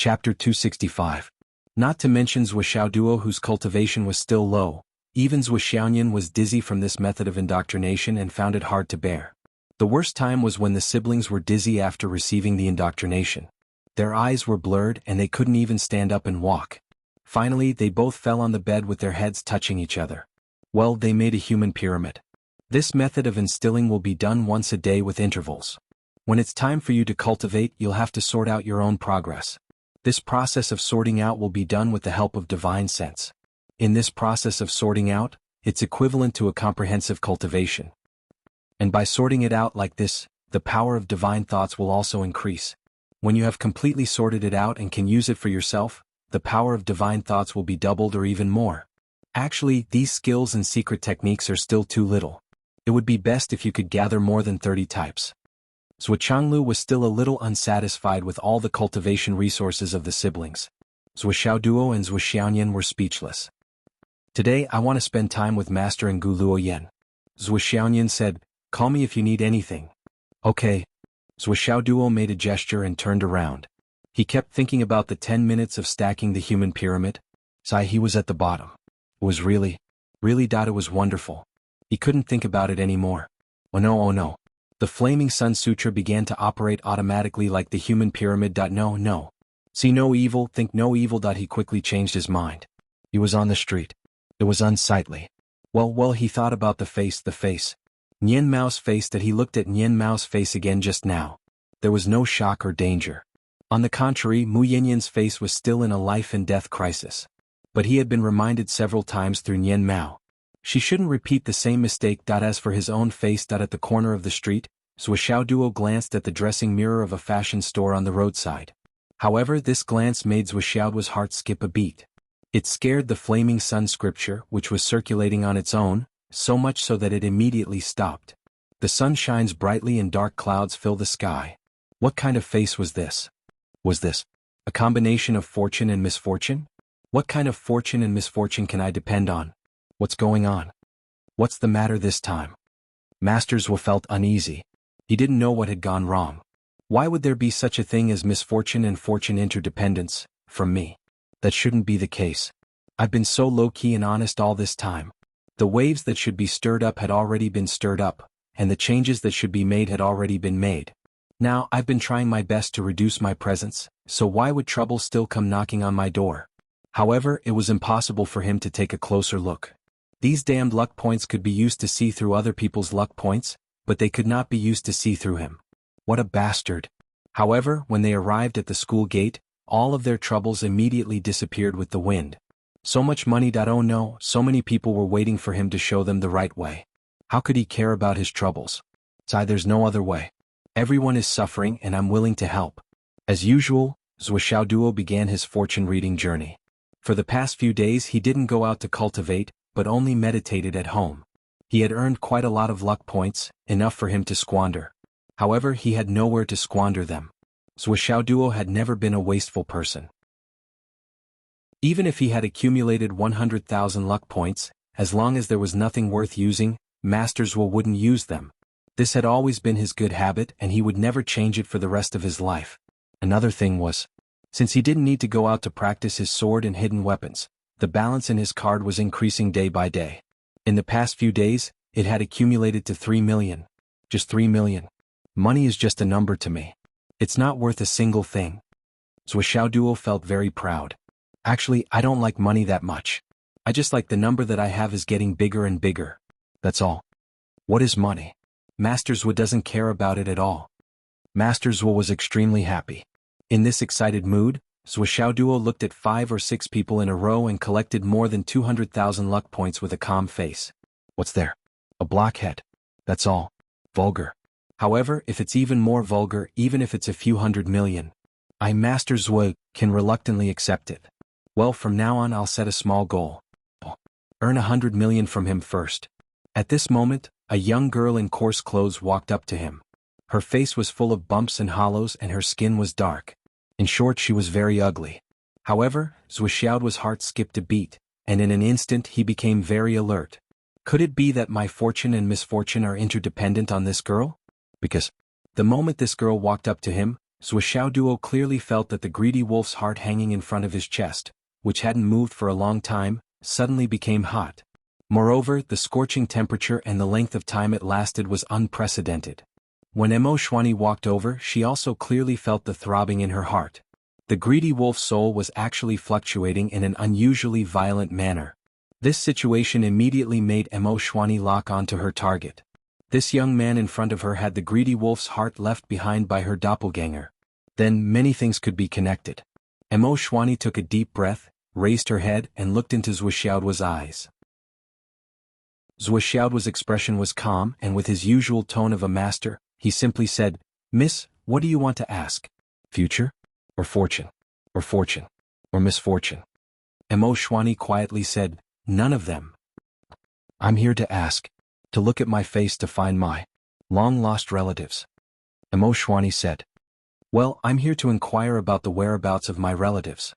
Chapter 265. Not to mention Zhou Xiaoduo, whose cultivation was still low. Even Zhou Xiaoyan was dizzy from this method of indoctrination and found it hard to bear. The worst time was when the siblings were dizzy after receiving the indoctrination. Their eyes were blurred and they couldn't even stand up and walk. Finally, they both fell on the bed with their heads touching each other. Well, they made a human pyramid. This method of instilling will be done once a day with intervals. When it's time for you to cultivate, you'll have to sort out your own progress. This process of sorting out will be done with the help of divine sense. In this process of sorting out, it's equivalent to a comprehensive cultivation. And by sorting it out like this, the power of divine thoughts will also increase. When you have completely sorted it out and can use it for yourself, the power of divine thoughts will be doubled or even more. Actually, these skills and secret techniques are still too little. It would be best if you could gather more than 30 types. Zhou Qianglu was still a little unsatisfied with all the cultivation resources of the siblings. Zhou Xiaoduo and Zhou Xiaoyan were speechless. Today I want to spend time with Master and Gu Luoyan. Zhou Xiaoyan said, "Call me if you need anything." Okay. Zhou Xiaoduo made a gesture and turned around. He kept thinking about the 10 minutes of stacking the human pyramid. He was at the bottom. It was really it was wonderful. He couldn't think about it anymore. Oh no. The Flaming Sun Sutra began to operate automatically like the human pyramid. No. See no evil, think no evil. He quickly changed his mind. He was on the street. It was unsightly. Well, he thought about the face. Nian Mao's face. That he looked at Nian Mao's face again just now. There was no shock or danger. On the contrary, Mu Yanyan's face was still in a life and death crisis. But he had been reminded several times through Nian Mao. She shouldn't repeat the same mistake. As for his own face. At the corner of the street, Zhou Xiaoduo glanced at the dressing mirror of a fashion store on the roadside. However, this glance made Zhou Xiaoduo's heart skip a beat. It scared the Flaming Sun scripture, which was circulating on its own, so much so that it immediately stopped. The sun shines brightly and dark clouds fill the sky. What kind of face was this? Was this a combination of fortune and misfortune? What kind of fortune and misfortune can I depend on? What's going on? What's the matter this time? Master Zhou felt uneasy. He didn't know what had gone wrong. Why would there be such a thing as misfortune and fortune interdependence, from me? That shouldn't be the case. I've been so low-key and honest all this time. The waves that should be stirred up had already been stirred up, and the changes that should be made had already been made. Now, I've been trying my best to reduce my presence, so why would trouble still come knocking on my door? However, it was impossible for him to take a closer look. These damned luck points could be used to see through other people's luck points, but they could not be used to see through him. What a bastard. However, when they arrived at the school gate, all of their troubles immediately disappeared with the wind. So much money. Oh no, so many people were waiting for him to show them the right way. How could he care about his troubles? There's no other way. Everyone is suffering and I'm willing to help. As usual, Zhou Xiaoduo began his fortune-reading journey. For the past few days he didn't go out to cultivate, but only meditated at home. He had earned quite a lot of luck points, enough for him to squander. However, he had nowhere to squander them. Zhou Xiaoduo had never been a wasteful person. Even if he had accumulated 100,000 luck points, as long as there was nothing worth using, Master Zhou wouldn't use them. This had always been his good habit and he would never change it for the rest of his life. Another thing was, since he didn't need to go out to practice his sword and hidden weapons, the balance in his card was increasing day by day. In the past few days, it had accumulated to 3 million. Just 3 million. Money is just a number to me. It's not worth a single thing. Zhou Xiaoduo felt very proud. Actually, I don't like money that much. I just like the number that I have is getting bigger and bigger. That's all. What is money? Master Zhou doesn't care about it at all. Master Zhou was extremely happy. In this excited mood, Zhou Xiaoduo looked at 5 or 6 people in a row and collected more than 200,000 luck points with a calm face. What's there? A blockhead. That's all. Vulgar. However, if it's even more vulgar, even if it's a few 100 million, I, Master Zhou, can reluctantly accept it. Well, from now on I'll set a small goal. Earn 100 million from him first. At this moment, a young girl in coarse clothes walked up to him. Her face was full of bumps and hollows and her skin was dark. In short, she was very ugly. However, Zhou Xiaoduo's heart skipped a beat, and in an instant he became very alert. Could it be that my fortune and misfortune are interdependent on this girl? Because, the moment this girl walked up to him, Duo clearly felt that the greedy wolf's heart hanging in front of his chest, which hadn't moved for a long time, suddenly became hot. Moreover, the scorching temperature and the length of time it lasted was unprecedented. When Emoshwani walked over, she also clearly felt the throbbing in her heart. The greedy wolf's soul was actually fluctuating in an unusually violent manner. This situation immediately made Emoshwani lock onto her target. This young man in front of her had the greedy wolf's heart left behind by her doppelganger. Then many things could be connected. Emoshwani took a deep breath, raised her head and looked into Zhuxiaoduo's eyes. Zhuxiaoduo's expression was calm, and with his usual tone of a master, he simply said, "Miss, what do you want to ask? Future? Or fortune? Or fortune? Or misfortune?" Emoshwani quietly said, "None of them. I'm here to ask, to look at my face to find my long-lost relatives." Emoshwani said, "Well, I'm here to inquire about the whereabouts of my relatives."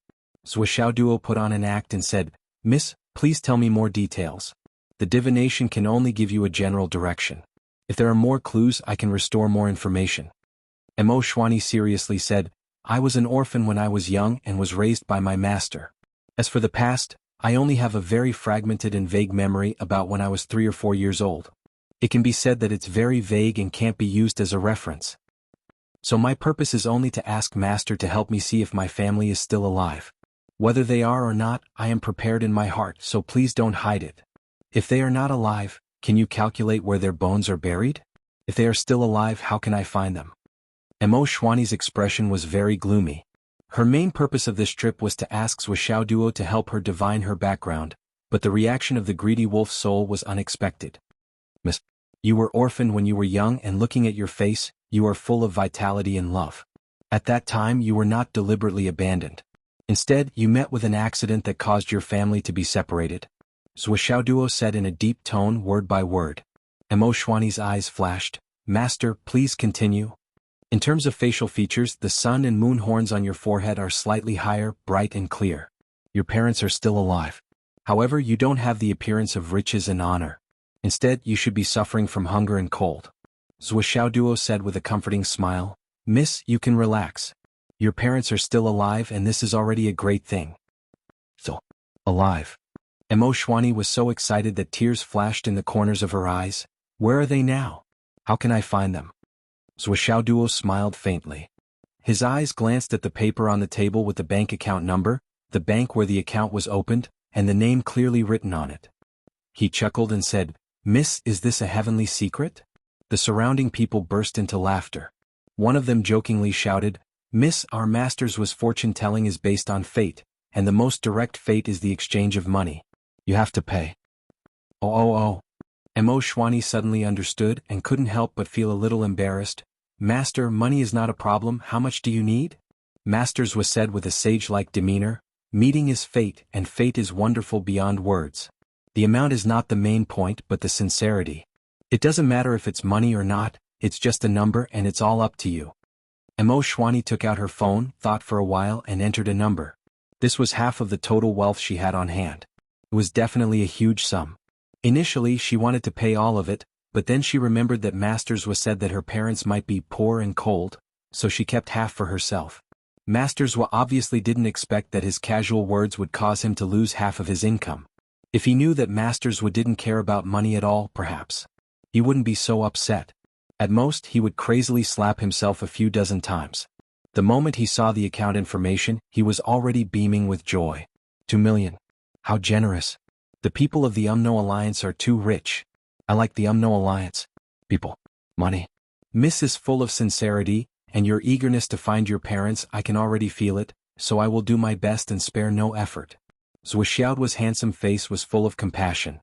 Zhuxiaoduo put on an act and said, "Miss, please tell me more details. The divination can only give you a general direction. If there are more clues, I can restore more information." Emoshwani seriously said, "I was an orphan when I was young and was raised by my master. As for the past, I only have a very fragmented and vague memory about when I was 3 or 4 years old. It can be said that it's very vague and can't be used as a reference. So my purpose is only to ask Master to help me see if my family is still alive. Whether they are or not, I am prepared in my heart, so please don't hide it. If they are not alive, can you calculate where their bones are buried? If they are still alive, how can I find them?" Emoshwani's expression was very gloomy. Her main purpose of this trip was to ask Zhuxiaoduo to help her divine her background, but the reaction of the greedy wolf's soul was unexpected. "Miss, you were orphaned when you were young, and looking at your face, you are full of vitality and love. At that time you were not deliberately abandoned. Instead, you met with an accident that caused your family to be separated." Zhuxiaoduo said in a deep tone, word by word. Emoshwani's eyes flashed. "Master, please continue." "In terms of facial features, the sun and moon horns on your forehead are slightly higher, bright and clear. Your parents are still alive. However, you don't have the appearance of riches and honor. Instead, you should be suffering from hunger and cold." Zhuxiaoduo said with a comforting smile, "Miss, you can relax. Your parents are still alive, and this is already a great thing." "So, alive." Emoshwani was so excited that tears flashed in the corners of her eyes. "Where are they now? How can I find them?" Zhuxiaoduo smiled faintly. His eyes glanced at the paper on the table with the bank account number, the bank where the account was opened, and the name clearly written on it. He chuckled and said, "Miss, is this a heavenly secret?" The surrounding people burst into laughter. One of them jokingly shouted, "Miss, our master's was fortune-telling is based on fate, and the most direct fate is the exchange of money. You have to pay." Oh. Emoshwani suddenly understood and couldn't help but feel a little embarrassed. "Master, money is not a problem, how much do you need?" Master's was said with a sage-like demeanor, "Meeting is fate, and fate is wonderful beyond words. The amount is not the main point but the sincerity. It doesn't matter if it's money or not, it's just a number and it's all up to you." Emoshwani took out her phone, thought for a while and entered a number. This was half of the total wealth she had on hand. It was definitely a huge sum. Initially she wanted to pay all of it, but then she remembered that Masters was said that her parents might be poor and cold, so she kept half for herself. Masters obviously didn't expect that his casual words would cause him to lose half of his income. If he knew that Masters didn't care about money at all, perhaps he wouldn't be so upset. At most, he would crazily slap himself a few dozen times. The moment he saw the account information, he was already beaming with joy. 2 million. How generous. The people of the UMNO Alliance are too rich. I like the UMNO Alliance. People. Money. Miss is full of sincerity, and your eagerness to find your parents, I can already feel it, so I will do my best and spare no effort." Zhuxiaoduo's handsome face was full of compassion.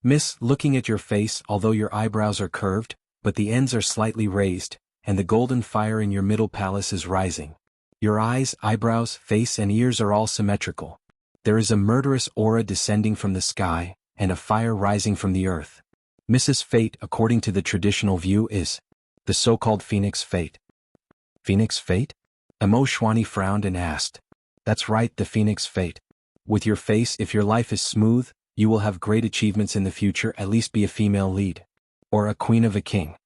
"Miss, looking at your face, although your eyebrows are curved, but the ends are slightly raised, and the golden fire in your middle palace is rising. Your eyes, eyebrows, face and ears are all symmetrical. There is a murderous aura descending from the sky, and a fire rising from the earth. Mrs. Fate, according to the traditional view, is the so-called Phoenix Fate." "Phoenix Fate?" Emoshwani frowned and asked. "That's right, the Phoenix Fate. With your face, if your life is smooth, you will have great achievements in the future, at least be a female lead. Or a queen of a king.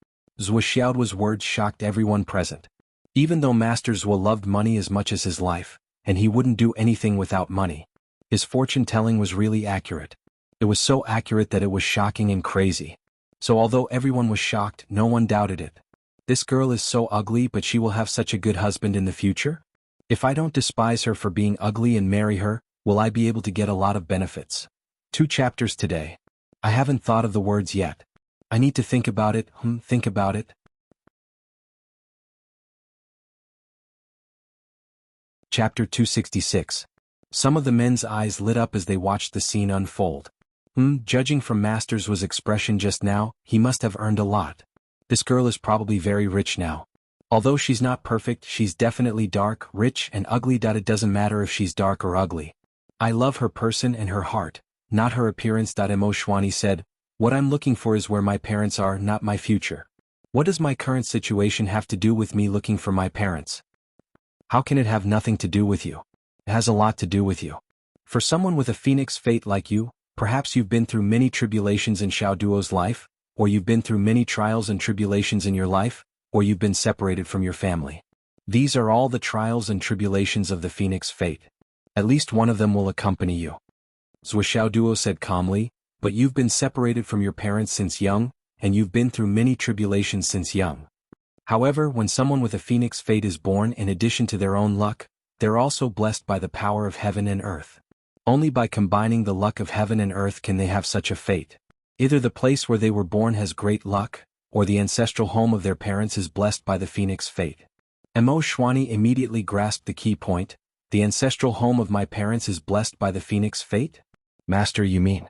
Zhuo Xiaoduo's words shocked everyone present. Even though Master Zhuo loved money as much as his life, and he wouldn't do anything without money, his fortune-telling was really accurate. It was so accurate that it was shocking and crazy. So although everyone was shocked, no one doubted it. This girl is so ugly, but she will have such a good husband in the future? If I don't despise her for being ugly and marry her, will I be able to get a lot of benefits? 2 chapters today. I haven't thought of the words yet. I need to think about it, think about it. Chapter 266. Some of the men's eyes lit up as they watched the scene unfold. Judging from Master Zhuo's expression just now, he must have earned a lot. This girl is probably very rich now. Although she's not perfect, she's definitely dark, rich, and ugly. It doesn't matter if she's dark or ugly. I love her person and her heart, not her appearance. Emo Xuanyi said, what I'm looking for is where my parents are, not my future. What does my current situation have to do with me looking for my parents? How can it have nothing to do with you? It has a lot to do with you. For someone with a phoenix fate like you, perhaps you've been through many tribulations in Xiao Duo's life, or you've been through many trials and tribulations in your life, or you've been separated from your family. These are all the trials and tribulations of the phoenix fate. At least one of them will accompany you. Zhuo Xiaoduo said calmly, but you've been separated from your parents since young, and you've been through many tribulations since young. However, when someone with a phoenix fate is born, in addition to their own luck, they're also blessed by the power of heaven and earth. Only by combining the luck of heaven and earth can they have such a fate. Either the place where they were born has great luck, or the ancestral home of their parents is blessed by the phoenix fate. Emo Xuanyi immediately grasped the key point. The ancestral home of my parents is blessed by the phoenix fate? Master, you mean?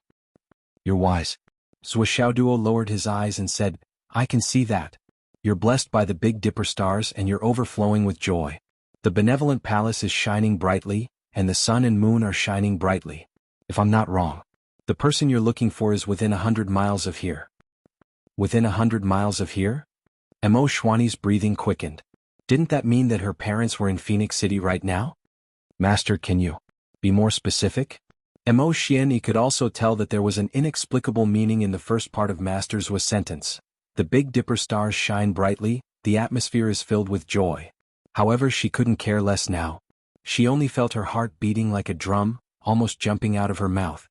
You're wise. Zhuo Xiaoduo lowered his eyes and said, I can see that. You're blessed by the Big Dipper stars and you're overflowing with joy. The benevolent palace is shining brightly, and the sun and moon are shining brightly. If I'm not wrong, the person you're looking for is within 100 miles of here. Within 100 miles of here? Emo Xuanyi's breathing quickened. Didn't that mean that her parents were in Phoenix City right now? Master, can you be more specific? Emo Xuanyi could also tell that there was an inexplicable meaning in the first part of Master Zhuo's sentence. The Big Dipper stars shine brightly, the atmosphere is filled with joy. However, she couldn't care less now. She only felt her heart beating like a drum, almost jumping out of her mouth.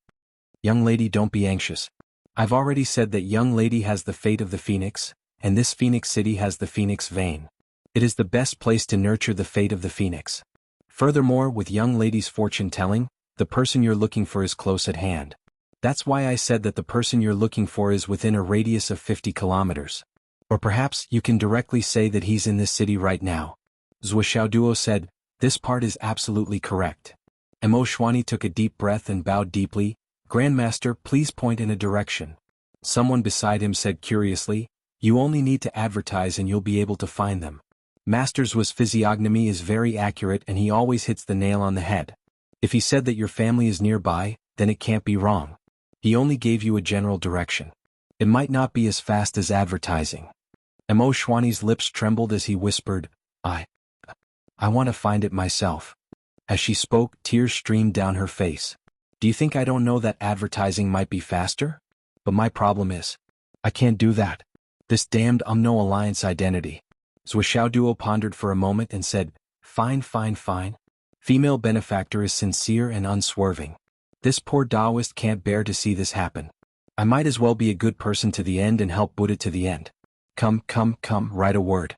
Young lady, don't be anxious. I've already said that young lady has the fate of the phoenix, and this Phoenix City has the phoenix vein. It is the best place to nurture the fate of the phoenix. Furthermore, with young lady's fortune-telling, the person you're looking for is close at hand. That's why I said that the person you're looking for is within a radius of 50 kilometers. Or perhaps you can directly say that he's in this city right now. Zhuo Xiaoduo said, this part is absolutely correct. Emo Xuanyi took a deep breath and bowed deeply. Grandmaster, please point in a direction. Someone beside him said curiously, you only need to advertise and you'll be able to find them. Master Zhuo's physiognomy is very accurate and he always hits the nail on the head. If he said that your family is nearby, then it can't be wrong. He only gave you a general direction. It might not be as fast as advertising. Emo Xuanyi's lips trembled as he whispered, I want to find it myself. As she spoke, tears streamed down her face. Do you think I don't know that advertising might be faster? But my problem is, I can't do that. This damned no alliance identity. Zhuo Xiaoduo pondered for a moment and said, fine. Female benefactor is sincere and unswerving. This poor Taoist can't bear to see this happen. I might as well be a good person to the end and help Buddha to the end. Come, write a word.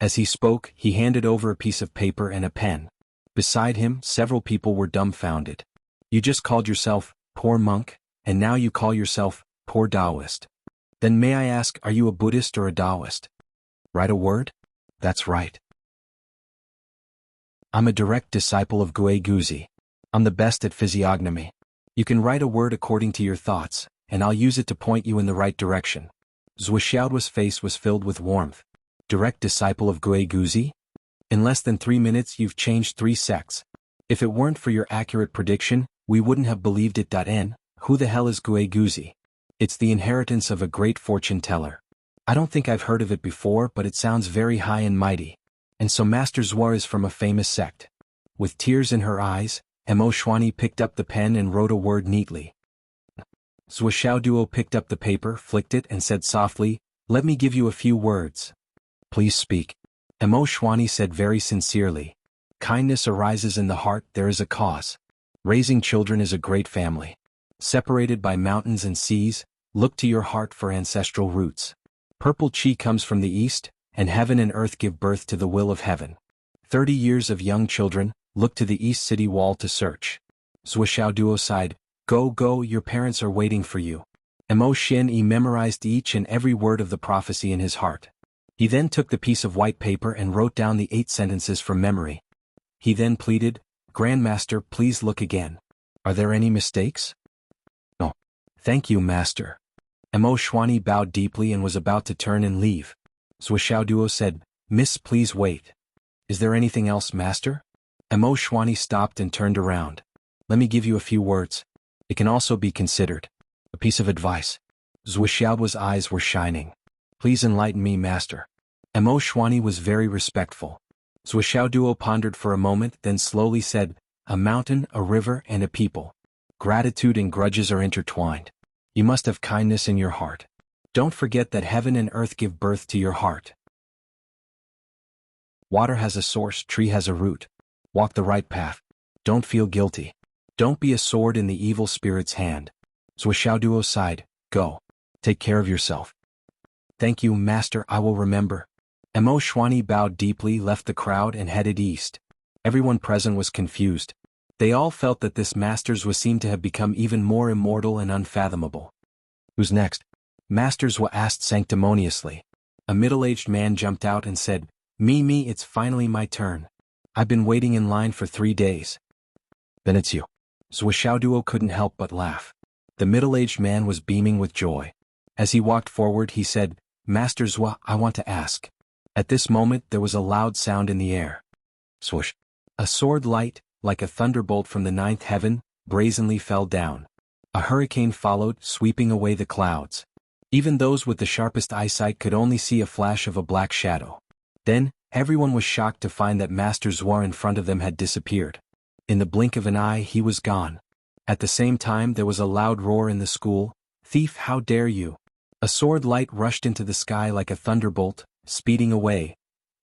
As he spoke, he handed over a piece of paper and a pen. Beside him, several people were dumbfounded. You just called yourself, poor monk, and now you call yourself, poor Taoist. Then may I ask, are you a Buddhist or a Taoist? Write a word? That's right. I'm a direct disciple of Gue Guzi. I'm the best at physiognomy. You can write a word according to your thoughts, and I'll use it to point you in the right direction. Zhuo Xiaoduo's face was filled with warmth. Direct disciple of Gue Guzi? In less than 3 minutes you've changed 3 sects. If it weren't for your accurate prediction, we wouldn't have believed it. Who the hell is Gue Guzi? It's the inheritance of a great fortune teller. I don't think I've heard of it before, but it sounds very high and mighty. And so Master Zhuo is from a famous sect. With tears in her eyes, Emo Xuanyi picked up the pen and wrote a word neatly. Zhuo Xiaoduo picked up the paper, flicked it and said softly, Let me give you a few words. Please speak. Emo Shwani said very sincerely. Kindness arises in the heart, there is a cause. Raising children is a great family. Separated by mountains and seas, look to your heart for ancestral roots. Purple chi comes from the east, and heaven and earth give birth to the will of heaven. 30 years of young children, look to the east city wall to search. Zhuo Duo sighed, go go, your parents are waiting for you. Emo Shen memorized each and every word of the prophecy in his heart. He then took the piece of white paper and wrote down the 8 sentences from memory. He then pleaded, Grandmaster, please look again. Are there any mistakes? No. Thank you, Master. Emo Shwani bowed deeply and was about to turn and leave. Zhuo Duo said, Miss, please wait. Is there anything else, Master? Emo Shwani stopped and turned around. Let me give you a few words. It can also be considered a piece of advice. Zhuo eyes were shining. Please enlighten me, Master. Emo Shwani was very respectful. Zhuo Duo pondered for a moment, then slowly said, a mountain, a river, and a people. Gratitude and grudges are intertwined. You must have kindness in your heart. Don't forget that heaven and earth give birth to your heart. Water has a source, tree has a root. Walk the right path. Don't feel guilty. Don't be a sword in the evil spirit's hand. Zhuo Duo sighed, go. Take care of yourself. Thank you, Master, I will remember. Emo Shwani bowed deeply, left the crowd and headed east. Everyone present was confused. They all felt that this Master Zhuo seemed to have become even more immortal and unfathomable. Who's next? Master Zhuo asked sanctimoniously. A middle-aged man jumped out and said, Me, it's finally my turn. I've been waiting in line for 3 days. Then it's you. Zhuo Duo couldn't help but laugh. The middle-aged man was beaming with joy. As he walked forward, he said, Master Zhuo, I want to ask. At this moment, there was a loud sound in the air. Swoosh. A sword light, like a thunderbolt from the 9th heaven, brazenly fell down. A hurricane followed, sweeping away the clouds. Even those with the sharpest eyesight could only see a flash of a black shadow. Then, everyone was shocked to find that Master Zhuo in front of them had disappeared. In the blink of an eye, he was gone. At the same time, there was a loud roar in the school. Thief, how dare you! A sword light rushed into the sky like a thunderbolt, speeding away.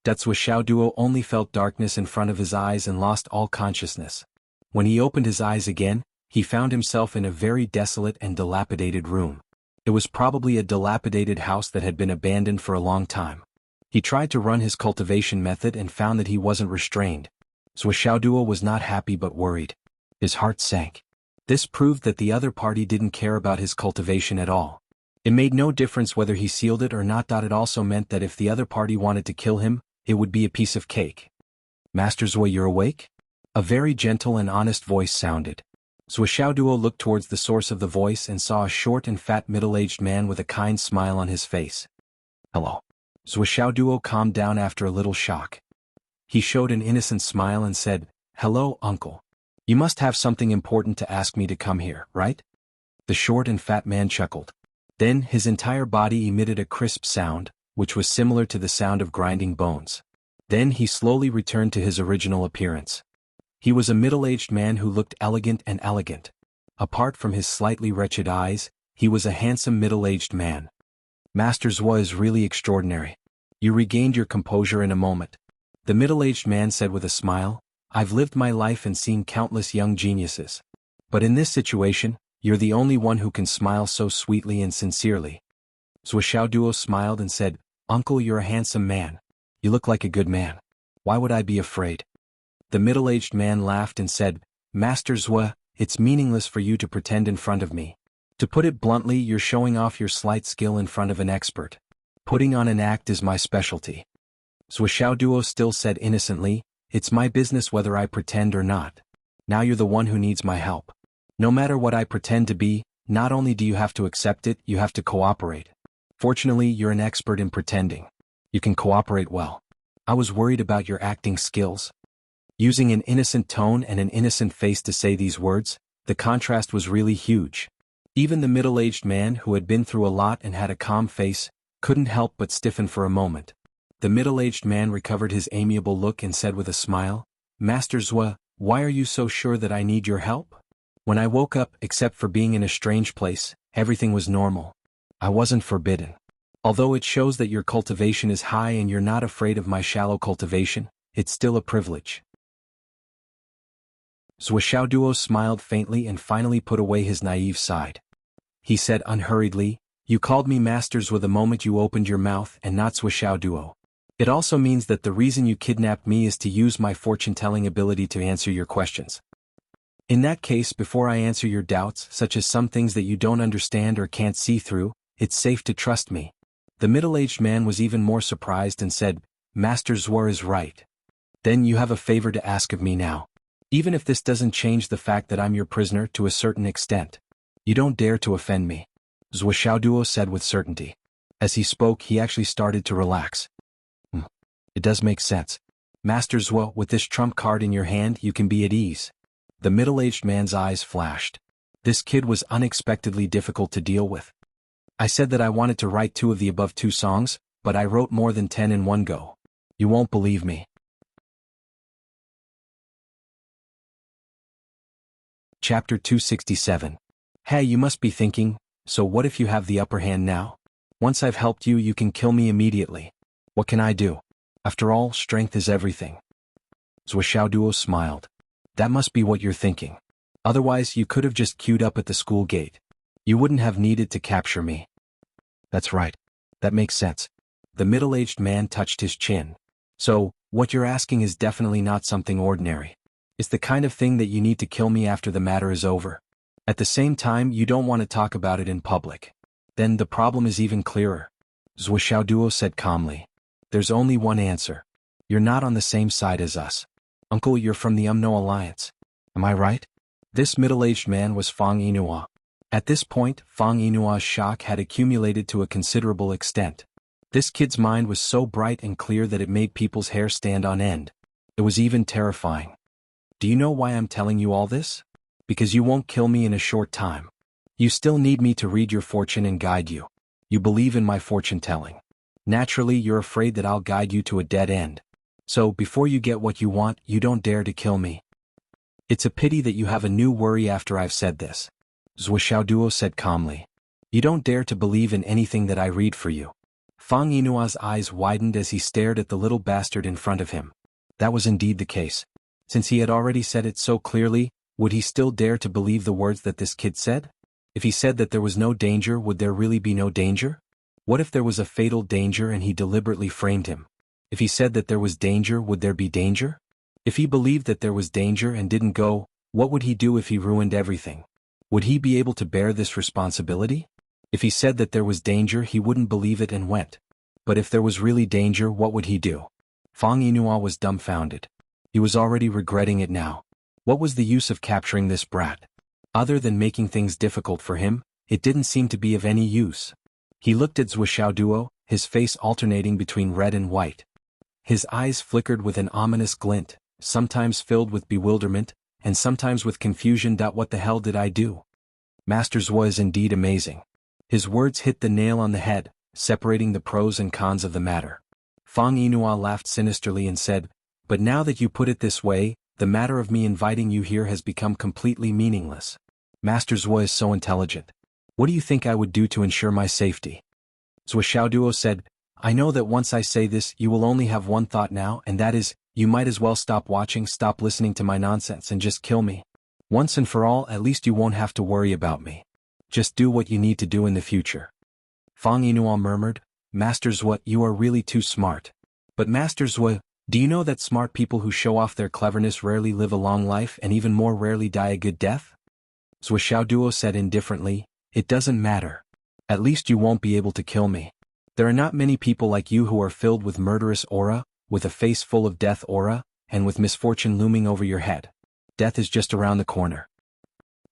Zhuo Duo only felt darkness in front of his eyes and lost all consciousness. When he opened his eyes again, he found himself in a very desolate and dilapidated room. It was probably a dilapidated house that had been abandoned for a long time. He tried to run his cultivation method and found that he wasn't restrained. Zhuo Duo was not happy but worried. His heart sank. This proved that the other party didn't care about his cultivation at all. It made no difference whether he sealed it or not. It also meant that if the other party wanted to kill him, it would be a piece of cake. Master Zhuo, you're awake? A very gentle and honest voice sounded. Zhuo Duo looked towards the source of the voice and saw a short and fat middle-aged man with a kind smile on his face. Hello. Zhuo Duo calmed down after a little shock. He showed an innocent smile and said, Hello, uncle. You must have something important to ask me to come here, right? The short and fat man chuckled. Then his entire body emitted a crisp sound, which was similar to the sound of grinding bones. Then he slowly returned to his original appearance. He was a middle-aged man who looked elegant and elegant. Apart from his slightly wretched eyes, he was a handsome middle-aged man. Master Zhuo is really extraordinary. You regained your composure in a moment. The middle-aged man said with a smile, I've lived my life and seen countless young geniuses. But in this situation, you're the only one who can smile so sweetly and sincerely. Zhuo Duo smiled and said, Uncle, you're a handsome man. You look like a good man. Why would I be afraid? The middle-aged man laughed and said, Master Zhuo, it's meaningless for you to pretend in front of me. To put it bluntly, you're showing off your slight skill in front of an expert. Putting on an act is my specialty. Zhuo Duo still said innocently, It's my business whether I pretend or not. Now you're the one who needs my help. No matter what I pretend to be, not only do you have to accept it, you have to cooperate. Fortunately, you're an expert in pretending. You can cooperate well. I was worried about your acting skills. Using an innocent tone and an innocent face to say these words, the contrast was really huge. Even the middle-aged man who had been through a lot and had a calm face, couldn't help but stiffen for a moment. The middle-aged man recovered his amiable look and said with a smile, Master Zhuo, why are you so sure that I need your help? When I woke up, except for being in a strange place, everything was normal. I wasn't forbidden. Although it shows that your cultivation is high and you're not afraid of my shallow cultivation, it's still a privilege. Zuo smiled faintly and finally put away his naive side. He said unhurriedly, "You called me Master Zuo the moment you opened your mouth and not Zuo. It also means that the reason you kidnapped me is to use my fortune-telling ability to answer your questions. In that case, before I answer your doubts, such as some things that you don't understand or can't see through, it's safe to trust me." The middle-aged man was even more surprised and said, "Master Zuo is right. Then you have a favor to ask of me now. Even if this doesn't change the fact that I'm your prisoner to a certain extent. You don't dare to offend me," Zuo said with certainty. As he spoke, he actually started to relax. It does make sense. Master Zuo, with this trump card in your hand, you can be at ease. The middle-aged man's eyes flashed. This kid was unexpectedly difficult to deal with. I said that I wanted to write 2 of the above 2 songs, but I wrote more than 10 in one go. You won't believe me. Chapter 267. Hey, you must be thinking, so what if you have the upper hand now? Once I've helped you, you can kill me immediately. What can I do? After all, strength is everything. Zuo smiled. That must be what you're thinking. Otherwise, you could have just queued up at the school gate. You wouldn't have needed to capture me. That's right. That makes sense. The middle-aged man touched his chin. So, what you're asking is definitely not something ordinary. It's the kind of thing that you need to kill me after the matter is over. At the same time, you don't want to talk about it in public. Then the problem is even clearer. Zuo said calmly. There's only one answer. You're not on the same side as us. Uncle, you're from the Umno Alliance. Am I right? This middle-aged man was Fang Yinhua. At this point, Fang Yinua's shock had accumulated to a considerable extent. This kid's mind was so bright and clear that it made people's hair stand on end. It was even terrifying. Do you know why I'm telling you all this? Because you won't kill me in a short time. You still need me to read your fortune and guide you. You believe in my fortune-telling. Naturally, you're afraid that I'll guide you to a dead end. So, before you get what you want, you don't dare to kill me. It's a pity that you have a new worry after I've said this. Zuo said calmly. You don't dare to believe in anything that I read for you. Fang Yinua's eyes widened as he stared at the little bastard in front of him. That was indeed the case. Since he had already said it so clearly, would he still dare to believe the words that this kid said? If he said that there was no danger, would there really be no danger? What if there was a fatal danger and he deliberately framed him? If he said that there was danger, would there be danger? If he believed that there was danger and didn't go, what would he do if he ruined everything? Would he be able to bear this responsibility? If he said that there was danger, he wouldn't believe it and went. But if there was really danger, what would he do? Fang Yinhua was dumbfounded. He was already regretting it now. What was the use of capturing this brat? Other than making things difficult for him, it didn't seem to be of any use. He looked at Zuo, his face alternating between red and white. His eyes flickered with an ominous glint, sometimes filled with bewilderment, and sometimes with confusion. What the hell did I do? Master Zuo is indeed amazing. His words hit the nail on the head, separating the pros and cons of the matter. Fang Yinhua laughed sinisterly and said, But now that you put it this way, the matter of me inviting you here has become completely meaningless. Master Zuo is so intelligent. What do you think I would do to ensure my safety? Zuo said, I know that once I say this, you will only have one thought now, and that is, you might as well stop watching, stop listening to my nonsense, and just kill me. Once and for all, at least you won't have to worry about me. Just do what you need to do in the future. Fang Yinhua murmured, Master Zuo, you are really too smart. But Master Zuo, do you know that smart people who show off their cleverness rarely live a long life and even more rarely die a good death? Zuo said indifferently, It doesn't matter. At least you won't be able to kill me. There are not many people like you who are filled with murderous aura, with a face full of death aura, and with misfortune looming over your head. Death is just around the corner.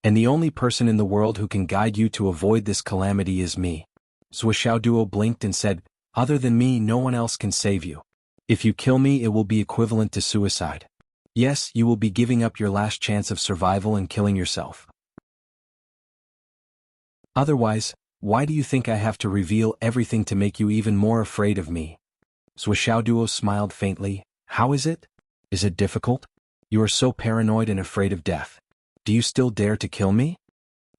And the only person in the world who can guide you to avoid this calamity is me. Zuo blinked and said, Other than me, no one else can save you. If you kill me, it will be equivalent to suicide. Yes, you will be giving up your last chance of survival and killing yourself. Otherwise, why do you think I have to reveal everything to make you even more afraid of me? Zuo smiled faintly. How is it? Is it difficult? You are so paranoid and afraid of death. Do you still dare to kill me?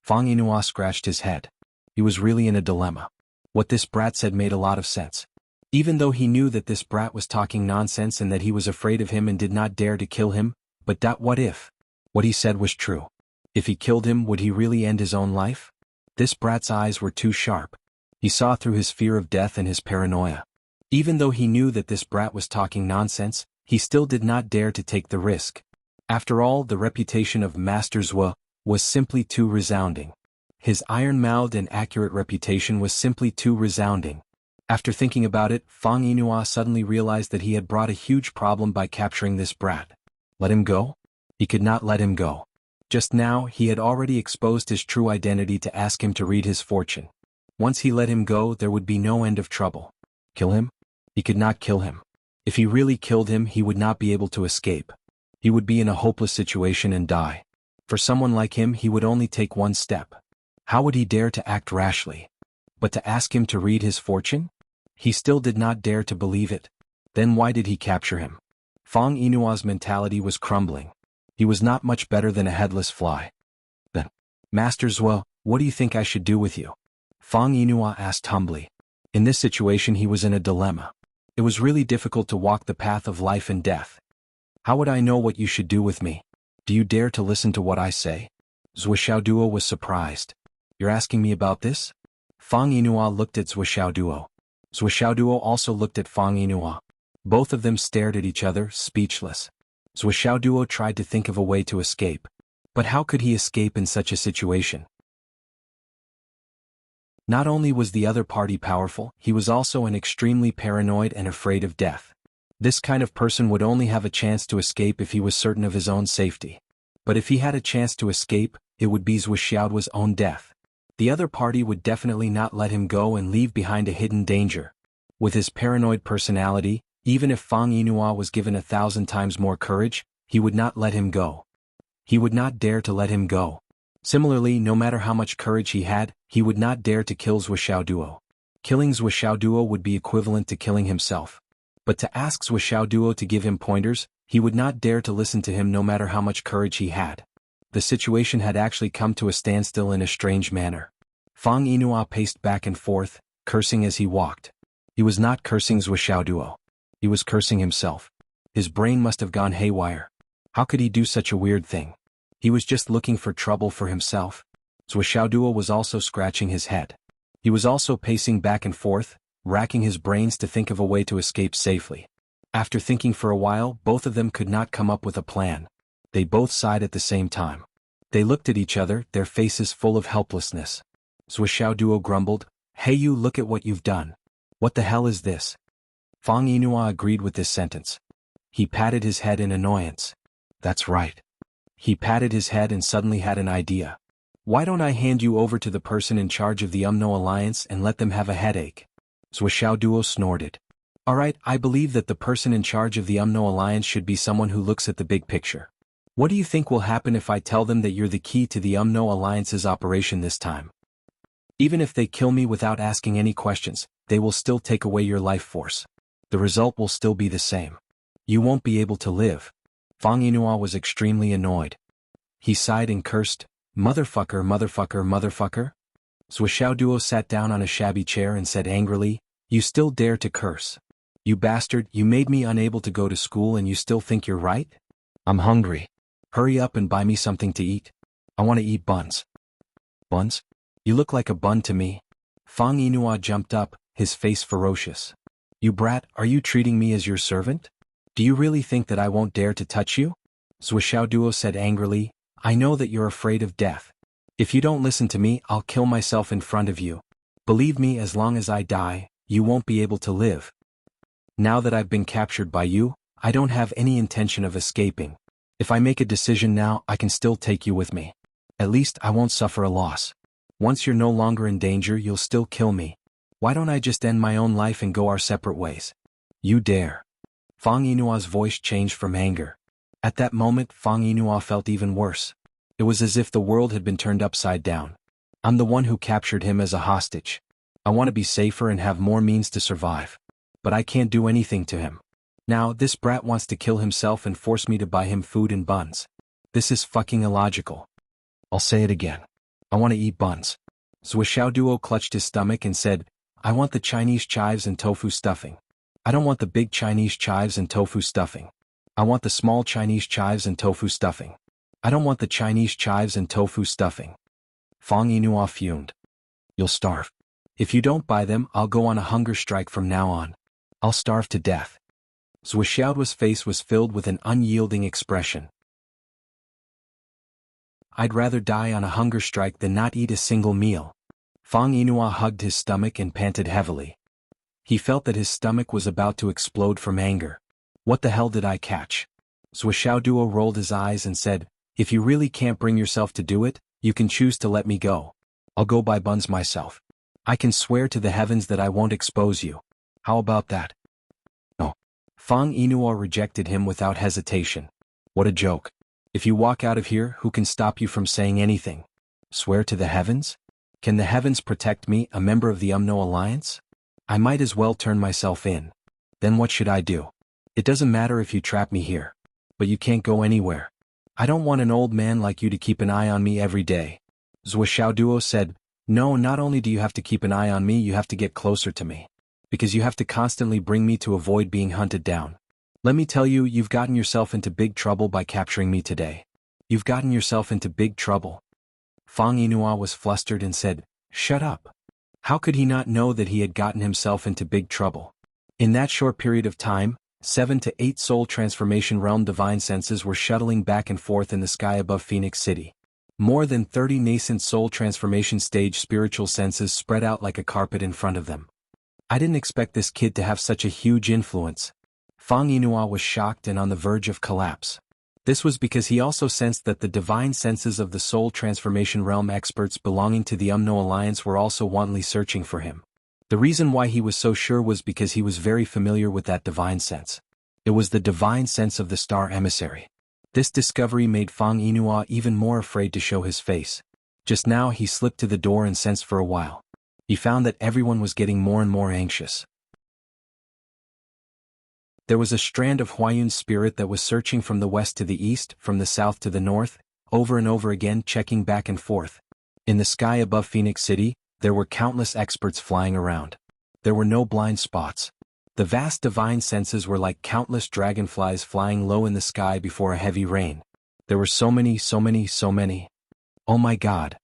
Fang Yinhua scratched his head. He was really in a dilemma. What this brat said made a lot of sense. Even though he knew that this brat was talking nonsense and that he was afraid of him and did not dare to kill him, but what if? What he said was true. If he killed him, would he really end his own life? This brat's eyes were too sharp. He saw through his fear of death and his paranoia. Even though he knew that this brat was talking nonsense, he still did not dare to take the risk. After all, the reputation of Master Zhuo was simply too resounding. His iron-mouthed and accurate reputation was simply too resounding. After thinking about it, Fang Yinhua suddenly realized that he had brought a huge problem by capturing this brat. Let him go? He could not let him go. Just now, he had already exposed his true identity to ask him to read his fortune. Once he let him go, there would be no end of trouble. Kill him? He could not kill him. If he really killed him, he would not be able to escape. He would be in a hopeless situation and die. For someone like him, he would only take one step. How would he dare to act rashly? But to ask him to read his fortune? He still did not dare to believe it. Then why did he capture him? Fang Yinua's mentality was crumbling. He was not much better than a headless fly. Then, Master Zhuo, what do you think I should do with you? Fang Yinhua asked humbly. In this situation he was in a dilemma. It was really difficult to walk the path of life and death. How would I know what you should do with me? Do you dare to listen to what I say? Zhuo Xiaoduo was surprised. You're asking me about this? Fang Yinhua looked at Zhuo Xiaoduo. Zhuo Xiaoduo also looked at Fang Yinhua. Both of them stared at each other, speechless. Zhuo Xiaoduo tried to think of a way to escape. But how could he escape in such a situation? Not only was the other party powerful, he was also an extremely paranoid and afraid of death. This kind of person would only have a chance to escape if he was certain of his own safety. But if he had a chance to escape, it would be Zhuo Xiaoduo's own death. The other party would definitely not let him go and leave behind a hidden danger. With his paranoid personality, even if Fang Yinhua was given 1,000 times more courage, he would not let him go. He would not dare to let him go. Similarly, no matter how much courage he had, he would not dare to kill Zhuo Xiaoduo. Killing Zhuo Xiaoduo would be equivalent to killing himself. But to ask Zhuo Xiaoduo to give him pointers, he would not dare to listen to him no matter how much courage he had. The situation had actually come to a standstill in a strange manner. Fang Yinhua paced back and forth, cursing as he walked. He was not cursing Zhuo Xiaoduo. He was cursing himself. His brain must have gone haywire. How could he do such a weird thing? He was just looking for trouble for himself. Zhuo Xiaoduo was also scratching his head. He was also pacing back and forth, racking his brains to think of a way to escape safely. After thinking for a while, both of them could not come up with a plan. They both sighed at the same time. They looked at each other, their faces full of helplessness. Zhuo Xiaoduo grumbled, "Hey you, look at what you've done. What the hell is this?" Fang Yinhua agreed with this sentence. He patted his head in annoyance. That's right. He patted his head and suddenly had an idea. Why don't I hand you over to the person in charge of the Umno Alliance and let them have a headache? Zhuo Xiaoduo snorted. Alright, I believe that the person in charge of the Umno Alliance should be someone who looks at the big picture. What do you think will happen if I tell them that you're the key to the Umno Alliance's operation this time? Even if they kill me without asking any questions, they will still take away your life force. The result will still be the same. You won't be able to live. Fang Yinhua was extremely annoyed. He sighed and cursed, "Motherfucker, motherfucker, motherfucker." Zhuo Xiaoduo sat down on a shabby chair and said angrily, "You still dare to curse? You bastard, you made me unable to go to school and you still think you're right? I'm hungry. Hurry up and buy me something to eat. I want to eat buns." Buns? You look like a bun to me. Fang Yinhua jumped up, his face ferocious. You brat, are you treating me as your servant? Do you really think that I won't dare to touch you? Zhuo Xiaoduo said angrily, I know that you're afraid of death. If you don't listen to me, I'll kill myself in front of you. Believe me, as long as I die, you won't be able to live. Now that I've been captured by you, I don't have any intention of escaping. If I make a decision now, I can still take you with me. At least I won't suffer a loss. Once you're no longer in danger, you'll still kill me. Why don't I just end my own life and go our separate ways? You dare. Fang Yinua's voice changed from anger. At that moment, Fang Yinhua felt even worse. It was as if the world had been turned upside down. I'm the one who captured him as a hostage. I want to be safer and have more means to survive. But I can't do anything to him. Now, this brat wants to kill himself and force me to buy him food and buns. This is fucking illogical. I'll say it again. I want to eat buns. Zhuo Xiaoduo clutched his stomach and said, I want the Chinese chives and tofu stuffing. I don't want the big Chinese chives and tofu stuffing. I want the small Chinese chives and tofu stuffing. I don't want the Chinese chives and tofu stuffing. Fang Yinhua fumed. You'll starve. If you don't buy them, I'll go on a hunger strike from now on. I'll starve to death. Zhou Xiaoduo's face was filled with an unyielding expression. I'd rather die on a hunger strike than not eat a single meal. Fang Yinhua hugged his stomach and panted heavily. He felt that his stomach was about to explode from anger. What the hell did I catch? Zhou Xiaoduo rolled his eyes and said, if you really can't bring yourself to do it, you can choose to let me go. I'll go buy buns myself. I can swear to the heavens that I won't expose you. How about that? No. Fang Yinhua rejected him without hesitation. What a joke. If you walk out of here, who can stop you from saying anything? Swear to the heavens? Can the heavens protect me, a member of the UMNO alliance? I might as well turn myself in. Then what should I do? It doesn't matter if you trap me here. But you can't go anywhere. I don't want an old man like you to keep an eye on me every day. Zhou Xiaoduo said, no, not only do you have to keep an eye on me, you have to get closer to me. Because you have to constantly bring me to avoid being hunted down. Let me tell you, you've gotten yourself into big trouble by capturing me today. You've gotten yourself into big trouble. Fang Yinhua was flustered and said, shut up. How could he not know that he had gotten himself into big trouble? In that short period of time, 7 to 8 soul transformation realm divine senses were shuttling back and forth in the sky above Phoenix City. More than 30 nascent soul transformation stage spiritual senses spread out like a carpet in front of them. I didn't expect this kid to have such a huge influence. Fang Yinhua was shocked and on the verge of collapse. This was because he also sensed that the divine senses of the soul transformation realm experts belonging to the UMNO alliance were also wantonly searching for him. The reason why he was so sure was because he was very familiar with that divine sense. It was the divine sense of the star emissary. This discovery made Fang Yinhua even more afraid to show his face. Just now he slipped to the door and sensed for a while. He found that everyone was getting more and more anxious. There was a strand of Huayun's spirit that was searching from the west to the east, from the south to the north, over and over again, checking back and forth. In the sky above Phoenix City, there were countless experts flying around. There were no blind spots. The vast divine senses were like countless dragonflies flying low in the sky before a heavy rain. There were so many. Oh my God.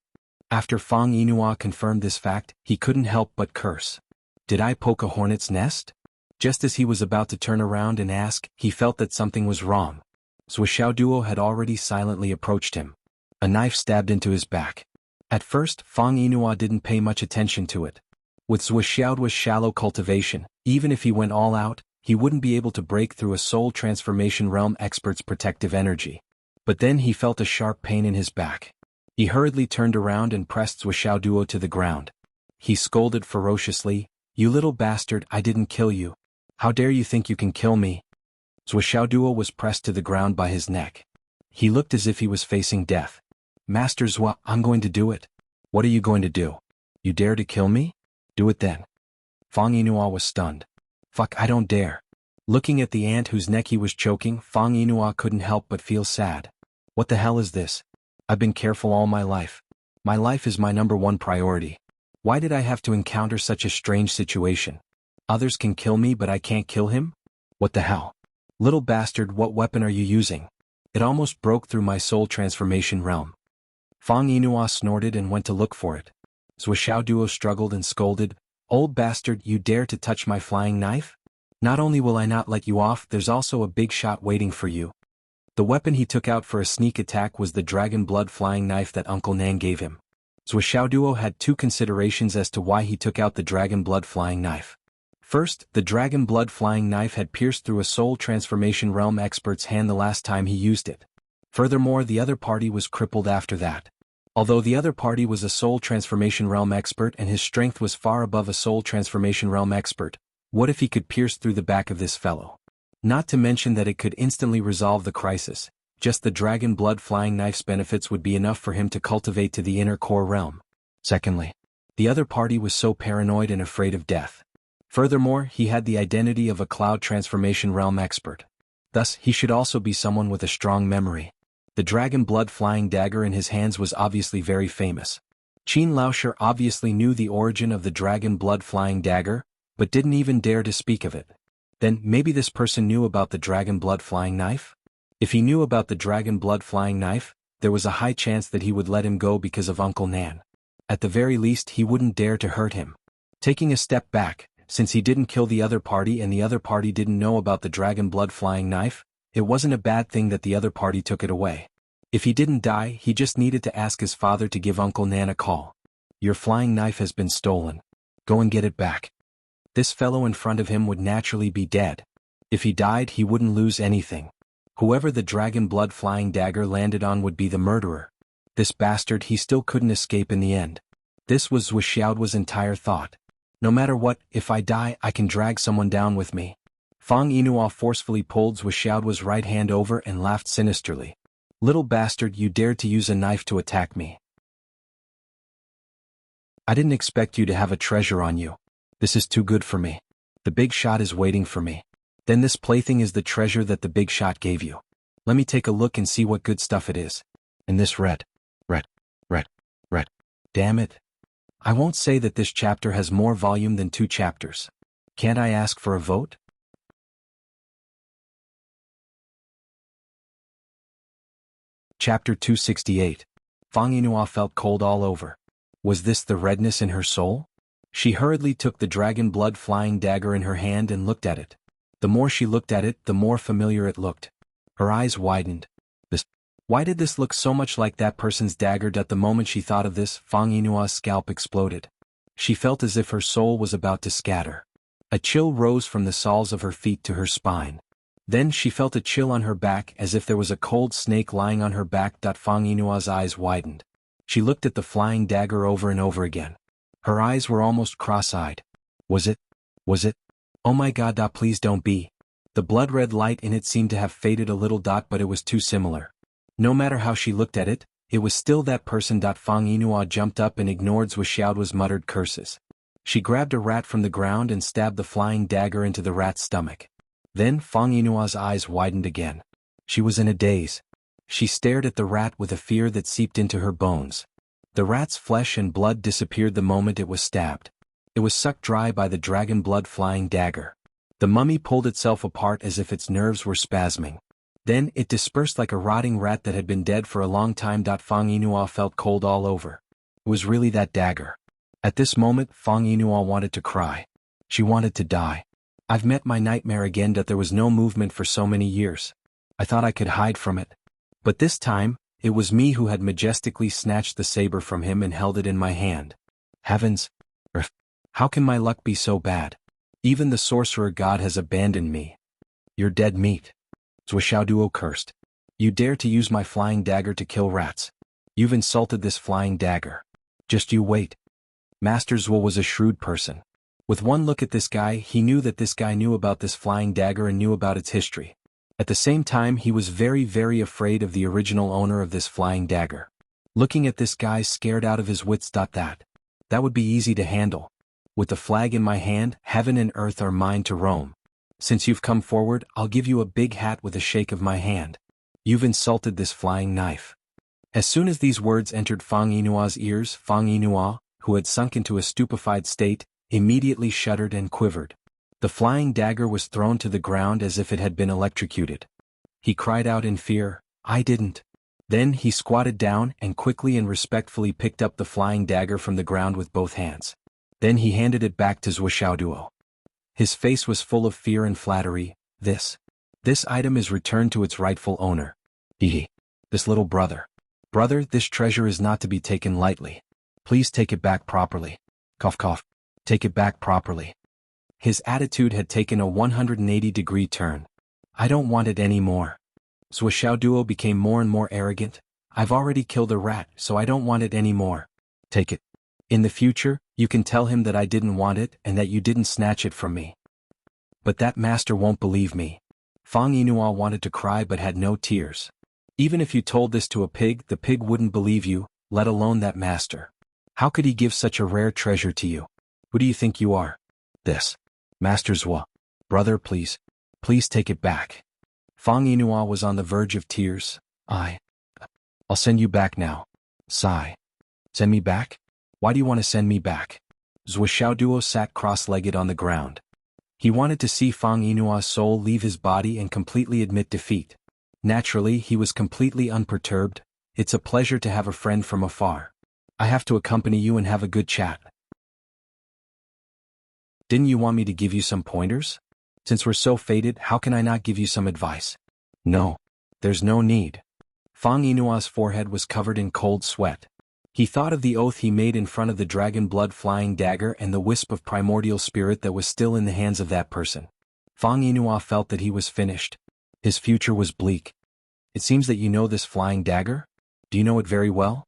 After Fang Yinhua confirmed this fact, he couldn't help but curse. Did I poke a hornet's nest? Just as he was about to turn around and ask, he felt that something was wrong. Zhou Xiaoduo had already silently approached him. A knife stabbed into his back. At first, Fang Yinhua didn't pay much attention to it. With Zhou Xiaoduo's shallow cultivation, even if he went all out, he wouldn't be able to break through a soul transformation realm expert's protective energy. But then he felt a sharp pain in his back. He hurriedly turned around and pressed Zhou Xiaoduo to the ground. He scolded ferociously, "You little bastard, I didn't kill you. How dare you think you can kill me?" Zhou Xiaoduo was pressed to the ground by his neck. He looked as if he was facing death. "Master Zhou, I'm going to do it." "What are you going to do? You dare to kill me? Do it then." Fang Yinhua was stunned. "Fuck, I don't dare." Looking at the ant whose neck he was choking, Fang Yinhua couldn't help but feel sad. What the hell is this? I've been careful all my life. My life is my #1 priority. Why did I have to encounter such a strange situation? Others can kill me but I can't kill him? What the hell? Little bastard, what weapon are you using? It almost broke through my soul transformation realm. Fang Yinhua snorted and went to look for it. Zhou Xiaoduo struggled and scolded, "Old bastard, you dare to touch my flying knife? Not only will I not let you off, there's also a big shot waiting for you." The weapon he took out for a sneak attack was the dragon blood flying knife that Uncle Nan gave him. Zhou Xiaoduo had two considerations as to why he took out the dragon blood flying knife. First, the dragon blood flying knife had pierced through a soul transformation realm expert's hand the last time he used it. Furthermore, the other party was crippled after that. Although the other party was a soul transformation realm expert and his strength was far above a soul transformation realm expert, what if he could pierce through the back of this fellow? Not to mention that it could instantly resolve the crisis. Just the dragon blood flying knife's benefits would be enough for him to cultivate to the inner core realm. Secondly, the other party was so paranoid and afraid of death. Furthermore, he had the identity of a cloud transformation realm expert. Thus, he should also be someone with a strong memory. The dragon blood flying dagger in his hands was obviously very famous. Qin Laoshe obviously knew the origin of the dragon blood flying dagger, but didn't even dare to speak of it. Then, maybe this person knew about the dragon blood flying knife? If he knew about the dragon blood flying knife, there was a high chance that he would let him go because of Uncle Nan. At the very least, he wouldn't dare to hurt him. Taking a step back, since he didn't kill the other party and the other party didn't know about the dragon blood flying knife, it wasn't a bad thing that the other party took it away. If he didn't die, he just needed to ask his father to give Uncle Nan a call. Your flying knife has been stolen. Go and get it back. This fellow in front of him would naturally be dead. If he died, he wouldn't lose anything. Whoever the dragon blood flying dagger landed on would be the murderer. This bastard, he still couldn't escape in the end. This was Zhuo Xiaoduo's entire thought. No matter what, if I die, I can drag someone down with me. Fang Yinhua forcefully pulled Zhuo Xiaoduo's right hand over and laughed sinisterly. Little bastard, you dared to use a knife to attack me. I didn't expect you to have a treasure on you. This is too good for me. The big shot is waiting for me. Then this plaything is the treasure that the big shot gave you. Let me take a look and see what good stuff it is. And this red. Damn it. I won't say that this chapter has more volume than 2 chapters. Can't I ask for a vote? Chapter 268. Fang Yinhua felt cold all over. Was this the redness in her soul? She hurriedly took the dragon blood flying dagger in her hand and looked at it. The more she looked at it, the more familiar it looked. Her eyes widened. Why did this look so much like that person's dagger? At the moment she thought of this, Fang Yinhua's scalp exploded. She felt as if her soul was about to scatter. A chill rose from the soles of her feet to her spine. Then she felt a chill on her back as if there was a cold snake lying on her back. Fang Yinhua's eyes widened. She looked at the flying dagger over and over again. Her eyes were almost cross-eyed. Was it? Oh my god, please don't be. The blood-red light in it seemed to have faded a little, but it was too similar. No matter how she looked at it, it was still that person. Fang Yinhua jumped up and ignored Zhuo Xiaoduo's muttered curses. She grabbed a rat from the ground and stabbed the flying dagger into the rat's stomach. Then Fang Yinhua's eyes widened again. She was in a daze. She stared at the rat with a fear that seeped into her bones. The rat's flesh and blood disappeared the moment it was stabbed. It was sucked dry by the dragon blood flying dagger. The mummy pulled itself apart as if its nerves were spasming. Then it dispersed like a rotting rat that had been dead for a long time. Fang Yinhua felt cold all over. It was really that dagger. At this moment, Fang Yinhua wanted to cry. She wanted to die. I've met my nightmare again. There was no movement for so many years. I thought I could hide from it. But this time, it was me who had majestically snatched the saber from him and held it in my hand. Heavens! How can my luck be so bad? Even the sorcerer god has abandoned me. You're dead meat. Zhuo Xiaoduo cursed. You dare to use my flying dagger to kill rats. You've insulted this flying dagger. Just you wait. Master Zhuo was a shrewd person. With one look at this guy, he knew that this guy knew about this flying dagger and knew about its history. At the same time, he was very, very afraid of the original owner of this flying dagger. Looking at this guy scared out of his wits. That would be easy to handle. With the flag in my hand, heaven and earth are mine to roam. Since you've come forward, I'll give you a big hat with a shake of my hand. You've insulted this flying knife. As soon as these words entered Fang Yinhua's ears, Fang Yinhua, who had sunk into a stupefied state, immediately shuddered and quivered. The flying dagger was thrown to the ground as if it had been electrocuted. He cried out in fear, I didn't. Then he squatted down and quickly and respectfully picked up the flying dagger from the ground with both hands. Then he handed it back to Zhuo Xiaoduo. His face was full of fear and flattery. This item is returned to its rightful owner. This little brother. Brother, this treasure is not to be taken lightly. Please take it back properly. Cough cough. Take it back properly. His attitude had taken a 180-degree turn. I don't want it anymore. Zhuo Xiaoduo became more and more arrogant. I've already killed a rat, so I don't want it anymore. Take it. In the future, you can tell him that I didn't want it and that you didn't snatch it from me. But that master won't believe me. Fang Yinhua wanted to cry but had no tears. Even if you told this to a pig, the pig wouldn't believe you, let alone that master. How could he give such a rare treasure to you? Who do you think you are? This. Master Zhuo. Brother, please take it back. Fang Yinhua was on the verge of tears. I'll send you back now. Sigh. Send me back? Why do you want to send me back? Zhou Xiaoduo sat cross-legged on the ground. He wanted to see Fang Yinua's soul leave his body and completely admit defeat. Naturally, he was completely unperturbed. It's a pleasure to have a friend from afar. I have to accompany you and have a good chat. Didn't you want me to give you some pointers? Since we're so fated, how can I not give you some advice? No. There's no need. Fang Yinua's forehead was covered in cold sweat. He thought of the oath he made in front of the dragon blood flying dagger and the wisp of primordial spirit that was still in the hands of that person. Fang Yinua felt that he was finished. His future was bleak. It seems that you know this flying dagger? Do you know it very well?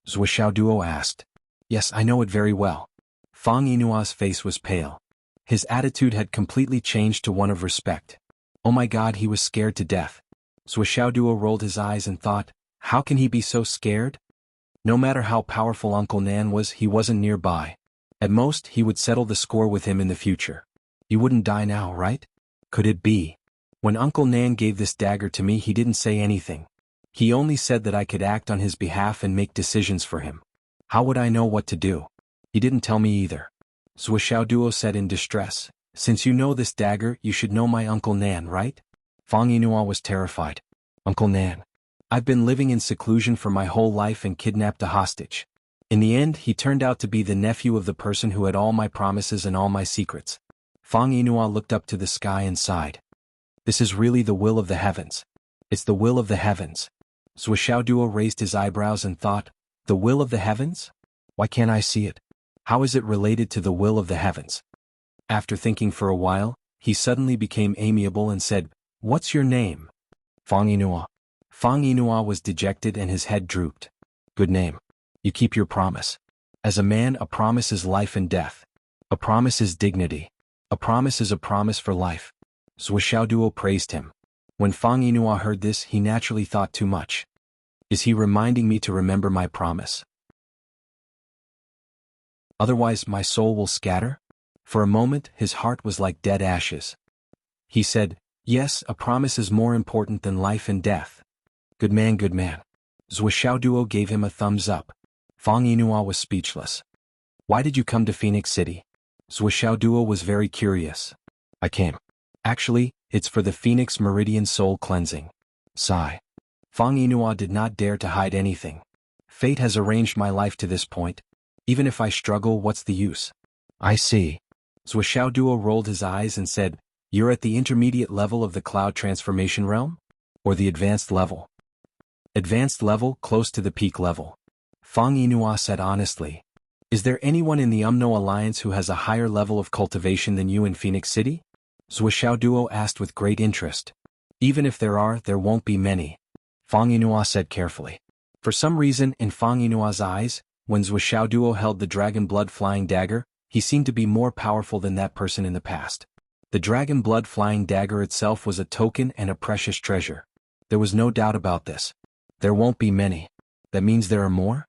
Zhou Xiaoduo asked. Yes, I know it very well. Fang Yinua's face was pale. His attitude had completely changed to one of respect. Oh my God, he was scared to death. Zhou Xiaoduo rolled his eyes and thought, how can he be so scared? No matter how powerful Uncle Nan was, he wasn't nearby. At most, he would settle the score with him in the future. You wouldn't die now, right? Could it be? When Uncle Nan gave this dagger to me, he didn't say anything. He only said that I could act on his behalf and make decisions for him. How would I know what to do? He didn't tell me either. Zhou Xiaoduo said in distress, since you know this dagger, you should know my Uncle Nan, right? Fang Yinua was terrified. Uncle Nan. I've been living in seclusion for my whole life and kidnapped a hostage. In the end, he turned out to be the nephew of the person who had all my promises and all my secrets. Fang Yinua looked up to the sky and sighed. This is really the will of the heavens. It's the will of the heavens. Zhou Xiaoduo raised his eyebrows and thought, the will of the heavens? Why can't I see it? How is it related to the will of the heavens? After thinking for a while, he suddenly became amiable and said, what's your name? Fang Yinua. Fang Yinua was dejected and his head drooped. Good name. You keep your promise. As a man, a promise is life and death. A promise is dignity. A promise is a promise for life. Zhou Xiaoduo praised him. When Fang Yinua heard this, he naturally thought too much. Is he reminding me to remember my promise? Otherwise my soul will scatter? For a moment, his heart was like dead ashes. He said, yes, a promise is more important than life and death. Good man, good man. Zhou Xiaoduo gave him a thumbs up. Fang Yinua was speechless. Why did you come to Phoenix City? Zhou Xiaoduo was very curious. I came. Actually, it's for the Phoenix Meridian soul cleansing. Sigh. Fang Yinua did not dare to hide anything. Fate has arranged my life to this point. Even if I struggle, what's the use? I see. Zhou Xiaoduo rolled his eyes and said, you're at the intermediate level of the cloud transformation realm? Or the advanced level? Advanced level, close to the peak level. Fang Yinua said honestly. Is there anyone in the Umno Alliance who has a higher level of cultivation than you in Phoenix City? Zhou Xiaoduo asked with great interest. Even if there are, there won't be many. Fang Yinua said carefully. For some reason, in Fang Yinua's eyes, when Zhou Xiaoduo held the dragon blood flying dagger, he seemed to be more powerful than that person in the past. The dragon blood flying dagger itself was a token and a precious treasure. There was no doubt about this. There won't be many. That means there are more?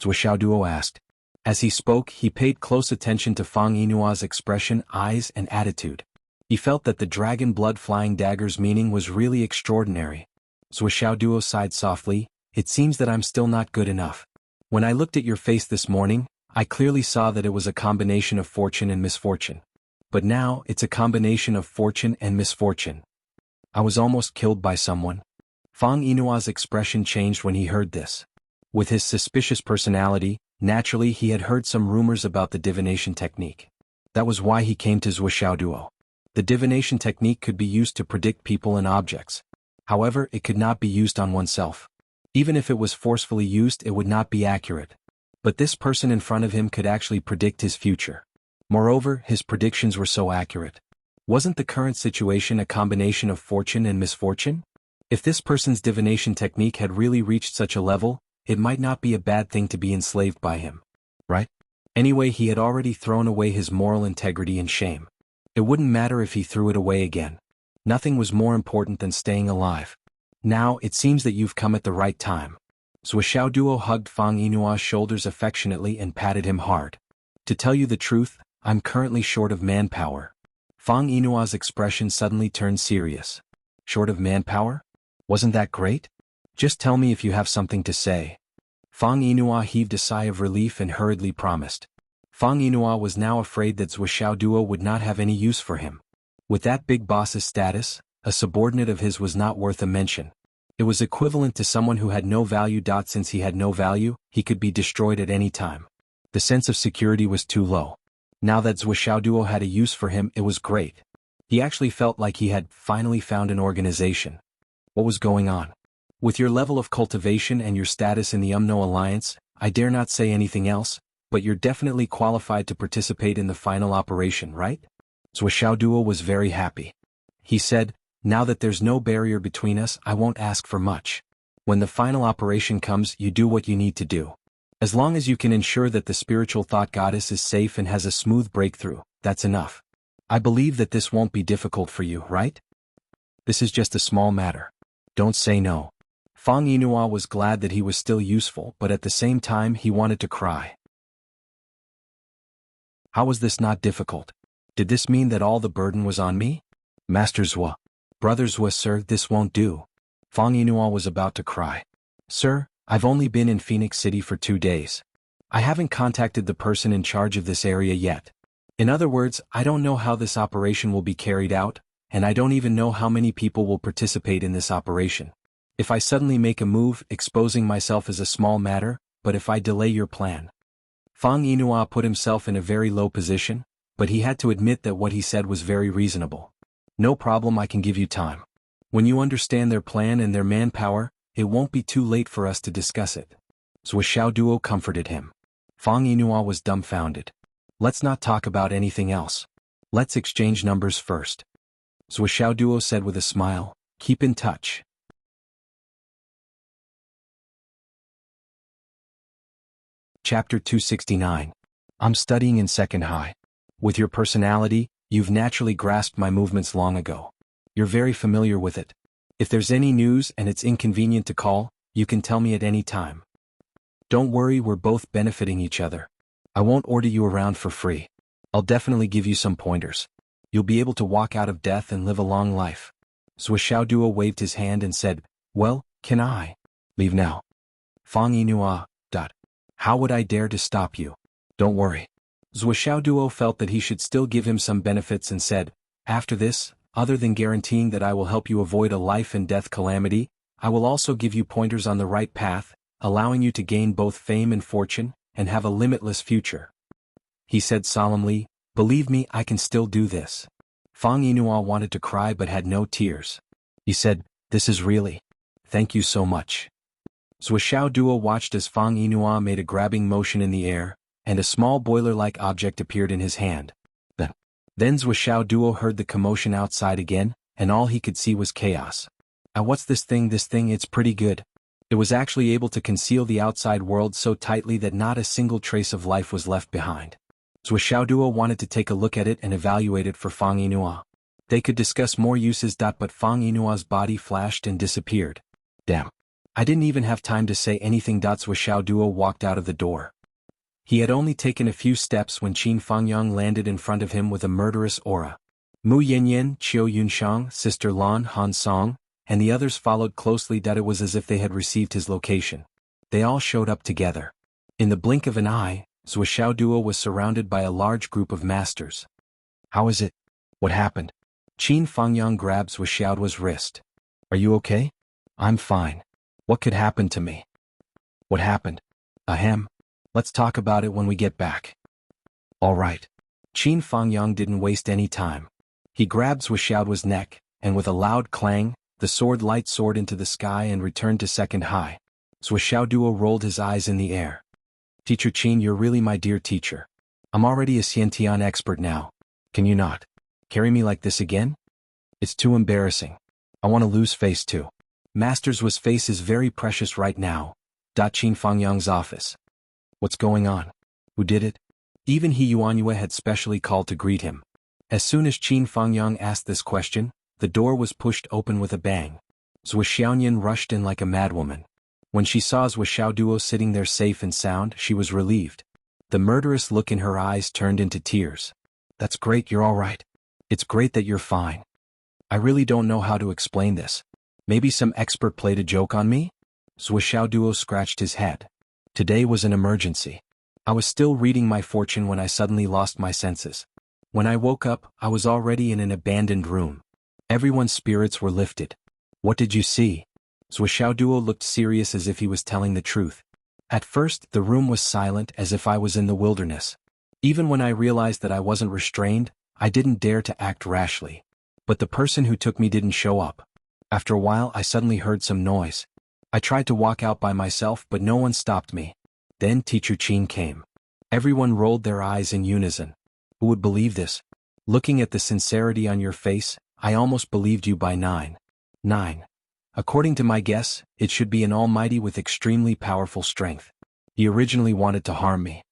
Zhou Xiaoduo asked. As he spoke, he paid close attention to Fang Yinua's expression, eyes, and attitude. He felt that the dragon blood flying dagger's meaning was really extraordinary. Zhou Xiaoduo sighed softly, it seems that I'm still not good enough. When I looked at your face this morning, I clearly saw that it was a combination of fortune and misfortune. But now, it's a combination of fortune and misfortune. I was almost killed by someone. Fang Yinua's expression changed when he heard this. With his suspicious personality, naturally he had heard some rumors about the divination technique. That was why he came to Zhou Xiaoduo. The divination technique could be used to predict people and objects. However, it could not be used on oneself. Even if it was forcefully used, it would not be accurate. But this person in front of him could actually predict his future. Moreover, his predictions were so accurate. Wasn't the current situation a combination of fortune and misfortune? If this person's divination technique had really reached such a level, it might not be a bad thing to be enslaved by him. Right? Anyway, he had already thrown away his moral integrity and shame. It wouldn't matter if he threw it away again. Nothing was more important than staying alive. Now, it seems that you've come at the right time. Zhou Xiaoduo hugged Fang Yinua's shoulders affectionately and patted him hard. To tell you the truth, I'm currently short of manpower. Fang Yinua's expression suddenly turned serious. Short of manpower? Wasn't that great? Just tell me if you have something to say. Fang Yinhua heaved a sigh of relief and hurriedly promised. Fang Yinhua was now afraid that Zhuo Duo would not have any use for him. With that big boss's status, a subordinate of his was not worth a mention. It was equivalent to someone who had no value. Since he had no value, he could be destroyed at any time. The sense of security was too low. Now that Zhuo Duo had a use for him, it was great. He actually felt like he had finally found an organization. What was going on? With your level of cultivation and your status in the UMNO Alliance, I dare not say anything else, but you're definitely qualified to participate in the final operation, right? Zhuo Duo was very happy. He said, now that there's no barrier between us, I won't ask for much. When the final operation comes, you do what you need to do. As long as you can ensure that the spiritual thought goddess is safe and has a smooth breakthrough, that's enough. I believe that this won't be difficult for you, right? This is just a small matter. Don't say no. Fang Yinhua was glad that he was still useful, but at the same time he wanted to cry. How was this not difficult? Did this mean that all the burden was on me? Master Zhuo. Brother Zhuo, sir, this won't do. Fang Yinhua was about to cry. Sir, I've only been in Phoenix City for 2 days. I haven't contacted the person in charge of this area yet. In other words, I don't know how this operation will be carried out, and I don't even know how many people will participate in this operation. If I suddenly make a move, exposing myself is a small matter, but if I delay your plan. Fang Yinhua put himself in a very low position, but he had to admit that what he said was very reasonable. No problem, I can give you time. When you understand their plan and their manpower, it won't be too late for us to discuss it. Zhuo Duo comforted him. Fang Yinhua was dumbfounded. Let's not talk about anything else. Let's exchange numbers first. Zhuo Duo said with a smile, keep in touch. Chapter 269. I'm studying in second high. With your personality, you've naturally grasped my movements long ago. You're very familiar with it. If there's any news and it's inconvenient to call, you can tell me at any time. Don't worry, we're both benefiting each other. I won't order you around for free. I'll definitely give you some pointers. You'll be able to walk out of death and live a long life. Zhuo Duo waved his hand and said, well, can I leave now? Fang Yinhua. How would I dare to stop you? Don't worry. Zhuo Duo felt that he should still give him some benefits and said, after this, other than guaranteeing that I will help you avoid a life and death calamity, I will also give you pointers on the right path, allowing you to gain both fame and fortune, and have a limitless future. He said solemnly, believe me, I can still do this. Fang Yinhua wanted to cry but had no tears. He said, this is really. Thank you so much. Zhuo Duo watched as Fang Yinhua made a grabbing motion in the air, and a small boiler-like object appeared in his hand. Then Zhuo Duo heard the commotion outside again, and all he could see was chaos. What's this thing? This thing, it's pretty good. It was actually able to conceal the outside world so tightly that not a single trace of life was left behind. Zhuo Duo wanted to take a look at it and evaluate it for Fang Yinhua. They could discuss more uses. But Fang Yinhua's body flashed and disappeared. Damn. I didn't even have time to say anything. Zhuo Duo walked out of the door. He had only taken a few steps when Qin Fangyang landed in front of him with a murderous aura. Mu Yanyan, Qiu Yunshang, Sister Lan Han Song, and the others followed closely. It was as if they had received his location. They all showed up together. In the blink of an eye, Zhuo Duo was surrounded by a large group of masters. How is it? What happened? Qin Fangyang grabbed Zhuo Duo's wrist. Are you okay? I'm fine. What could happen to me? What happened? Ahem. Let's talk about it when we get back. All right. Qin Fangyang didn't waste any time. He grabbed Zhuo Duo's neck, and with a loud clang, the sword light soared into the sky and returned to second high. Zhuo Duo rolled his eyes in the air. Teacher Qin, you're really my dear teacher. I'm already a Xiantian expert now. Can you not carry me like this again? It's too embarrassing. I want to lose face too. Master Zhuo's face is very precious right now. Qin Fangyang's office. What's going on? Who did it? Even He Yuanyue had specially called to greet him. As soon as Qin Fangyang asked this question, the door was pushed open with a bang. Zhuo Xiaoyan rushed in like a madwoman. When she saw Zhuo Duo sitting there safe and sound, she was relieved. The murderous look in her eyes turned into tears. That's great, you're all right. It's great that you're fine. I really don't know how to explain this. Maybe some expert played a joke on me? Zhuo Duo scratched his head. Today was an emergency. I was still reading my fortune when I suddenly lost my senses. When I woke up, I was already in an abandoned room. Everyone's spirits were lifted. What did you see? Zhuoxiaoduo looked serious as if he was telling the truth. At first, the room was silent as if I was in the wilderness. Even when I realized that I wasn't restrained, I didn't dare to act rashly. But the person who took me didn't show up. After a while, I suddenly heard some noise. I tried to walk out by myself, but no one stopped me. Then Teacher Qin came. Everyone rolled their eyes in unison. Who would believe this? Looking at the sincerity on your face, I almost believed you by 9. According to my guess, it should be an almighty with extremely powerful strength. He originally wanted to harm me.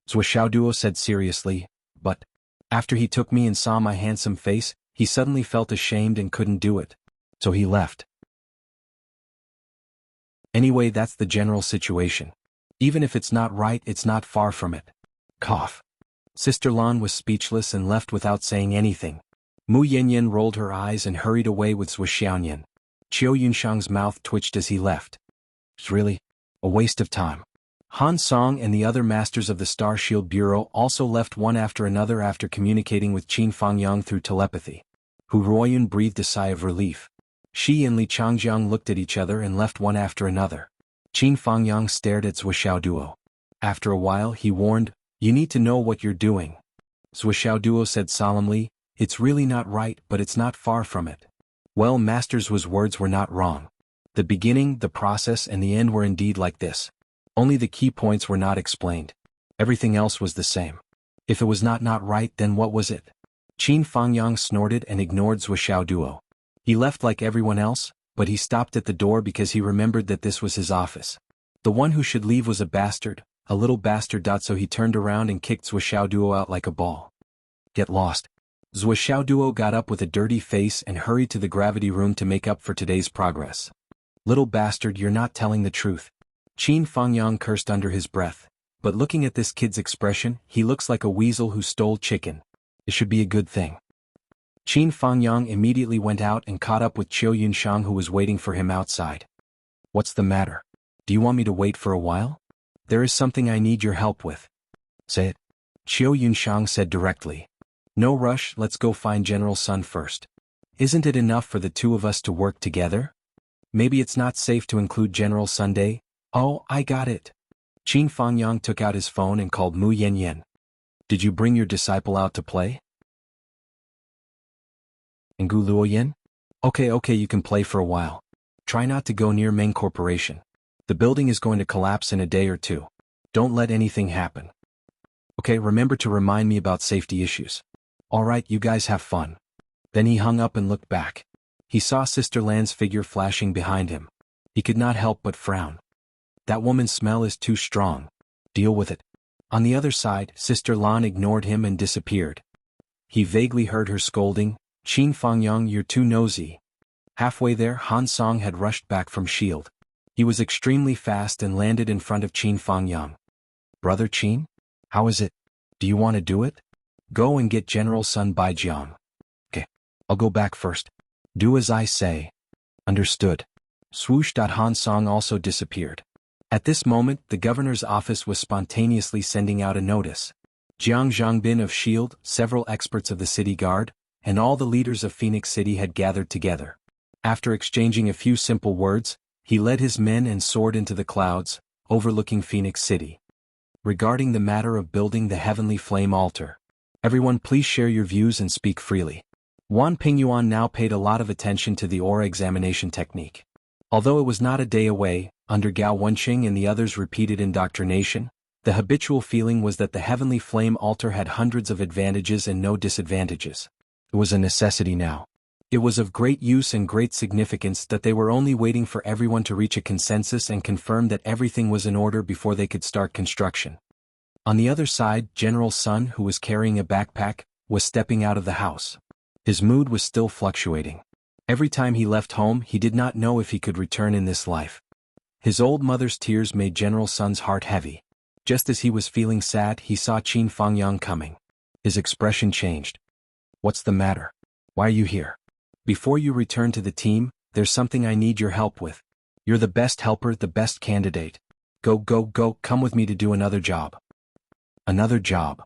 Zhuoxiaoduo said seriously, but after he took me and saw my handsome face, he suddenly felt ashamed and couldn't do it. So he left. Anyway, that's the general situation. Even if it's not right, it's not far from it. Cough. Sister Lan was speechless and left without saying anything. Mu Yanyan rolled her eyes and hurried away with Zhuoxiaoyan. Qiu Yunshang's mouth twitched as he left. It's really a waste of time. Han Song and the other masters of the Star Shield Bureau also left one after another after communicating with Qin Fangyang through telepathy. Hu Ruoyun breathed a sigh of relief. Shi and Li Changjiang looked at each other and left one after another. Qin Fangyang stared at Zhuoxiaoduo. After a while he warned, "You need to know what you're doing." Zhuoxiaoduo said solemnly, "It's really not right, but it's not far from it." Well, Master's words were not wrong. The beginning, the process, and the end were indeed like this. Only the key points were not explained. Everything else was the same. If it was not right, then what was it? Qin Fangyang snorted and ignored Zhuoxiaoduo. He left like everyone else, but he stopped at the door because he remembered that this was his office. The one who should leave was a bastard, a little bastard. So he turned around and kicked Zhuoxiaoduo out like a ball. Get lost. Zhuoxiaoduo got up with a dirty face and hurried to the gravity room to make up for today's progress. Little bastard, you're not telling the truth. Qin Fangyang cursed under his breath. But looking at this kid's expression, he looks like a weasel who stole chicken. It should be a good thing. Qin Fangyang immediately went out and caught up with Qiu Yunshang, who was waiting for him outside. What's the matter? Do you want me to wait for a while? There is something I need your help with. Say it. Qiu Yunshang said directly. No rush, let's go find General Sun first. Isn't it enough for the two of us to work together? Maybe it's not safe to include General Sunday? Oh, I got it. Qin Fangyang took out his phone and called Mu Yanyan. Did you bring your disciple out to play? And Gu Luoyan? Okay, you can play for a while. Try not to go near main corporation. The building is going to collapse in a day or two. Don't let anything happen. Okay, remember to remind me about safety issues. Alright, you guys have fun. Then he hung up and looked back. He saw Sister Lan's figure flashing behind him. He could not help but frown. That woman's smell is too strong. Deal with it. On the other side, Sister Lan ignored him and disappeared. He vaguely heard her scolding, "Qin Fangyang, you're too nosy." Halfway there, Han Song had rushed back from S.H.I.E.L.D. He was extremely fast and landed in front of Qin Fangyang. Brother Qin? How is it? Do you want to do it? Go and get General Sun Baijiang. Okay. I'll go back first. Do as I say. Understood. Swoosh. Han Song also disappeared. At this moment, the governor's office was spontaneously sending out a notice. Jiang Zhangbin of S.H.I.E.L.D., several experts of the city guard, and all the leaders of Phoenix City had gathered together. After exchanging a few simple words, he led his men and soared into the clouds, overlooking Phoenix City. Regarding the matter of building the heavenly flame altar, everyone please share your views and speak freely. Wan Pingyuan now paid a lot of attention to the aura examination technique. Although it was not a day away, under Gao Wenqing and the others' repeated indoctrination, the habitual feeling was that the heavenly flame altar had hundreds of advantages and no disadvantages. It was a necessity now. It was of great use and great significance that they were only waiting for everyone to reach a consensus and confirm that everything was in order before they could start construction. On the other side, General Sun, who was carrying a backpack, was stepping out of the house. His mood was still fluctuating. Every time he left home, he did not know if he could return in this life. His old mother's tears made General Sun's heart heavy. Just as he was feeling sad, he saw Qin Fangyang coming. His expression changed. What's the matter? Why are you here? Before you return to the team, there's something I need your help with. You're the best helper, the best candidate. Go, go, go, come with me to do another job. Another job.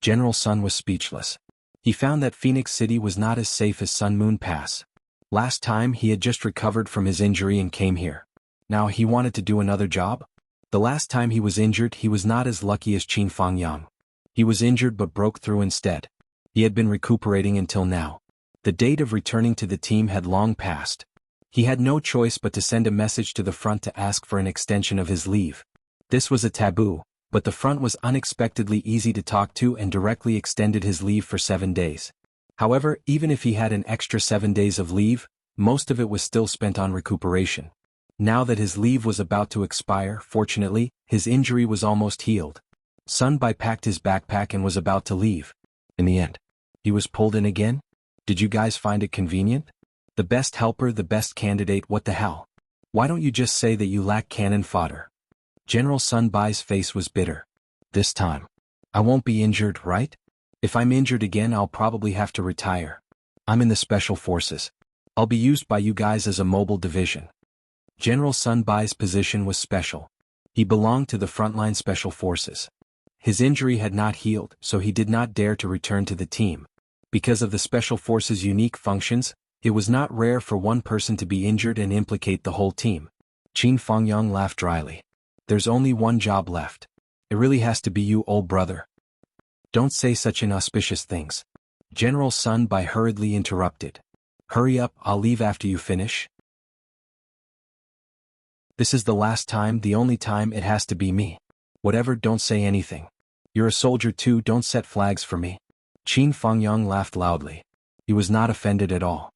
General Sun was speechless. He found that Phoenix City was not as safe as Sun Moon Pass. Last time he had just recovered from his injury and came here. Now he wanted to do another job? The last time he was injured he was not as lucky as Qin Fangyang. He was injured but broke through instead. He had been recuperating until now. The date of returning to the team had long passed. He had no choice but to send a message to the front to ask for an extension of his leave. This was a taboo, but the front was unexpectedly easy to talk to and directly extended his leave for 7 days. However, even if he had an extra 7 days of leave, most of it was still spent on recuperation. Now that his leave was about to expire, fortunately, his injury was almost healed. Sun Bai packed his backpack and was about to leave. In the end, he was pulled in again? Did you guys find it convenient? The best helper, the best candidate, what the hell? Why don't you just say that you lack cannon fodder? General Sun Bai's face was bitter. This time, I won't be injured, right? If I'm injured again I'll probably have to retire. I'm in the Special Forces. I'll be used by you guys as a mobile division. General Sun Bai's position was special. He belonged to the frontline Special Forces. His injury had not healed, so he did not dare to return to the team. Because of the Special Forces' unique functions, it was not rare for one person to be injured and implicate the whole team. Qin Fangyang laughed dryly. There's only one job left. It really has to be you, old brother. Don't say such inauspicious things. General Sun Bai hurriedly interrupted. Hurry up, I'll leave after you finish. This is the last time, the only time, it has to be me. Whatever, don't say anything. You're a soldier too, don't set flags for me. Qin Fangyang laughed loudly. He was not offended at all.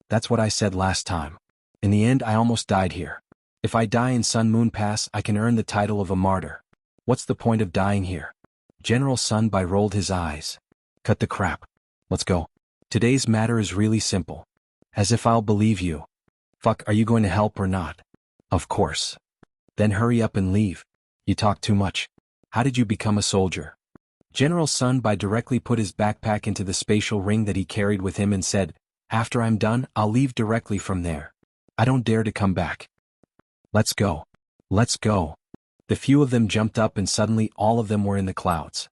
That's what I said last time. In the end I almost died here. If I die in Sun Moon Pass I can earn the title of a martyr. What's the point of dying here? General Sun Bai rolled his eyes. Cut the crap. Let's go. Today's matter is really simple. As if I'll believe you. Fuck, are you going to help or not? Of course. Then hurry up and leave. You talk too much. How did you become a soldier? General Sun Bai directly put his backpack into the spatial ring that he carried with him and said, after I'm done, I'll leave directly from there. I don't dare to come back. Let's go. Let's go. The few of them jumped up and suddenly all of them were in the clouds.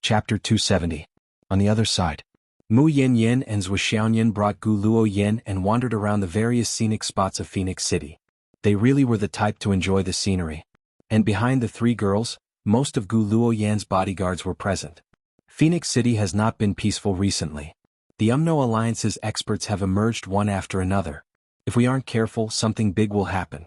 Chapter 270. On the other side. Mu Yanyan and Zhuxiaoyan brought Gu Luoyan and wandered around the various scenic spots of Phoenix City. They really were the type to enjoy the scenery. And behind the three girls, most of Gu Luoyan's bodyguards were present. Phoenix City has not been peaceful recently. The UMNO Alliance's experts have emerged one after another. If we aren't careful, something big will happen.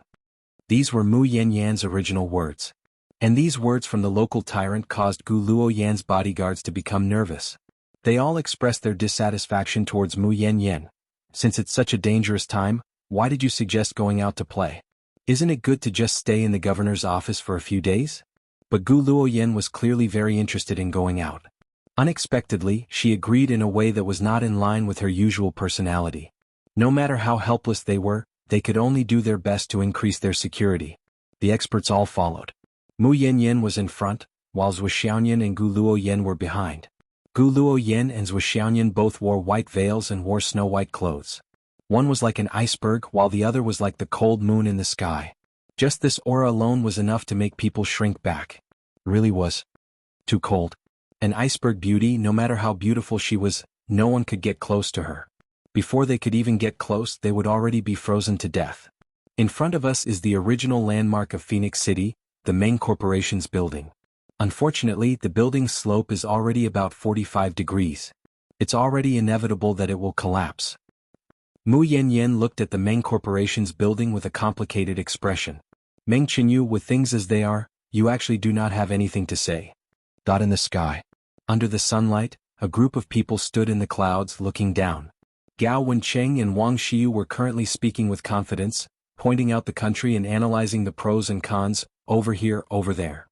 These were Mu Yanyan's original words. And these words from the local tyrant caused Gu Luoyan's bodyguards to become nervous. They all expressed their dissatisfaction towards Mu Yanyan. Since it's such a dangerous time, why did you suggest going out to play? Isn't it good to just stay in the governor's office for a few days? But Gu Luoyan was clearly very interested in going out. Unexpectedly, she agreed in a way that was not in line with her usual personality. No matter how helpless they were, they could only do their best to increase their security. The experts all followed. Mu Yanyan was in front, while Zhuxiaoyan and Gu Luoyan were behind. Gu Luoyan and Zhuxiaoyan both wore white veils and wore snow-white clothes. One was like an iceberg while the other was like the cold moon in the sky. Just this aura alone was enough to make people shrink back. It really was. Too cold. An iceberg beauty, no matter how beautiful she was, no one could get close to her. Before they could even get close, they would already be frozen to death. In front of us is the original landmark of Phoenix City, the main corporation's building. Unfortunately, the building's slope is already about 45 degrees. It's already inevitable that it will collapse. Mu Yanyan looked at the main corporation's building with a complicated expression. Meng Qinyu, with things as they are, you actually do not have anything to say. Dot in the sky. Under the sunlight, a group of people stood in the clouds looking down. Gao Wencheng and Wang Xiu were currently speaking with confidence, pointing out the country and analyzing the pros and cons, over here, over there.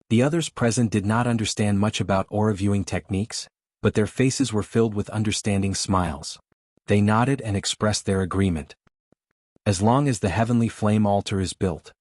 The others present did not understand much about aura viewing techniques, but their faces were filled with understanding smiles. They nodded and expressed their agreement. As long as the heavenly flame altar is built.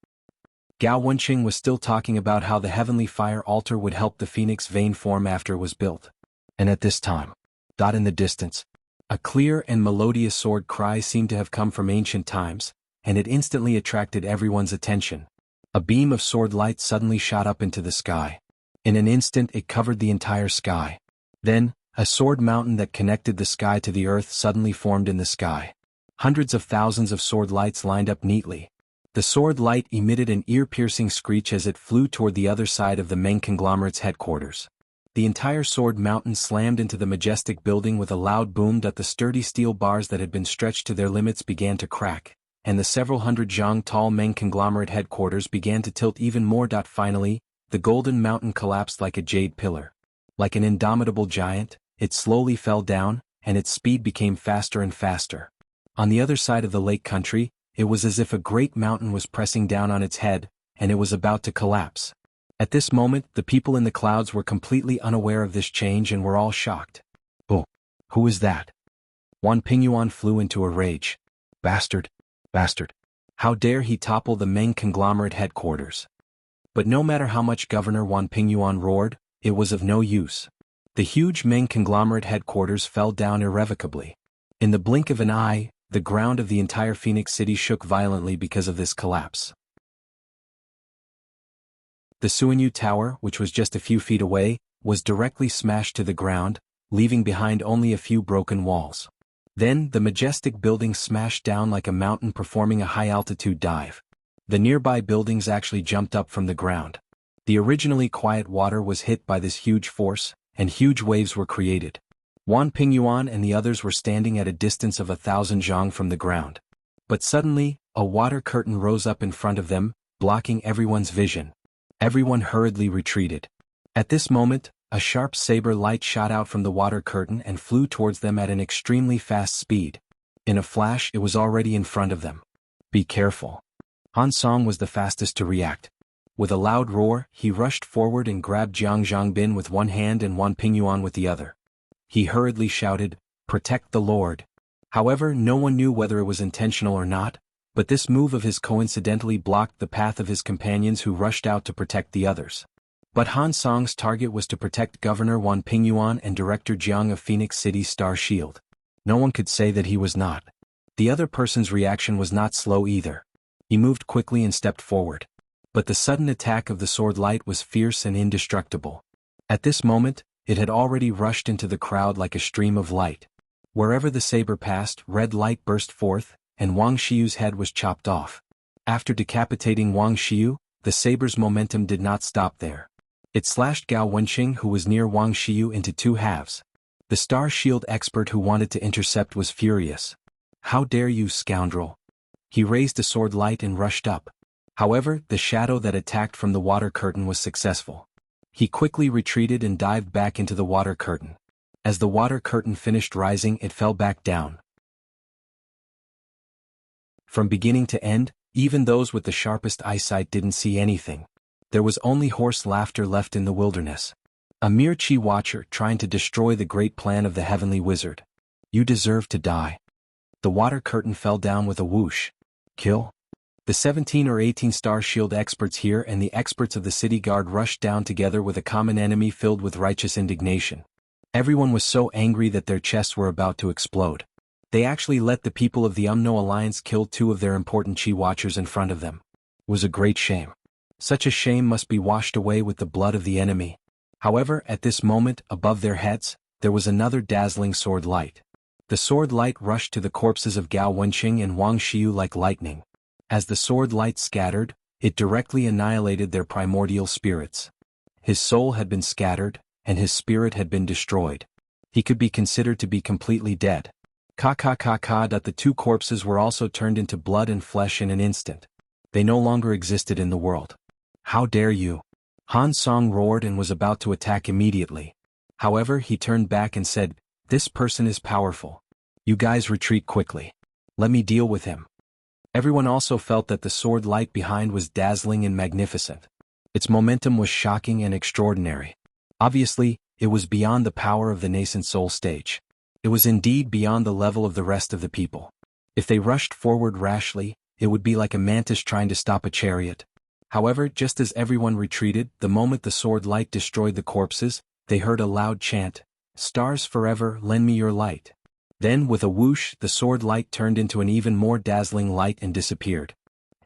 Gao Wenqing was still talking about how the heavenly fire altar would help the phoenix vein form after it was built. And at this time, dot in the distance, A clear and melodious sword cry seemed to have come from ancient times, and it instantly attracted everyone's attention. A beam of sword light suddenly shot up into the sky. In an instant it covered the entire sky. Then, a sword mountain that connected the sky to the earth suddenly formed in the sky. Hundreds of thousands of sword lights lined up neatly. The sword light emitted an ear-piercing screech as it flew toward the other side of the Meng conglomerate's headquarters. The entire sword mountain slammed into the majestic building with a loud boom that the sturdy steel bars that had been stretched to their limits began to crack, and the several hundred zhang tall Meng conglomerate headquarters began to tilt even more. Finally, the golden mountain collapsed like a jade pillar. Like an indomitable giant, it slowly fell down, and its speed became faster and faster. On the other side of the lake country, it was as if a great mountain was pressing down on its head, and it was about to collapse. At this moment, the people in the clouds were completely unaware of this change and were all shocked. Oh, who is that? Wan Pingyuan flew into a rage. Bastard! Bastard! How dare he topple the Meng conglomerate headquarters? But no matter how much Governor Wan Pingyuan roared, it was of no use. The huge Meng conglomerate headquarters fell down irrevocably. In the blink of an eye, the ground of the entire Phoenix City shook violently because of this collapse. The Suanyu Tower, which was just a few feet away, was directly smashed to the ground, leaving behind only a few broken walls. Then the majestic building smashed down like a mountain performing a high-altitude dive. The nearby buildings actually jumped up from the ground. The originally quiet water was hit by this huge force, and huge waves were created. Wan Pingyuan and the others were standing at a distance of 1,000 zhang from the ground. But suddenly, a water curtain rose up in front of them, blocking everyone's vision. Everyone hurriedly retreated. At this moment, a sharp saber light shot out from the water curtain and flew towards them at an extremely fast speed. In a flash, it was already in front of them. Be careful. Han Song was the fastest to react. With a loud roar, he rushed forward and grabbed Jiang Zhangbin with one hand and Wan Pingyuan with the other. He hurriedly shouted, "Protect the Lord." However, no one knew whether it was intentional or not, but this move of his coincidentally blocked the path of his companions who rushed out to protect the others. But Han Song's target was to protect Governor Wan Pingyuan and Director Jiang of Phoenix City's Star Shield. No one could say that he was not. The other person's reaction was not slow either. He moved quickly and stepped forward. But the sudden attack of the sword light was fierce and indestructible. At this moment, it had already rushed into the crowd like a stream of light. Wherever the saber passed, red light burst forth, and Wang Xiu's head was chopped off. After decapitating Wang Xiu, the saber's momentum did not stop there. It slashed Gao Wenqing, who was near Wang Xiu, into two halves. The Star Shield expert who wanted to intercept was furious. "How dare you, scoundrel!" He raised the sword light and rushed up. However, the shadow that attacked from the water curtain was successful. He quickly retreated and dived back into the water curtain. As the water curtain finished rising, it fell back down. From beginning to end, even those with the sharpest eyesight didn't see anything. There was only hoarse laughter left in the wilderness. A mere Chi Watcher trying to destroy the great plan of the Heavenly Wizard. You deserve to die. The water curtain fell down with a whoosh. Kill? The 17 or 18 Star Shield experts here and the experts of the city guard rushed down together with a common enemy filled with righteous indignation. Everyone was so angry that their chests were about to explode. They actually let the people of the Umno Alliance kill two of their important Chi Watchers in front of them. It was a great shame. Such a shame must be washed away with the blood of the enemy. However, at this moment, above their heads, there was another dazzling sword light. The sword light rushed to the corpses of Gao Wenqing and Wang Xiu like lightning. As the sword light scattered, it directly annihilated their primordial spirits. His soul had been scattered, and his spirit had been destroyed. He could be considered to be completely dead. That the two corpses were also turned into blood and flesh in an instant. They no longer existed in the world. How dare you? Han Song roared and was about to attack immediately. However, he turned back and said, "This person is powerful. You guys retreat quickly. Let me deal with him." Everyone also felt that the sword light behind was dazzling and magnificent. Its momentum was shocking and extraordinary. Obviously, it was beyond the power of the nascent soul stage. It was indeed beyond the level of the rest of the people. If they rushed forward rashly, it would be like a mantis trying to stop a chariot. However, just as everyone retreated, the moment the sword light destroyed the corpses, they heard a loud chant, "Stars forever, lend me your light." Then with a whoosh the sword light turned into an even more dazzling light and disappeared.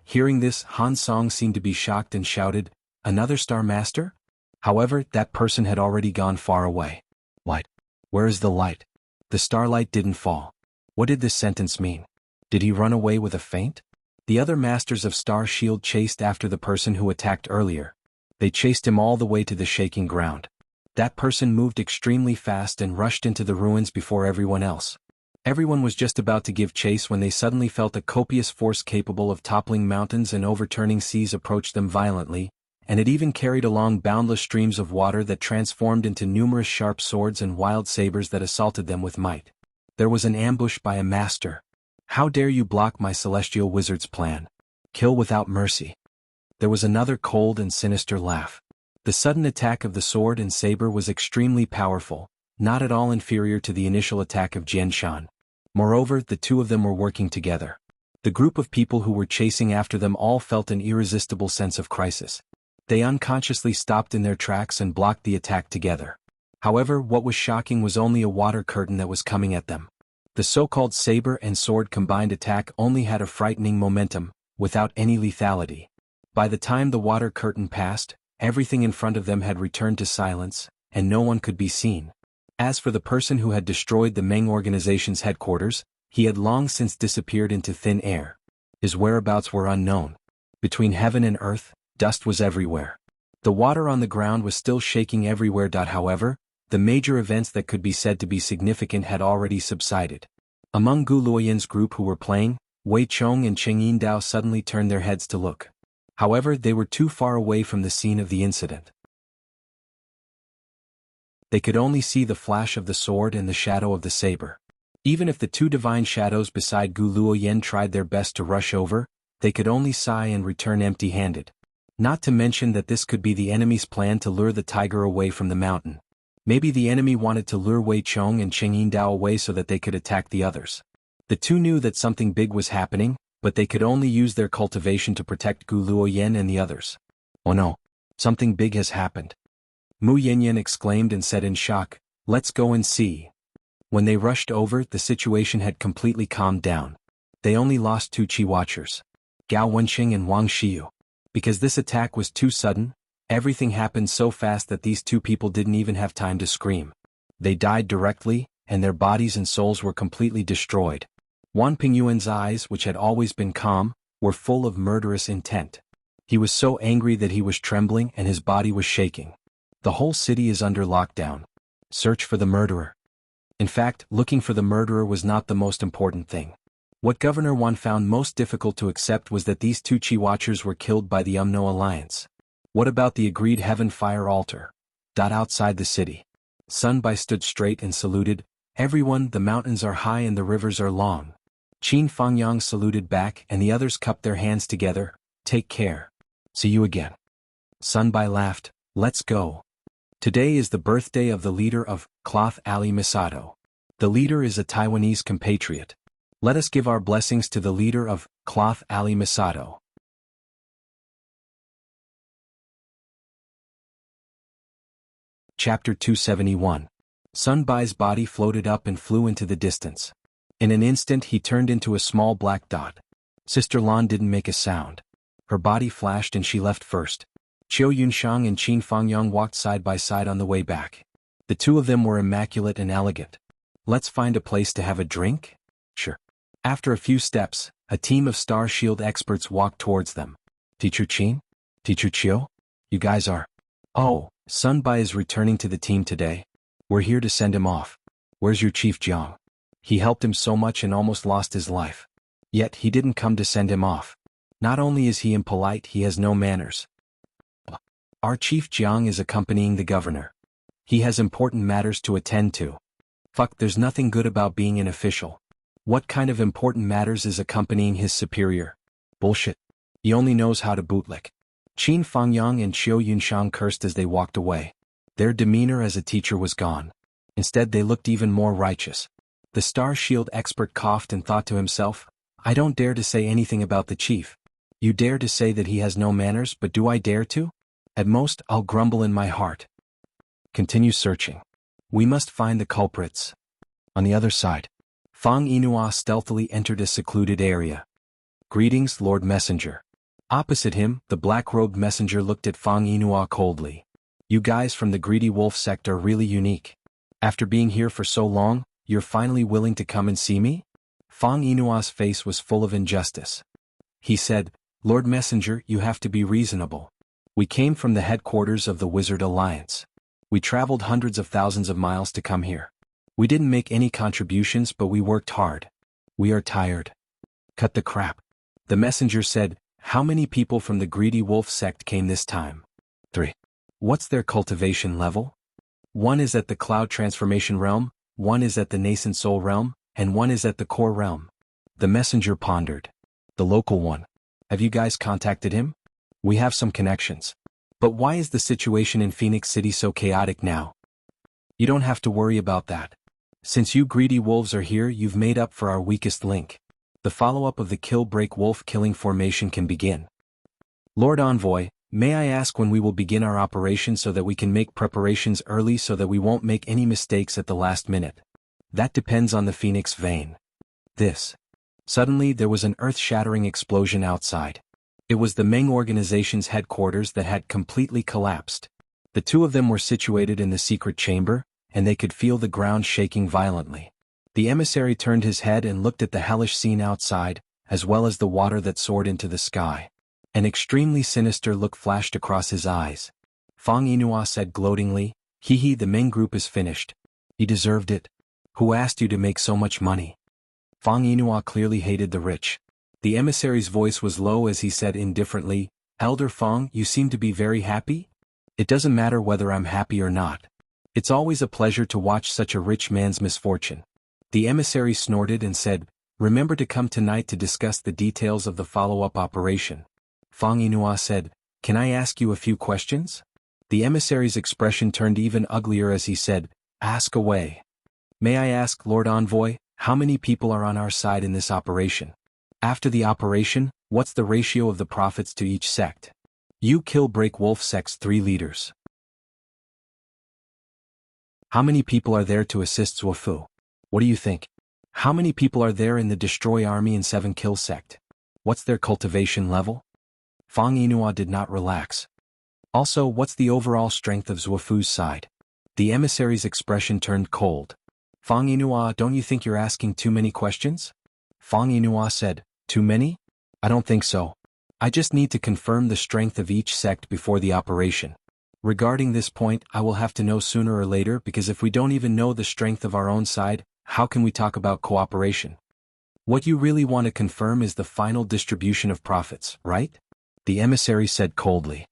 Hearing this, Han Song seemed to be shocked and shouted, "Another Star Master?" However, that person had already gone far away. What? Where is the light? The starlight didn't fall. What did this sentence mean? Did he run away with a feint? The other masters of Star Shield chased after the person who attacked earlier. They chased him all the way to the shaking ground. That person moved extremely fast and rushed into the ruins before everyone else. Everyone was just about to give chase when they suddenly felt a copious force capable of toppling mountains and overturning seas approach them violently, and it even carried along boundless streams of water that transformed into numerous sharp swords and wild sabers that assaulted them with might. There was an ambush by a master. How dare you block my celestial wizard's plan? Kill without mercy. There was another cold and sinister laugh. The sudden attack of the sword and saber was extremely powerful, not at all inferior to the initial attack of Jian Shan. Moreover, the two of them were working together. The group of people who were chasing after them all felt an irresistible sense of crisis. They unconsciously stopped in their tracks and blocked the attack together. However, what was shocking was only a water curtain that was coming at them. The so-called saber and sword combined attack only had a frightening momentum, without any lethality. By the time the water curtain passed, everything in front of them had returned to silence, and no one could be seen. As for the person who had destroyed the Meng organization's headquarters, he had long since disappeared into thin air. His whereabouts were unknown. Between heaven and earth, dust was everywhere. The water on the ground was still shaking everywhere. However, the major events that could be said to be significant had already subsided. Among Gu Luoyan's group who were playing, Wei Chong and Cheng Yindao suddenly turned their heads to look. However, they were too far away from the scene of the incident. They could only see the flash of the sword and the shadow of the saber. Even if the two divine shadows beside Gu Luoyan tried their best to rush over, they could only sigh and return empty-handed. Not to mention that this could be the enemy's plan to lure the tiger away from the mountain. Maybe the enemy wanted to lure Wei Chong and Cheng Yindao away so that they could attack the others. The two knew that something big was happening, but they could only use their cultivation to protect Gu Luoyan and the others. Oh no! Something big has happened. Mu Yanyan exclaimed and said in shock, "Let's go and see." When they rushed over, the situation had completely calmed down. They only lost two Qi Watchers, Gao Wenqing and Wang Xiu. Because this attack was too sudden, everything happened so fast that these two people didn't even have time to scream. They died directly, and their bodies and souls were completely destroyed. Wan Pingyuan's eyes, which had always been calm, were full of murderous intent. He was so angry that he was trembling and his body was shaking. The whole city is under lockdown. Search for the murderer. In fact, looking for the murderer was not the most important thing. What Governor Wan found most difficult to accept was that these two Qi Watchers were killed by the Umno Alliance. What about the agreed heaven fire altar? Outside the city. Sun Bai stood straight and saluted, "Everyone, the mountains are high and the rivers are long." Qin Fangyang saluted back and the others cupped their hands together, "Take care. See you again." Sun Bai laughed, "Let's go." Today is the birthday of the leader of Cloth Alley Misato. The leader is a Taiwanese compatriot. Let us give our blessings to the leader of Cloth Alley Misato. Chapter 271. Sun Bai's body floated up and flew into the distance. In an instant he turned into a small black dot. Sister Lan didn't make a sound. Her body flashed and she left first. Qiu Yunshang and Qin Fangyang walked side by side on the way back. The two of them were immaculate and elegant. "Let's find a place to have a drink?" "Sure." After a few steps, a team of Star Shield experts walked towards them. "Teacher Qin? Teacher Qiu? You guys are..." "Oh, Sun Bai is returning to the team today. We're here to send him off. Where's your Chief Jiang? He helped him so much and almost lost his life. Yet he didn't come to send him off. Not only is he impolite, he has no manners. Our Chief Jiang is accompanying the governor. He has important matters to attend to." "Fuck, there's nothing good about being an official. What kind of important matters is accompanying his superior? Bullshit. He only knows how to bootlick." Qin Fangyang and Qiu Yunshang cursed as they walked away. Their demeanor as a teacher was gone. Instead they looked even more righteous. The Star Shield expert coughed and thought to himself, "I don't dare to say anything about the chief. You dare to say that he has no manners, but do I dare to? At most, I'll grumble in my heart. Continue searching. We must find the culprits." On the other side, Fang Yinhua stealthily entered a secluded area. Greetings, Lord Messenger. Opposite him, the black-robed messenger looked at Fang Yinhua coldly. You guys from the Greedy Wolf sect are really unique. After being here for so long, you're finally willing to come and see me? Fang Yinua's face was full of injustice. He said, Lord Messenger, you have to be reasonable. We came from the headquarters of the Wizard Alliance. We traveled hundreds of thousands of miles to come here. We didn't make any contributions, but we worked hard. We are tired. Cut the crap. The messenger said, how many people from the Greedy Wolf sect came this time? 3. What's their cultivation level? 1 is at the Cloud Transformation Realm, 1 is at the Nascent Soul Realm, and 1 is at the Core Realm. The messenger pondered. The local one. Have you guys contacted him? We have some connections. But why is the situation in Phoenix City so chaotic now? You don't have to worry about that. Since you greedy wolves are here, you've made up for our weakest link. The follow-up of the kill-break wolf killing formation can begin. Lord Envoy, may I ask when we will begin our operation so that we can make preparations early so that we won't make any mistakes at the last minute? That depends on the Phoenix vein. Suddenly there was an earth-shattering explosion outside. It was the Meng organization's headquarters that had completely collapsed. The two of them were situated in the secret chamber, and they could feel the ground shaking violently. The emissary turned his head and looked at the hellish scene outside, as well as the water that soared into the sky. An extremely sinister look flashed across his eyes. Fang Yinhua said gloatingly, "Hee, the Meng group is finished. He deserved it. Who asked you to make so much money?" Fang Yinhua clearly hated the rich. The emissary's voice was low as he said indifferently, "Elder Fang, you seem to be very happy? It doesn't matter whether I'm happy or not. It's always a pleasure to watch such a rich man's misfortune." The emissary snorted and said, "Remember to come tonight to discuss the details of the follow-up operation." Fang Yinhua said, "Can I ask you a few questions?" The emissary's expression turned even uglier as he said, "Ask away." "May I ask, Lord Envoy, how many people are on our side in this operation? After the operation, what's the ratio of the profits to each sect? You kill break wolf sect's 3 leaders. How many people are there to assist Zuofu? What do you think? How many people are there in the Destroy Army and 7 Kill sect? What's their cultivation level?" Fang Yinhua did not relax. "Also, what's the overall strength of Zuofu's side?" The emissary's expression turned cold. "Fang Yinhua, don't you think you're asking too many questions?" Fang Yinhua said, "Too many? I don't think so. I just need to confirm the strength of each sect before the operation. Regarding this point, I will have to know sooner or later because if we don't even know the strength of our own side, how can we talk about cooperation? What you really want to confirm is the final distribution of profits, right?" The emissary said coldly.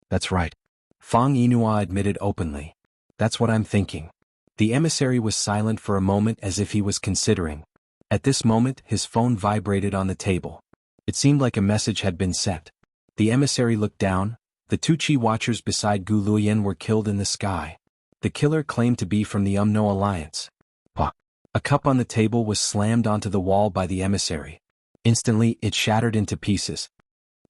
"That's right." Fang Yinhua admitted openly. "That's what I'm thinking." The emissary was silent for a moment as if he was considering. At this moment, his phone vibrated on the table. It seemed like a message had been sent. The emissary looked down. The 2 Qi watchers beside Gu Luoyan were killed in the sky. The killer claimed to be from the Umno Alliance. A cup on the table was slammed onto the wall by the emissary. Instantly, it shattered into pieces.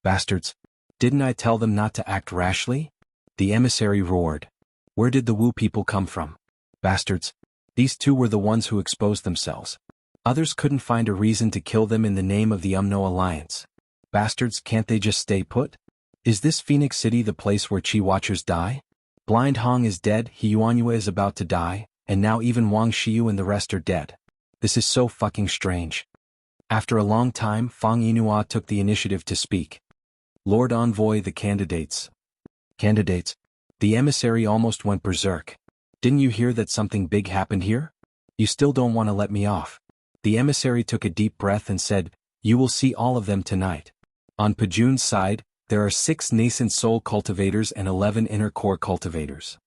"Bastards! Didn't I tell them not to act rashly?" The emissary roared. "Where did the Wu people come from? Bastards! These 2 were the ones who exposed themselves. Others couldn't find a reason to kill them in the name of the Umno Alliance. Bastards, can't they just stay put? Is this Phoenix City the place where Qi Watchers die? Blind Hong is dead, He Yuanyue is about to die, and now even Wang Xiu and the rest are dead. This is so fucking strange." After a long time, Fang Yinhua took the initiative to speak. "Lord Envoy, the candidates." "Candidates?" The emissary almost went berserk. "Didn't you hear that something big happened here? You still don't want to let me off." The emissary took a deep breath and said, "You will see all of them tonight. On Pajun's side, there are 6 nascent soul cultivators and 11 inner core cultivators.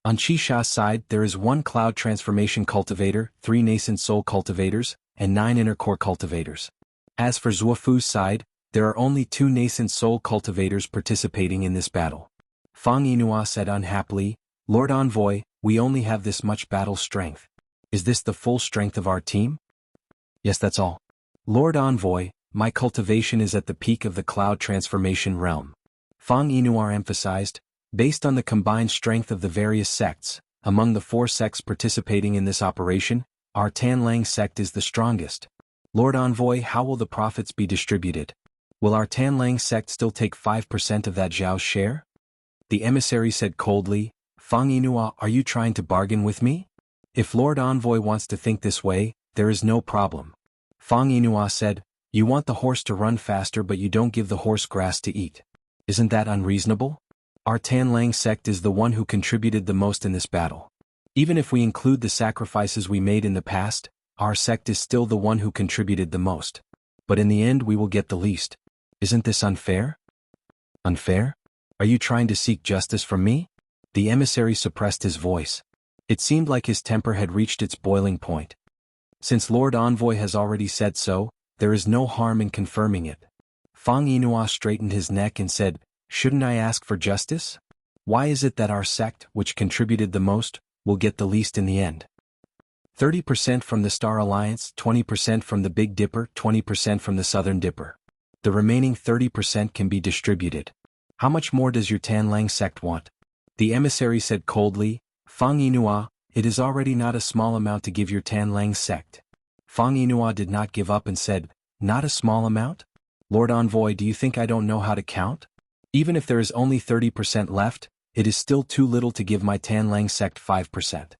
On Qisha's side, there is 1 cloud transformation cultivator, 3 nascent soul cultivators, and 9 inner core cultivators. As for Zuofu's side, there are only 2 nascent soul cultivators participating in this battle." Fang Yinhua said unhappily, "Lord Envoy, we only have this much battle strength. Is this the full strength of our team?" "Yes, that's all." "Lord Envoy, my cultivation is at the peak of the cloud transformation realm." Fang Yinhua emphasized, "Based on the combined strength of the various sects, among the 4 sects participating in this operation, our Tanlang sect is the strongest. Lord Envoy, how will the profits be distributed? Will our Tanlang sect still take 5% of that Zhao's share? The emissary said coldly, Fang Yinhua, are you trying to bargain with me? If Lord Envoy wants to think this way, there is no problem. Fang Yinhua said, you want the horse to run faster but you don't give the horse grass to eat. Isn't that unreasonable? Our Tanlang sect is the one who contributed the most in this battle. Even if we include the sacrifices we made in the past, our sect is still the one who contributed the most. But in the end we will get the least. Isn't this unfair? Unfair? Are you trying to seek justice from me? The emissary suppressed his voice. It seemed like his temper had reached its boiling point. Since Lord Envoy has already said so, there is no harm in confirming it. Fang Yinhua straightened his neck and said, shouldn't I ask for justice? Why is it that our sect, which contributed the most, will get the least in the end? 30% from the Star Alliance, 20% from the Big Dipper, 20% from the Southern Dipper. The remaining 30% can be distributed. How much more does your Tanlang sect want? The emissary said coldly, Fang Yinhua, it is already not a small amount to give your Tanlang sect. Fang Yinhua did not give up and said, not a small amount? Lord Envoy, do you think I don't know how to count? Even if there is only 30% left, it is still too little to give my Tanlang sect 5%.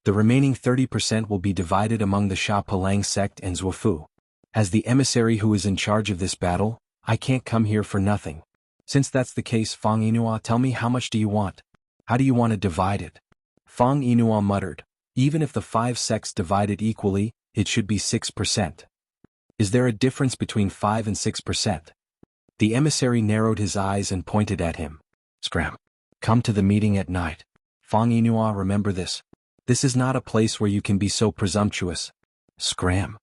The remaining 30% will be divided among the Sha Palang sect and Zhuofu. As the emissary who is in charge of this battle, I can't come here for nothing. Since that's the case, Fang Yinhua, tell me how much do you want? How do you want to divide it? Fang Yinhua muttered, even if the 5 sects divided equally, it should be 6%. Is there a difference between 5 and 6%? The emissary narrowed his eyes and pointed at him. Scram. Come to the meeting at night. Fang Yinhua, remember this. This is not a place where you can be so presumptuous. Scram.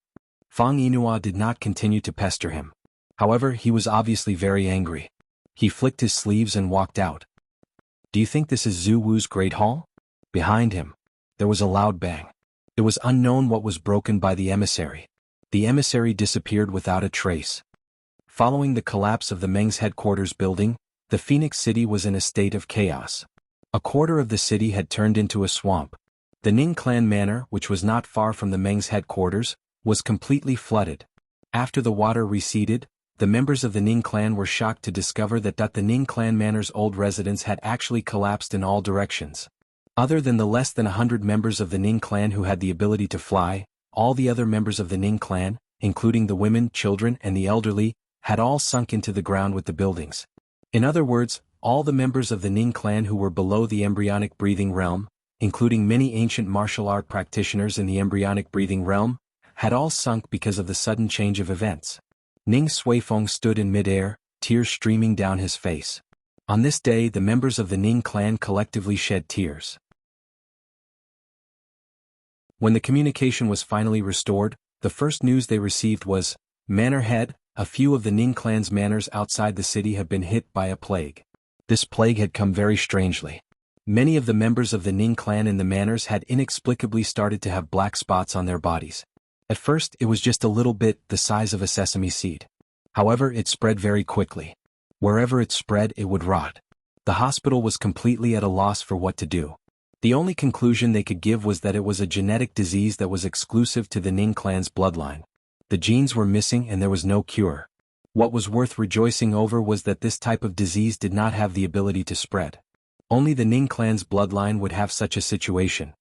Fang Yinhua did not continue to pester him. However, he was obviously very angry. He flicked his sleeves and walked out. Do you think this is Zhu Wu's Great Hall? Behind him, there was a loud bang. It was unknown what was broken by the emissary. The emissary disappeared without a trace. Following the collapse of the Meng's headquarters building, the Phoenix City was in a state of chaos. A quarter of the city had turned into a swamp. The Ning clan manor, which was not far from the Meng's headquarters, was completely flooded. After the water receded, the members of the Ning clan were shocked to discover that the Ning clan manor's old residence had actually collapsed in all directions. Other than the less than 100 members of the Ning clan who had the ability to fly, all the other members of the Ning clan, including the women, children, and the elderly, had all sunk into the ground with the buildings. In other words, all the members of the Ning clan who were below the embryonic breathing realm, including many ancient martial art practitioners in the embryonic breathing realm, had all sunk because of the sudden change of events. Ning Suifeng stood in midair, tears streaming down his face. On this day the members of the Ning clan collectively shed tears. When the communication was finally restored, the first news they received was, Manor Head, a few of the Ning clan's manors outside the city have been hit by a plague. This plague had come very strangely. Many of the members of the Ning clan in the manors had inexplicably started to have black spots on their bodies. At first it was just a little bit the size of a sesame seed. However, it spread very quickly. Wherever it spread it would rot. The hospital was completely at a loss for what to do. The only conclusion they could give was that it was a genetic disease that was exclusive to the Ning clan's bloodline. The genes were missing and there was no cure. What was worth rejoicing over was that this type of disease did not have the ability to spread. Only the Ning clan's bloodline would have such a situation.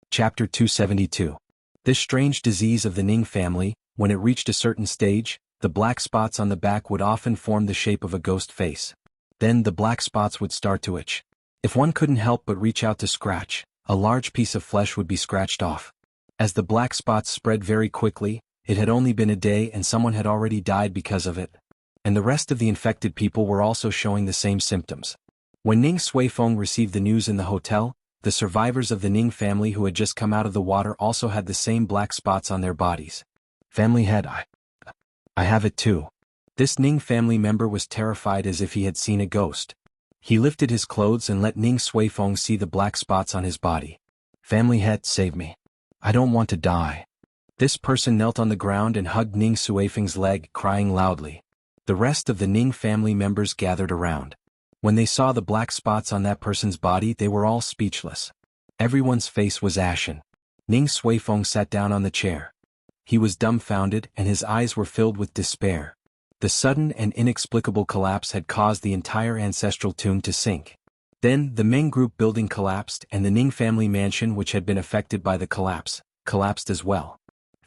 Chapter 272. This strange disease of the Ning family, when it reached a certain stage, the black spots on the back would often form the shape of a ghost face. Then the black spots would start to itch. If one couldn't help but reach out to scratch, a large piece of flesh would be scratched off. As the black spots spread very quickly, it had only been a day and someone had already died because of it. And the rest of the infected people were also showing the same symptoms. When Ning Suifeng received the news in the hotel, the survivors of the Ning family who had just come out of the water also had the same black spots on their bodies. Family head, I have it too. This Ning family member was terrified as if he had seen a ghost. He lifted his clothes and let Ning Suifeng see the black spots on his body. Family head, save me. I don't want to die. This person knelt on the ground and hugged Ning Suifeng's leg, crying loudly. The rest of the Ning family members gathered around. When they saw the black spots on that person's body, they were all speechless. Everyone's face was ashen. Ning Suifeng sat down on the chair. He was dumbfounded and his eyes were filled with despair. The sudden and inexplicable collapse had caused the entire ancestral tomb to sink. Then, the Meng group building collapsed and the Ning family mansion, which had been affected by the collapse, collapsed as well.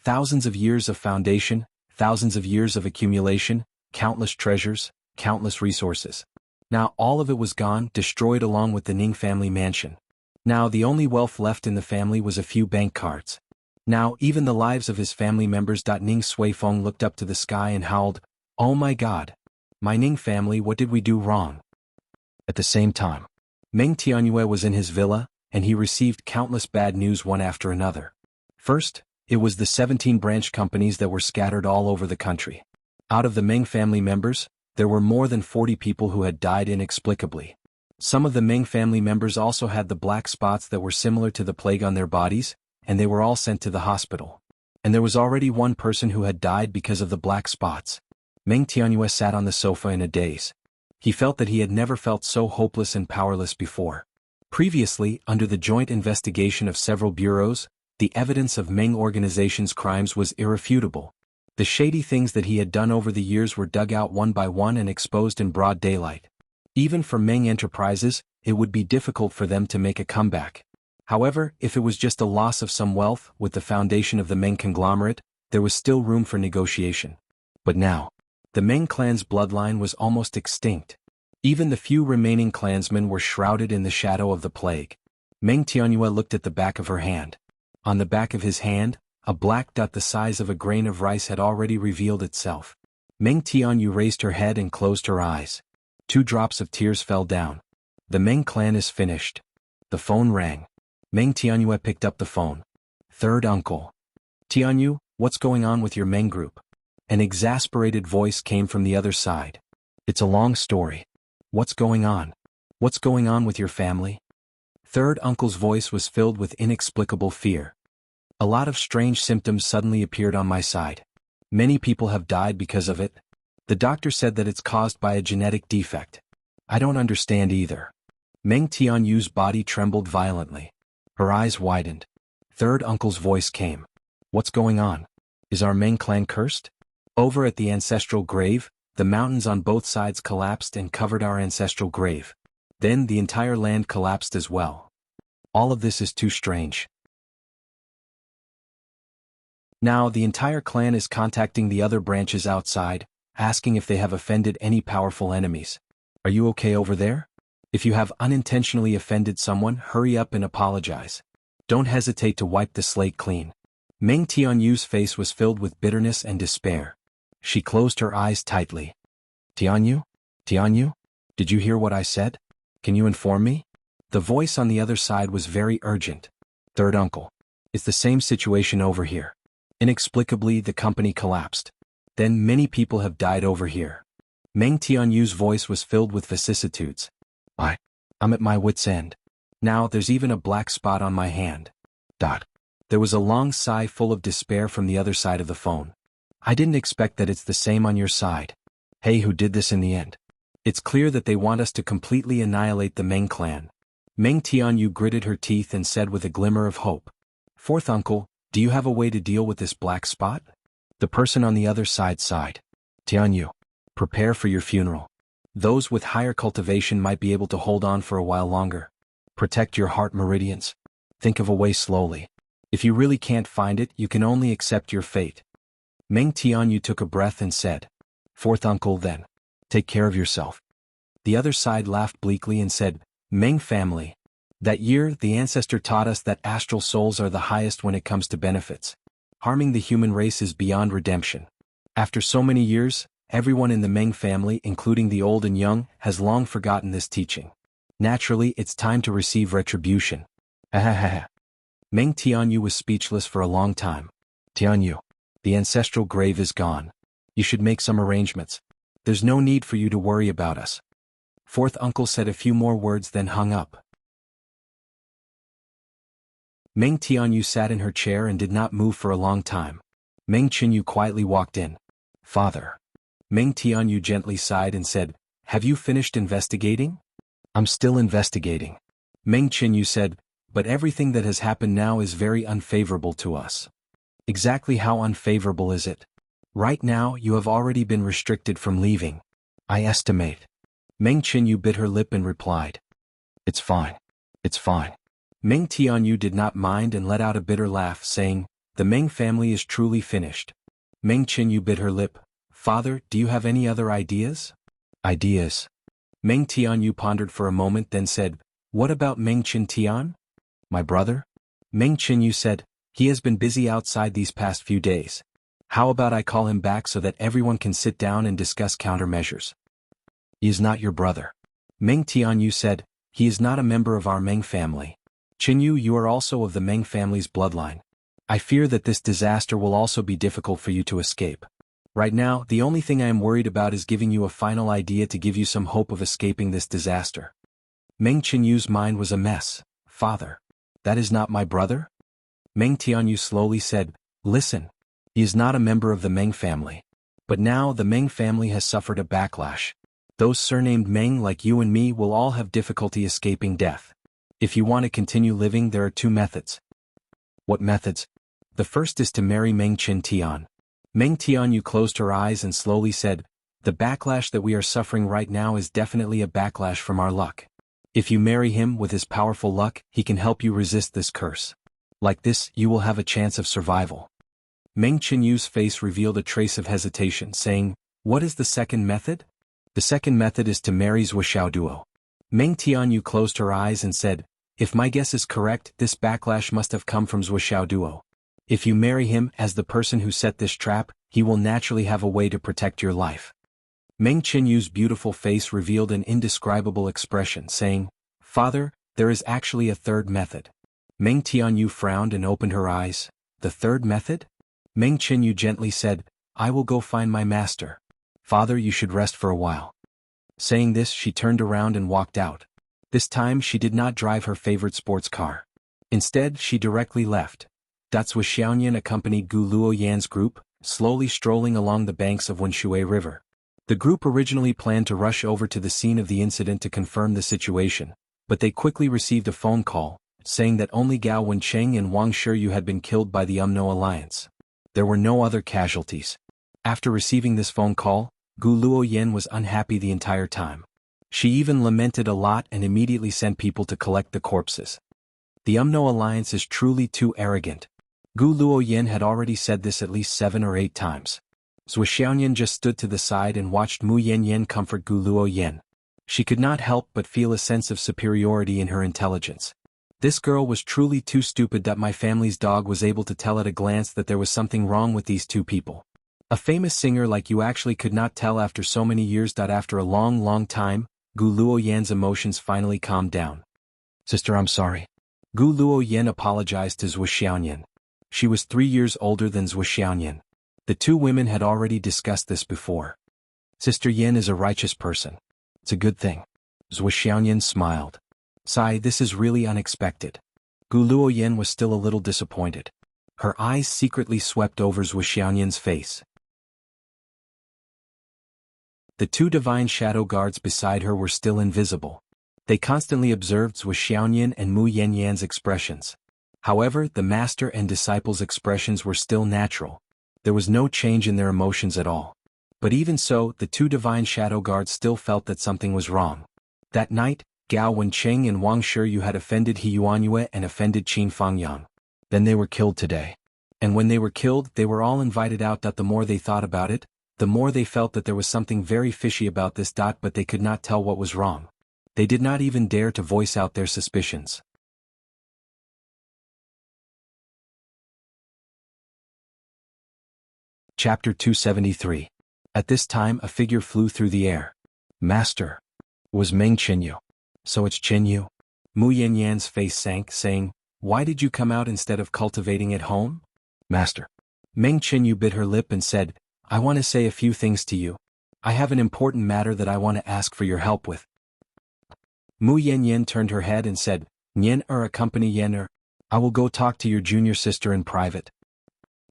Thousands of years of foundation, thousands of years of accumulation, countless treasures, countless resources. Now all of it was gone, destroyed along with the Ning family mansion. Now the only wealth left in the family was a few bank cards. Now even the lives of his family members. Ning Suifeng looked up to the sky and howled, "Oh my God! My Ning family, what did we do wrong?" At the same time, Meng Tianyue was in his villa, and he received countless bad news one after another. First, it was the 17 branch companies that were scattered all over the country. Out of the Meng family members, there were more than 40 people who had died inexplicably. Some of the Meng family members also had the black spots that were similar to the plague on their bodies, and they were all sent to the hospital. And there was already one person who had died because of the black spots. Meng Tianyue sat on the sofa in a daze. He felt that he had never felt so hopeless and powerless before. Previously, under the joint investigation of several bureaus, the evidence of Meng organization's crimes was irrefutable. The shady things that he had done over the years were dug out one by one and exposed in broad daylight. Even for Meng Enterprises, it would be difficult for them to make a comeback. However, if it was just a loss of some wealth with the foundation of the Meng conglomerate, there was still room for negotiation. But now, the Meng clan's bloodline was almost extinct. Even the few remaining clansmen were shrouded in the shadow of the plague. Meng Tianyue looked at the back of her hand. On the back of his hand, a black dot the size of a grain of rice had already revealed itself. Meng Tianyue raised her head and closed her eyes. 2 drops of tears fell down. The Meng clan is finished. The phone rang. Meng Tianyue picked up the phone. Third uncle. Tianyue, what's going on with your Meng group? An exasperated voice came from the other side. It's a long story. What's going on? What's going on with your family? Third uncle's voice was filled with inexplicable fear. A lot of strange symptoms suddenly appeared on my side. Many people have died because of it. The doctor said that it's caused by a genetic defect. I don't understand either. Meng Tianyu's body trembled violently. Her eyes widened. Third uncle's voice came. What's going on? Is our Meng clan cursed? Over at the ancestral grave, the mountains on both sides collapsed and covered our ancestral grave. Then the entire land collapsed as well. All of this is too strange. Now the entire clan is contacting the other branches outside, asking if they have offended any powerful enemies. Are you okay over there? If you have unintentionally offended someone, hurry up and apologize. Don't hesitate to wipe the slate clean. Meng Tianyu's face was filled with bitterness and despair. She closed her eyes tightly. Tianyu? Tianyu? Did you hear what I said? Can you inform me? The voice on the other side was very urgent. Third uncle. It's the same situation over here. Inexplicably, the company collapsed. Then many people have died over here. Meng Tianyu's voice was filled with vicissitudes. I'm at my wit's end. Now there's even a black spot on my hand. There was a long sigh full of despair from the other side of the phone. I didn't expect that it's the same on your side. Hey, who did this in the end? It's clear that they want us to completely annihilate the Meng clan. Meng Tianyu gritted her teeth and said with a glimmer of hope. Fourth uncle, do you have a way to deal with this black spot? The person on the other side sighed. Tianyu, prepare for your funeral. Those with higher cultivation might be able to hold on for a while longer. Protect your heart meridians. Think of a way slowly. If you really can't find it, you can only accept your fate. Meng Tianyu took a breath and said, Fourth uncle then. Take care of yourself. The other side laughed bleakly and said, Meng family. That year, the ancestor taught us that astral souls are the highest when it comes to benefits. Harming the human race is beyond redemption. After so many years, everyone in the Meng family, including the old and young, has long forgotten this teaching. Naturally, it's time to receive retribution. Meng Tianyu was speechless for a long time. Tianyu, the ancestral grave is gone. You should make some arrangements. There's no need for you to worry about us. Fourth uncle said a few more words then hung up. Meng Tianyu sat in her chair and did not move for a long time. Meng Qinyu quietly walked in. Father. Meng Tianyu gently sighed and said, "Have you finished investigating?" "I'm still investigating." Meng Qinyu said, "But everything that has happened now is very unfavorable to us." "Exactly how unfavorable is it?" "Right now you have already been restricted from leaving. I estimate." Meng Qinyu bit her lip and replied, "It's fine. It's fine." Meng Tianyu did not mind and let out a bitter laugh, saying, "The Meng family is truly finished." Meng Qinyu bit her lip. "Father, do you have any other ideas?" "Ideas?" Meng Tianyu pondered for a moment, then said, "What about Meng Qintian?" "My brother?" Meng Qinyu said, "He has been busy outside these past few days. How about I call him back so that everyone can sit down and discuss countermeasures?" "He is not your brother." Meng Tianyu said, "He is not a member of our Meng family. Qinyu, you are also of the Meng family's bloodline. I fear that this disaster will also be difficult for you to escape. Right now, the only thing I am worried about is giving you a final idea to give you some hope of escaping this disaster." Meng Qinyu's mind was a mess. "Father, that is not my brother?" Meng Tianyu slowly said, "Listen. He is not a member of the Meng family. But now the Meng family has suffered a backlash. Those surnamed Meng like you and me will all have difficulty escaping death. If you want to continue living, there are two methods." "What methods?" "The first is to marry Meng Qintian." Meng Tianyu closed her eyes and slowly said, "The backlash that we are suffering right now is definitely a backlash from our luck. If you marry him with his powerful luck, he can help you resist this curse. Like this, you will have a chance of survival." Meng Qinyu's face revealed a trace of hesitation, saying, "What is the second method?" "The second method is to marry Wuxia Duo." Meng Tianyu closed her eyes and said, "If my guess is correct, this backlash must have come from Wuxia Duo. If you marry him as the person who set this trap, he will naturally have a way to protect your life." Meng Qinyu's beautiful face revealed an indescribable expression, saying, "Father, there is actually a third method." Meng Tianyu frowned and opened her eyes. "The third method?" Meng Qinyu gently said, "I will go find my master. Father, you should rest for a while." Saying this, she turned around and walked out. This time she did not drive her favorite sports car. Instead, she directly left. That's when Xiaoyan accompanied Gu Luoyan's group, slowly strolling along the banks of Wenshui River. The group originally planned to rush over to the scene of the incident to confirm the situation, but they quickly received a phone call, saying that only Gao Wencheng and Wang Shiyu had been killed by the UMNO alliance. There were no other casualties. After receiving this phone call, Gu Luoyan was unhappy the entire time. She even lamented a lot and immediately sent people to collect the corpses. The UMNO alliance is truly too arrogant. Gu Luoyan had already said this at least 7 or 8 times. Zhu Xiaoyan just stood to the side and watched Mu Yanyan comfort Gu Luoyan. She could not help but feel a sense of superiority in her intelligence. This girl was truly too stupid that my family's dog was able to tell at a glance that there was something wrong with these two people. A famous singer like you actually could not tell after so many years. After a long time, Gu Luoyan's emotions finally calmed down. "Sister, I'm sorry." Gu Luoyan apologized to Zhu Xiaoyan. She was 3 years older than Zhu Xiaoyan. The two women had already discussed this before. "Sister Yan is a righteous person. It's a good thing." Zhu Xiaoyan smiled. "Sai, this is really unexpected." Gu Luoyan was still a little disappointed. Her eyes secretly swept over Zhu Xiaoyan's face. The two divine shadow guards beside her were still invisible. They constantly observed Zhu Xiaoyan and Mu Yanyan's expressions. However, the master and disciple's expressions were still natural. There was no change in their emotions at all. But even so, the two divine shadow guards still felt that something was wrong. That night, Gao Wencheng and Wang Shiyu had offended He Yuanyue and offended Qin Fangyang. Then they were killed today. And when they were killed, they were all invited out. The more they thought about it, the more they felt that there was something very fishy about this. But they could not tell what was wrong. They did not even dare to voice out their suspicions. Chapter 273. At this time a figure flew through the air. "Master." It was Meng Qinyu. "So it's Qinyu?" Mu Yanyan's face sank, saying, "Why did you come out instead of cultivating at home?" "Master." Meng Qinyu bit her lip and said, "I want to say a few things to you. I have an important matter that I want to ask for your help with." Mu Yanyan turned her head and said, accompany Yan I will go talk to your junior sister in private."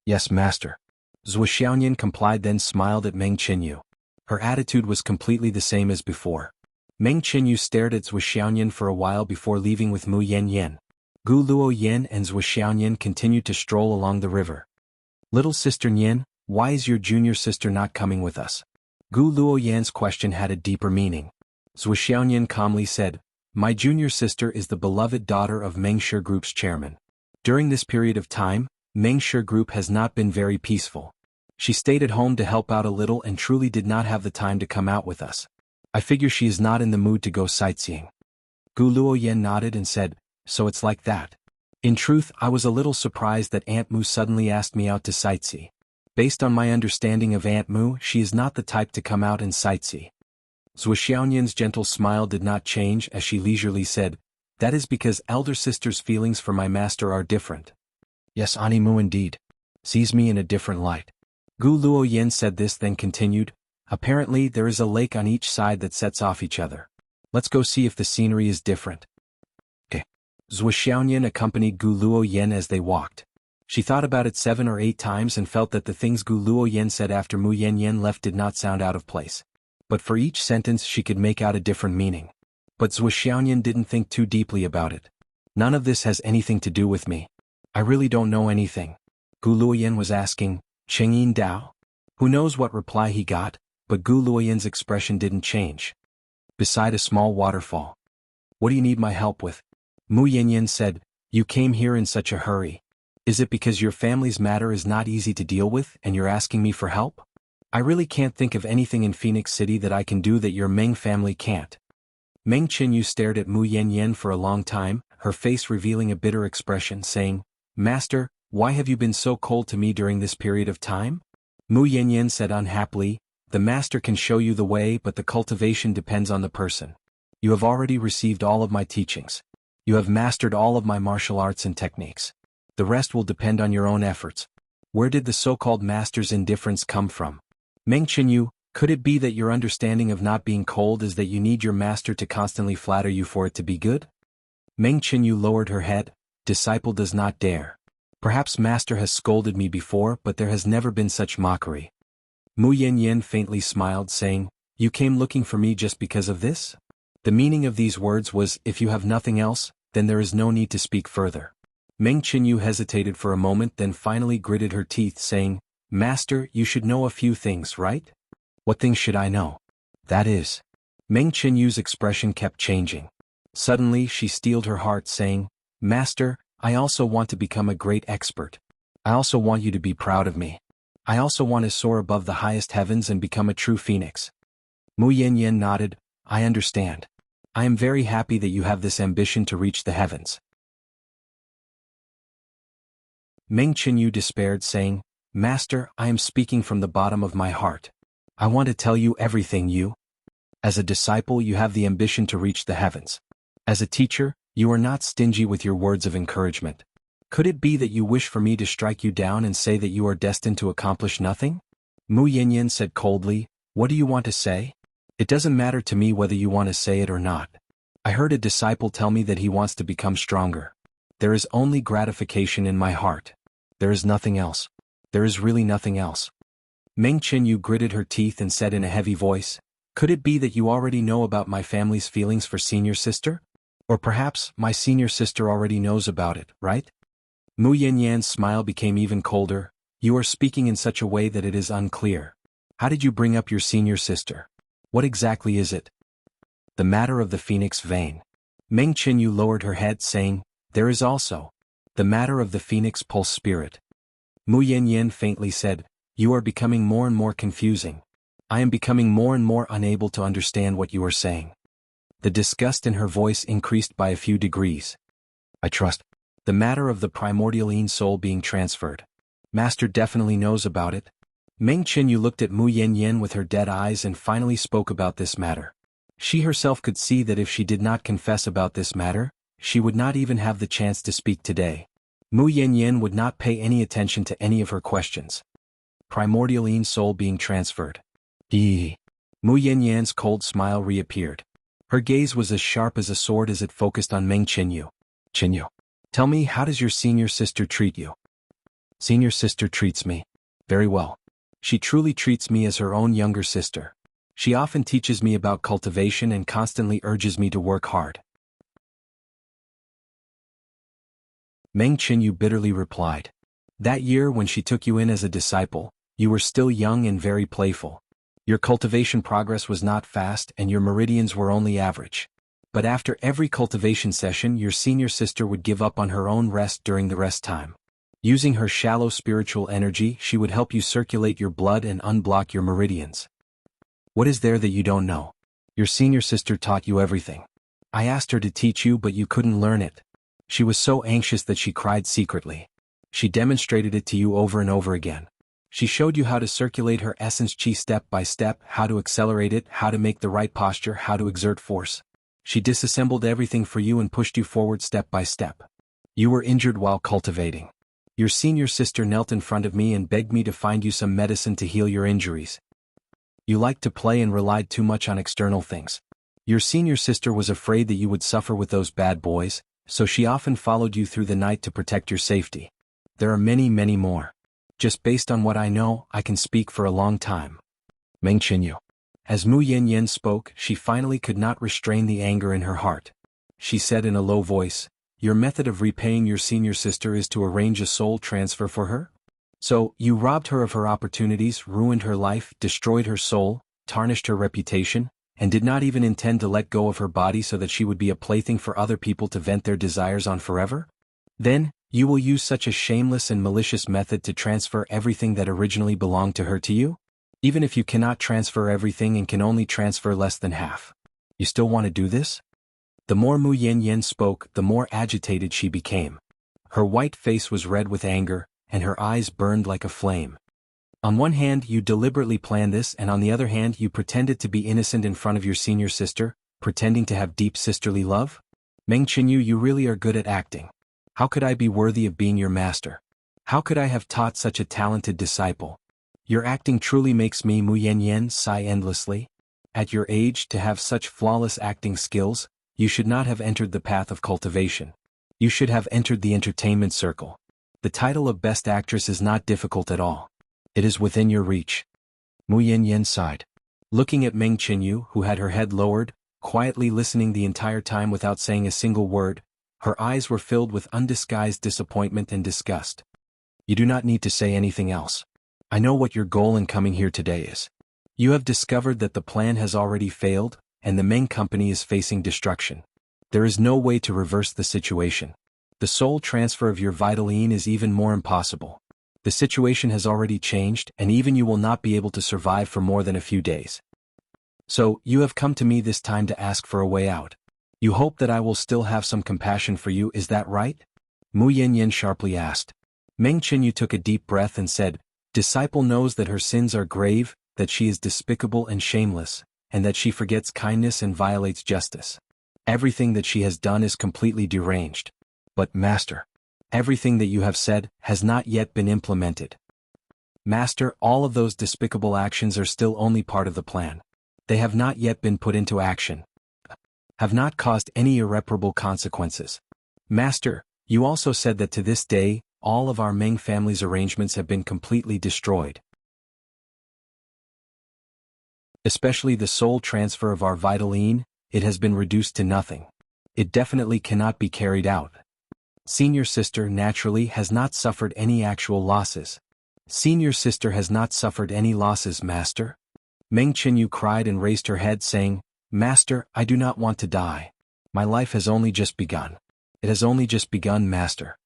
"Yes, master." Zhu Xiaoyan complied, then smiled at Meng Qinyu. Her attitude was completely the same as before. Meng Qinyu stared at Zhu Xiaoyan for a while before leaving with Mu Yanyan. Gu Luoyan and Zhu Xiaoyan continued to stroll along the river. Little sister Nian, why is your junior sister not coming with us? Gu Luoyan's question had a deeper meaning. Zhu Xiaoyan calmly said, my junior sister is the beloved daughter of Meng Shi Group's chairman. During this period of time, Meng Shi Group has not been very peaceful. She stayed at home to help out a little and truly did not have the time to come out with us. I figure she is not in the mood to go sightseeing. Gu Luoyan nodded and said, so it's like that. In truth, I was a little surprised that Aunt Mu suddenly asked me out to sightsee. Based on my understanding of Aunt Mu, she is not the type to come out and sightsee. Zhu Xiaoyan's gentle smile did not change as she leisurely said, that is because elder sister's feelings for my master are different. Yes, Ani Mu indeed. Sees me in a different light. Gu Luoyan said this then continued, apparently there is a lake on each side that sets off each other. Let's go see if the scenery is different. Okay. Zhu Xiaoyan accompanied Gu Luoyan as they walked. She thought about it 7 or 8 times and felt that the things Gu Luoyan said after Mu Yanyan left did not sound out of place. But for each sentence she could make out a different meaning. But Zhu Xiaoyan didn't think too deeply about it. None of this has anything to do with me. I really don't know anything. Gu Luoyan was asking, Chengyin Dao? Who knows what reply he got, but Gu Luoyan's expression didn't change. Beside a small waterfall. What do you need my help with? Mu Yanyan said, you came here in such a hurry. Is it because your family's matter is not easy to deal with and you're asking me for help? I really can't think of anything in Phoenix City that I can do that your Meng family can't. Meng Qinyu stared at Mu Yanyan for a long time, her face revealing a bitter expression, saying, Master, why have you been so cold to me during this period of time? Mu Yanyan said unhappily, the master can show you the way but the cultivation depends on the person. You have already received all of my teachings. You have mastered all of my martial arts and techniques. The rest will depend on your own efforts. Where did the so-called master's indifference come from? Meng Qinyu, could it be that your understanding of not being cold is that you need your master to constantly flatter you for it to be good? Meng Qinyu lowered her head, disciple does not dare. Perhaps master has scolded me before but there has never been such mockery. Mu Yanyan faintly smiled saying, you came looking for me just because of this? The meaning of these words was, if you have nothing else, then there is no need to speak further. Meng Qinyu hesitated for a moment then finally gritted her teeth saying, Master, you should know a few things, right? What things should I know? That is. Meng Qinyu's expression kept changing. Suddenly she steeled her heart saying, Master, I also want to become a great expert. I also want you to be proud of me. I also want to soar above the highest heavens and become a true phoenix. Mu Yanyan nodded, I understand. I am very happy that you have this ambition to reach the heavens. Meng Qinyu despaired saying, Master, I am speaking from the bottom of my heart. I want to tell you everything you. As a disciple you have the ambition to reach the heavens. As a teacher, you are not stingy with your words of encouragement. Could it be that you wish for me to strike you down and say that you are destined to accomplish nothing? Mu Yanyan said coldly, what do you want to say? It doesn't matter to me whether you want to say it or not. I heard a disciple tell me that he wants to become stronger. There is only gratification in my heart. There is nothing else. There is really nothing else. Meng Qinyu gritted her teeth and said in a heavy voice, could it be that you already know about my family's feelings for senior sister? Or perhaps my senior sister already knows about it, right? Mu Yanyan's smile became even colder, you are speaking in such a way that it is unclear. How did you bring up your senior sister? What exactly is it? The matter of the phoenix vein. Meng Qinyu lowered her head saying, there is also the matter of the phoenix pulse spirit. Mu Yanyan faintly said, you are becoming more and more confusing. I am becoming more and more unable to understand what you are saying. The disgust in her voice increased by a few degrees. I trust. The matter of the primordial Yin soul being transferred. Master definitely knows about it. Meng Qinyu looked at Mu Yanyan with her dead eyes and finally spoke about this matter. She herself could see that if she did not confess about this matter, she would not even have the chance to speak today. Mu Yanyan would not pay any attention to any of her questions. Primordial Yin soul being transferred. Mu Yanyan's cold smile reappeared. Her gaze was as sharp as a sword as it focused on Meng Qinyu. Qinyu, tell me, how does your senior sister treat you? Senior sister treats me very well. She truly treats me as her own younger sister. She often teaches me about cultivation and constantly urges me to work hard. Meng Qinyu bitterly replied. That year when she took you in as a disciple, you were still young and very playful. Your cultivation progress was not fast and your meridians were only average. But after every cultivation session, your senior sister would give up on her own rest during the rest time. Using her shallow spiritual energy, she would help you circulate your blood and unblock your meridians. What is there that you don't know? Your senior sister taught you everything. I asked her to teach you, but you couldn't learn it. She was so anxious that she cried secretly. She demonstrated it to you over and over again. She showed you how to circulate her essence chi step by step, how to accelerate it, how to make the right posture, how to exert force. She disassembled everything for you and pushed you forward step by step. You were injured while cultivating. Your senior sister knelt in front of me and begged me to find you some medicine to heal your injuries. You liked to play and relied too much on external things. Your senior sister was afraid that you would suffer with those bad boys, so she often followed you through the night to protect your safety. There are many, many more. Just based on what I know, I can speak for a long time. Meng Qinyu. As Mu Yanyan spoke, she finally could not restrain the anger in her heart. She said in a low voice, "Your method of repaying your senior sister is to arrange a soul transfer for her? So, you robbed her of her opportunities, ruined her life, destroyed her soul, tarnished her reputation, and did not even intend to let go of her body so that she would be a plaything for other people to vent their desires on forever? Then, you will use such a shameless and malicious method to transfer everything that originally belonged to her to you? Even if you cannot transfer everything and can only transfer less than half. You still want to do this?" The more Mu Yanyan spoke, the more agitated she became. Her white face was red with anger, and her eyes burned like a flame. On one hand, you deliberately planned this, and on the other hand, you pretended to be innocent in front of your senior sister, pretending to have deep sisterly love? Meng Qinyu, you really are good at acting. How could I be worthy of being your master? How could I have taught such a talented disciple? Your acting truly makes me, Mu Yanyan, sigh endlessly. At your age, to have such flawless acting skills, you should not have entered the path of cultivation. You should have entered the entertainment circle. The title of Best Actress is not difficult at all. It is within your reach. Mu Yanyan sighed. Looking at Meng Qinyu, who had her head lowered, quietly listening the entire time without saying a single word, her eyes were filled with undisguised disappointment and disgust. You do not need to say anything else. I know what your goal in coming here today is. You have discovered that the plan has already failed, and the Meng company is facing destruction. There is no way to reverse the situation. The soul transfer of your Vitaline is even more impossible. The situation has already changed, and even you will not be able to survive for more than a few days. So, you have come to me this time to ask for a way out. You hope that I will still have some compassion for you, is that right? Mu Yanyan sharply asked. Meng Qinyu took a deep breath and said, "Disciple knows that her sins are grave, that she is despicable and shameless, and that she forgets kindness and violates justice. Everything that she has done is completely deranged. But, Master, everything that you have said has not yet been implemented. Master, all of those despicable actions are still only part of the plan. They have not yet been put into action. Have not caused any irreparable consequences. Master, you also said that to this day, all of our Meng family's arrangements have been completely destroyed. Especially the soul transfer of our Vitaline, it has been reduced to nothing. It definitely cannot be carried out. Senior sister naturally has not suffered any actual losses. Senior sister has not suffered any losses, Master." Meng Qinyu cried and raised her head saying, "Master, I do not want to die. My life has only just begun. It has only just begun, Master.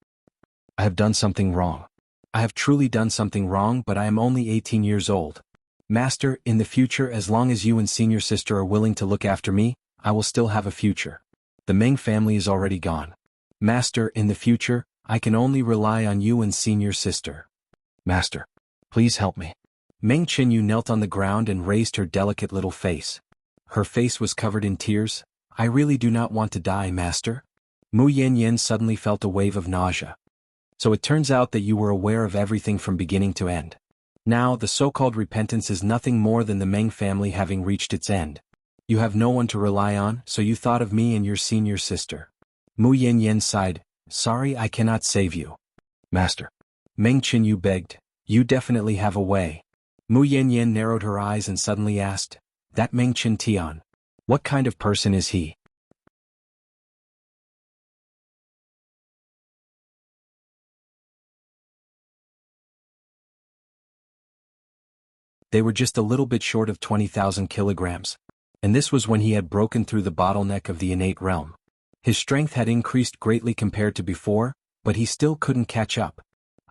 I have done something wrong. I have truly done something wrong, but I am only 18 years old. Master, in the future, as long as you and senior sister are willing to look after me, I will still have a future. The Meng family is already gone. Master, in the future, I can only rely on you and senior sister. Master, please help me." Meng Qinyu knelt on the ground and raised her delicate little face. Her face was covered in tears. "I really do not want to die, Master." Mu Yanyan suddenly felt a wave of nausea. "So it turns out that you were aware of everything from beginning to end. Now, the so-called repentance is nothing more than the Meng family having reached its end. You have no one to rely on, so you thought of me and your senior sister." Mu Yanyan sighed, "Sorry, I cannot save you." "Master," Meng Qinyu begged, "you definitely have a way." Mu Yanyan narrowed her eyes and suddenly asked, That Meng Chen Tian. What kind of person is he? They were just a little bit short of 20,000 kilograms. And this was when he had broken through the bottleneck of the innate realm. His strength had increased greatly compared to before, but he still couldn't catch up.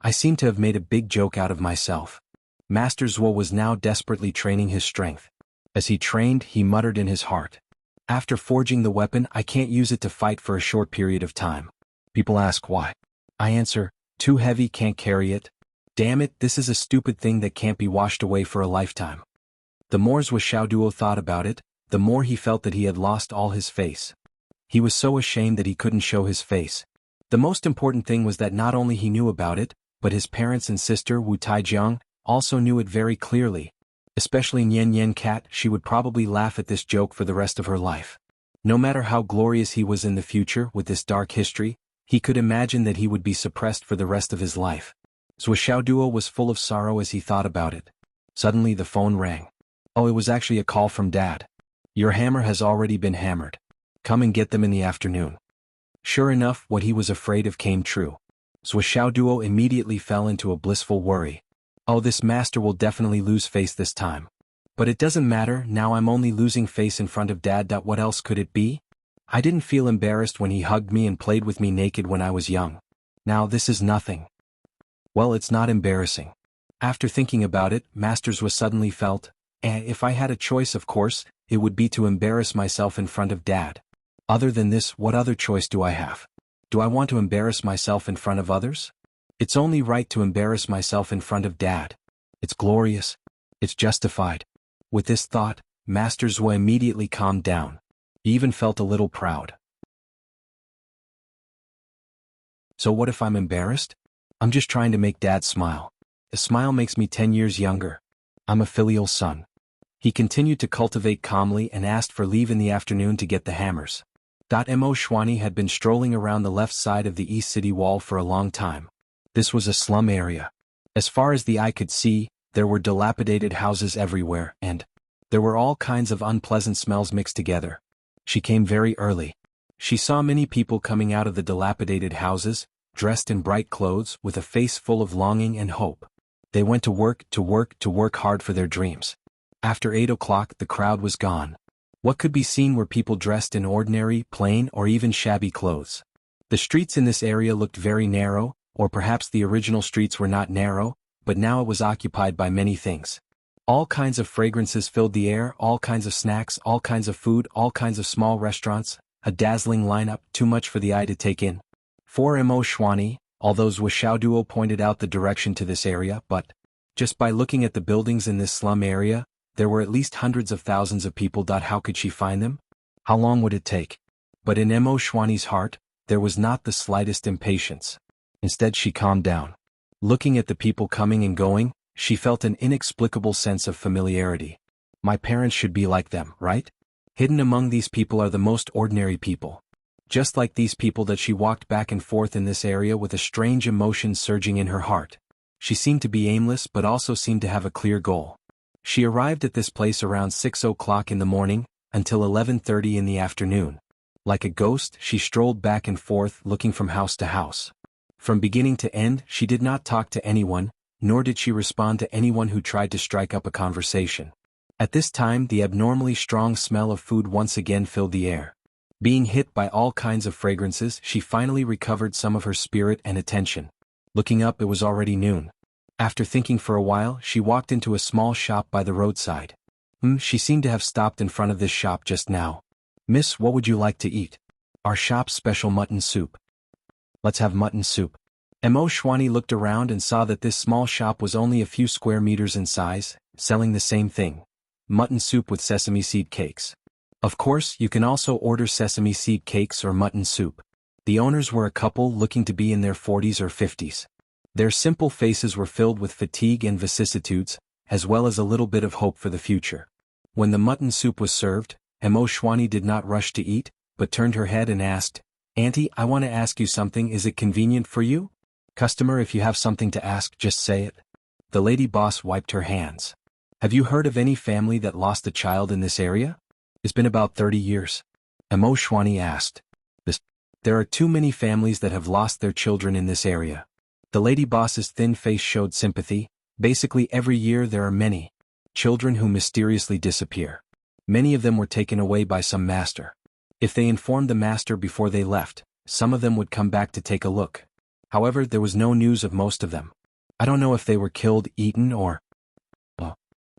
I seemed to have made a big joke out of myself. Master Zhuo was now desperately training his strength. As he trained, he muttered in his heart. After forging the weapon, I can't use it to fight for a short period of time. People ask why. I answer, too heavy, can't carry it. Damn it, this is a stupid thing that can't be washed away for a lifetime. The more Zhuo Xiaoduo thought about it, the more he felt that he had lost all his face. He was so ashamed that he couldn't show his face. The most important thing was that not only he knew about it, but his parents and sister Wu Taijiang also knew it very clearly. Especially Nian Yan Cat, she would probably laugh at this joke for the rest of her life. No matter how glorious he was in the future with this dark history, he could imagine that he would be suppressed for the rest of his life. Zhuo Xiaoduo was full of sorrow as he thought about it. Suddenly the phone rang. Oh, it was actually a call from Dad. Your hammer has already been hammered. Come and get them in the afternoon. Sure enough, what he was afraid of came true. Zhuo Xiaoduo immediately fell into a blissful worry. Oh, this master will definitely lose face this time. But it doesn't matter, now I'm only losing face in front of Dad. What else could it be? I didn't feel embarrassed when he hugged me and played with me naked when I was young. Now this is nothing. Well, it's not embarrassing. After thinking about it, Masters was suddenly felt, if I had a choice, of course, it would be to embarrass myself in front of Dad. Other than this, what other choice do I have? Do I want to embarrass myself in front of others? It's only right to embarrass myself in front of Dad. It's glorious. It's justified. With this thought, Master Zhuo immediately calmed down. He even felt a little proud. So what if I'm embarrassed? I'm just trying to make Dad smile. A smile makes me 10 years younger. I'm a filial son. He continued to cultivate calmly and asked for leave in the afternoon to get the hammers. Mo Xuanyi had been strolling around the left side of the east city wall for a long time. This was a slum area. As far as the eye could see, there were dilapidated houses everywhere, and there were all kinds of unpleasant smells mixed together. She came very early. She saw many people coming out of the dilapidated houses, dressed in bright clothes, with a face full of longing and hope. They went to work hard for their dreams. After 8 o'clock, the crowd was gone. What could be seen were people dressed in ordinary, plain, or even shabby clothes. The streets in this area looked very narrow, or perhaps the original streets were not narrow, but now it was occupied by many things. All kinds of fragrances filled the air, all kinds of snacks, all kinds of food, all kinds of small restaurants, a dazzling lineup, too much for the eye to take in. For Mo Xuanyi, although Zhuo Xiaoduo pointed out the direction to this area, but just by looking at the buildings in this slum area, there were at least hundreds of thousands of people. How could she find them? How long would it take? But in Mo Xuanyi's heart, there was not the slightest impatience. Instead, she calmed down. Looking at the people coming and going, she felt an inexplicable sense of familiarity. My parents should be like them, right? Hidden among these people are the most ordinary people. Just like these people that she walked back and forth in this area with a strange emotion surging in her heart. She seemed to be aimless but also seemed to have a clear goal. She arrived at this place around 6 o'clock in the morning, until 11:30 in the afternoon. Like a ghost, she strolled back and forth looking from house to house. From beginning to end, she did not talk to anyone, nor did she respond to anyone who tried to strike up a conversation. At this time, the abnormally strong smell of food once again filled the air. Being hit by all kinds of fragrances, she finally recovered some of her spirit and attention. Looking up, it was already noon. After thinking for a while, she walked into a small shop by the roadside. She seemed to have stopped in front of this shop just now. Miss, what would you like to eat? Our shop's special mutton soup. Let's have mutton soup. Mo Xuanyi looked around and saw that this small shop was only a few square meters in size, selling the same thing. Mutton soup with sesame seed cakes. Of course, you can also order sesame seed cakes or mutton soup. The owners were a couple looking to be in their 40s or 50s. Their simple faces were filled with fatigue and vicissitudes, as well as a little bit of hope for the future. When the mutton soup was served, Mo Xuanyi did not rush to eat, but turned her head and asked, "Auntie, I want to ask you something. Is it convenient for you?" "Customer, if you have something to ask, just say it." The lady boss wiped her hands. Have you heard of any family that lost a child in this area? It's been about 30 years. Emo Shwani asked. There are too many families that have lost their children in this area. The lady boss's thin face showed sympathy. Basically every year there are many children who mysteriously disappear. Many of them were taken away by some master. If they informed the master before they left, some of them would come back to take a look. However, there was no news of most of them. I don't know if they were killed, eaten, or...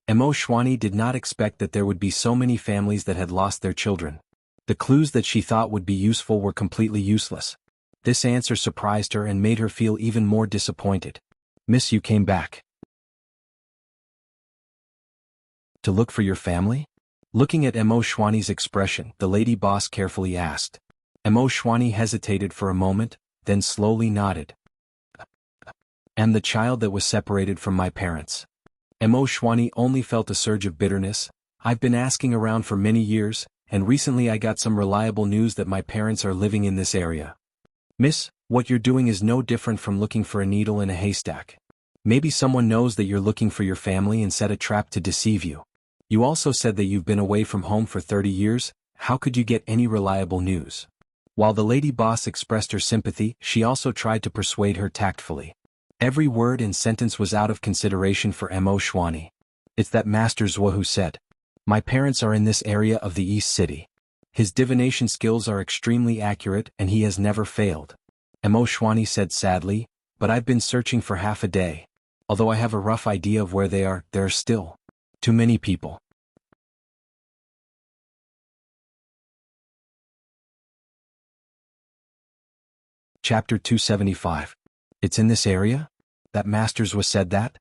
Emo Shwani did not expect that there would be so many families that had lost their children. The clues that she thought would be useful were completely useless. This answer surprised her and made her feel even more disappointed. Miss, you came back to look for your family? Looking at Emo Shwani's expression, the lady boss carefully asked. Emo Shwani hesitated for a moment, then slowly nodded. "I'm the child that was separated from my parents." Emo Shwani only felt a surge of bitterness. "I've been asking around for many years, and recently I got some reliable news that my parents are living in this area." "Miss, what you're doing is no different from looking for a needle in a haystack. Maybe someone knows that you're looking for your family and set a trap to deceive you. You also said that you've been away from home for 30 years, how could you get any reliable news?" While the lady boss expressed her sympathy, she also tried to persuade her tactfully. Every word and sentence was out of consideration for Emo Shwani. "It's that Master Zhuo who said, my parents are in this area of the East City. His divination skills are extremely accurate and he has never failed." Emo Shwani said sadly, "But I've been searching for half a day. Although I have a rough idea of where they are, there are still too many people." Chapter 275. It's in this area? That Master Zhuo said that?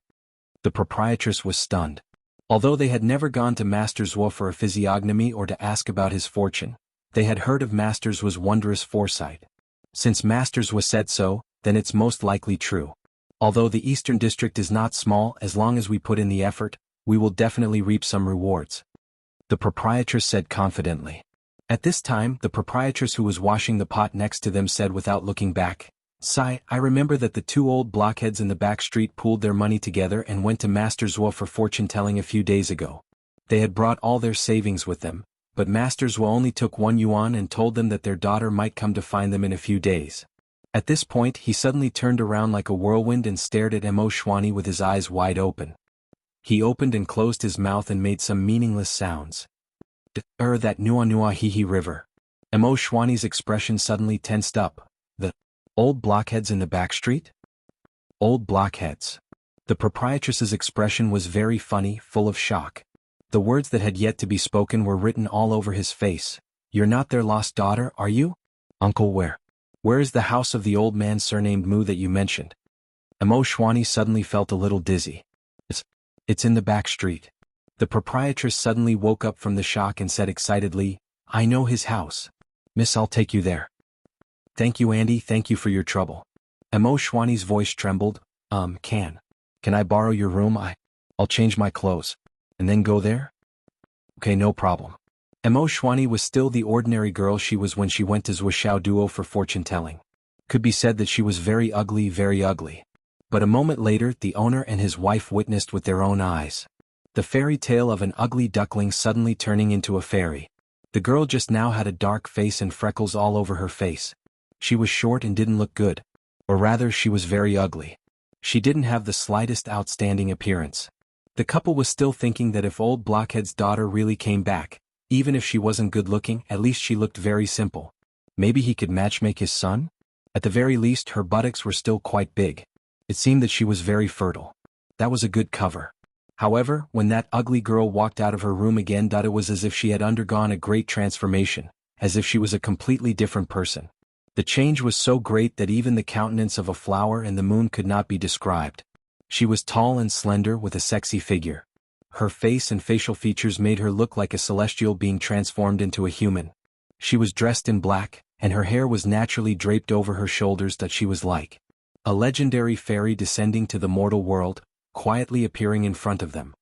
The proprietress was stunned. Although they had never gone to Master Zhuo for a physiognomy or to ask about his fortune, they had heard of Master Zhuo's wondrous foresight. Since Master Zhuo said so, then it's most likely true. Although the Eastern District is not small, as long as we put in the effort, we will definitely reap some rewards. The proprietress said confidently. At this time, the proprietress who was washing the pot next to them said without looking back, "Sigh, I remember that the two old blockheads in the back street pooled their money together and went to Master Zhuo for fortune-telling a few days ago. They had brought all their savings with them, but Master Zhuo only took 1 yuan and told them that their daughter might come to find them in a few days." At this point he suddenly turned around like a whirlwind and stared at Emo Shwani with his eyes wide open. He opened and closed his mouth and made some meaningless sounds. That Nua Hihi River. Emo Shwani's expression suddenly tensed up. The old blockheads in the back street? Old blockheads. The proprietress's expression was very funny, full of shock. The words that had yet to be spoken were written all over his face. "You're not their lost daughter, are you? Uncle, where? Where is the house of the old man surnamed Mu that you mentioned?" Emo Shwani suddenly felt a little dizzy. It's in the back street." The proprietress suddenly woke up from the shock and said excitedly, "I know his house. Miss, I'll take you there." "Thank you, Andy, thank you for your trouble." Emo Shwani's voice trembled. Can I borrow your room? I'll change my clothes. And then go there?" "Okay, no problem." Emo Shwani was still the ordinary girl she was when she went to Zhuo Duo for fortune-telling. Could be said that she was very ugly, very ugly. But a moment later the owner and his wife witnessed with their own eyes the fairy tale of an ugly duckling suddenly turning into a fairy. The girl just now had a dark face and freckles all over her face. She was short and didn't look good. Or rather, she was very ugly. She didn't have the slightest outstanding appearance. The couple was still thinking that if old Blockhead's daughter really came back, even if she wasn't good-looking, at least she looked very simple. Maybe he could matchmake his son? At the very least, her buttocks were still quite big. It seemed that she was very fertile. That was a good cover. However, when that ugly girl walked out of her room again, it was as if she had undergone a great transformation, as if she was a completely different person. The change was so great that even the countenance of a flower and the moon could not be described. She was tall and slender with a sexy figure. Her face and facial features made her look like a celestial being transformed into a human. She was dressed in black, and her hair was naturally draped over her shoulders. That she was like a legendary fairy descending to the mortal world, quietly appearing in front of them.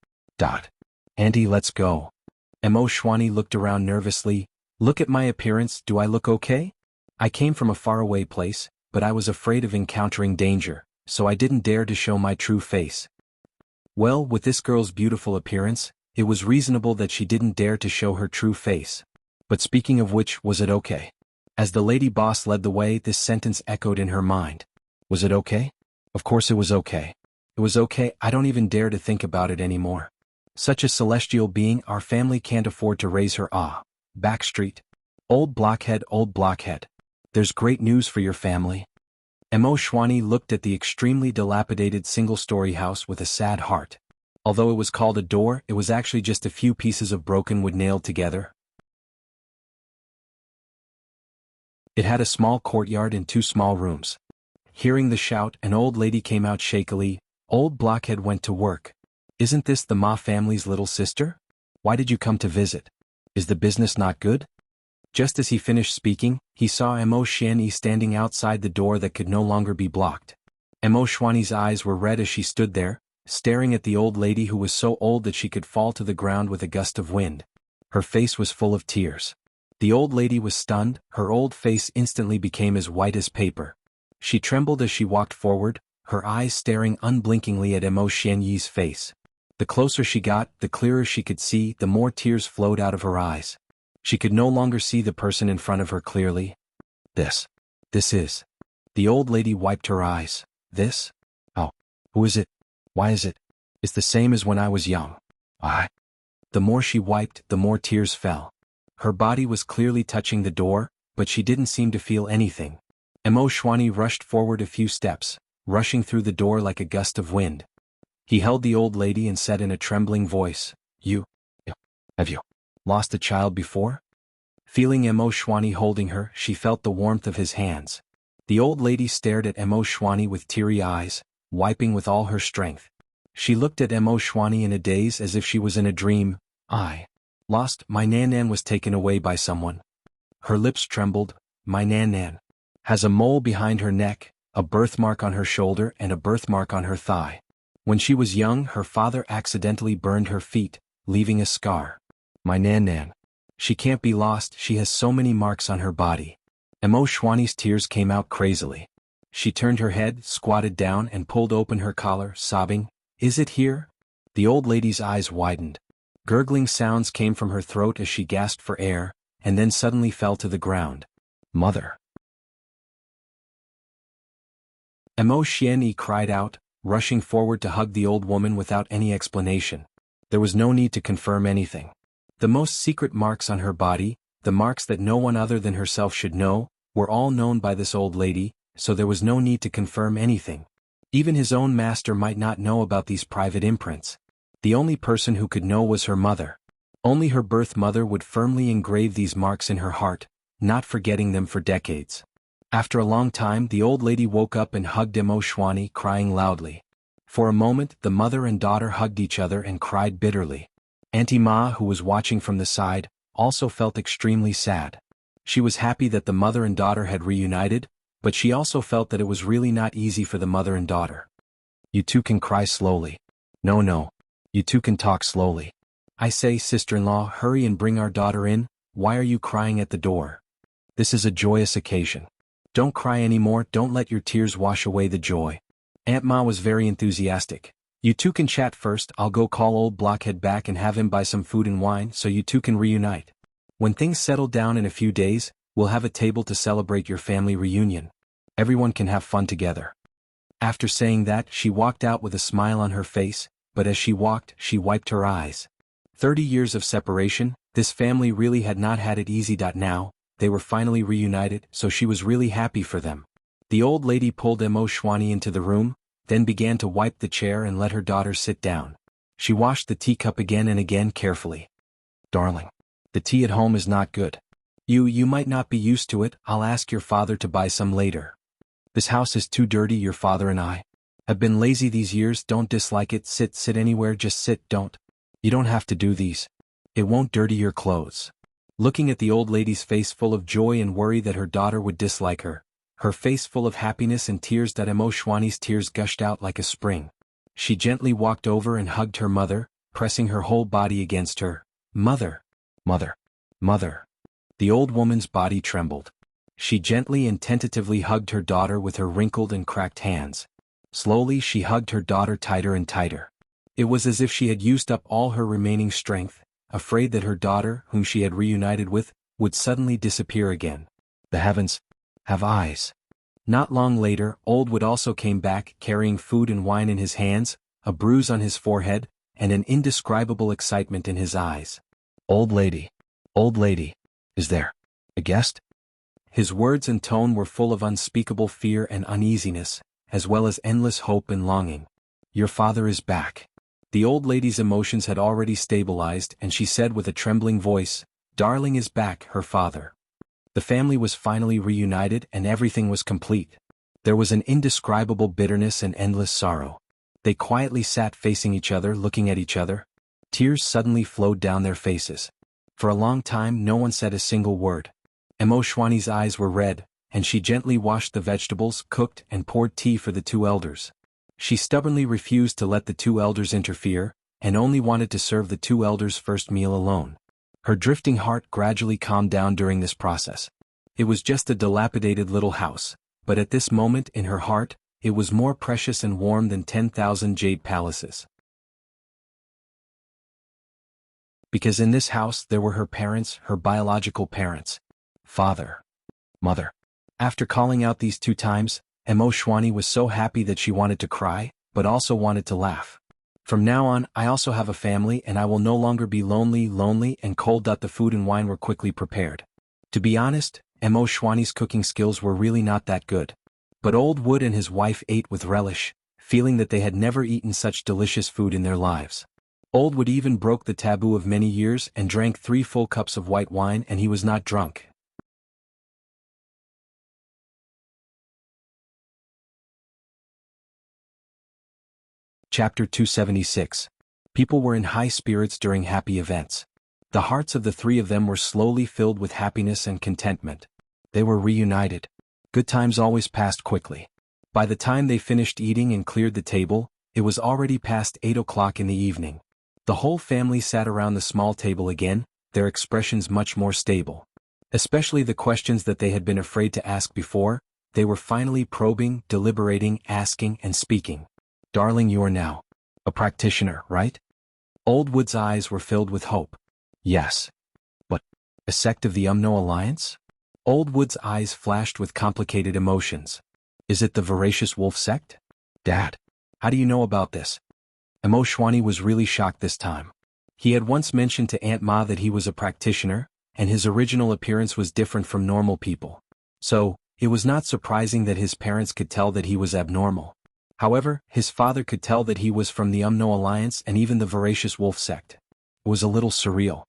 "Auntie, let's go." Emo Shwani looked around nervously. "Look at my appearance, do I look okay? I came from a faraway place, but I was afraid of encountering danger, so I didn't dare to show my true face." Well, with this girl's beautiful appearance, it was reasonable that she didn't dare to show her true face. But speaking of which, was it okay? As the lady boss led the way, this sentence echoed in her mind. Was it okay? Of course it was okay. It was okay, I don't even dare to think about it anymore. Such a celestial being, our family can't afford to raise her. Backstreet. Old blockhead. There's great news for your family. Mo Shwani looked at the extremely dilapidated single-story house with a sad heart. Although it was called a door, it was actually just a few pieces of broken wood nailed together. It had a small courtyard and 2 small rooms. Hearing the shout, an old lady came out shakily. Old blockhead went to work. Isn't this the Ma family's little sister? Why did you come to visit? Is the business not good? Just as he finished speaking, he saw Mo Shwani standing outside the door that could no longer be blocked. Mo Shwani's eyes were red as she stood there, staring at the old lady who was so old that she could fall to the ground with a gust of wind. Her face was full of tears. The old lady was stunned, her old face instantly became as white as paper. She trembled as she walked forward, her eyes staring unblinkingly at Mo Shwani's face. The closer she got, the clearer she could see, the more tears flowed out of her eyes. She could no longer see the person in front of her clearly. This is. The old lady wiped her eyes. This? Oh, who is it? Why is it? It's the same as when I was young. Why? The more she wiped, the more tears fell. Her body was clearly touching the door, but she didn't seem to feel anything. Mo Shwani rushed forward a few steps, rushing through the door like a gust of wind. He held the old lady and said in a trembling voice, Have you lost a child before? Feeling Mo Shwani holding her, she felt the warmth of his hands. The old lady stared at Mo Shwani with teary eyes, wiping with all her strength. She looked at Mo Shwani in a daze as if she was in a dream. I lost, my Nan was taken away by someone. Her lips trembled. My Nan has a mole behind her neck, a birthmark on her shoulder and a birthmark on her thigh. When she was young, her father accidentally burned her feet, leaving a scar. My Nan. She can't be lost, she has so many marks on her body. Mo Shwani's tears came out crazily. She turned her head, squatted down and pulled open her collar, sobbing, Is it here? The old lady's eyes widened. Gurgling sounds came from her throat as she gasped for air, and then suddenly fell to the ground. Mother! Mo Shwani cried out, rushing forward to hug the old woman without any explanation. There was no need to confirm anything. The most secret marks on her body, the marks that no one other than herself should know, were all known by this old lady, so there was no need to confirm anything. Even his own master might not know about these private imprints. The only person who could know was her mother. Only her birth mother would firmly engrave these marks in her heart, not forgetting them for decades. After a long time, the old lady woke up and hugged Mo Shwani, crying loudly. For a moment, the mother and daughter hugged each other and cried bitterly. Auntie Ma, who was watching from the side, also felt extremely sad. She was happy that the mother and daughter had reunited, but she also felt that it was really not easy for the mother and daughter. You two can cry slowly. No. You two can talk slowly. I say, sister-in-law, hurry and bring our daughter in. Why are you crying at the door? This is a joyous occasion. Don't cry anymore, don't let your tears wash away the joy. Aunt Ma was very enthusiastic. You two can chat first, I'll go call old blockhead back and have him buy some food and wine so you two can reunite. When things settle down in a few days, we'll have a table to celebrate your family reunion. Everyone can have fun together. After saying that, she walked out with a smile on her face, but as she walked, she wiped her eyes. 30 years of separation, this family really had not had it easy. Now, they were finally reunited, so she was really happy for them. The old lady pulled Mo Shwani into the room, then began to wipe the chair and let her daughter sit down. She washed the teacup again and again carefully. Darling, the tea at home is not good. You might not be used to it, I'll ask your father to buy some later. This house is too dirty, your father and I have been lazy these years, don't dislike it, sit anywhere, just sit, you don't have to do these. It won't dirty your clothes. Looking at the old lady's face full of joy and worry that her daughter would dislike her, her face full of happiness and tears, Mo Shwani's tears gushed out like a spring. She gently walked over and hugged her mother, pressing her whole body against her. Mother. The old woman's body trembled. She gently and tentatively hugged her daughter with her wrinkled and cracked hands. Slowly she hugged her daughter tighter and tighter. It was as if she had used up all her remaining strength, afraid that her daughter, whom she had reunited with, would suddenly disappear again. The heavens have eyes. Not long later, Old Wood also came back, carrying food and wine in his hands, a bruise on his forehead, and an indescribable excitement in his eyes. Old lady, is there a guest? His words and tone were full of unspeakable fear and uneasiness, as well as endless hope and longing. Your father is back. The old lady's emotions had already stabilized, and she said with a trembling voice, "Darling is back, her father." The family was finally reunited and everything was complete. There was an indescribable bitterness and endless sorrow. They quietly sat facing each other, looking at each other. Tears suddenly flowed down their faces. For a long time no one said a single word. Emoshwani's eyes were red, and she gently washed the vegetables, cooked, and poured tea for the two elders. She stubbornly refused to let the two elders interfere, and only wanted to serve the two elders' first meal alone. Her drifting heart gradually calmed down during this process. It was just a dilapidated little house, but at this moment in her heart, it was more precious and warm than 10,000 jade palaces. Because in this house there were her parents, her biological parents. Father. Mother. After calling out these 2 times, Emoshwani was so happy that she wanted to cry, but also wanted to laugh. From now on, I also have a family and I will no longer be lonely and cold. The food and wine were quickly prepared. To be honest, Emoshwani's cooking skills were really not that good. But Old Wood and his wife ate with relish, feeling that they had never eaten such delicious food in their lives. Old Wood even broke the taboo of many years and drank 3 full cups of white wine, and he was not drunk. Chapter 276. People were in high spirits during happy events. The hearts of the 3 of them were slowly filled with happiness and contentment. They were reunited. Good times always passed quickly. By the time they finished eating and cleared the table, it was already past 8 o'clock in the evening. The whole family sat around the small table again, their expressions much more stable. Especially the questions that they had been afraid to ask before, they were finally probing, deliberating, asking, and speaking. Darling, you are now a practitioner, right? Old Wood's eyes were filled with hope. Yes. But a sect of the Umno Alliance? Old Wood's eyes flashed with complicated emotions. Is it the voracious wolf sect? Dad, how do you know about this? Emoshwani was really shocked this time. He had once mentioned to Aunt Ma that he was a practitioner, and his original appearance was different from normal people. So, it was not surprising that his parents could tell that he was abnormal. However, his father could tell that he was from the Umno Alliance and even the voracious wolf sect. It was a little surreal.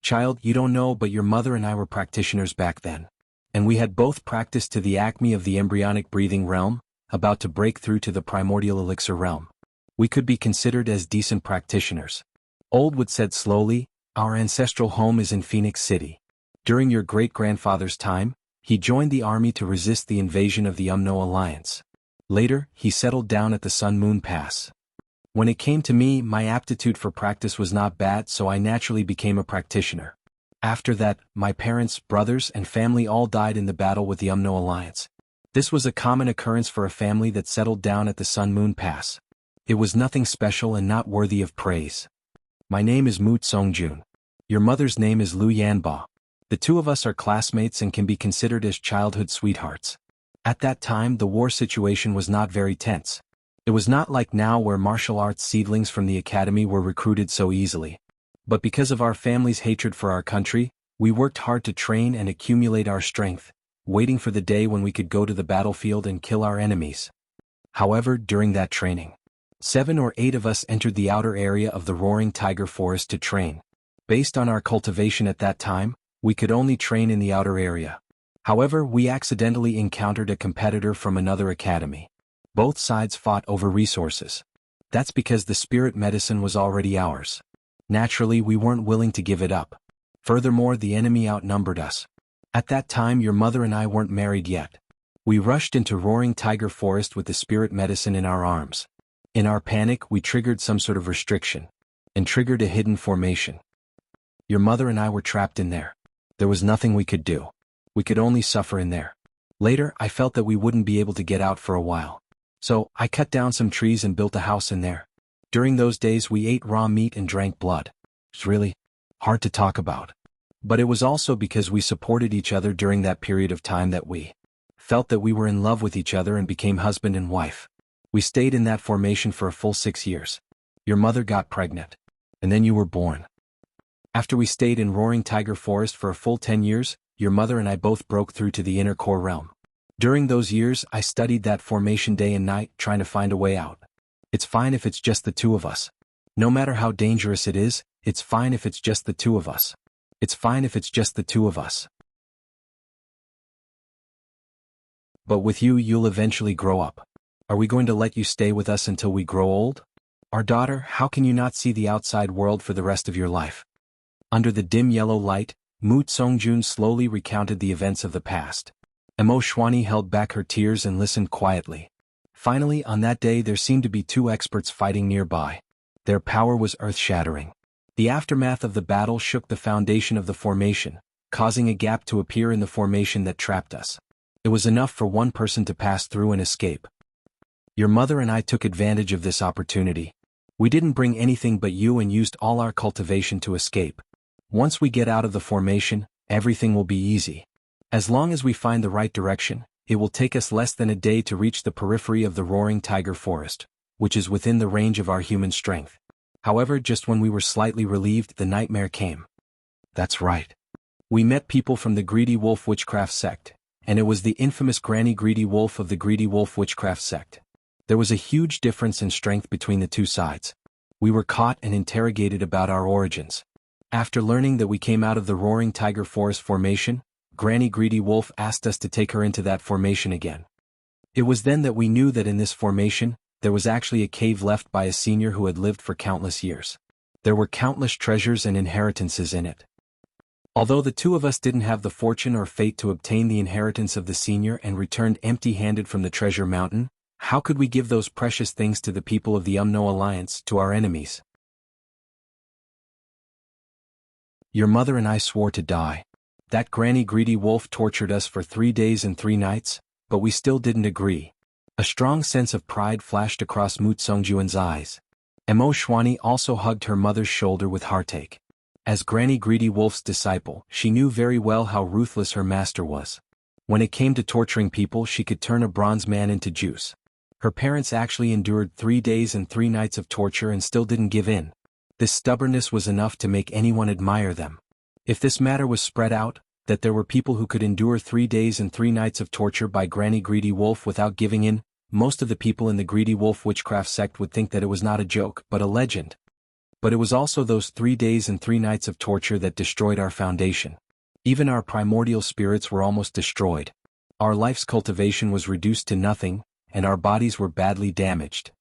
Child, you don't know, but your mother and I were practitioners back then. And we had both practiced to the acme of the embryonic breathing realm, about to break through to the primordial elixir realm. We could be considered as decent practitioners. Old Wood said slowly, our ancestral home is in Phoenix City. During your great-grandfather's time, he joined the army to resist the invasion of the Umno Alliance. Later, he settled down at the Sun Moon Pass. When it came to me, my aptitude for practice was not bad, so I naturally became a practitioner. After that, my parents, brothers, and family all died in the battle with the Umno Alliance. This was a common occurrence for a family that settled down at the Sun Moon Pass. It was nothing special and not worthy of praise. My name is Mu Tsongjun. Your mother's name is Lu Yanba. The 2 of us are classmates and can be considered as childhood sweethearts. At that time the war situation was not very tense. It was not like now where martial arts seedlings from the academy were recruited so easily. But because of our family's hatred for our country, we worked hard to train and accumulate our strength, waiting for the day when we could go to the battlefield and kill our enemies. However, during that training, 7 or 8 of us entered the outer area of the roaring tiger forest to train. Based on our cultivation at that time, we could only train in the outer area. However, we accidentally encountered a competitor from another academy. Both sides fought over resources. That's because the spirit medicine was already ours. Naturally, we weren't willing to give it up. Furthermore, the enemy outnumbered us. At that time, your mother and I weren't married yet. We rushed into roaring tiger forest with the spirit medicine in our arms. In our panic, we triggered some sort of restriction, and triggered a hidden formation. Your mother and I were trapped in there. There was nothing we could do. We could only suffer in there. Later, I felt that we wouldn't be able to get out for a while. So, I cut down some trees and built a house in there. During those days we ate raw meat and drank blood. It's really hard to talk about. But it was also because we supported each other during that period of time that we felt that we were in love with each other and became husband and wife. We stayed in that formation for a full 6 years. Your mother got pregnant. And then you were born. After we stayed in Roaring Tiger Forest for a full 10 years, your mother and I both broke through to the inner core realm. During those years, I studied that formation day and night, trying to find a way out. It's fine if it's just the two of us. No matter how dangerous it is, it's fine if it's just the two of us. It's fine if it's just the two of us. But with you, you'll eventually grow up. Are we going to let you stay with us until we grow old? Our daughter, how can you not see the outside world for the rest of your life? Under the dim yellow light, Mu Songjun slowly recounted the events of the past. Emo Shwani held back her tears and listened quietly. Finally, on that day there seemed to be two experts fighting nearby. Their power was earth-shattering. The aftermath of the battle shook the foundation of the formation, causing a gap to appear in the formation that trapped us. It was enough for one person to pass through and escape. Your mother and I took advantage of this opportunity. We didn't bring anything but you and used all our cultivation to escape. Once we get out of the formation, everything will be easy. As long as we find the right direction, it will take us less than a day to reach the periphery of the Roaring Tiger Forest, which is within the range of our human strength. However, just when we were slightly relieved, the nightmare came. That's right. We met people from the Greedy Wolf Witchcraft sect, and it was the infamous Granny Greedy Wolf of the Greedy Wolf Witchcraft sect. There was a huge difference in strength between the two sides. We were caught and interrogated about our origins. After learning that we came out of the Roaring Tiger Forest formation, Granny Greedy Wolf asked us to take her into that formation again. It was then that we knew that in this formation, there was actually a cave left by a senior who had lived for countless years. There were countless treasures and inheritances in it. Although the two of us didn't have the fortune or fate to obtain the inheritance of the senior and returned empty-handed from the treasure mountain, how could we give those precious things to the people of the Umno Alliance, to our enemies? Your mother and I swore to die. That Granny Greedy Wolf tortured us for 3 days and 3 nights, but we still didn't agree. A strong sense of pride flashed across Mu Songjuan's eyes. Emo Shwani also hugged her mother's shoulder with heartache. As Granny Greedy Wolf's disciple, she knew very well how ruthless her master was. When it came to torturing people, she could turn a bronze man into juice. Her parents actually endured 3 days and 3 nights of torture and still didn't give in. This stubbornness was enough to make anyone admire them. If this matter was spread out, that there were people who could endure 3 days and 3 nights of torture by Granny Greedy Wolf without giving in, most of the people in the Greedy Wolf Witchcraft sect would think that it was not a joke, but a legend. But it was also those 3 days and 3 nights of torture that destroyed our foundation. Even our primordial spirits were almost destroyed. Our life's cultivation was reduced to nothing, and our bodies were badly damaged.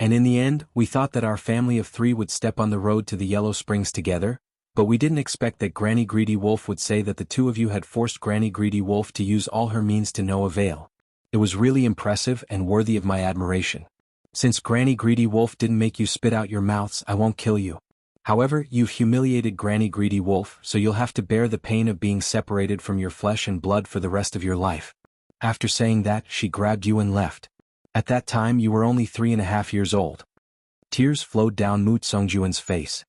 And in the end, we thought that our family of 3 would step on the road to the Yellow Springs together, but we didn't expect that Granny Greedy Wolf would say that the 2 of you had forced Granny Greedy Wolf to use all her means to no avail. It was really impressive and worthy of my admiration. Since Granny Greedy Wolf didn't make you spit out your mouths, I won't kill you. However, you've humiliated Granny Greedy Wolf, so you'll have to bear the pain of being separated from your flesh and blood for the rest of your life. After saying that, she grabbed you and left. At that time you were only 3.5 years old. Tears flowed down Mu Songjuan's face.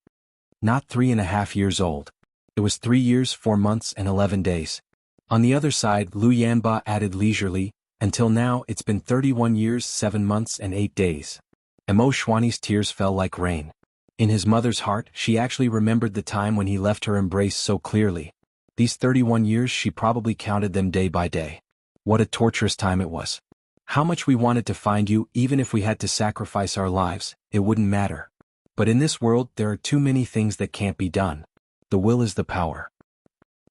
Not 3.5 years old. It was 3 years, 4 months and 11 days. On the other side, Lu Yanba added leisurely, until now it's been 31 years, 7 months and 8 days. Emo Shwani's tears fell like rain. In his mother's heart, she actually remembered the time when he left her embrace so clearly. These 31 years, she probably counted them day by day. What a torturous time it was. How much we wanted to find you, even if we had to sacrifice our lives, it wouldn't matter. But in this world, there are too many things that can't be done. The will is the power.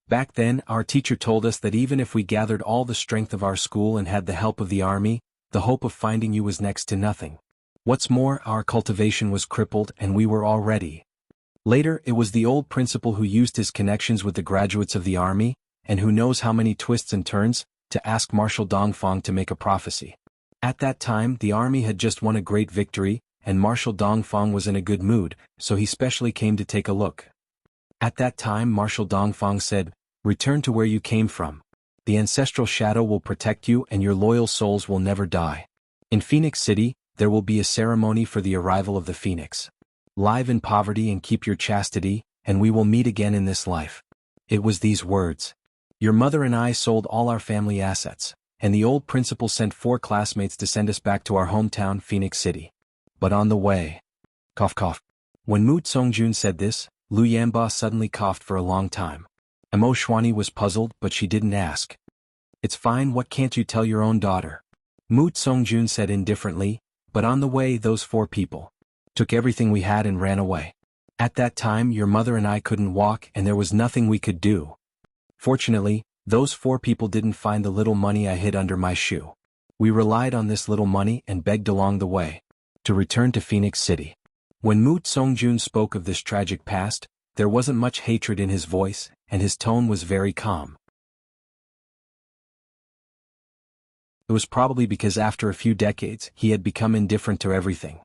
Back then, our teacher told us that even if we gathered all the strength of our school and had the help of the army, the hope of finding you was next to nothing. What's more, our cultivation was crippled and we were all ready. Later, it was the old principal who used his connections with the graduates of the army, and who knows how many twists and turns, to ask Marshal Dongfang to make a prophecy. At that time, the army had just won a great victory, and Marshal Dongfang was in a good mood, so he specially came to take a look. At that time, Marshal Dongfang said, "Return to where you came from. The ancestral shadow will protect you and your loyal souls will never die." In Phoenix City, There will be a ceremony for the arrival of the phoenix. Live in poverty and keep your chastity, and we will meet again in this life. It was these words. Your mother and I sold all our family assets, and the old principal sent 4 classmates to send us back to our hometown, Phoenix City. But on the way, cough cough. When Mu Songjun said this, Lu Yanba suddenly coughed for a long time. Emo Shwani was puzzled, but she didn't ask. It's fine, what can't you tell your own daughter? Mu Songjun said indifferently, but on the way those 4 people took everything we had and ran away. At that time your mother and I couldn't walk and there was nothing we could do. Fortunately, those 4 people didn't find the little money I hid under my shoe. We relied on this little money and begged along the way to return to Phoenix City. When Mu Songjun spoke of this tragic past, there wasn't much hatred in his voice, and his tone was very calm. It was probably because after a few decades he had become indifferent to everything.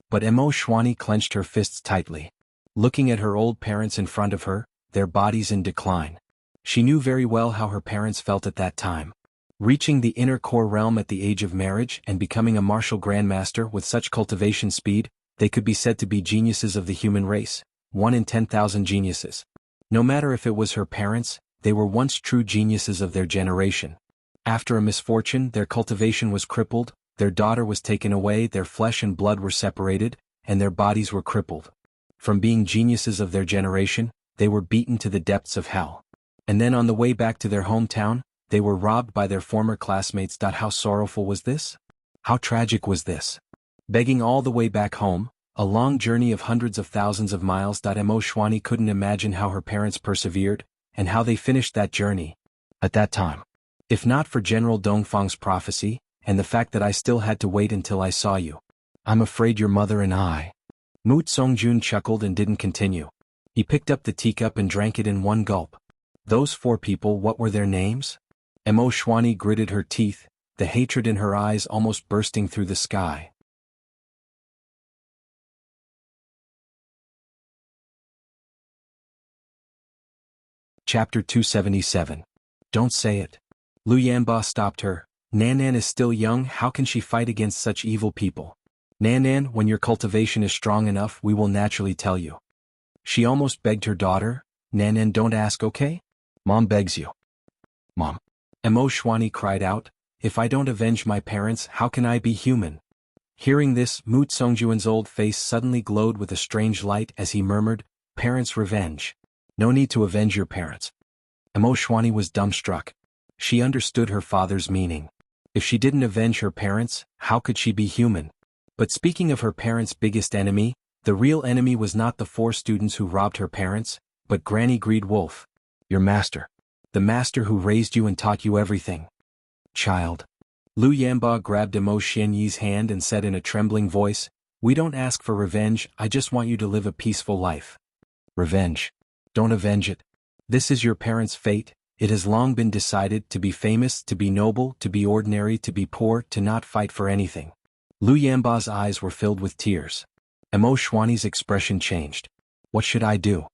But Emo Shwani clenched her fists tightly. Looking at her old parents in front of her, their bodies in decline. She knew very well how her parents felt at that time. Reaching the inner core realm at the age of marriage and becoming a martial grandmaster with such cultivation speed, they could be said to be geniuses of the human race, 1 in 10,000 geniuses. No matter if it was her parents, they were once true geniuses of their generation. After a misfortune, their cultivation was crippled, their daughter was taken away, their flesh and blood were separated, and their bodies were crippled. From being geniuses of their generation, they were beaten to the depths of hell. And then on the way back to their hometown, they were robbed by their former classmates. How sorrowful was this? How tragic was this? Begging all the way back home, a long journey of hundreds of thousands of miles. Emo Shwani couldn't imagine how her parents persevered, and how they finished that journey. At that time. If not for General Dongfang's prophecy, and the fact that I still had to wait until I saw you. I'm afraid your mother and I. Mu Songjun chuckled and didn't continue. He picked up the teacup and drank it in one gulp. Those 4 people, what were their names? Emo Shwani gritted her teeth, the hatred in her eyes almost bursting through the sky. Chapter 277. Don't say it. Lu Yanba stopped her. Nanan is still young, how can she fight against such evil people? Nanan, when your cultivation is strong enough we will naturally tell you. She almost begged her daughter. Nanan, don't ask, okay? Mom begs you. Mom. Emo Shwani cried out, if I don't avenge my parents, how can I be human? Hearing this, Mu Songjun's old face suddenly glowed with a strange light as he murmured, parents' revenge. No need to avenge your parents. Emo Shwani was dumbstruck. She understood her father's meaning. If she didn't avenge her parents, how could she be human? But speaking of her parents' biggest enemy, the real enemy was not the 4 students who robbed her parents, but Granny Greed Wolf. Your master. The master who raised you and taught you everything. Child. Lu Yanba grabbed Emo Xianyi's hand and said in a trembling voice, we don't ask for revenge, I just want you to live a peaceful life. Revenge. Don't avenge it. This is your parents' fate. It has long been decided to be famous, to be noble, to be ordinary, to be poor, to not fight for anything. Lu Yanba's eyes were filled with tears. Emo Shwani's expression changed. What should I do?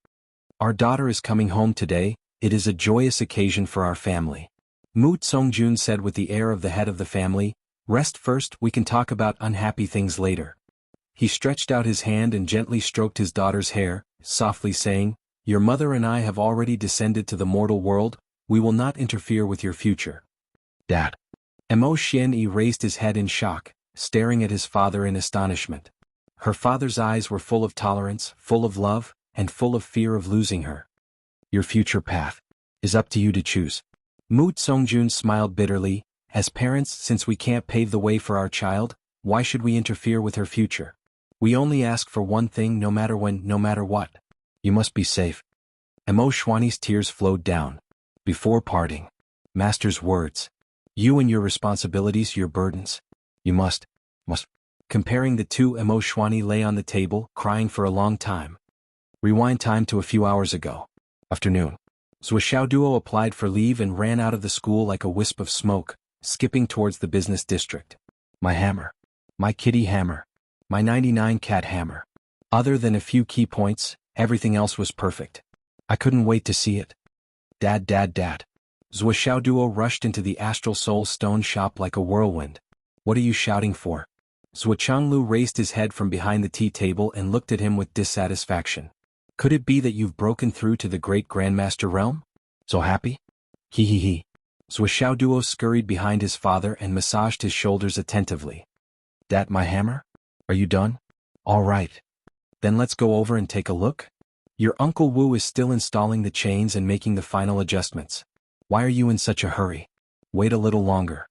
Our daughter is coming home today, it is a joyous occasion for our family. Mu Songjun said with the air of the head of the family, rest first, we can talk about unhappy things later. He stretched out his hand and gently stroked his daughter's hair, softly saying, your mother and I have already descended to the mortal world, we will not interfere with your future. Dad. Emo Xianyi raised his head in shock, staring at his father in astonishment. Her father's eyes were full of tolerance, full of love, and full of fear of losing her. Your future path is up to you to choose. Mu Songjun smiled bitterly, as parents, since we can't pave the way for our child, why should we interfere with her future? We only ask for one thing, no matter when, no matter what. You must be safe. Emo Shwani's tears flowed down. Before parting. Master's words. You and your responsibilities, your burdens. You must. Comparing the two, Emo Shwani lay on the table, crying for a long time. Rewind time to a few hours ago. Afternoon. Zhuo Duo applied for leave and ran out of the school like a wisp of smoke, skipping towards the business district. My hammer. My kitty hammer. My 99 cat hammer. Other than a few key points, everything else was perfect. I couldn't wait to see it. Dad. Zhuo Duo rushed into the Astral Soul Stone shop like a whirlwind. What are you shouting for? Zhuqianglu raised his head from behind the tea table and looked at him with dissatisfaction. Could it be that you've broken through to the great Grandmaster realm? So happy? He he he. Zhuqiangduo scurried behind his father and massaged his shoulders attentively. That my hammer? Are you done? All right. Then let's go over and take a look. Your Uncle Wu is still installing the chains and making the final adjustments. Why are you in such a hurry? Wait a little longer.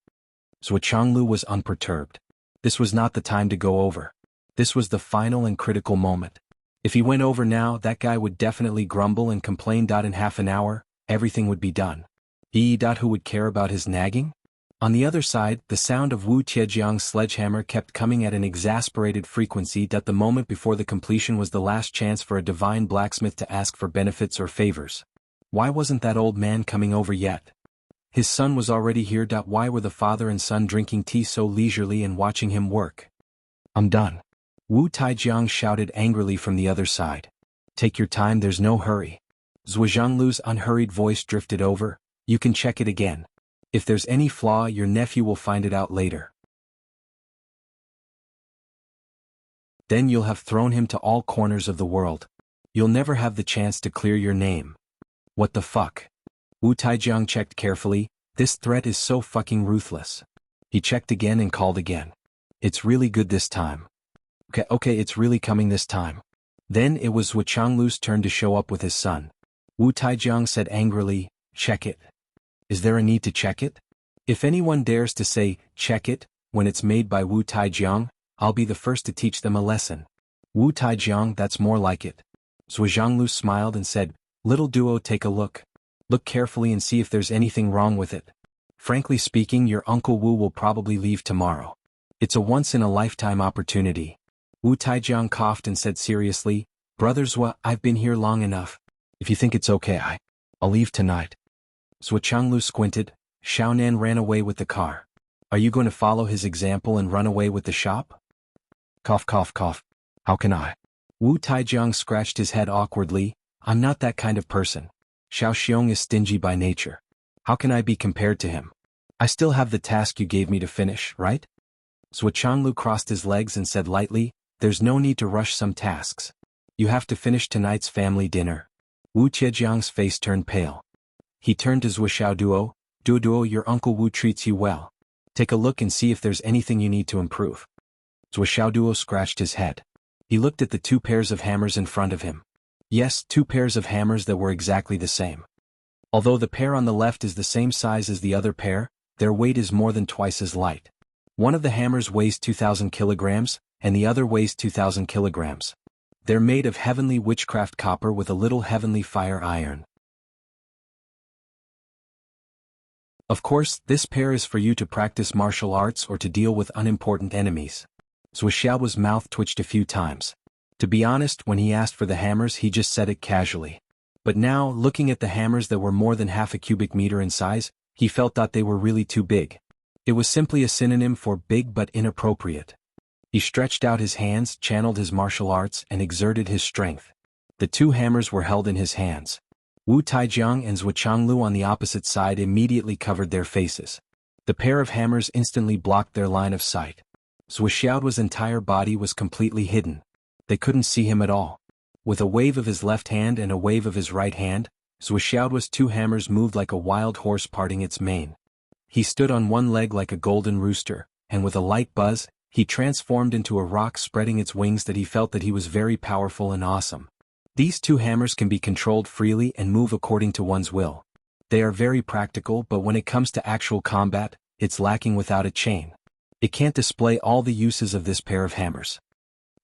Zhuqianglu was unperturbed. This was not the time to go over. This was the final and critical moment. If he went over now, that guy would definitely grumble and complain. In half an hour, everything would be done. Who would care about his nagging? On the other side, the sound of Wu Tiejiang's sledgehammer kept coming at an exasperated frequency. The moment before the completion was the last chance for a divine blacksmith to ask for benefits or favors. Why wasn't that old man coming over yet? His son was already here. Why were the father and son drinking tea so leisurely and watching him work? I'm done. Wu Taijiang shouted angrily from the other side. Take your time, there's no hurry. Zhuqianglu's unhurried voice drifted over. You can check it again. If there's any flaw, your nephew will find it out later. Then you'll have thrown him to all corners of the world. You'll never have the chance to clear your name. What the fuck? Wu Taijiang checked carefully. This threat is so fucking ruthless. He checked again and called again. It's really good this time. Okay, it's really coming this time. Then it was Zhuqianglu's turn to show up with his son. Wu Taijiang said angrily, check it. Is there a need to check it? If anyone dares to say, check it, when it's made by Wu Taijiang, I'll be the first to teach them a lesson. Wu Taijiang, that's more like it. Zhuqianglu smiled and said, little duo, take a look. Look carefully and see if there's anything wrong with it. Frankly speaking, your Uncle Wu will probably leave tomorrow. It's a once-in-a-lifetime opportunity. Wu Taijiang coughed and said seriously, Brother Zhua, I've been here long enough. If you think it's okay, I'll leave tonight. Zhuqianglu squinted. Xiaonan ran away with the car. Are you going to follow his example and run away with the shop? Cough cough cough. How can I? Wu Taijiang scratched his head awkwardly. I'm not that kind of person. Xiao Xiong is stingy by nature. How can I be compared to him? I still have the task you gave me to finish, right? Zhuqianglu crossed his legs and said lightly, there's no need to rush some tasks. You have to finish tonight's family dinner. Wu Tiejiang's face turned pale. He turned to Zhuqiangduo. Duo, your Uncle Wu treats you well. Take a look and see if there's anything you need to improve. Zhuqiangduo scratched his head. He looked at the two pairs of hammers in front of him. Yes, two pairs of hammers that were exactly the same. Although the pair on the left is the same size as the other pair, their weight is more than twice as light. One of the hammers weighs 2,000 kilograms, and the other weighs 2,000 kilograms. They're made of heavenly witchcraft copper with a little heavenly fire iron. Of course, this pair is for you to practice martial arts or to deal with unimportant enemies. Zhuqiangduo's mouth twitched a few times. To be honest, when he asked for the hammers, he just said it casually. But now, looking at the hammers that were more than half a cubic meter in size, he felt that they were really too big. It was simply a synonym for big but inappropriate. He stretched out his hands, channeled his martial arts, and exerted his strength. The two hammers were held in his hands. Wu Taijiang and Zhuqianglu on the opposite side immediately covered their faces. The pair of hammers instantly blocked their line of sight. Zhuqiangduo's entire body was completely hidden. They couldn't see him at all. With a wave of his left hand and a wave of his right hand, Zhuqiangduo's two hammers moved like a wild horse parting its mane. He stood on one leg like a golden rooster, and with a light buzz, he transformed into a rock, spreading its wings that he felt that he was very powerful and awesome. These two hammers can be controlled freely and move according to one's will. They are very practical, but when it comes to actual combat, it's lacking without a chain. It can't display all the uses of this pair of hammers.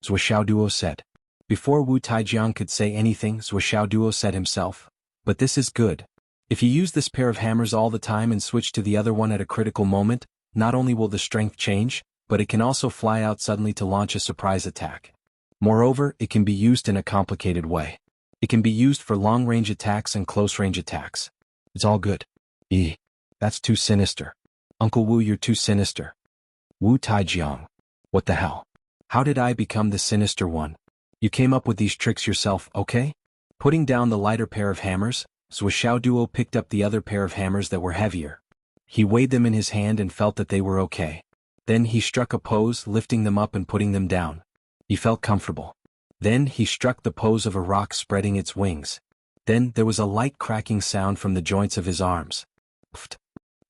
Zhuqiangduo said. Before Wu Taijiang could say anything, Zhuqiangduo said himself, but this is good. If you use this pair of hammers all the time and switch to the other one at a critical moment, not only will the strength change, but it can also fly out suddenly to launch a surprise attack. Moreover, it can be used in a complicated way. It can be used for long-range attacks and close-range attacks. It's all good. That's too sinister. Uncle Wu, you're too sinister. Wu Taijiang. What the hell? How did I become the sinister one? You came up with these tricks yourself, okay? Putting down the lighter pair of hammers, Zhuqiangduo picked up the other pair of hammers that were heavier. He weighed them in his hand and felt that they were okay. Then he struck a pose, lifting them up and putting them down. He felt comfortable. Then he struck the pose of a rock, spreading its wings. Then there was a light cracking sound from the joints of his arms. Pfft.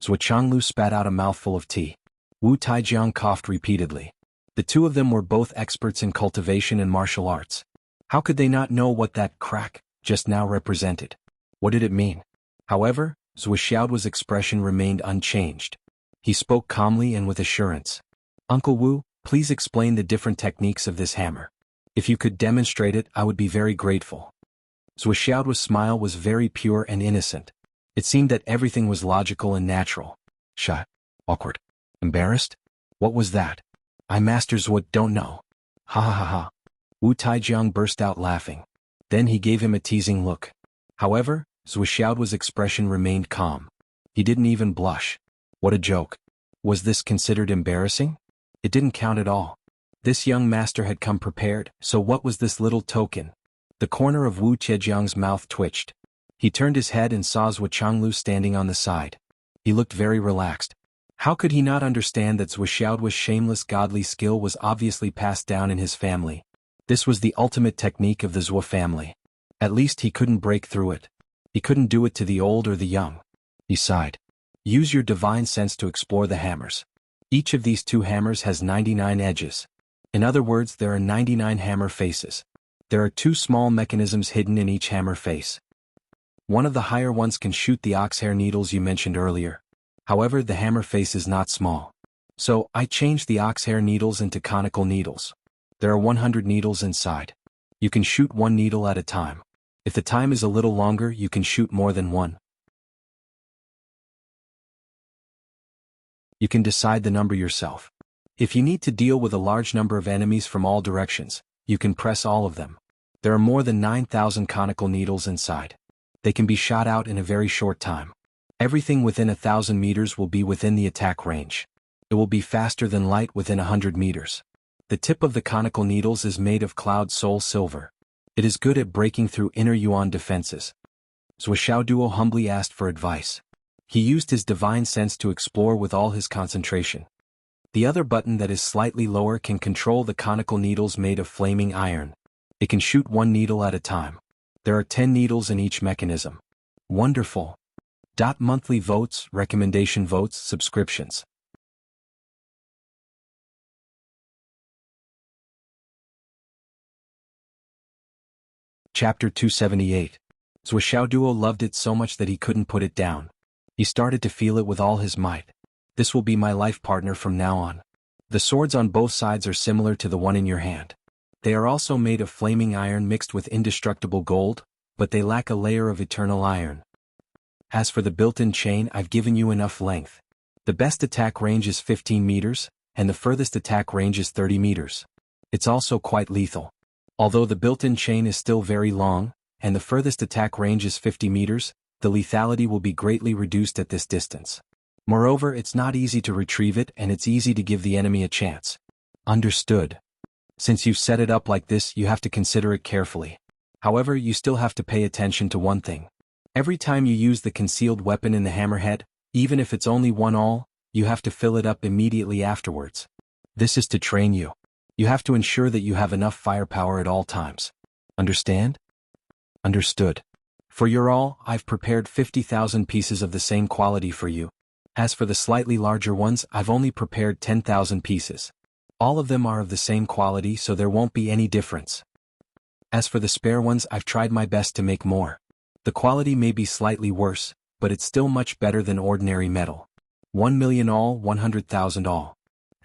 Zhuochanglu spat out a mouthful of tea. Wu Taijiang coughed repeatedly. The two of them were both experts in cultivation and martial arts. How could they not know what that crack just now represented? What did it mean? However, Zhuoxiaoduo's expression remained unchanged. He spoke calmly and with assurance. Uncle Wu, please explain the different techniques of this hammer. If you could demonstrate it, I would be very grateful. Zhuoxiaoduo's smile was very pure and innocent. It seemed that everything was logical and natural. Shy. Awkward. Embarrassed? What was that? I masters what don't know. Ha ha ha ha. Wu Taijiang burst out laughing. Then he gave him a teasing look. However, Zhuoxiaoduo's expression remained calm. He didn't even blush. What a joke. Was this considered embarrassing? It didn't count at all. This young master had come prepared, so what was this little token? The corner of Wu Zhejiang's mouth twitched. He turned his head and saw Zhuochanglu standing on the side. He looked very relaxed. How could he not understand that Zhuoxiaoduo's shameless godly skill was obviously passed down in his family? This was the ultimate technique of the Zhuo family. At least he couldn't break through it. He couldn't do it to the old or the young. He sighed. Use your divine sense to explore the hammers. Each of these two hammers has 99 edges. In other words, there are 99 hammer faces. There are two small mechanisms hidden in each hammer face. One of the higher ones can shoot the oxhair needles you mentioned earlier. However, the hammer face is not small. So, I changed the oxhair needles into conical needles. There are 100 needles inside. You can shoot one needle at a time. If the time is a little longer, you can shoot more than one. You can decide the number yourself. If you need to deal with a large number of enemies from all directions, you can press all of them. There are more than 9,000 conical needles inside. They can be shot out in a very short time. Everything within 1,000 meters will be within the attack range. It will be faster than light within 100 meters. The tip of the conical needles is made of cloud soul silver. It is good at breaking through inner yuan defenses. Zhuoxiaoduo humbly asked for advice. He used his divine sense to explore with all his concentration. The other button that is slightly lower can control the conical needles made of flaming iron. It can shoot one needle at a time. There are 10 needles in each mechanism. Wonderful. Monthly votes, recommendation votes, subscriptions. Chapter 278. Zhuoxiaoduo loved it so much that he couldn't put it down. He started to feel it with all his might. This will be my life partner from now on. The swords on both sides are similar to the one in your hand. They are also made of flaming iron mixed with indestructible gold, but they lack a layer of eternal iron. As for the built-in chain, I've given you enough length. The best attack range is 15 meters, and the furthest attack range is 30 meters. It's also quite lethal. Although the built-in chain is still very long, and the furthest attack range is 50 meters, the lethality will be greatly reduced at this distance. Moreover, it's not easy to retrieve it and it's easy to give the enemy a chance. Understood. Since you've set it up like this, you have to consider it carefully. However, you still have to pay attention to one thing. Every time you use the concealed weapon in the hammerhead, even if it's only one awl, you have to fill it up immediately afterwards. This is to train you. You have to ensure that you have enough firepower at all times. Understand? Understood. For your awl, I've prepared 50,000 pieces of the same quality for you. As for the slightly larger ones, I've only prepared 10,000 pieces. All of them are of the same quality, so there won't be any difference. As for the spare ones, I've tried my best to make more. The quality may be slightly worse, but it's still much better than ordinary metal. 1 million awl, 100,000 awl.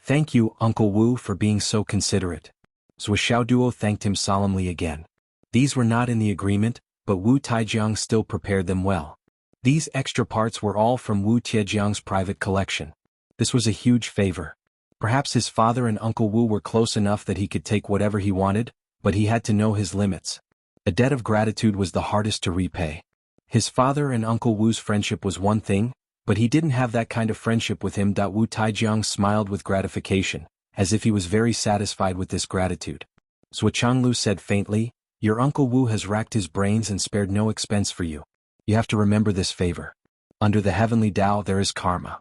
Thank you, Uncle Wu, for being so considerate. Zhuoxiaoduo thanked him solemnly again. These were not in the agreement, but Wu Taijiang still prepared them well. These extra parts were all from Wu Zhejiang's private collection. This was a huge favor. Perhaps his father and Uncle Wu were close enough that he could take whatever he wanted, but he had to know his limits. A debt of gratitude was the hardest to repay. His father and Uncle Wu's friendship was one thing, but he didn't have that kind of friendship with him. Wu Taijiang smiled with gratification, as if he was very satisfied with this gratitude. Zhuochanglu said faintly, "Your Uncle Wu has racked his brains and spared no expense for you. You have to remember this favor. Under the heavenly Tao there is karma."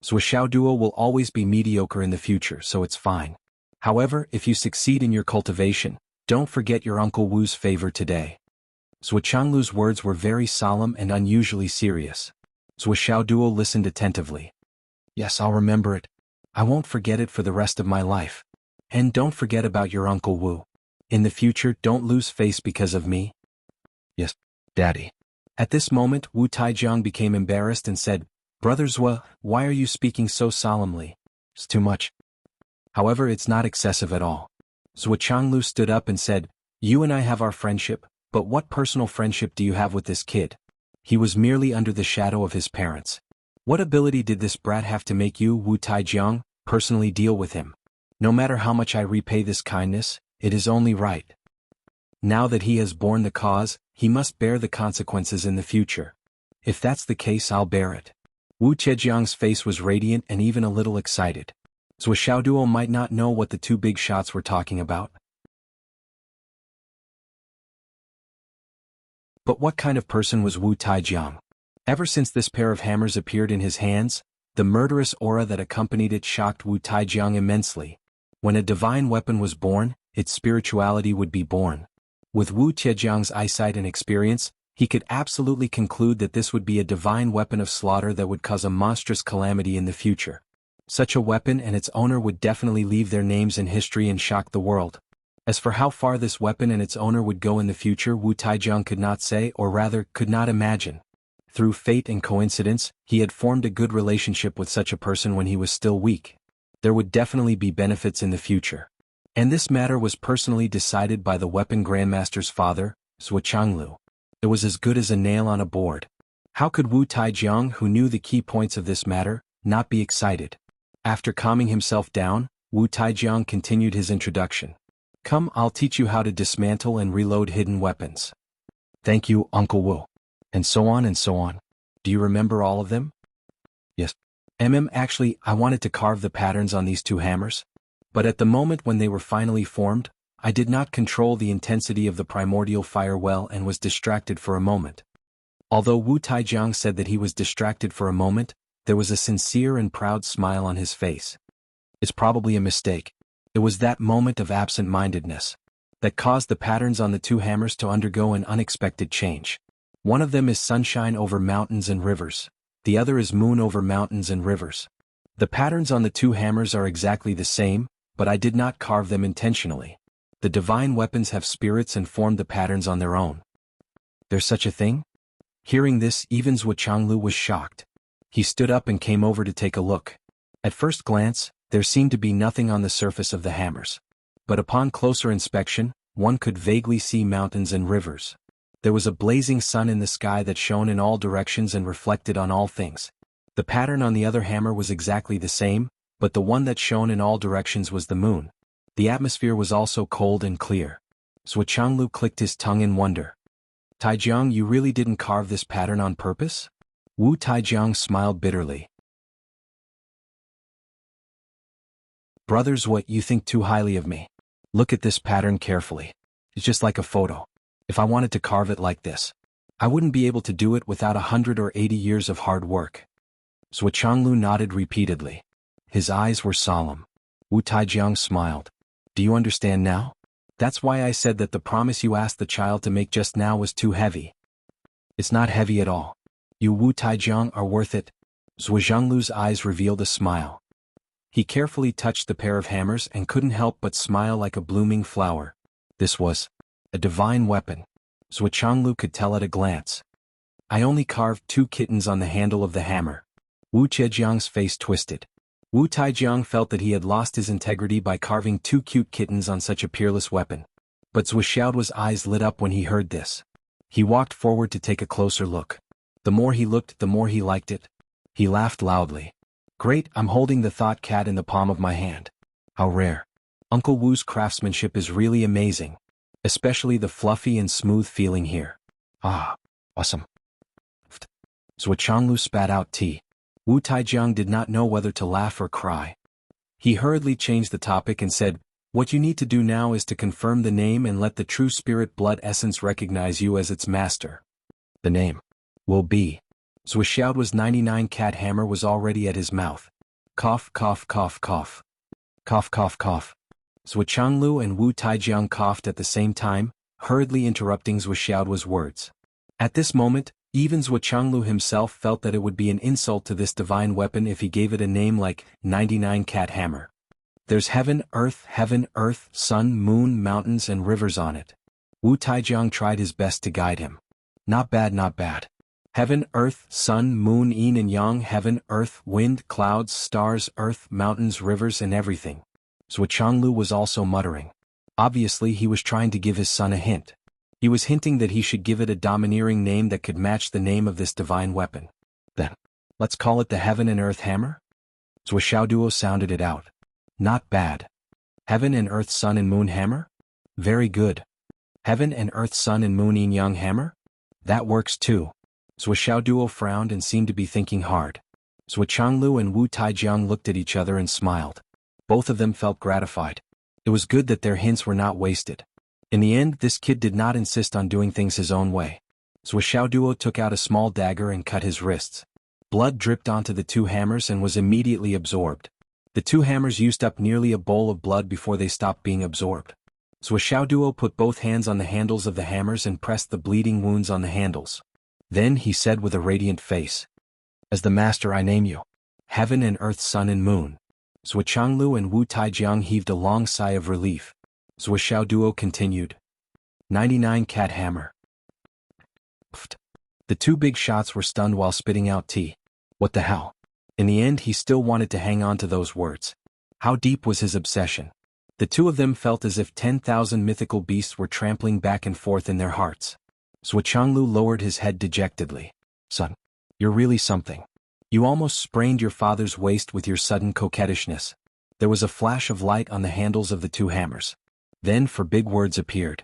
Zhuo Duo will always be mediocre in the future, so it's fine. However, if you succeed in your cultivation, don't forget your Uncle Wu's favor today. Zhuo Changlu's words were very solemn and unusually serious. Zhuo Duo listened attentively. Yes, I'll remember it. I won't forget it for the rest of my life. And don't forget about your Uncle Wu. In the future, don't lose face because of me. Yes, Daddy. At this moment, Wu Taijiang became embarrassed and said, Brother Zhuo, why are you speaking so solemnly? It's too much. However, it's not excessive at all. Zhuo Changlu stood up and said, You and I have our friendship, but what personal friendship do you have with this kid? He was merely under the shadow of his parents. What ability did this brat have to make you, Wu Taijiang, personally deal with him? No matter how much I repay this kindness, it is only right. Now that he has borne the cause, he must bear the consequences in the future. If that's the case, I'll bear it. Wu Zhejiang's face was radiant and even a little excited. Zhuo Duo might not know what the two big shots were talking about. But what kind of person was Wu Taijiang? Ever since this pair of hammers appeared in his hands, the murderous aura that accompanied it shocked Wu Taijiang immensely. When a divine weapon was born, its spirituality would be born. With Wu Zhejiang's eyesight and experience, he could absolutely conclude that this would be a divine weapon of slaughter that would cause a monstrous calamity in the future. Such a weapon and its owner would definitely leave their names in history and shock the world. As for how far this weapon and its owner would go in the future, Wu Taijiang could not say, or rather, could not imagine. Through fate and coincidence, he had formed a good relationship with such a person when he was still weak. There would definitely be benefits in the future. And this matter was personally decided by the weapon grandmaster's father, Zhuo Changlu. It was as good as a nail on a board. How could Wu Taijiang, who knew the key points of this matter, not be excited? After calming himself down, Wu Taijiang continued his introduction. Come, I'll teach you how to dismantle and reload hidden weapons. Thank you, Uncle Wu. And so on and so on. Do you remember all of them? Yes. Actually, I wanted to carve the patterns on these two hammers. But at the moment when they were finally formed, I did not control the intensity of the primordial fire well and was distracted for a moment. Although Wu Taijiang said that he was distracted for a moment, there was a sincere and proud smile on his face. It's probably a mistake. It was that moment of absent-mindedness that caused the patterns on the two hammers to undergo an unexpected change. One of them is sunshine over mountains and rivers. The other is moon over mountains and rivers. The patterns on the two hammers are exactly the same, but I did not carve them intentionally. The divine weapons have spirits and formed the patterns on their own. There's such a thing? Hearing this, even Zhuo Changlu was shocked. He stood up and came over to take a look. At first glance, there seemed to be nothing on the surface of the hammers. But upon closer inspection, one could vaguely see mountains and rivers. There was a blazing sun in the sky that shone in all directions and reflected on all things. The pattern on the other hammer was exactly the same, but the one that shone in all directions was the moon. The atmosphere was also cold and clear. Zhuo Changlu clicked his tongue in wonder. Taijiang, you really didn't carve this pattern on purpose? Wu Taijiang smiled bitterly. Brothers, what, you think too highly of me? Look at this pattern carefully. It's just like a photo. If I wanted to carve it like this, I wouldn't be able to do it without 100 or 80 years of hard work. Zhuo Changlu nodded repeatedly. His eyes were solemn. Wu Taijiang smiled. Do you understand now? That's why I said that the promise you asked the child to make just now was too heavy. It's not heavy at all. You Wu Taijiang are worth it. Zhuo Zhanglu's eyes revealed a smile. He carefully touched the pair of hammers and couldn't help but smile like a blooming flower. This was a divine weapon. Zhuo Changlu could tell at a glance. I only carved 2 kittens on the handle of the hammer. Wu Zhejiang's face twisted. Wu Taijiang felt that he had lost his integrity by carving 2 cute kittens on such a peerless weapon. But Zhuo Xiaoduo's eyes lit up when he heard this. He walked forward to take a closer look. The more he looked, the more he liked it. He laughed loudly. Great, I'm holding the thought cat in the palm of my hand. How rare. Uncle Wu's craftsmanship is really amazing. Especially the fluffy and smooth feeling here. Ah, awesome. Zhuo Changlu spat out tea. Wu Taijiang did not know whether to laugh or cry. He hurriedly changed the topic and said, What you need to do now is to confirm the name and let the true spirit blood essence recognize you as its master. The name will be. Zhuo Xiaoduo's 99 cat hammer was already at his mouth. Cough, cough, cough, cough. Cough, cough, cough. Zhuchanglu and Wu Taijiang coughed at the same time, hurriedly interrupting Zhou Xiaoduo's words. At this moment, even Zhuchanglu himself felt that it would be an insult to this divine weapon if he gave it a name like 99 Cat Hammer. There's heaven, earth, sun, moon, mountains and rivers on it. Wu Taijiang tried his best to guide him. Not bad, not bad. Heaven, earth, sun, moon, yin and yang, heaven, earth, wind, clouds, stars, earth, mountains, rivers and everything. Zhuchanglu was also muttering. Obviously he was trying to give his son a hint. He was hinting that he should give it a domineering name that could match the name of this divine weapon. Then, let's call it the Heaven and Earth Hammer? Zhou Xiaoduo sounded it out. Not bad. Heaven and Earth Sun and Moon Hammer? Very good. Heaven and Earth Sun and Moon Yin Yang Hammer? That works too. Zhou Xiaoduo frowned and seemed to be thinking hard. Zhuchanglu and Wu Taijiang looked at each other and smiled. Both of them felt gratified. It was good that their hints were not wasted. In the end, this kid did not insist on doing things his own way. Zhou Xiaoduo took out a small dagger and cut his wrists. Blood dripped onto the two hammers and was immediately absorbed. The two hammers used up nearly a bowl of blood before they stopped being absorbed. Zhou Xiaoduo put both hands on the handles of the hammers and pressed the bleeding wounds on the handles. Then he said with a radiant face, "As the master I name you. Heaven and earth, sun and moon." Zhuchanglu and Wu Taijiang heaved a long sigh of relief. Zhou Xiaoduo continued. 99 Cat Hammer. Pfft. The two big shots were stunned while spitting out tea. What the hell? In the end he still wanted to hang on to those words. How deep was his obsession? The two of them felt as if 10,000 mythical beasts were trampling back and forth in their hearts. Zhuchanglu lowered his head dejectedly. Son, you're really something. You almost sprained your father's waist with your sudden coquettishness. There was a flash of light on the handles of the two hammers. Then big words appeared.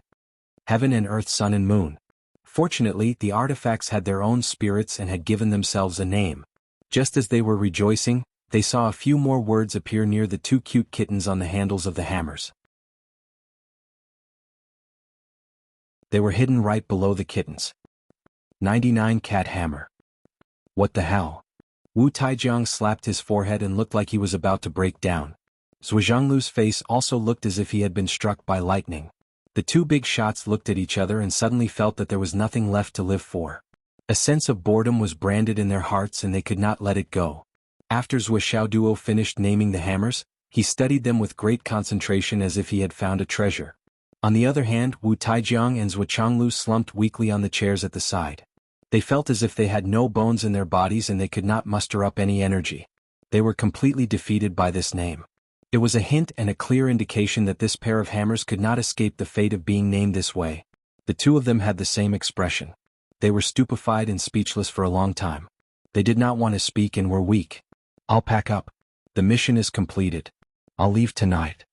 Heaven and earth, sun and moon. Fortunately, the artifacts had their own spirits and had given themselves a name. Just as they were rejoicing, they saw a few more words appear near the two cute kittens on the handles of the hammers. They were hidden right below the kittens. 99 Cat Hammer. What the hell? Wu Taijiang slapped his forehead and looked like he was about to break down. Zhuchanglu's face also looked as if he had been struck by lightning. The two big shots looked at each other and suddenly felt that there was nothing left to live for. A sense of boredom was branded in their hearts and they could not let it go. After Zhou Xiaoduo finished naming the hammers, he studied them with great concentration as if he had found a treasure. On the other hand, Wu Taijiang and Zhuchanglu slumped weakly on the chairs at the side. They felt as if they had no bones in their bodies and they could not muster up any energy. They were completely defeated by this name. It was a hint and a clear indication that this pair of hammers could not escape the fate of being named this way. The two of them had the same expression. They were stupefied and speechless for a long time. They did not want to speak and were weak. I'll pack up. The mission is completed. I'll leave tonight.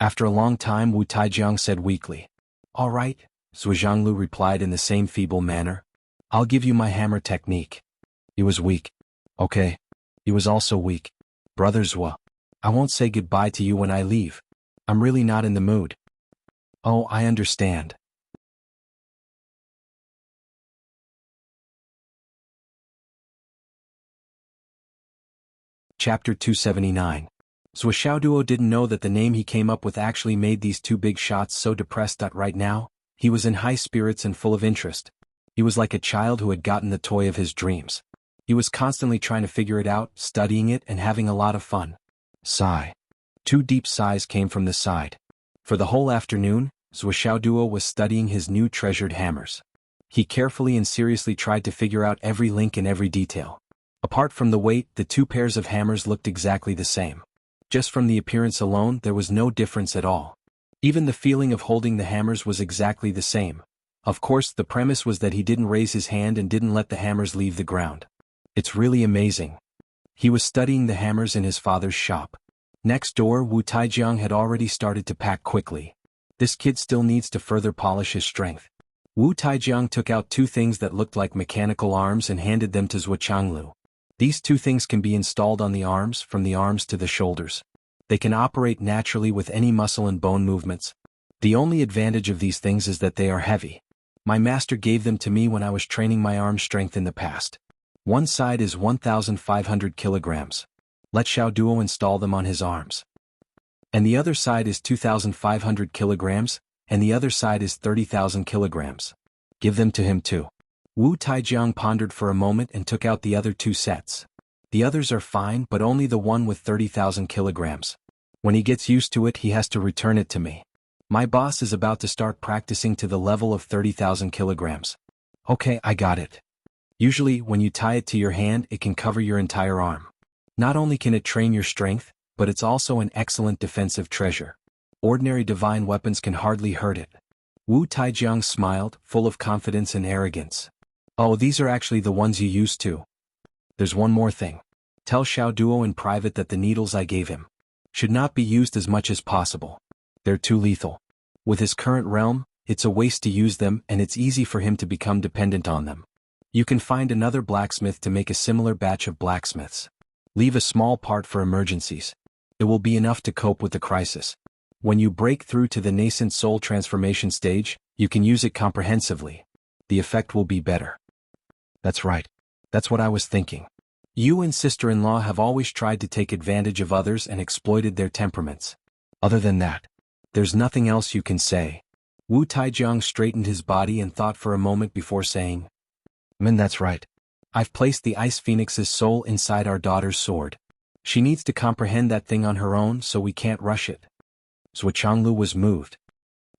After a long time, Wu Taijiang said weakly. All right, Zhuchanglu replied in the same feeble manner. I'll give you my hammer technique. He was weak. Okay. He was also weak. Brother Zhua. I won't say goodbye to you when I leave. I'm really not in the mood. Oh, I understand. Chapter 279. Zhou Xiaoduo didn't know that the name he came up with actually made these two big shots so depressed that right now, he was in high spirits and full of interest. He was like a child who had gotten the toy of his dreams. He was constantly trying to figure it out, studying it and having a lot of fun. Sigh. Two deep sighs came from the side. For the whole afternoon, Zhou Xiaoduo was studying his new treasured hammers. He carefully and seriously tried to figure out every link and every detail. Apart from the weight, the two pairs of hammers looked exactly the same. Just from the appearance alone, there was no difference at all. Even the feeling of holding the hammers was exactly the same. Of course, the premise was that he didn't raise his hand and didn't let the hammers leave the ground. It's really amazing. He was studying the hammers in his father's shop. Next door, Wu Taijiang had already started to pack quickly. This kid still needs to further polish his strength. Wu Taijiang took out two things that looked like mechanical arms and handed them to Zhuchanglu. These two things can be installed on the arms, from the arms to the shoulders. They can operate naturally with any muscle and bone movements. The only advantage of these things is that they are heavy. My master gave them to me when I was training my arm strength in the past. One side is 1,500 kilograms. Let Xiao Duo install them on his arms. And the other side is 2,500 kilograms, and the other side is 30,000 kilograms. Give them to him too. Wu Taijiang pondered for a moment and took out the other 2 sets. The others are fine, but only the one with 30,000 kilograms. When he gets used to it, he has to return it to me. My boss is about to start practicing to the level of 30,000 kilograms. Okay, I got it. Usually, when you tie it to your hand, it can cover your entire arm. Not only can it train your strength, but it's also an excellent defensive treasure. Ordinary divine weapons can hardly hurt it. Wu Taijiang smiled, full of confidence and arrogance. Oh, these are actually the ones you used to. There's one more thing. Tell Xiao Duo in private that the needles I gave him should not be used as much as possible. They're too lethal. With his current realm, it's a waste to use them, and it's easy for him to become dependent on them. You can find another blacksmith to make a similar batch of blacksmiths. Leave a small part for emergencies. It will be enough to cope with the crisis. When you break through to the nascent soul transformation stage, you can use it comprehensively. The effect will be better. That's right. That's what I was thinking. You and sister-in-law have always tried to take advantage of others and exploited their temperaments. Other than that, there's nothing else you can say. Wu Taijiang straightened his body and thought for a moment before saying, That's right. I've placed the Ice Phoenix's soul inside our daughter's sword. She needs to comprehend that thing on her own, so we can't rush it. Jianghu was moved.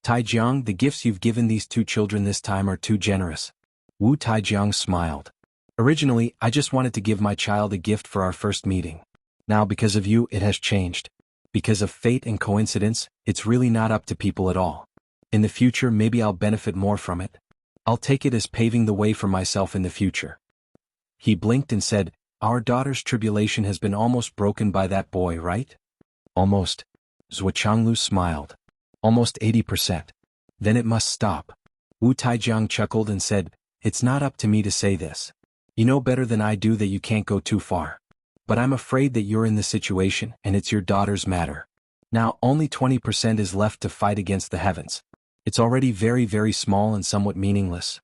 Taijiang, the gifts you've given these 2 children this time are too generous. Wu Taijiang smiled. Originally, I just wanted to give my child a gift for our first meeting. Now because of you, it has changed. Because of fate and coincidence, it's really not up to people at all. In the future, maybe I'll benefit more from it. I'll take it as paving the way for myself in the future. He blinked and said, Our daughter's tribulation has been almost broken by that boy, right? Almost. Jianghu smiled. Almost 80%. Then it must stop. Wu Taijiang chuckled and said, It's not up to me to say this. You know better than I do that you can't go too far. But I'm afraid that you're in this situation, and it's your daughter's matter. Now, only 20% is left to fight against the heavens. It's already very, very small and somewhat meaningless.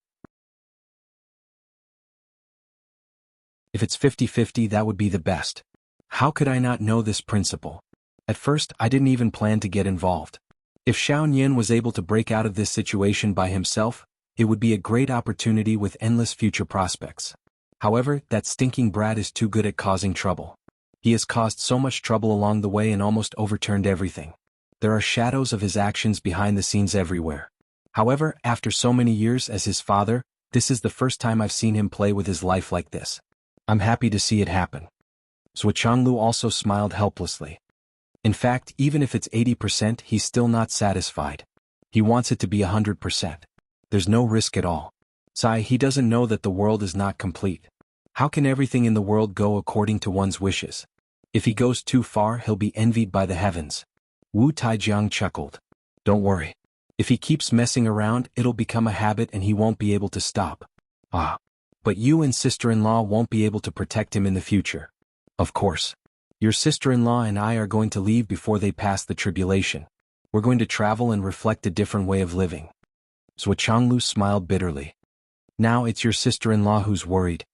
If it's 50-50, that would be the best. How could I not know this principle? At first, I didn't even plan to get involved. If Xiao Nian was able to break out of this situation by himself, it would be a great opportunity with endless future prospects. However, that stinking brat is too good at causing trouble. He has caused so much trouble along the way and almost overturned everything. There are shadows of his actions behind the scenes everywhere. However, after so many years as his father, this is the first time I've seen him play with his life like this. I'm happy to see it happen. Jianghu also smiled helplessly. In fact, even if it's 80%, he's still not satisfied. He wants it to be 100%. There's no risk at all. He doesn't know that the world is not complete. How can everything in the world go according to one's wishes? If he goes too far, he'll be envied by the heavens. Wu Taijiang chuckled. Don't worry. If he keeps messing around, it'll become a habit and he won't be able to stop. But you and sister-in-law won't be able to protect him in the future. Of course. Your sister-in-law and I are going to leave before they pass the tribulation. We're going to travel and reflect a different way of living. Jianghu smiled bitterly. Now it's your sister-in-law who's worried.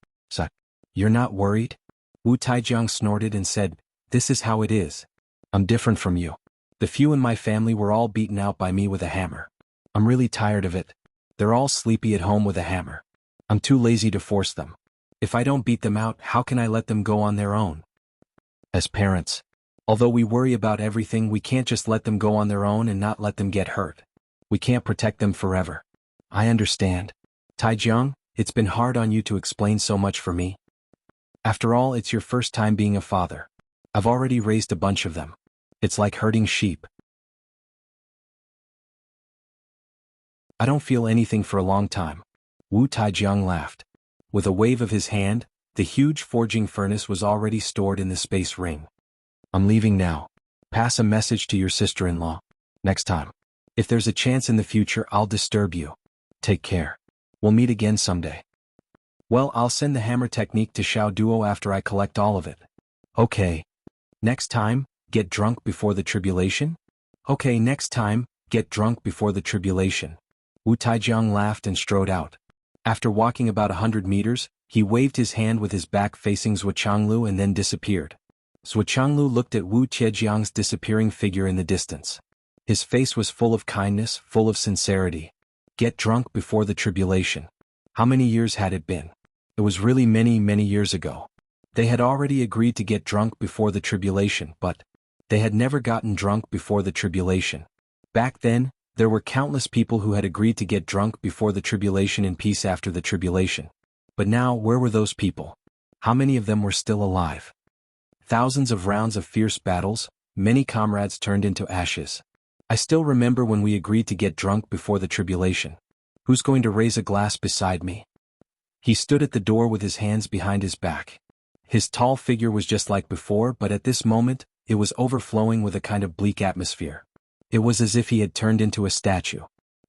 You're not worried? Wu Taijiang snorted and said, This is how it is. I'm different from you. The few in my family were all beaten out by me with a hammer. I'm really tired of it. They're all sleepy at home with a hammer. I'm too lazy to force them. If I don't beat them out, how can I let them go on their own? As parents, although we worry about everything, we can't just let them go on their own and not let them get hurt. We can't protect them forever. I understand. Taijiang, it's been hard on you to explain so much for me. After all, it's your first time being a father. I've already raised a bunch of them. It's like herding sheep. I don't feel anything for a long time. Wu Taijiang laughed. With a wave of his hand, the huge forging furnace was already stored in the space ring. I'm leaving now. Pass a message to your sister-in-law. Next time. If there's a chance in the future, I'll disturb you. Take care. We'll meet again someday. Well, I'll send the hammer technique to Xiao Duo after I collect all of it. Okay. Next time, get drunk before the tribulation? Okay, next time, get drunk before the tribulation. Wu Taijiang laughed and strode out. After walking about 100 meters, he waved his hand with his back facing Jianghu and then disappeared. Zhuqianglu looked at Wu Zhejiang's disappearing figure in the distance. His face was full of kindness, full of sincerity. Get drunk before the tribulation. How many years had it been? It was really many, many years ago. They had already agreed to get drunk before the tribulation, but they had never gotten drunk before the tribulation. Back then, there were countless people who had agreed to get drunk before the tribulation in peace after the tribulation. But now, where were those people? How many of them were still alive? Thousands of rounds of fierce battles, many comrades turned into ashes. I still remember when we agreed to get drunk before the tribulation. Who's going to raise a glass beside me? He stood at the door with his hands behind his back. His tall figure was just like before, but at this moment, it was overflowing with a kind of bleak atmosphere. It was as if he had turned into a statue.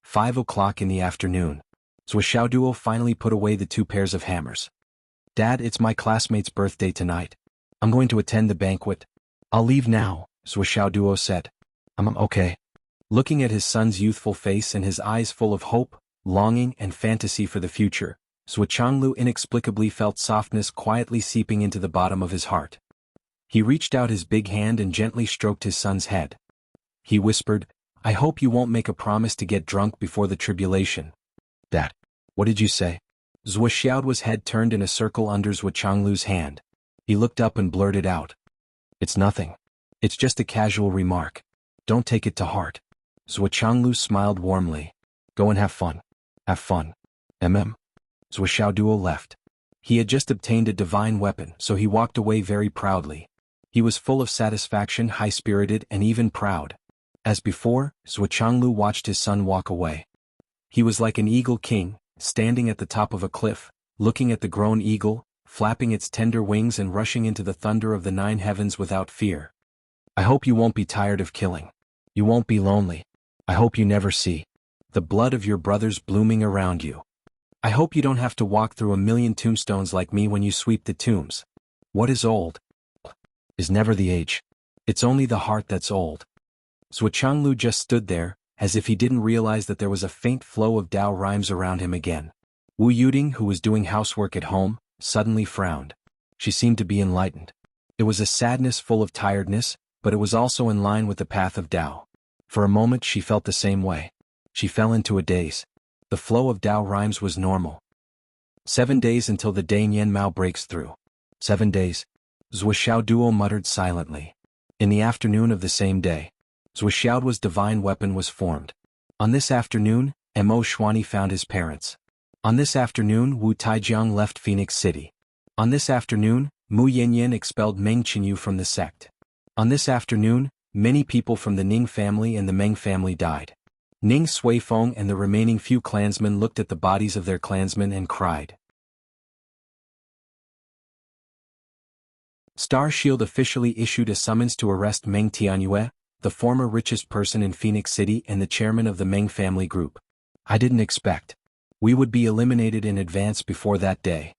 5 o'clock in the afternoon. Zhuqiangdu finally put away the 2 pairs of hammers. Dad, it's my classmate's birthday tonight. I'm going to attend the banquet. I'll leave now, Zhuqiangdu said. I'm okay. Looking at his son's youthful face and his eyes full of hope, longing and fantasy for the future, Zhuqianglu inexplicably felt softness quietly seeping into the bottom of his heart. He reached out his big hand and gently stroked his son's head. He whispered, I hope you won't make a promise to get drunk before the tribulation. Dad, what did you say? Zhuqiangdu's head turned in a circle under Zhuqianglu's hand. He looked up and blurted out. It's nothing. It's just a casual remark. Don't take it to heart. Zhuqianglu smiled warmly. Go and have fun. Have fun. Zhuqiangdu left. He had just obtained a divine weapon, so he walked away very proudly. He was full of satisfaction, high-spirited, and even proud. As before, Zhuqianglu watched his son walk away. He was like an eagle king, standing at the top of a cliff, looking at the grown eagle, flapping its tender wings and rushing into the thunder of the 9 heavens without fear. I hope you won't be tired of killing. You won't be lonely. I hope you never see the blood of your brothers blooming around you. I hope you don't have to walk through a million tombstones like me when you sweep the tombs. What is old? Is never the age. It's only the heart that's old. Zhuqianglu just stood there, as if he didn't realize that there was a faint flow of Tao rhymes around him again. Wu Yuding, who was doing housework at home, suddenly frowned. She seemed to be enlightened. It was a sadness full of tiredness, but it was also in line with the path of Tao. For a moment she felt the same way. She fell into a daze. The flow of Tao rhymes was normal. 7 days until the day Nian Mao breaks through. 7 days. Zhuqiangdu muttered silently. In the afternoon of the same day, Zhuqiangdu's divine weapon was formed. On this afternoon, Mo Xuanyi found his parents. On this afternoon, Wu Taijiang left Phoenix City. On this afternoon, Mu Yanyan expelled Meng Qinyu from the sect. On this afternoon, many people from the Ning family and the Meng family died. Ning Suifeng and the remaining few clansmen looked at the bodies of their clansmen and cried. Star Shield officially issued a summons to arrest Meng Tianyue, the former richest person in Phoenix City and the chairman of the Meng family group. I didn't expect we would be eliminated in advance before that day.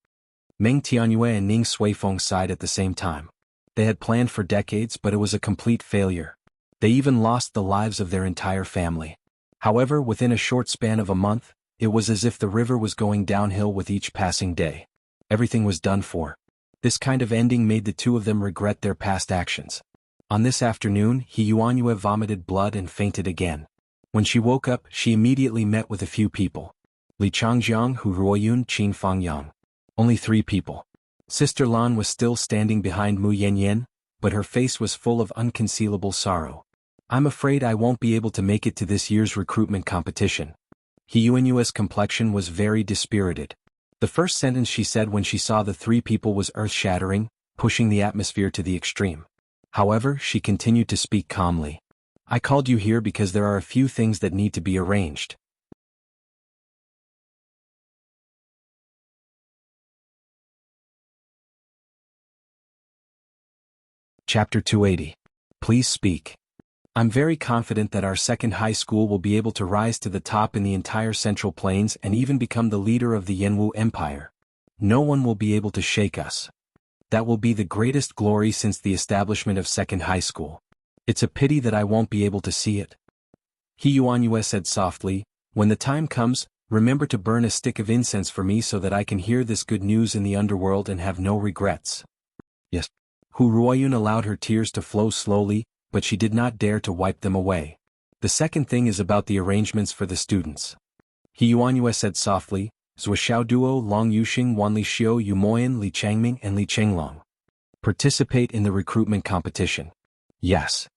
Meng Tianyue and Ning Suifeng sighed at the same time. They had planned for decades, but it was a complete failure. They even lost the lives of their entire family. However, within a short span of a month, it was as if the river was going downhill with each passing day. Everything was done for. This kind of ending made the 2 of them regret their past actions. On this afternoon, He Yuanyue vomited blood and fainted again. When she woke up, she immediately met with a few people. Li Changjiang, Hu Ruoyun, Qin Fangyang. Only 3 people. Sister Lan was still standing behind Mu Yanyan, but her face was full of unconcealable sorrow. I'm afraid I won't be able to make it to this year's recruitment competition. He Yuanyue's complexion was very dispirited. The first sentence she said when she saw the 3 people was earth-shattering, pushing the atmosphere to the extreme. However, she continued to speak calmly. I called you here because there are a few things that need to be arranged. Chapter 280. Please speak. I'm very confident that our second high school will be able to rise to the top in the entire Central Plains and even become the leader of the Yanwu Empire. No one will be able to shake us. That will be the greatest glory since the establishment of second high school. It's a pity that I won't be able to see it. He Yuanyue said softly, when the time comes, remember to burn a stick of incense for me so that I can hear this good news in the underworld and have no regrets. Yes. Hu Ruoyun allowed her tears to flow slowly, but she did not dare to wipe them away. The second thing is about the arrangements for the students. He Yuanyue said softly, Zuoxiao Duo Long Yuxing Wanli Xiu Yu Moyan Li Changming and Li Chenglong. Participate in the recruitment competition. Yes.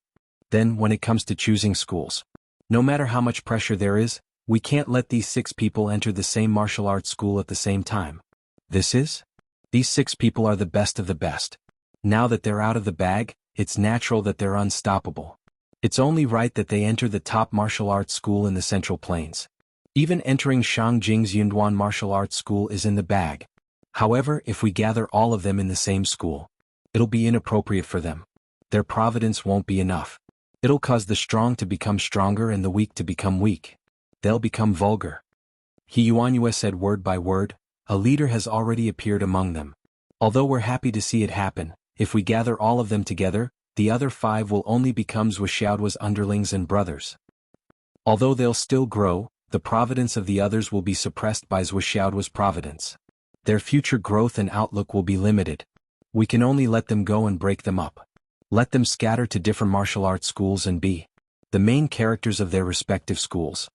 Then when it comes to choosing schools. No matter how much pressure there is, we can't let these 6 people enter the same martial arts school at the same time. These 6 people are the best of the best. Now that they're out of the bag, it's natural that they're unstoppable. It's only right that they enter the top martial arts school in the Central Plains. Even entering Shangjing's Yunduan martial arts school is in the bag. However, if we gather all of them in the same school, it'll be inappropriate for them. Their providence won't be enough. It'll cause the strong to become stronger and the weak to become weak. They'll become vulgar. He Yuanyue said word by word, a leader has already appeared among them. Although we're happy to see it happen, if we gather all of them together, the other 5 will only become Zuoxiaoduo's underlings and brothers. Although they'll still grow, the providence of the others will be suppressed by Zuoxiaoduo's providence. Their future growth and outlook will be limited. We can only let them go and break them up. Let them scatter to different martial arts schools and be the main characters of their respective schools.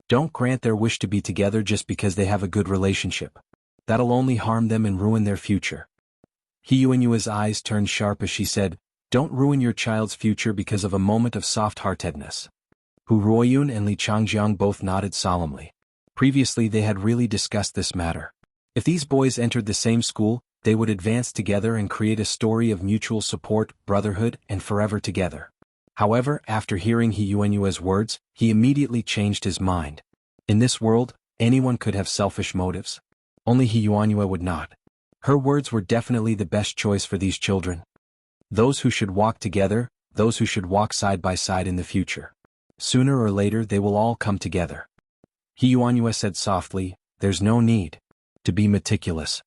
Don't grant their wish to be together just because they have a good relationship. That'll only harm them and ruin their future. He Yuanyue's eyes turned sharp as she said, don't ruin your child's future because of a moment of soft-heartedness. Hu Ruoyun and Li Changjiang both nodded solemnly. Previously they had really discussed this matter. If these boys entered the same school, they would advance together and create a story of mutual support, brotherhood, and forever together. However, after hearing He Yuanyue's words, he immediately changed his mind. In this world, anyone could have selfish motives. Only He Yuanyue would not. Her words were definitely the best choice for these children. Those who should walk together, those who should walk side by side in the future. Sooner or later they will all come together. He Yuanyue said softly, there's no need to be meticulous.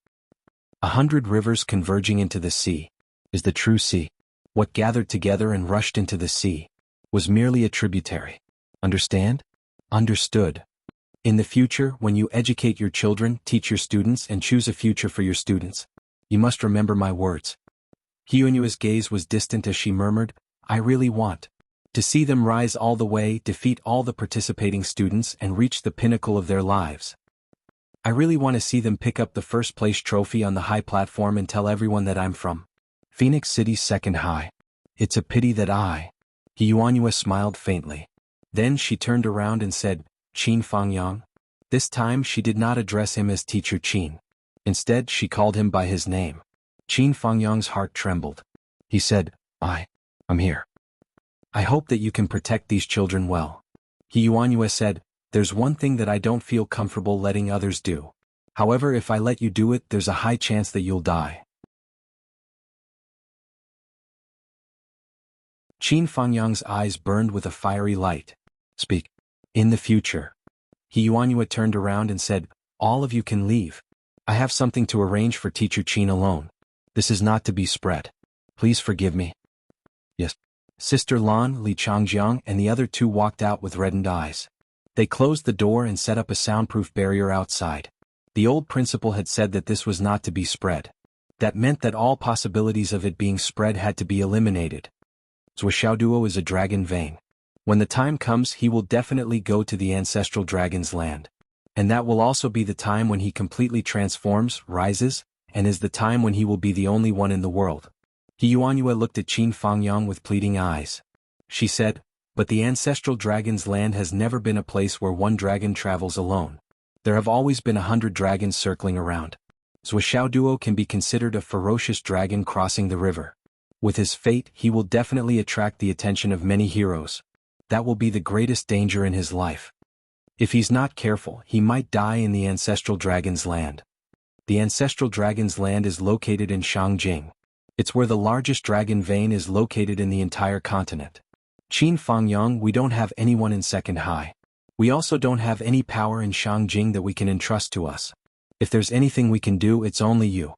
100 rivers converging into the sea is the true sea. What gathered together and rushed into the sea was merely a tributary. Understand? Understood. In the future, when you educate your children, teach your students, and choose a future for your students, you must remember my words. He Yuanyue's gaze was distant as she murmured, I really want to see them rise all the way, defeat all the participating students, and reach the pinnacle of their lives. I really want to see them pick up the first place trophy on the high platform and tell everyone that I'm from Phoenix City's second high. It's a pity that He Yuanyue smiled faintly. Then she turned around and said, Qin Fangyang. This time she did not address him as Teacher Qin. Instead she called him by his name. Qin Fangyang's heart trembled. He said, I'm here. I hope that you can protect these children well. He Yuanyue said, there's one thing that I don't feel comfortable letting others do. However, if I let you do it, there's a high chance that you'll die. Qin Fangyang's eyes burned with a fiery light. Speak. In the future. He Yuanyue turned around and said, all of you can leave. I have something to arrange for Teacher Qin alone. This is not to be spread. Please forgive me. Yes. Sister Lan, Li Changjiang, and the other 2 walked out with reddened eyes. They closed the door and set up a soundproof barrier outside. The old principal had said that this was not to be spread. That meant that all possibilities of it being spread had to be eliminated. Zuoxiaoduo is a dragon vein. When the time comes, he will definitely go to the ancestral dragon's land. And that will also be the time when he completely transforms, rises, and is the time when he will be the only one in the world. He Yuanyue looked at Qin Fangyang with pleading eyes. She said, but the ancestral dragon's land has never been a place where one dragon travels alone. There have always been 100 dragons circling around. Zuoxiaoduo can be considered a ferocious dragon crossing the river. With his fate, he will definitely attract the attention of many heroes. That will be the greatest danger in his life. If he's not careful, he might die in the ancestral dragon's land. The ancestral dragon's land is located in Shangjing. It's where the largest dragon vein is located in the entire continent. Qin Fangyang, we don't have anyone in second high. We also don't have any power in Shangjing that we can entrust to us. If there's anything we can do, it's only you.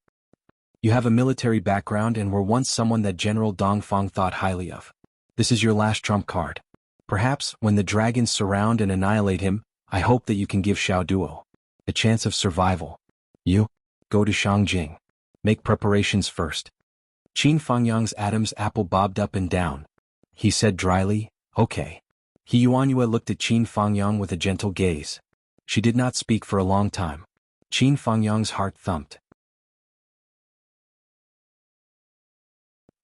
You have a military background and were once someone that General Dongfang thought highly of. This is your last trump card. Perhaps, when the dragons surround and annihilate him, I hope that you can give Xiaoduo a chance of survival. You, go to Shangjing. Make preparations first. Qin Fangyang's Adam's apple bobbed up and down. He said dryly, "Okay." He Yuanyue looked at Qin Fangyang with a gentle gaze. She did not speak for a long time. Qin Fangyang's heart thumped.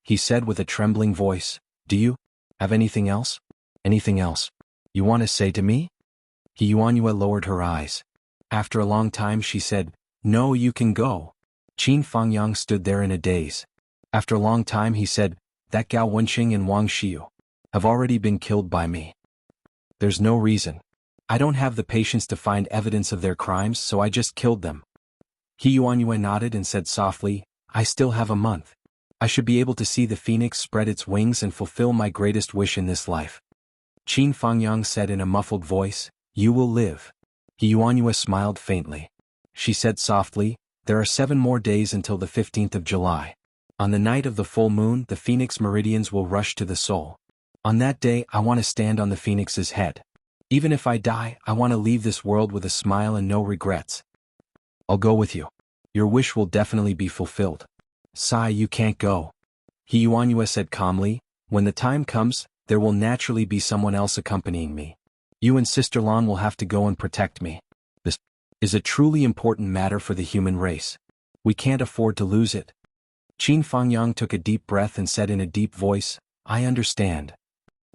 He said with a trembling voice, "Do you have anything else? Anything else you want to say to me?" He Yuanyue lowered her eyes. After a long time she said, "No, you can go." Qin Fangyang stood there in a daze. After a long time he said, "That Gao Wenqing and Wang Xiu have already been killed by me. There's no reason. I don't have the patience to find evidence of their crimes, so I just killed them." He Yuanyue nodded and said softly, "I still have a month. I should be able to see the phoenix spread its wings and fulfill my greatest wish in this life." Qin Fangyang said in a muffled voice, "You will live." He Yuanyue smiled faintly. She said softly, "There are 7 more days until the 15th of July. On the night of the full moon, the phoenix meridians will rush to the soul. On that day, I want to stand on the phoenix's head. Even if I die, I want to leave this world with a smile and no regrets. I'll go with you. Your wish will definitely be fulfilled." "Sai, you can't go." He Yuanyue said calmly, "When the time comes, there will naturally be someone else accompanying me. You and Sister Lan will have to go and protect me. This is a truly important matter for the human race. We can't afford to lose it." Qin Fangyang took a deep breath and said in a deep voice, "I understand."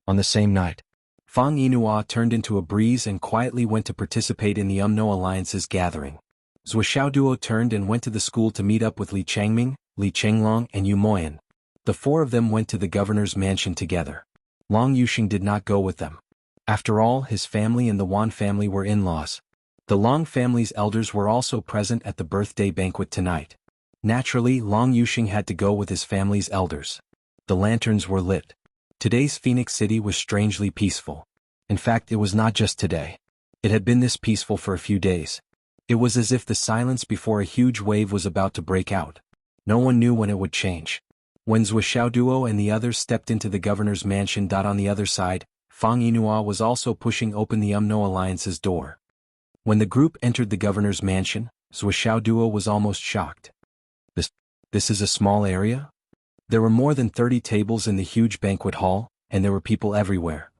On the same night, Fang Yinhua turned into a breeze and quietly went to participate in the Umno Alliance's gathering. Zhou Xiaoduo turned and went to the school to meet up with Li Changming, Li Chenglong and Yu Moyan. The 4 of them went to the governor's mansion together. Long Yuxing did not go with them. After all, his family and the Wan family were in-laws. The Long family's elders were also present at the birthday banquet tonight. Naturally, Long Yuxing had to go with his family's elders. The lanterns were lit. Today's Phoenix City was strangely peaceful. In fact, it was not just today. It had been this peaceful for a few days. It was as if the silence before a huge wave was about to break out. No one knew when it would change. When Zhou Xiaoduo and the others stepped into the governor's mansion. On the other side, Fang Yinhua was also pushing open the Umno Alliance's door. When the group entered the governor's mansion, Zhou Xiaoduo was almost shocked. This is a small area? There were more than 30 tables in the huge banquet hall, and there were people everywhere.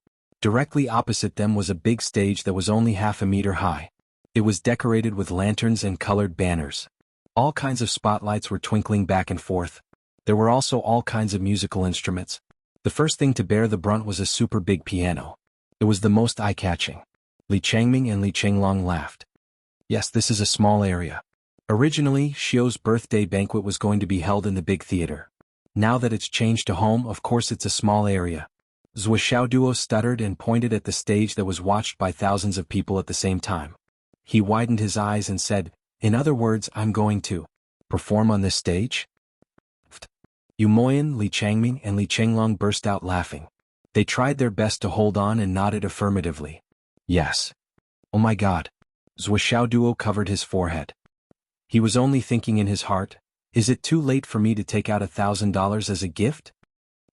Directly opposite them was a big stage that was only half a meter high. It was decorated with lanterns and colored banners. All kinds of spotlights were twinkling back and forth. There were also all kinds of musical instruments. The first thing to bear the brunt was a super big piano. It was the most eye-catching. Li Changming and Li Chenglong laughed. "Yes, this is a small area. Originally, Xiu's birthday banquet was going to be held in the big theater. Now that it's changed to home, of course it's a small area." Zhou Xiaoduo stuttered and pointed at the stage that was watched by thousands of people at the same time. He widened his eyes and said, "In other words, I'm going to perform on this stage?" Yu Moyan, Li Changming and Li Chenglong burst out laughing. They tried their best to hold on and nodded affirmatively. "Yes." "Oh my God." Zhou Xiaoduo covered his forehead. He was only thinking in his heart, "Is it too late for me to take out $1,000 as a gift?"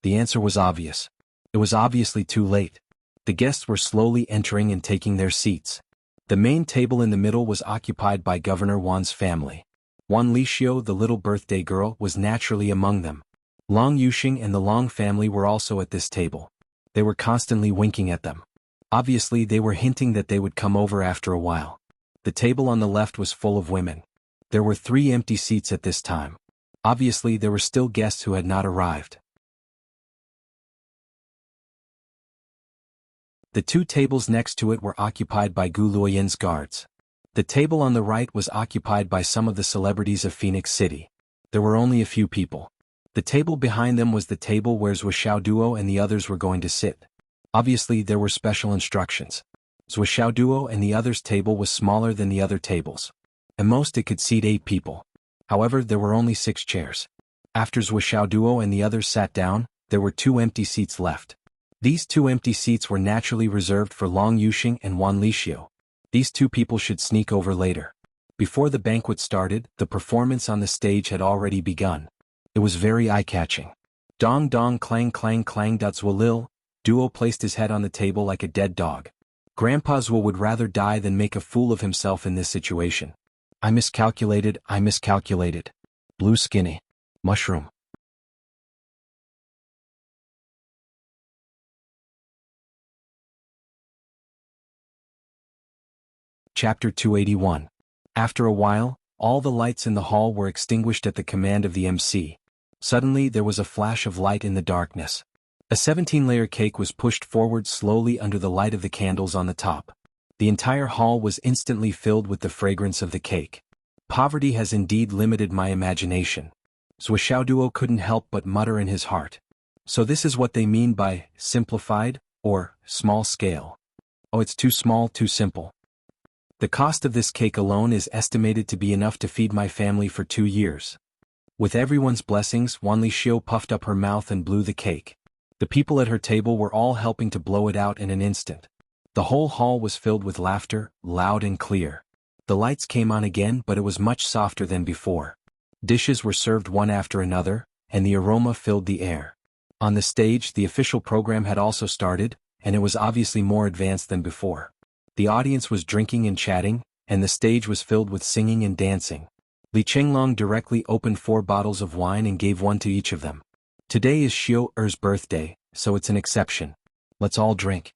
The answer was obvious. It was obviously too late. The guests were slowly entering and taking their seats. The main table in the middle was occupied by Governor Wan's family. Wan Lixio, the little birthday girl, was naturally among them. Long Yuxing and the Long family were also at this table. They were constantly winking at them. Obviously, they were hinting that they would come over after a while. The table on the left was full of women. There were 3 empty seats at this time. Obviously, there were still guests who had not arrived. The 2 tables next to it were occupied by Gu Luoyin's guards. The table on the right was occupied by some of the celebrities of Phoenix City. There were only a few people. The table behind them was the table where Zhou Xiaoduo and the others were going to sit. Obviously, there were special instructions. Zhou Xiaoduo and the others' table was smaller than the other tables. At most it could seat 8 people. However, there were only 6 chairs. After Zhou Xiaoduo and the others sat down, there were 2 empty seats left. These 2 empty seats were naturally reserved for Long Yuxing and Wan Lixio. These 2 people should sneak over later. Before the banquet started, the performance on the stage had already begun. It was very eye-catching. Dong dong clang clang clang. Zwalil, Duo placed his head on the table like a dead dog. Grandpa Zwo would rather die than make a fool of himself in this situation. I miscalculated. Blue skinny. Mushroom. Chapter 281. After a while, all the lights in the hall were extinguished at the command of the MC. Suddenly there was a flash of light in the darkness. A 17-layer cake was pushed forward slowly under the light of the candles on the top. The entire hall was instantly filled with the fragrance of the cake. Poverty has indeed limited my imagination. Zhuo couldn't help but mutter in his heart. So this is what they mean by simplified, or small scale. Oh, it's too small, too simple. The cost of this cake alone is estimated to be enough to feed my family for 2 years. With everyone's blessings, Wanli Xiu puffed up her mouth and blew the cake. The people at her table were all helping to blow it out in an instant. The whole hall was filled with laughter, loud and clear. The lights came on again, but it was much softer than before. Dishes were served one after another, and the aroma filled the air. On the stage, the official program had also started, and it was obviously more advanced than before. The audience was drinking and chatting, and the stage was filled with singing and dancing. Li Chenglong directly opened 4 bottles of wine and gave one to each of them. Today is Xiu Er's birthday, so it's an exception. Let's all drink.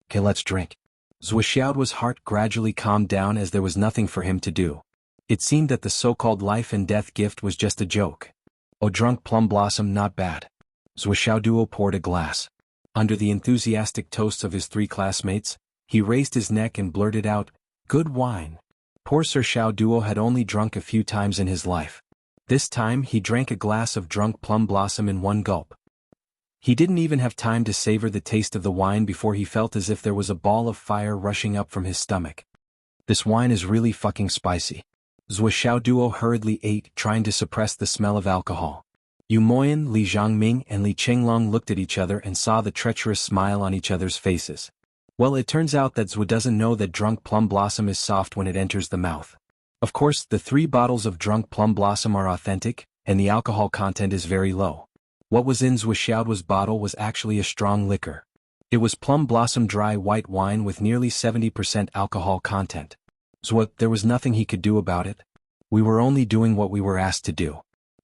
Okay, let's drink. Zhuo's heart gradually calmed down as there was nothing for him to do. It seemed that the so-called life and death gift was just a joke. Oh, drunk plum blossom, not bad. Zhuo poured a glass. Under the enthusiastic toasts of his 3 classmates, he raised his neck and blurted out, "Good wine." Poor Sir Xiaoduo had only drunk a few times in his life. This time he drank a glass of drunk plum blossom in one gulp. He didn't even have time to savor the taste of the wine before he felt as if there was a ball of fire rushing up from his stomach. This wine is really fucking spicy. Xiaoduo hurriedly ate, trying to suppress the smell of alcohol. Yu Moyan, Li Zhangming and Li Chenglong looked at each other and saw the treacherous smile on each other's faces. Well, it turns out that Zhuo doesn't know that drunk plum blossom is soft when it enters the mouth. Of course, the 3 bottles of drunk plum blossom are authentic, and the alcohol content is very low. What was in Zhuo's bottle was actually a strong liquor. It was plum blossom dry white wine with nearly 70% alcohol content. Zhuo, there was nothing he could do about it. We were only doing what we were asked to do.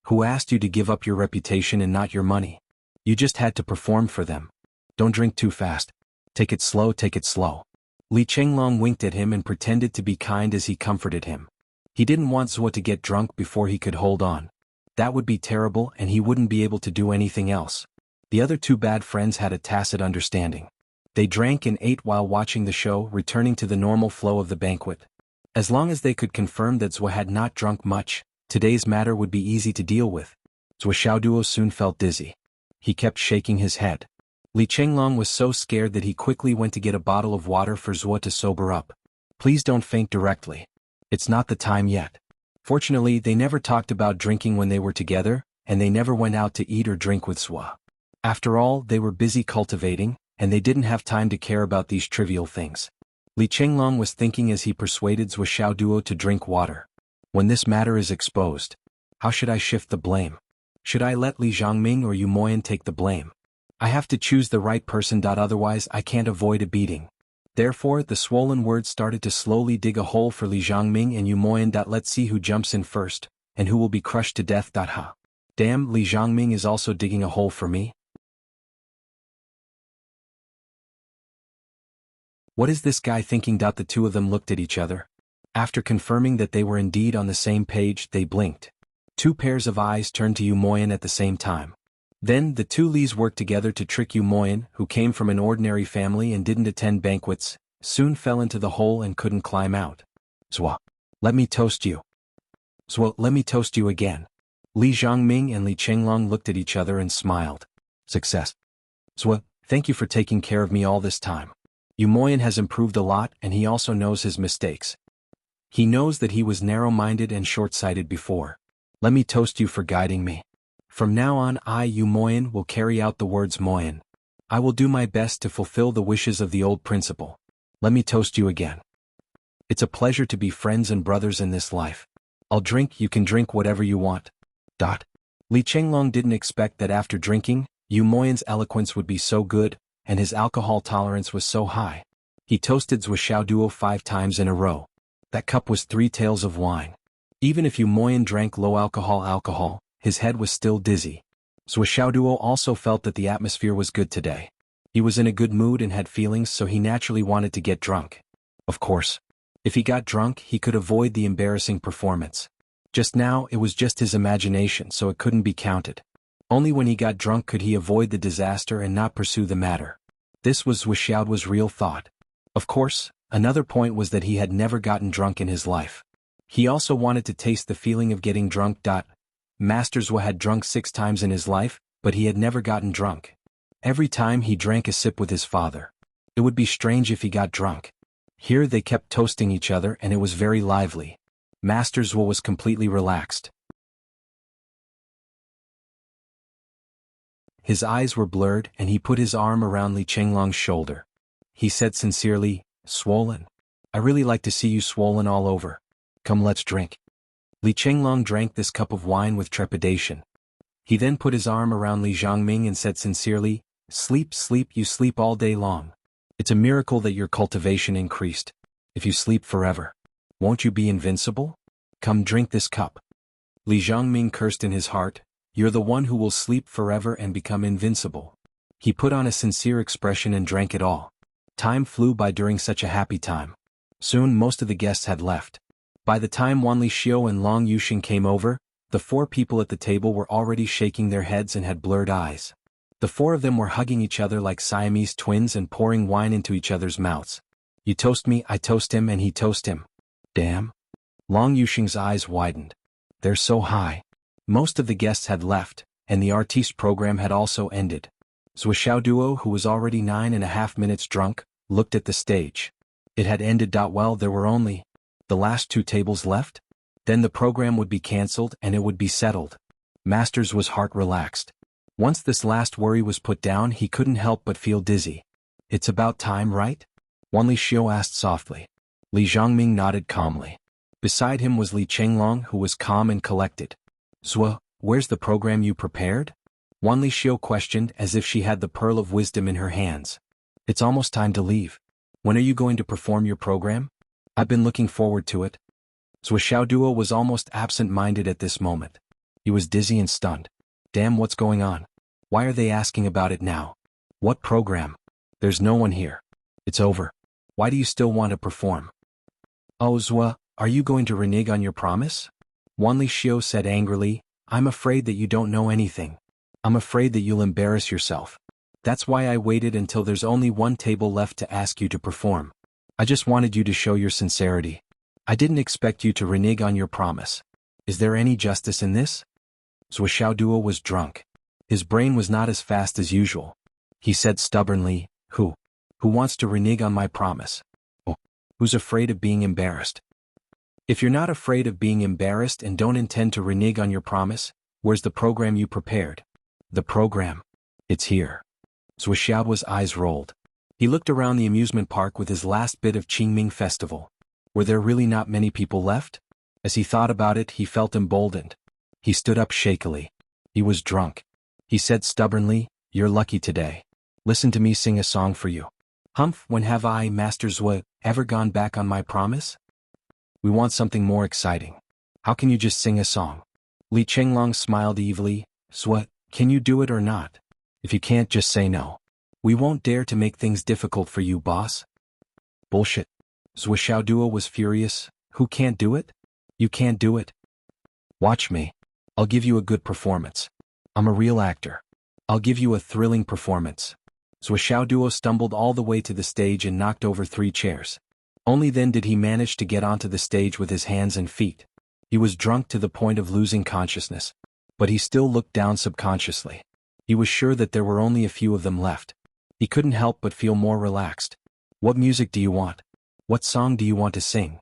Who asked you to give up your reputation and not your money? You just had to perform for them. Don't drink too fast. Take it slow, take it slow. Li Chenglong winked at him and pretended to be kind as he comforted him. He didn't want Zhuo to get drunk before he could hold on. That would be terrible and he wouldn't be able to do anything else. The other 2 bad friends had a tacit understanding. They drank and ate while watching the show, returning to the normal flow of the banquet. As long as they could confirm that Zhuo had not drunk much, today's matter would be easy to deal with. Xiaoduo soon felt dizzy. He kept shaking his head. Li Chenglong was so scared that he quickly went to get a bottle of water for Zhuo to sober up. Please don't faint directly. It's not the time yet. Fortunately, they never talked about drinking when they were together, and they never went out to eat or drink with Zhuo. After all, they were busy cultivating, and they didn't have time to care about these trivial things. Li Chenglong was thinking as he persuaded Xiaoduo to drink water. When this matter is exposed, how should I shift the blame? Should I let Li Zhangming or Yu Moyan take the blame? I have to choose the right person. Otherwise I can't avoid a beating. Therefore, the swollen words started to slowly dig a hole for Li Zhangming and Yu Moyan. Let's see who jumps in first, and who will be crushed to death. Ha. Damn, Li Zhangming is also digging a hole for me? What is this guy thinking? The 2 of them looked at each other. After confirming that they were indeed on the same page, they blinked. 2 pairs of eyes turned to Yu Moyan at the same time. Then, the 2 Lis worked together to trick Yu Moyan, who came from an ordinary family and didn't attend banquets, soon fell into the hole and couldn't climb out. Zhuo, let me toast you. Zhuo, let me toast you again. Li Zhangming and Li Chenglong looked at each other and smiled. Success. Zhuo, thank you for taking care of me all this time. Yu Moyan has improved a lot and he also knows his mistakes. He knows that he was narrow-minded and short-sighted before. Let me toast you for guiding me. From now on I, Yu Moyan, will carry out the words Moyan. I will do my best to fulfill the wishes of the old principal. Let me toast you again. It's a pleasure to be friends and brothers in this life. I'll drink, you can drink whatever you want. Li Chenglong didn't expect that after drinking, Yu Moyan's eloquence would be so good, and his alcohol tolerance was so high. He toasted Xiaoduo 5 times in a row. That cup was 3 taels of wine. Even if Yu Moyan drank low-alcohol, his head was still dizzy. Xiaoduo also felt that the atmosphere was good today. He was in a good mood and had feelings, so he naturally wanted to get drunk. Of course. If he got drunk, he could avoid the embarrassing performance. Just now, it was just his imagination, so it couldn't be counted. Only when he got drunk could he avoid the disaster and not pursue the matter. This was Wuxiao's real thought. Of course, another point was that he had never gotten drunk in his life. He also wanted to taste the feeling of getting drunk. Master Zhuo had drunk 6 times in his life, but he had never gotten drunk. Every time he drank a sip with his father. It would be strange if he got drunk. Here they kept toasting each other and it was very lively. Master Zhuo was completely relaxed. His eyes were blurred and he put his arm around Li Chenglong's shoulder. He said sincerely, "Swollen? I really like to see you swollen all over. Come, let's drink." Li Chenglong drank this cup of wine with trepidation. He then put his arm around Li Zhangming and said sincerely, "Sleep, sleep, you sleep all day long. It's a miracle that your cultivation increased. If you sleep forever, won't you be invincible? Come drink this cup." Li Zhangming cursed in his heart, "You're the one who will sleep forever and become invincible." He put on a sincere expression and drank it all. Time flew by during such a happy time. Soon most of the guests had left. By the time Wanli Xiu and Long Yuxing came over, the 4 people at the table were already shaking their heads and had blurred eyes. The 4 of them were hugging each other like Siamese twins and pouring wine into each other's mouths. You toast me, I toast him, and he toast him. Damn. Long Yuxing's eyes widened. They're so high. Most of the guests had left, and the artiste program had also ended. Zhuo Duo, who was already 9.5 minutes drunk, looked at the stage. It had ended. Well, there were only the last 2 tables left? Then the program would be cancelled and it would be settled. Master's was heart relaxed. Once this last worry was put down, he couldn't help but feel dizzy. It's about time, right? Wanli Xiu asked softly. Li Zhangming nodded calmly. Beside him was Li Chenglong, who was calm and collected. Zhuo, where's the program you prepared? Wanli Xiu questioned as if she had the pearl of wisdom in her hands. It's almost time to leave. When are you going to perform your program? I've been looking forward to it. Zhuo Duo was almost absent-minded at this moment. He was dizzy and stunned. Damn, what's going on? Why are they asking about it now? What program? There's no one here. It's over. Why do you still want to perform? Oh, Zhuo, are you going to renege on your promise? Wanli Xiu said angrily, I'm afraid that you don't know anything. I'm afraid that you'll embarrass yourself. That's why I waited until there's only 1 table left to ask you to perform. I just wanted you to show your sincerity. I didn't expect you to renege on your promise. Is there any justice in this? Zhuo Duo was drunk. His brain was not as fast as usual. He said stubbornly, Who wants to renege on my promise? Oh, who's afraid of being embarrassed? If you're not afraid of being embarrassed and don't intend to renege on your promise, where's the program you prepared? The program. It's here. Zhuo eyes rolled. He looked around the amusement park with his last bit of Qingming festival. Were there really not many people left? As he thought about it, he felt emboldened. He stood up shakily. He was drunk. He said stubbornly, You're lucky today. Listen to me sing a song for you. Humph, when have I, Master Zhuo, ever gone back on my promise? We want something more exciting. How can you just sing a song? Li Chenglong smiled evilly. Zhuo, can you do it or not? If you can't, just say no. We won't dare to make things difficult for you, boss. Bullshit. Zhuo Duo was furious. Who can't do it? You can't do it. Watch me. I'll give you a good performance. I'm a real actor. I'll give you a thrilling performance. Zhuo Duo stumbled all the way to the stage and knocked over 3 chairs. Only then did he manage to get onto the stage with his hands and feet. He was drunk to the point of losing consciousness. But he still looked down subconsciously. He was sure that there were only a few of them left. He couldn't help but feel more relaxed. What music do you want? What song do you want to sing?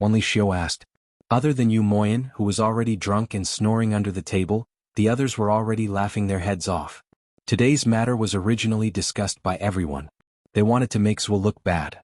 Wanli Xiu asked. Other than Yu Moyan, who was already drunk and snoring under the table, the others were already laughing their heads off. Today's matter was originally discussed by everyone. They wanted to make Zhuo look bad.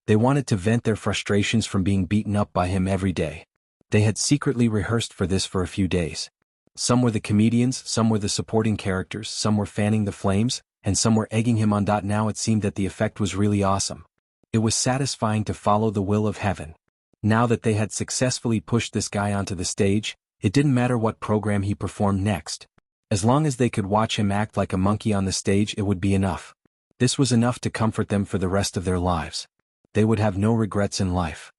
They wanted to vent their frustrations from being beaten up by him every day. They had secretly rehearsed for this for a few days. Some were the comedians, some were the supporting characters, some were fanning the flames, and some were egging him on. Now it seemed that the effect was really awesome. It was satisfying to follow the will of heaven. Now that they had successfully pushed this guy onto the stage, it didn't matter what program he performed next. As long as they could watch him act like a monkey on the stage, it would be enough. This was enough to comfort them for the rest of their lives. They would have no regrets in life.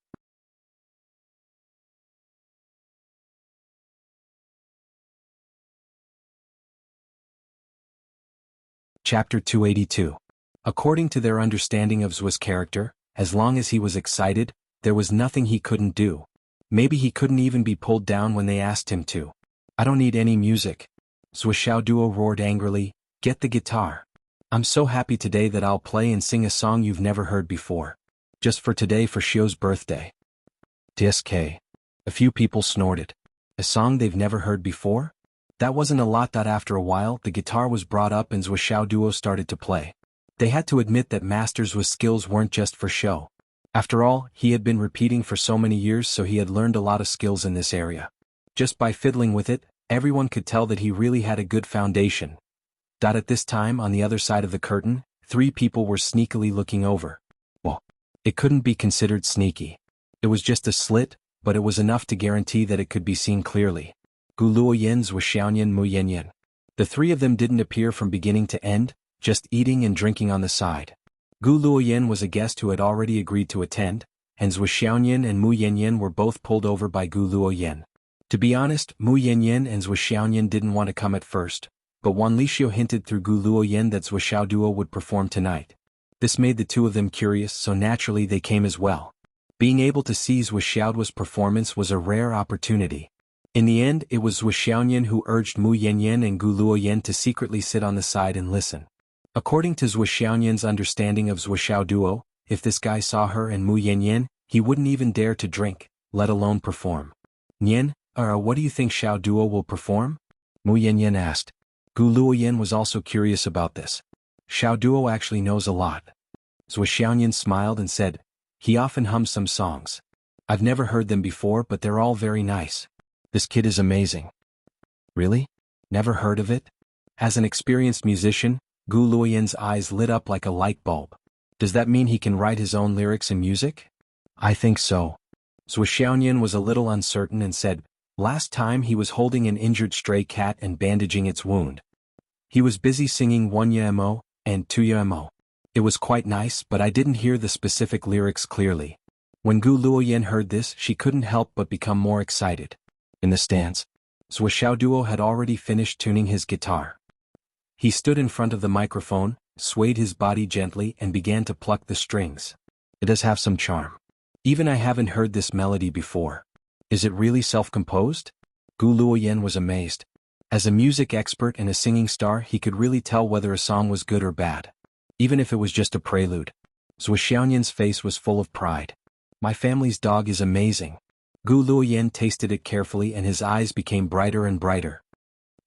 Chapter 282. According to their understanding of Zhu's character, as long as he was excited, there was nothing he couldn't do. Maybe he couldn't even be pulled down when they asked him to. I don't need any music. Zhu Xiaoduo roared angrily, get the guitar. I'm so happy today that I'll play and sing a song you've never heard before. Just for today for Xiu's birthday. DSK. A few people snorted. A song they've never heard before? That wasn't a lot. After a while, the guitar was brought up and Zhu Xiaoduo started to play. They had to admit that Master Zhu's skills weren't just for show. After all, he had been repeating for so many years, so he had learned a lot of skills in this area. Just by fiddling with it, everyone could tell that he really had a good foundation. At this time, on the other side of the curtain, 3 people were sneakily looking over. Well, it couldn't be considered sneaky. It was just a slit, but it was enough to guarantee that it could be seen clearly. Gu Luoyan, Zhu Xiaoyan, Mu Yanyan. The 3 of them didn't appear from beginning to end, just eating and drinking on the side. Gu Luoyan was a guest who had already agreed to attend, and Zhu Xiaoyan and Mu Yanyan were both pulled over by Gu Luoyan. To be honest, Mu Yanyan and Zhu Xiaoyan didn't want to come at first, but Wan Lixio hinted through Gu Luoyan that Zhu Xiaoduo would perform tonight. This made the 2 of them curious, so naturally they came as well. Being able to see Zhu Xiaoduo's performance was a rare opportunity. In the end, it was Zhu Xiaoyan who urged Mu Yanyan and Gu Luoyan to secretly sit on the side and listen. According to Zhu Xiaoyan's understanding of Zhu Xiaoduo, if this guy saw her and Mu Yanyan, he wouldn't even dare to drink, let alone perform. Nian, what do you think Xiaoduo will perform? Mu Yanyan asked. Gu Luoyan was also curious about this. Xiaoduo actually knows a lot. Zhu Xiaoyan smiled and said, he often hums some songs. I've never heard them before, but they're all very nice. This kid is amazing. Really? Never heard of it? As an experienced musician, Gu Luoyan's eyes lit up like a light bulb. Does that mean he can write his own lyrics and music? I think so. Zhu Xiaoyan was a little uncertain and said, last time he was holding an injured stray cat and bandaging its wound. He was busy singing One Ya Mo and Two Ya Mo. It was quite nice, but I didn't hear the specific lyrics clearly. When Gu Luoyan heard this, she couldn't help but become more excited. In the stands, Zhu Xiaoduo had already finished tuning his guitar. He stood in front of the microphone, swayed his body gently and began to pluck the strings. It does have some charm. Even I haven't heard this melody before. Is it really self-composed? Gu Luoyan was amazed. As a music expert and a singing star, he could really tell whether a song was good or bad. Even if it was just a prelude. Zhu Xiaoyan's face was full of pride. My family's dog is amazing. Gu Luoyan tasted it carefully and his eyes became brighter and brighter.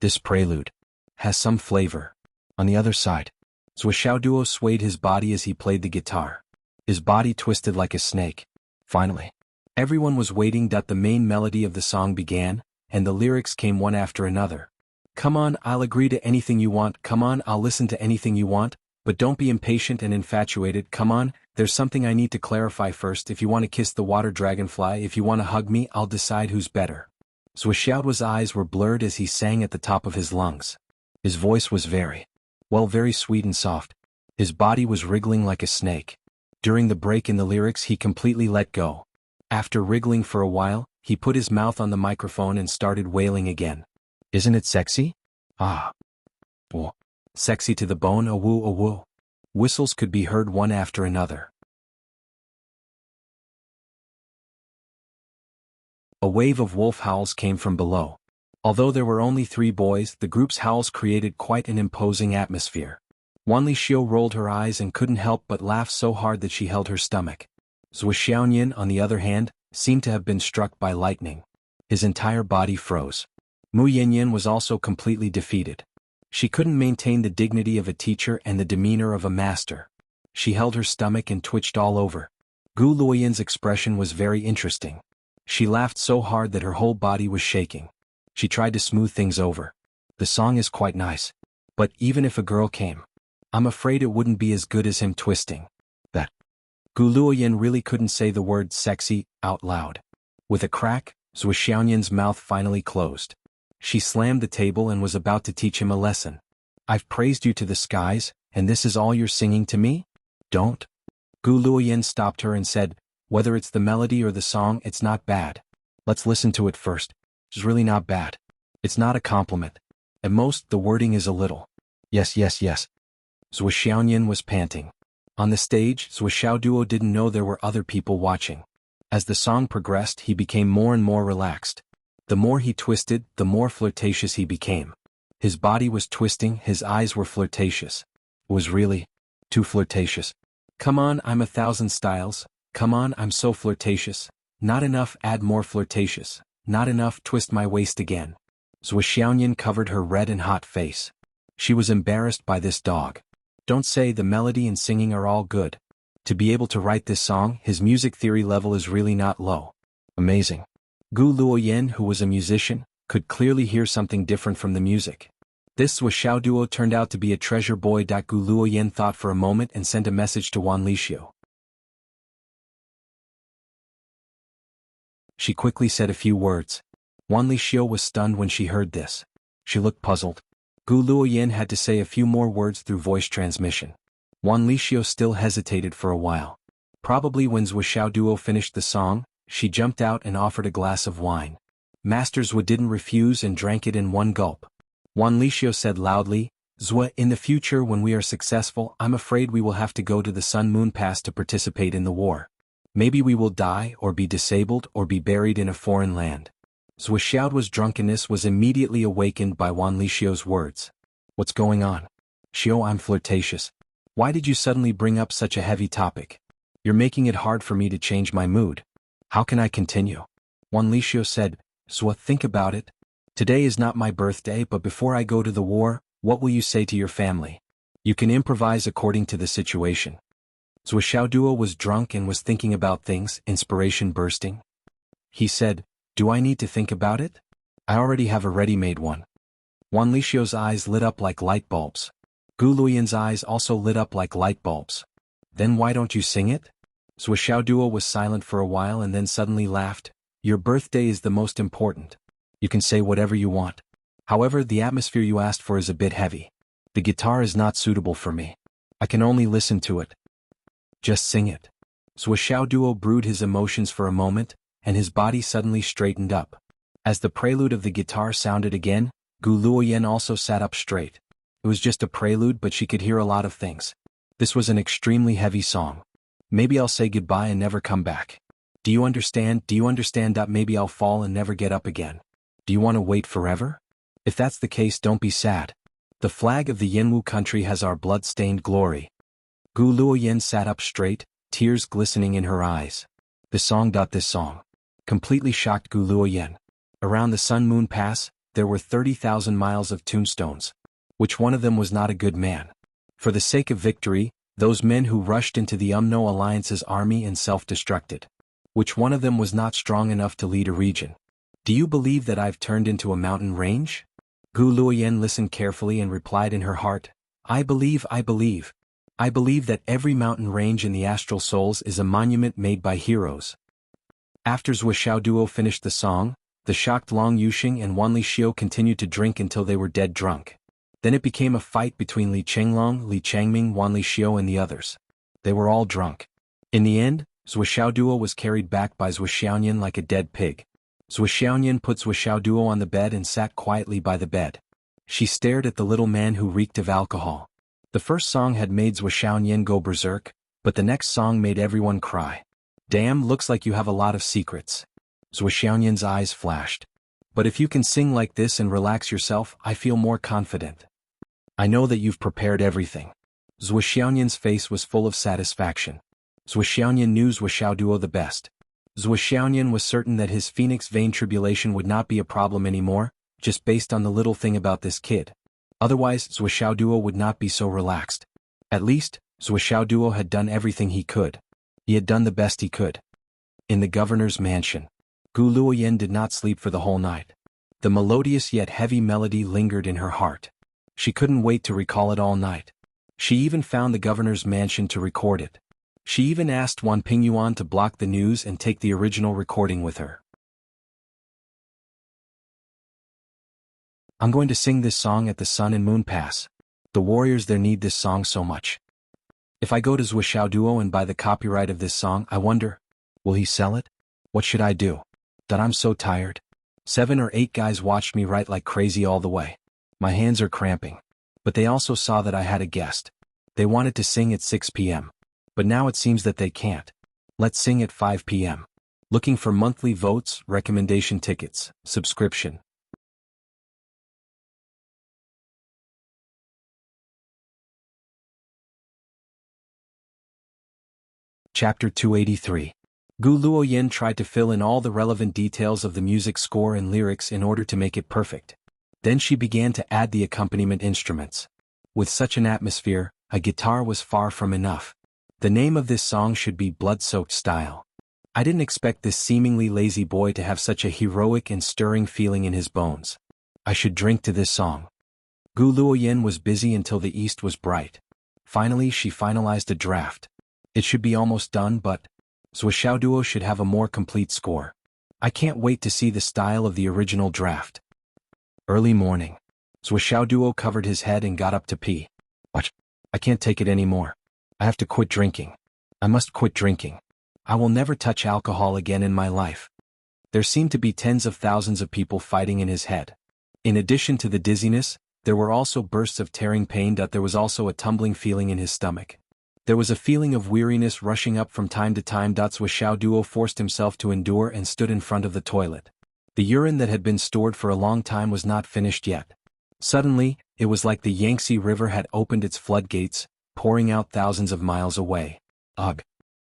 This prelude has some flavor. On the other side, Zhu Xiaoduo swayed his body as he played the guitar. His body twisted like a snake. Finally, everyone was waiting. The main melody of the song began, and the lyrics came one after another. Come on, I'll agree to anything you want. Come on, I'll listen to anything you want, but don't be impatient and infatuated. Come on, there's something I need to clarify first. If you want to kiss the water dragonfly, if you want to hug me, I'll decide who's better. Zhu Xiaoduo's eyes were blurred as he sang at the top of his lungs. His voice was very sweet and soft. His body was wriggling like a snake. During the break in the lyrics, he completely let go. After wriggling for a while, he put his mouth on the microphone and started wailing again. Isn't it sexy? Ah. Oh. Sexy to the bone, a woo, a woo. Whistles could be heard one after another. A wave of wolf howls came from below. Although there were only 3 boys, the group's howls created quite an imposing atmosphere. Wan Lixio rolled her eyes and couldn't help but laugh so hard that she held her stomach. Zhu Xiaoyan, on the other hand, seemed to have been struck by lightning. His entire body froze. Mu Yanyan was also completely defeated. She couldn't maintain the dignity of a teacher and the demeanor of a master. She held her stomach and twitched all over. Gu Luoyan's expression was very interesting. She laughed so hard that her whole body was shaking. She tried to smooth things over. The song is quite nice. But even if a girl came, I'm afraid it wouldn't be as good as him twisting. That. Gu Luoyan really couldn't say the word sexy out loud. With a crack, Zhu Xiaoyan's mouth finally closed. She slammed the table and was about to teach him a lesson. I've praised you to the skies, And this is all you're singing to me? Don't. Gu Luoyin stopped her and said, whether it's the melody or the song, it's not bad. Let's listen to it first. It's really not bad. It's not a compliment. At most, the wording is a little. Yes. Zhou Xiaoyan was panting. On the stage, Zhou Xiaoduo didn't know there were other people watching. As the song progressed, he became more and more relaxed. The more he twisted, the more flirtatious he became. His body was twisting, his eyes were flirtatious. It was really too flirtatious. Come on, I'm 1,000 styles. Come on, I'm so flirtatious. Not enough, add more flirtatious. Not enough, twist my waist again. Zhou Xiaoyan covered her red and hot face. She was embarrassed by this dog. Don't say the melody and singing are all good. To be able to write this song, his music theory level is really not low. Amazing. Gu Luoyin, who was a musician, could clearly hear something different from the music. This Zhou Xiaoduo turned out to be a treasure boy. Gu Luoyin thought for a moment and sent a message to Wan Lixiu. She quickly said a few words. Wan Lixiu was stunned when she heard this. She looked puzzled. Gu Luoyin had to say a few more words through voice transmission. Wan Lixiu still hesitated for a while. Probably when Zhou Xiaoduo finished the song, she jumped out and offered a glass of wine. Master Zhou didn't refuse and drank it in one gulp. Wan Lixiu said loudly, Zhou, in the future when we are successful, I'm afraid we will have to go to the Sun Moon Pass to participate in the war. Maybe we will die or be disabled or be buried in a foreign land. Zhou Xiaoduo's drunkenness was immediately awakened by Wan Lixiu's words. What's going on? Xiao, I'm flirtatious. Why did you suddenly bring up such a heavy topic? You're making it hard for me to change my mood. How can I continue? Wan Lixiu said, Zhou, think about it. Today is not my birthday, but before I go to the war, what will you say to your family? You can improvise according to the situation. Zhou Xiaoduo was drunk and was thinking about things, inspiration bursting. He said, do I need to think about it? I already have a ready-made one. Wan Lixiu's eyes lit up like light bulbs. Gu Luoyin's eyes also lit up like light bulbs. Then why don't you sing it? Zhou Xiaoduo was silent for a while and then suddenly laughed. Your birthday is the most important. You can say whatever you want. However, the atmosphere you asked for is a bit heavy. The guitar is not suitable for me. I can only listen to it. Just sing it. Zhou Xiaoduo brewed his emotions for a moment, and his body suddenly straightened up. As the prelude of the guitar sounded again, Gu Luoyin also sat up straight. It was just a prelude, but she could hear a lot of things. This was an extremely heavy song. Maybe I'll say goodbye and never come back. Do you understand? Do you understand that maybe I'll fall and never get up again? Do you want to wait forever? If that's the case, don't be sad. The flag of the Jianghu country has our blood-stained glory. Gu Luoyin sat up straight, tears glistening in her eyes. This song completely shocked Gu Luoyin. Around the Sun Moon Pass, there were 30,000 miles of tombstones. Which one of them was not a good man? For the sake of victory, those men who rushed into the UMNO Alliance's army and self-destructed. Which one of them was not strong enough to lead a region? Do you believe that I've turned into a mountain range? Gu Luoyin listened carefully and replied in her heart, I believe that every mountain range in the astral souls is a monument made by heroes. After Zhou Xiaoduo finished the song, the shocked Long Yuxing and Wan Lixiu continued to drink until they were dead drunk. Then it became a fight between Li Chenglong, Li Changming, Wan Lixiu and the others. They were all drunk. In the end, Zhou Xiaoduo was carried back by Zhou Xiaoyan like a dead pig. Zhou Xiaoyan put Zhou Xiaoduo on the bed and sat quietly by the bed. She stared at the little man who reeked of alcohol. The first song had made Zhou Xiaoyan go berserk, but the next song made everyone cry. Damn, looks like you have a lot of secrets. Zhou Xiaoyan's eyes flashed. But if you can sing like this and relax yourself, I feel more confident. I know that you've prepared everything. Zhou Xiaoyan's face was full of satisfaction. Zhou Xiaoyan knew Zhou Xiaoduo the best. Zhou Xiaoyan was certain that his phoenix vein tribulation would not be a problem anymore, just based on the little thing about this kid. Otherwise, Zhou Xiaoduo would not be so relaxed. At least, Zhou Xiaoduo had done everything he could. He had done the best he could. In the governor's mansion, Gu Luoyin did not sleep for the whole night. The melodious yet heavy melody lingered in her heart. She couldn't wait to recall it all night. She even found the governor's mansion to record it. She even asked Wan Pingyuan to block the news and take the original recording with her. I'm going to sing this song at the Sun and Moon Pass. The warriors there need this song so much. If I go to Zhuoxiaoduo and buy the copyright of this song, I wonder, will he sell it? What should I do? That I'm so tired. 7 or 8 guys watched me write like crazy all the way. My hands are cramping. But they also saw that I had a guest. They wanted to sing at 6 p.m. But now it seems that they can't. Let's sing at 5 p.m. Looking for monthly votes, recommendation tickets, subscription. Chapter 283. Gu Luoyin tried to fill in all the relevant details of the music score and lyrics in order to make it perfect. Then she began to add the accompaniment instruments. With such an atmosphere, a guitar was far from enough. The name of this song should be Blood-Soaked Style. I didn't expect this seemingly lazy boy to have such a heroic and stirring feeling in his bones. I should drink to this song. Gu Luoyin was busy until the east was bright. Finally she finalized a draft. It should be almost done, but Zhuoxiaoduo should have a more complete score. I can't wait to see the style of the original draft. Early morning. Zhuoxiaoduo covered his head and got up to pee. What? I can't take it anymore. I have to quit drinking. I must quit drinking. I will never touch alcohol again in my life. There seemed to be tens of thousands of people fighting in his head. In addition to the dizziness, there were also bursts of tearing pain. There was also a tumbling feeling in his stomach. There was a feeling of weariness rushing up from time to time. Zhuoxiaoduo forced himself to endure and stood in front of the toilet. The urine that had been stored for a long time was not finished yet. Suddenly, it was like the Yangtze River had opened its floodgates, pouring out thousands of miles away. Ugh.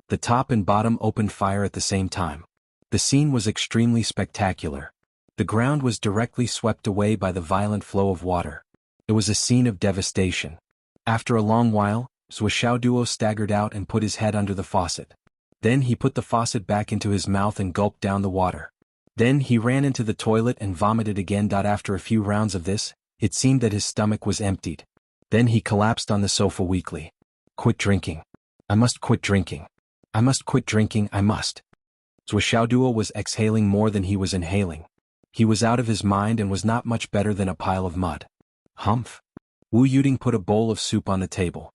The top and bottom opened fire at the same time. The scene was extremely spectacular. The ground was directly swept away by the violent flow of water. It was a scene of devastation. After a long while, Zhuoxiaoduo staggered out and put his head under the faucet. Then he put the faucet back into his mouth and gulped down the water. Then he ran into the toilet and vomited again. After a few rounds of this, it seemed that his stomach was emptied. Then he collapsed on the sofa weakly. Quit drinking. I must quit drinking. I must quit drinking, I must. Zhuoxiaoduo was exhaling more than he was inhaling. He was out of his mind and was not much better than a pile of mud. Humph. Wu Yuding put a bowl of soup on the table.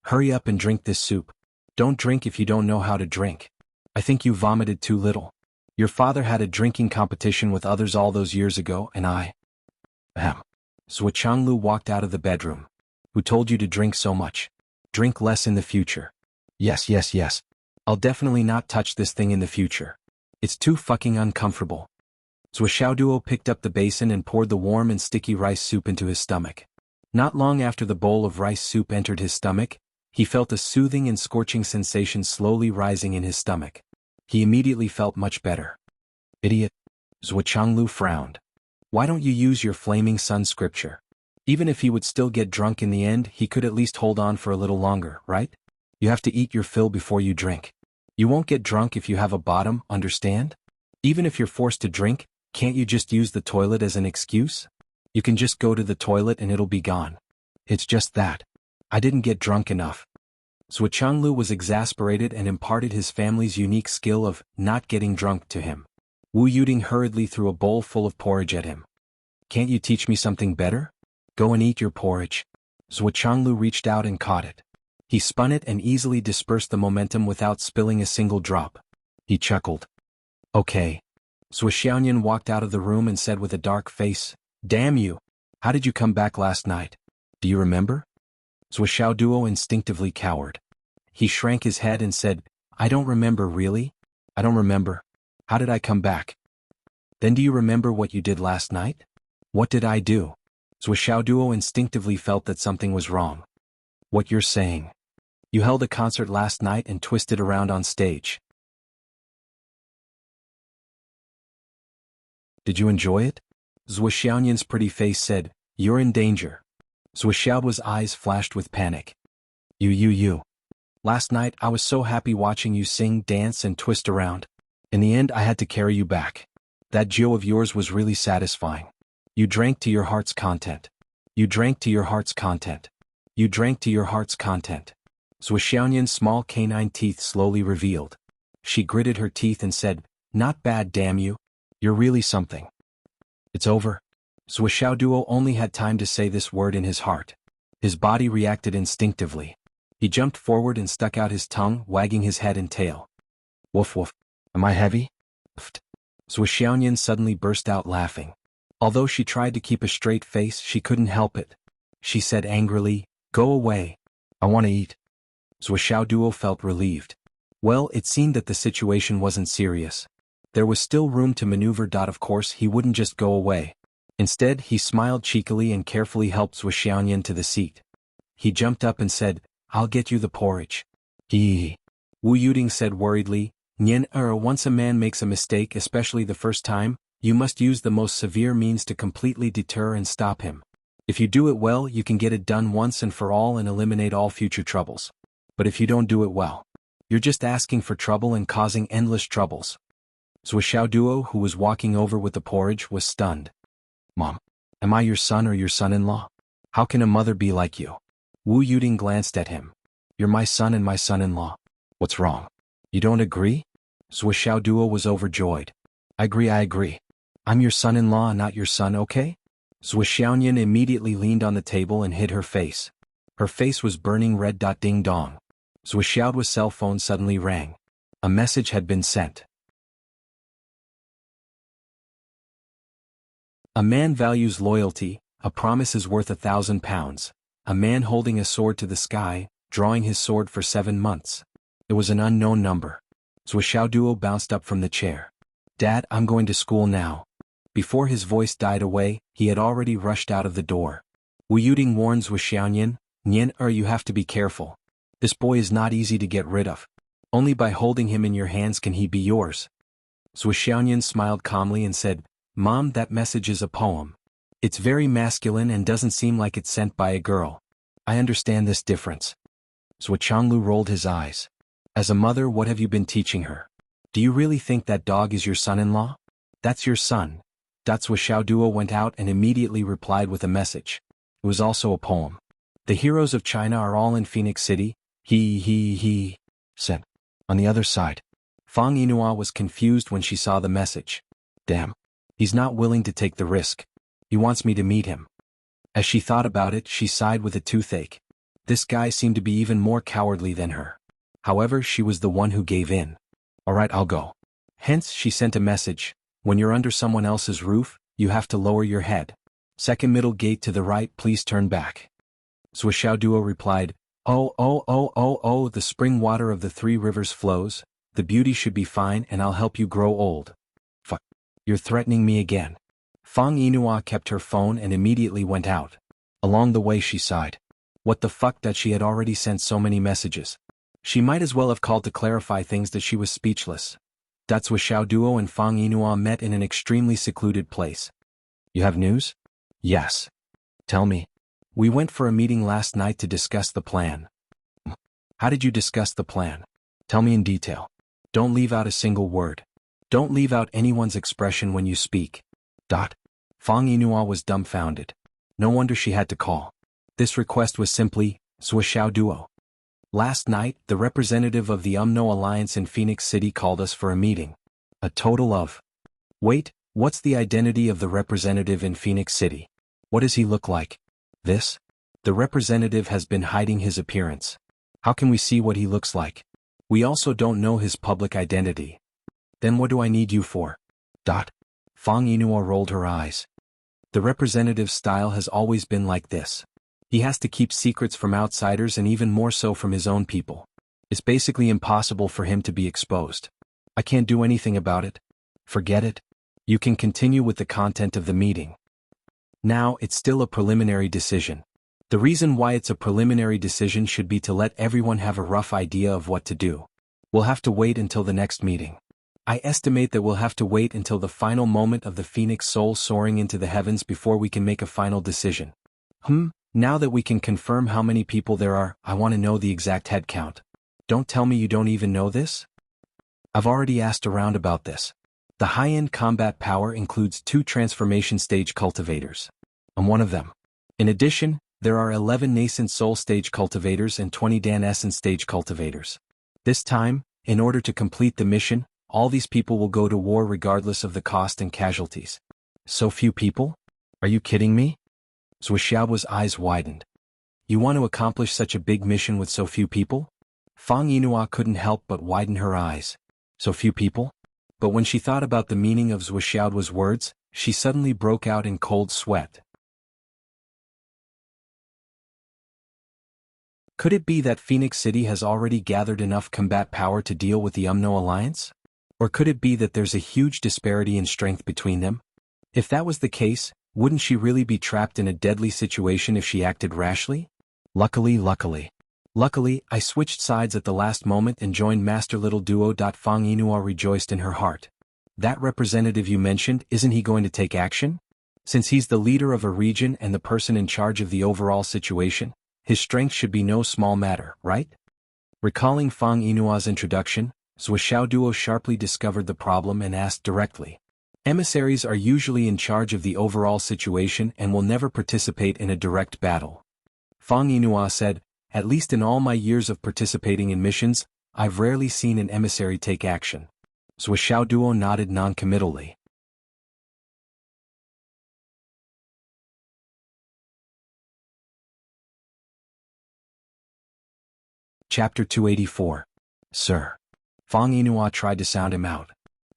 Hurry up and drink this soup. Don't drink if you don't know how to drink. I think you vomited too little. Your father had a drinking competition with others all those years ago, and I... Ahem. Zhuoxianglu walked out of the bedroom. Who told you to drink so much? Drink less in the future. Yes. I'll definitely not touch this thing in the future. It's too fucking uncomfortable. Zhuoxiaoduo picked up the basin and poured the warm and sticky rice soup into his stomach. Not long after the bowl of rice soup entered his stomach, he felt a soothing and scorching sensation slowly rising in his stomach. He immediately felt much better. Idiot. Zhuoxianglu frowned. Why don't you use your flaming sun scripture? Even if he would still get drunk in the end, he could at least hold on for a little longer, right? You have to eat your fill before you drink. You won't get drunk if you have a bottom, understand? Even if you're forced to drink, can't you just use the toilet as an excuse? You can just go to the toilet and it'll be gone. It's just that. I didn't get drunk enough. Zhuoxianglu was exasperated and imparted his family's unique skill of not getting drunk to him. Wu Yuding hurriedly threw a bowl full of porridge at him. Can't you teach me something better? Go and eat your porridge. Zhuoxianglu reached out and caught it. He spun it and easily dispersed the momentum without spilling a single drop. He chuckled. Okay. Zhuoxiaoyan walked out of the room and said with a dark face, Damn you! How did you come back last night? Do you remember? Zhuoxiaoduo instinctively cowered. He shrank his head and said, I don't remember really. I don't remember. How did I come back? Then do you remember what you did last night? What did I do? Zhuoxiaoduo instinctively felt that something was wrong. What you're saying. You held a concert last night and twisted around on stage. Did you enjoy it? Zhuoxiaoyan's pretty face said, You're in danger. Zhuoxiaoduo's eyes flashed with panic. You. Last night I was so happy watching you sing, dance and twist around. In the end I had to carry you back. That Jiu of yours was really satisfying. You drank to your heart's content. You drank to your heart's content. You drank to your heart's content. Zhuoxiaoyan's small canine teeth slowly revealed. She gritted her teeth and said, Not bad, damn you. You're really something. It's over. Zhuoxiaoduo only had time to say this word in his heart. His body reacted instinctively. He jumped forward and stuck out his tongue, wagging his head and tail. Woof woof. Am I heavy? Pfft. Zhuxiaoyan suddenly burst out laughing. Although she tried to keep a straight face, she couldn't help it. She said angrily, "Go away. I want to eat." Duo felt relieved. Well, it seemed that the situation wasn't serious. There was still room to maneuver. Of course, he wouldn't just go away. Instead, he smiled cheekily and carefully helped Zhuxiaoyan to the seat. He jumped up and said, "I'll get you the porridge." Hee. Wu Yuding said worriedly, once a man makes a mistake, especially the first time, you must use the most severe means to completely deter and stop him. If you do it well, you can get it done once and for all and eliminate all future troubles. But if you don't do it well, you're just asking for trouble and causing endless troubles. Duo, who was walking over with the porridge, was stunned. "Mom, am I your son or your son-in-law? How can a mother be like you?" Wu Yuding glanced at him. "You're my son and my son-in-law. What's wrong? You don't agree?" Duo was overjoyed. I agree. I'm your son-in-law and not your son, okay?" Zhuxiaoyan immediately leaned on the table and hid her face. Her face was burning red. Ding dong. Zhuxiao's cell phone suddenly rang. A message had been sent. A man values loyalty, a promise is worth 1,000 pounds. A man holding a sword to the sky, drawing his sword for 7 months. It was an unknown number. Duo bounced up from the chair. "Dad, I'm going to school now." Before his voice died away, he had already rushed out of the door. Wu Yuding warned Zhuxiaoyan, "You have to be careful. This boy is not easy to get rid of. Only by holding him in your hands can he be yours." Zhuxiaoyan smiled calmly and said, "Mom, that message is a poem. It's very masculine and doesn't seem like it's sent by a girl. I understand this difference." Zhuqianglu rolled his eyes. "As a mother, what have you been teaching her? Do you really think that dog is your son-in-law? That's your son." Duo went out and immediately replied with a message. It was also a poem. "The heroes of China are all in Phoenix City," he said. On the other side, Fang Yinhua was confused when she saw the message. Damn. He's not willing to take the risk. He wants me to meet him. As she thought about it, she sighed with a toothache. This guy seemed to be even more cowardly than her. However, she was the one who gave in. "Alright, I'll go." Hence, she sent a message. "When you're under someone else's roof, you have to lower your head. Second middle gate to the right, please turn back." Duo replied, Oh, the spring water of the 3 rivers flows, the beauty should be fine and I'll help you grow old." Fuck. You're threatening me again. Fang Yinhua kept her phone and immediately went out. Along the way she sighed. What the fuck, that she had already sent so many messages. She might as well have called to clarify things. That she was speechless. Duo and Fang Yinhua met in an extremely secluded place. "You have news?" "Yes." "Tell me." "We went for a meeting last night to discuss the plan." "How did you discuss the plan? Tell me in detail. Don't leave out a single word. Don't leave out anyone's expression when you speak." Fang Yinhua was dumbfounded. No wonder she had to call. This request was simply, Duo. "Last night, the representative of the UMNO Alliance in Phoenix City called us for a meeting. A total of..." "Wait, what's the identity of the representative in Phoenix City? What does he look like?" "This? The representative has been hiding his appearance. How can we see what he looks like? We also don't know his public identity." "Then what do I need you for?" Fang Yinhua rolled her eyes. "The representative's style has always been like this. He has to keep secrets from outsiders and even more so from his own people. It's basically impossible for him to be exposed. I can't do anything about it. Forget it. You can continue with the content of the meeting. Now, it's still a preliminary decision. The reason why it's a preliminary decision should be to let everyone have a rough idea of what to do. We'll have to wait until the next meeting. I estimate that we'll have to wait until the final moment of the Phoenix soul soaring into the heavens before we can make a final decision." Now that we can confirm how many people there are, I want to know the exact head count. Don't tell me you don't even know this? I've already asked around about this. The high-end combat power includes 2 transformation stage cultivators. I'm one of them. In addition, there are 11 nascent soul stage cultivators and 20 Dan essence stage cultivators. This time, in order to complete the mission, all these people will go to war regardless of the cost and casualties. So few people? Are you kidding me? Zhuxiao's eyes widened. You want to accomplish such a big mission with so few people? Fang Yinhua couldn't help but widen her eyes. So few people? But when she thought about the meaning of Zhou Xiaoduo's words, she suddenly broke out in cold sweat. Could it be that Phoenix City has already gathered enough combat power to deal with the Umno Alliance? Or could it be that there's a huge disparity in strength between them? If that was the case, wouldn't she really be trapped in a deadly situation if she acted rashly? Luckily, I switched sides at the last moment and joined Master Little Duo. Fang Yinhua rejoiced in her heart. That representative you mentioned, isn't he going to take action? Since he's the leader of a region and the person in charge of the overall situation, his strength should be no small matter, right? Recalling Fang Yinhua's introduction, Zhou Xiaoduo sharply discovered the problem and asked directly. Emissaries are usually in charge of the overall situation and will never participate in a direct battle. Fang Yinhua said, at least in all my years of participating in missions, I've rarely seen an emissary take action. Zhou Xiaoduo nodded non-committally. Chapter 284. Sir. Fang Yinhua tried to sound him out.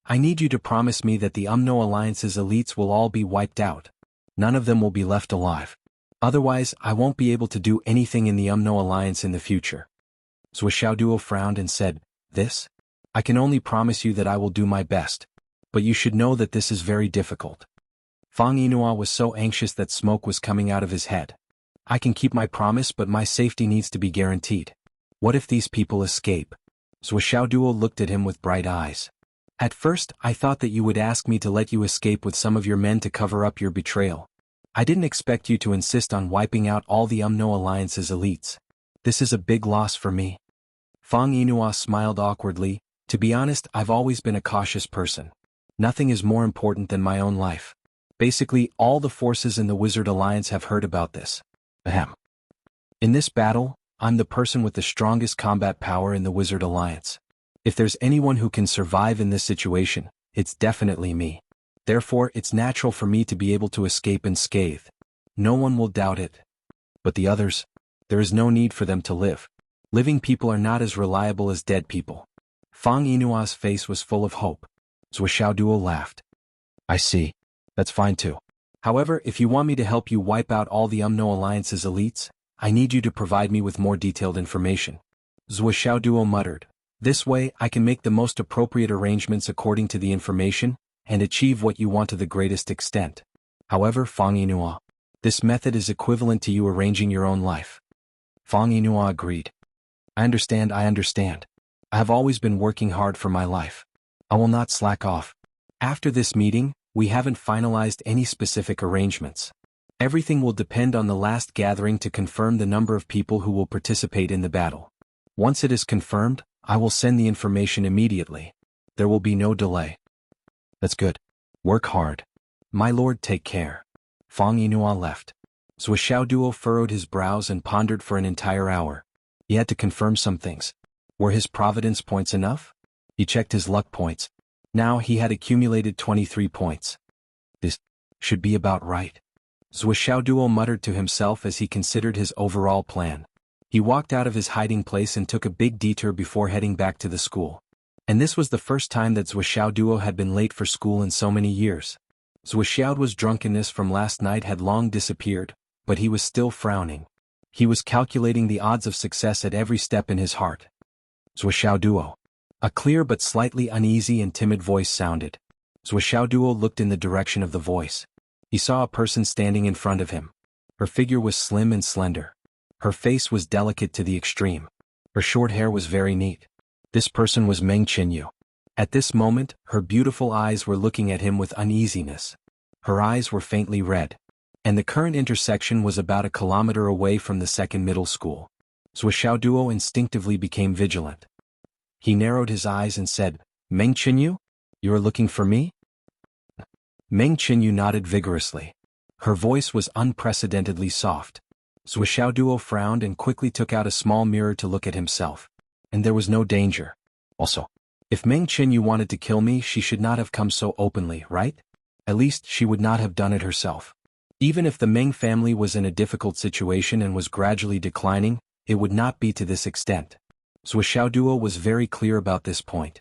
I need you to promise me that the Umno Alliance's elites will all be wiped out. None of them will be left alive. Otherwise, I won't be able to do anything in the Umno Alliance in the future. Zhou Xiaoduo frowned and said, This? I can only promise you that I will do my best. But you should know that this is very difficult. Fang Yinhua was so anxious that smoke was coming out of his head. I can keep my promise, but my safety needs to be guaranteed. What if these people escape? Zhou Xiaoduo looked at him with bright eyes. At first, I thought that you would ask me to let you escape with some of your men to cover up your betrayal. I didn't expect you to insist on wiping out all the Umno Alliance's elites. This is a big loss for me. Fang Yinhua smiled awkwardly. To be honest, I've always been a cautious person. Nothing is more important than my own life. Basically, all the forces in the Wizard Alliance have heard about this. Ahem. In this battle, I'm the person with the strongest combat power in the Wizard Alliance. If there's anyone who can survive in this situation, it's definitely me. Therefore, it's natural for me to be able to escape unscathed. No one will doubt it. But the others? There is no need for them to live. Living people are not as reliable as dead people. Fang Yinua's face was full of hope. Zhou Xiaoduo laughed. I see. That's fine too. However, if you want me to help you wipe out all the Umno Alliance's elites, I need you to provide me with more detailed information. Zhou Xiaoduo muttered. This way, I can make the most appropriate arrangements according to the information, and achieve what you want to the greatest extent. However, Fang Yinhua, this method is equivalent to you arranging your own life. Fang Yinhua agreed. I understand. I have always been working hard for my life. I will not slack off. After this meeting, we haven't finalized any specific arrangements. Everything will depend on the last gathering to confirm the number of people who will participate in the battle. Once it is confirmed, I will send the information immediately. There will be no delay. That's good. Work hard. My lord, take care. Fang Yinhua left. Zhou Xiaoduo furrowed his brows and pondered for an entire hour. He had to confirm some things. Were his providence points enough? He checked his luck points. Now he had accumulated 23 points. This should be about right. Zhou Xiaoduo muttered to himself as he considered his overall plan. He walked out of his hiding place and took a big detour before heading back to the school. And this was the first time that Zhou Xiaoduo had been late for school in so many years. Zhou Xiaoduo's drunkenness from last night had long disappeared, but he was still frowning. He was calculating the odds of success at every step in his heart. Zhou Xiaoduo. A clear but slightly uneasy and timid voice sounded. Zhou Xiaoduo looked in the direction of the voice. He saw a person standing in front of him. Her figure was slim and slender. Her face was delicate to the extreme. Her short hair was very neat. This person was Meng Qinyu. At this moment, her beautiful eyes were looking at him with uneasiness. Her eyes were faintly red. And the current intersection was about a kilometer away from the second middle school. Zhou Xiaoduo instinctively became vigilant. He narrowed his eyes and said, Meng Qinyu? You are looking for me? Meng Qinyu nodded vigorously. Her voice was unprecedentedly soft. Zhou Xiaoduo frowned and quickly took out a small mirror to look at himself. And there was no danger. Also, if Meng Qinyu wanted to kill me, she should not have come so openly, right? At least she would not have done it herself. Even if the Meng family was in a difficult situation and was gradually declining, it would not be to this extent. Zhou Xiaoduo was very clear about this point.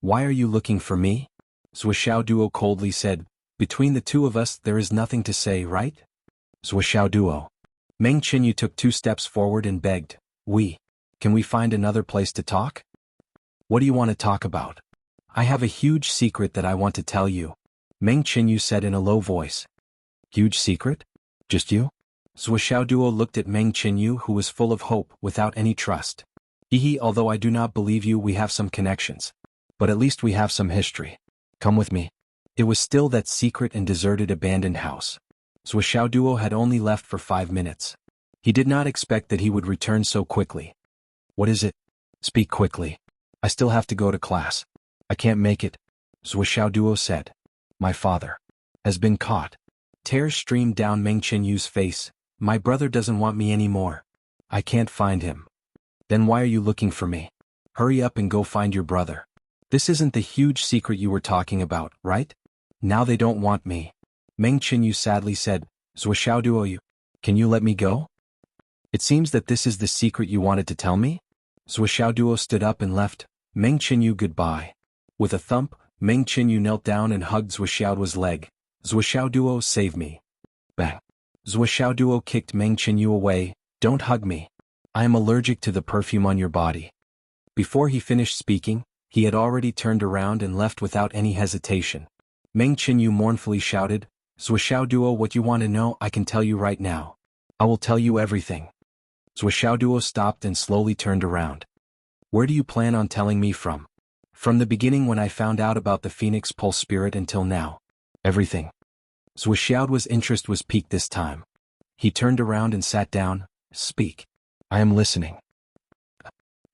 Why are you looking for me? Zhou Xiaoduo coldly said. Between the two of us there is nothing to say, right? Zhou Xiaoduo. Meng Qinyu took 2 steps forward and begged, Can we find another place to talk? What do you want to talk about? I have a huge secret that I want to tell you. Meng Qinyu said in a low voice. Huge secret? Just you? Zhou Xiaoduo looked at Meng Qinyu, who was full of hope, without any trust. Although I do not believe you, we have some connections. But at least we have some history. Come with me. It was still that secret and deserted abandoned house. Zhou Xiaoduo had only left for 5 minutes. He did not expect that he would return so quickly. What is it? Speak quickly. I still have to go to class. I can't make it. Zhou Xiaoduo said. My father has been caught. Tears streamed down Meng Qinyu's face. My brother doesn't want me anymore. I can't find him. Then why are you looking for me? Hurry up and go find your brother. This isn't the huge secret you were talking about, right? Now they don't want me. Meng Qinyu sadly said. Zhou Xiaoduo, can you let me go? It seems that this is the secret you wanted to tell me? Zhou Xiaoduo stood up and left. Meng Qinyu goodbye. With a thump, Meng Qinyu knelt down and hugged Zhou Xiaoduo's leg. Zhou Xiaoduo, save me. Bang. Zhou Xiaoduo kicked Meng Qinyu away. Don't hug me. I am allergic to the perfume on your body. Before he finished speaking, he had already turned around and left without any hesitation. Meng Qinyu mournfully shouted, Zhou Xiaoduo, what you want to know I can tell you right now. I will tell you everything. Zhou Xiaoduo stopped and slowly turned around. Where do you plan on telling me from? From the beginning when I found out about the Phoenix Pulse Spirit until now. Everything. Zhou Xiaoduo's interest was piqued this time. He turned around and sat down. Speak. I am listening.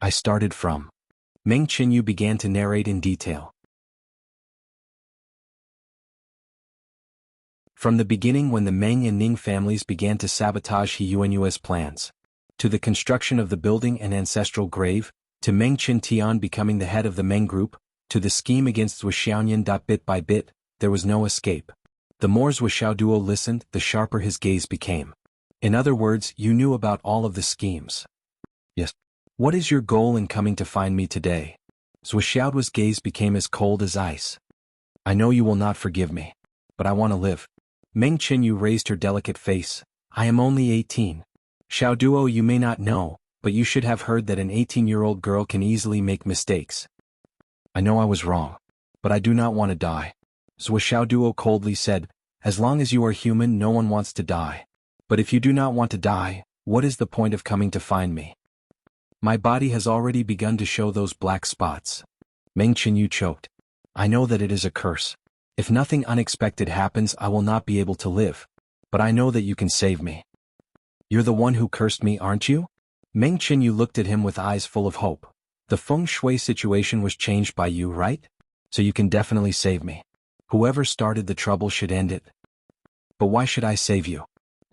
I started from. Meng Qinyu began to narrate in detail. From the beginning when the Meng and Ning families began to sabotage He Yuanyue's plans, to the construction of the building and ancestral grave, to Meng Qintian becoming the head of the Meng group, to the scheme against Zhou Xiaoyan. Bit by bit, there was no escape. The more Zhou Xiaoduo listened, the sharper his gaze became. In other words, you knew about all of the schemes. Yes. What is your goal in coming to find me today? Zhou Xiaoduo's gaze became as cold as ice. I know you will not forgive me. But I want to live. Meng Qinyu raised her delicate face. I am only 18. Xiaoduo, you may not know, but you should have heard that an 18-year-old girl can easily make mistakes. I know I was wrong. But I do not want to die. Zhou Xiaoduo coldly said, as long as you are human no one wants to die. But if you do not want to die, what is the point of coming to find me? My body has already begun to show those black spots. Meng Qinyu choked. I know that it is a curse. If nothing unexpected happens I will not be able to live. But I know that you can save me. You're the one who cursed me, aren't you? Meng Qinyu looked at him with eyes full of hope. The feng shui situation was changed by you, right? So you can definitely save me. Whoever started the trouble should end it. But why should I save you?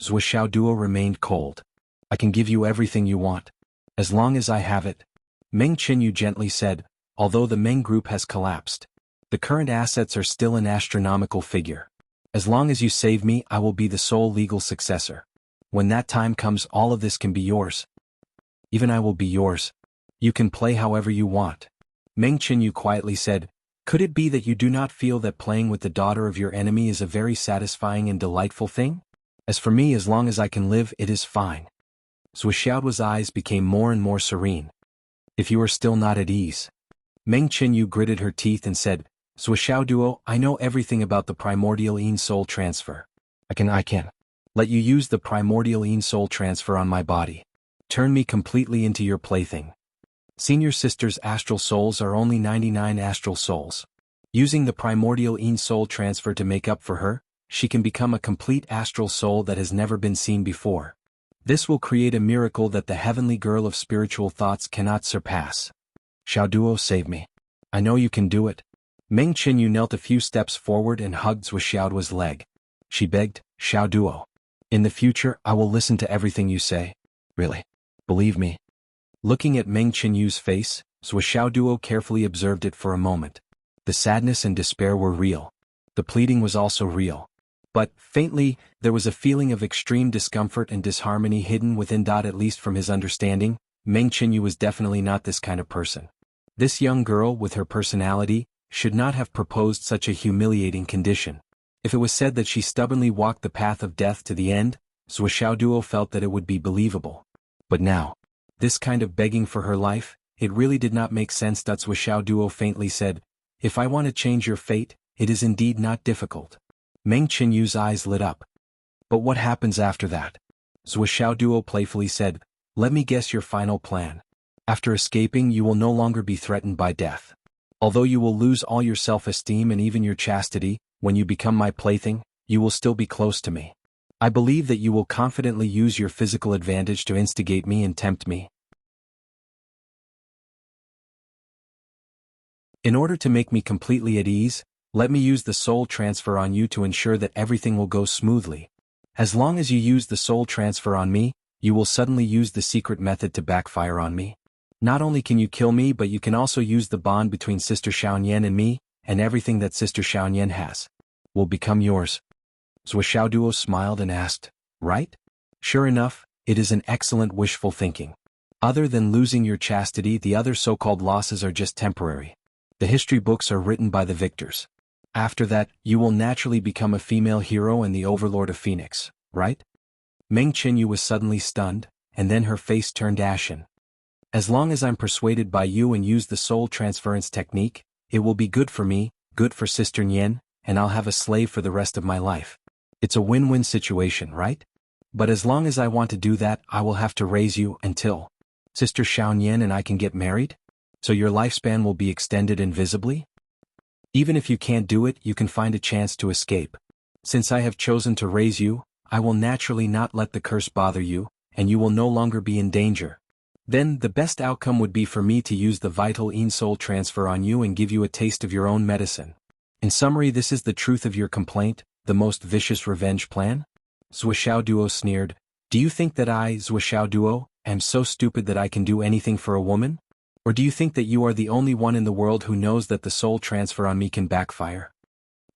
Zhou Xiaoduo remained cold. I can give you everything you want. As long as I have it. Meng Qinyu gently said, although the Meng group has collapsed. The current assets are still an astronomical figure. As long as you save me I will be the sole legal successor. When that time comes all of this can be yours. Even I will be yours. You can play however you want. Meng Qinyu quietly said, could it be that you do not feel that playing with the daughter of your enemy is a very satisfying and delightful thing? As for me, as long as I can live, it is fine. Zhou Xiaoduo's eyes became more and more serene. If you are still not at ease. Meng Qinyu gritted her teeth and said, Zhou Xiaoduo, I know everything about the primordial Yin soul transfer. I can let you use the primordial Yin soul transfer on my body. Turn me completely into your plaything. Senior sister's astral souls are only 99 astral souls. Using the primordial Yin soul transfer to make up for her, she can become a complete astral soul that has never been seen before. This will create a miracle that the heavenly girl of spiritual thoughts cannot surpass. Xiaoduo, save me. I know you can do it. Meng Qinyu knelt a few steps forward and hugged Zhou Xiaoduo's leg. She begged, Xiaoduo. In the future, I will listen to everything you say. Really? Believe me. Looking at Meng Qinyu's face, Zhou Xiaoduo carefully observed it for a moment. The sadness and despair were real. The pleading was also real. But, faintly, there was a feeling of extreme discomfort and disharmony hidden within. At least from his understanding, Meng Qinyu was definitely not this kind of person. This young girl, with her personality, should not have proposed such a humiliating condition. If it was said that she stubbornly walked the path of death to the end, Zuo felt that it would be believable. But now, this kind of begging for her life, it really did not make sense. Zuo faintly said, "If I want to change your fate, it is indeed not difficult." Meng Qinyu's eyes lit up. "But what happens after that?" Zuo playfully said, "Let me guess your final plan. After escaping, you will no longer be threatened by death. Although you will lose all your self-esteem and even your chastity, when you become my plaything, you will still be close to me. I believe that you will confidently use your physical advantage to instigate me and tempt me. In order to make me completely at ease, let me use the soul transfer on you to ensure that everything will go smoothly. As long as you use the soul transfer on me, you will suddenly use the secret method to backfire on me. Not only can you kill me, but you can also use the bond between Sister Xiaoyan and me, and everything that Sister Xiaoyan has will become yours." Zuo smiled and asked, "Right?" "Sure enough, it is an excellent wishful thinking. Other than losing your chastity, the other so-called losses are just temporary. The history books are written by the victors. After that, you will naturally become a female hero and the overlord of Phoenix, right?" Meng Qinyu was suddenly stunned, and then her face turned ashen. "As long as I'm persuaded by you and use the soul transference technique, it will be good for me, good for Sister Nian, and I'll have a slave for the rest of my life. It's a win-win situation, right? But as long as I want to do that, I will have to raise you until Sister Xiaoyan and I can get married? So your lifespan will be extended invisibly? Even if you can't do it, you can find a chance to escape. Since I have chosen to raise you, I will naturally not let the curse bother you, and you will no longer be in danger. Then, the best outcome would be for me to use the vital soul transfer on you and give you a taste of your own medicine. In summary, this is the truth of your complaint, the most vicious revenge plan?" Zuo sneered. "Do you think that I, Zuo, am so stupid that I can do anything for a woman? Or do you think that you are the only one in the world who knows that the soul transfer on me can backfire?"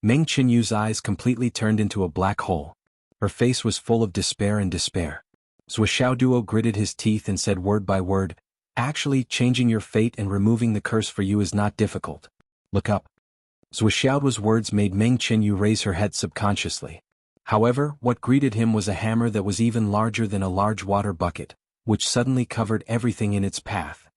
Meng Qinyu's eyes completely turned into a black hole. Her face was full of despair and despair. Zuo gritted his teeth and said word by word, "Actually, changing your fate and removing the curse for you is not difficult. Look up." Zuo's words made Meng Qinyu raise her head subconsciously. However, what greeted him was a hammer that was even larger than a large water bucket, which suddenly covered everything in its path.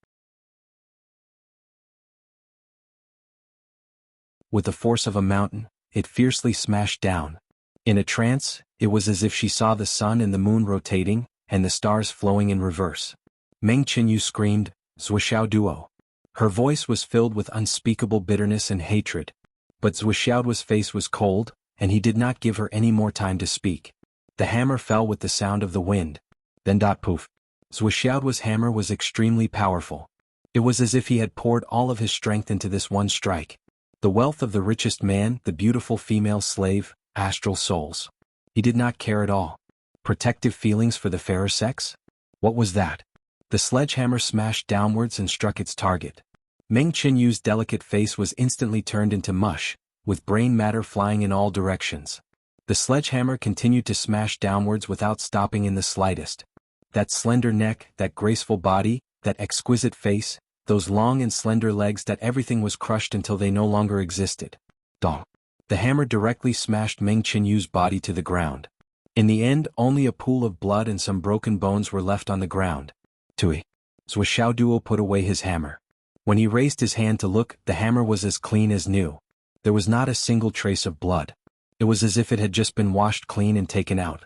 With the force of a mountain, it fiercely smashed down. In a trance, it was as if she saw the sun and the moon rotating, and the stars flowing in reverse. Meng Qinyu screamed, "Zuo!" Her voice was filled with unspeakable bitterness and hatred. But Zuo's face was cold, and he did not give her any more time to speak. The hammer fell with the sound of the wind. Then poof. Zuo's hammer was extremely powerful. It was as if he had poured all of his strength into this one strike. The wealth of the richest man, the beautiful female slave, astral souls. He did not care at all. Protective feelings for the fairer sex? What was that? The sledgehammer smashed downwards and struck its target. Meng Qinyu's delicate face was instantly turned into mush, with brain matter flying in all directions. The sledgehammer continued to smash downwards without stopping in the slightest. That slender neck, that graceful body, that exquisite face, those long and slender legs, that everything was crushed until they no longer existed. Dong. The hammer directly smashed Meng Qinyu's body to the ground. In the end, only a pool of blood and some broken bones were left on the ground. Tui. Zuo put away his hammer. When he raised his hand to look, the hammer was as clean as new. There was not a single trace of blood. It was as if it had just been washed clean and taken out.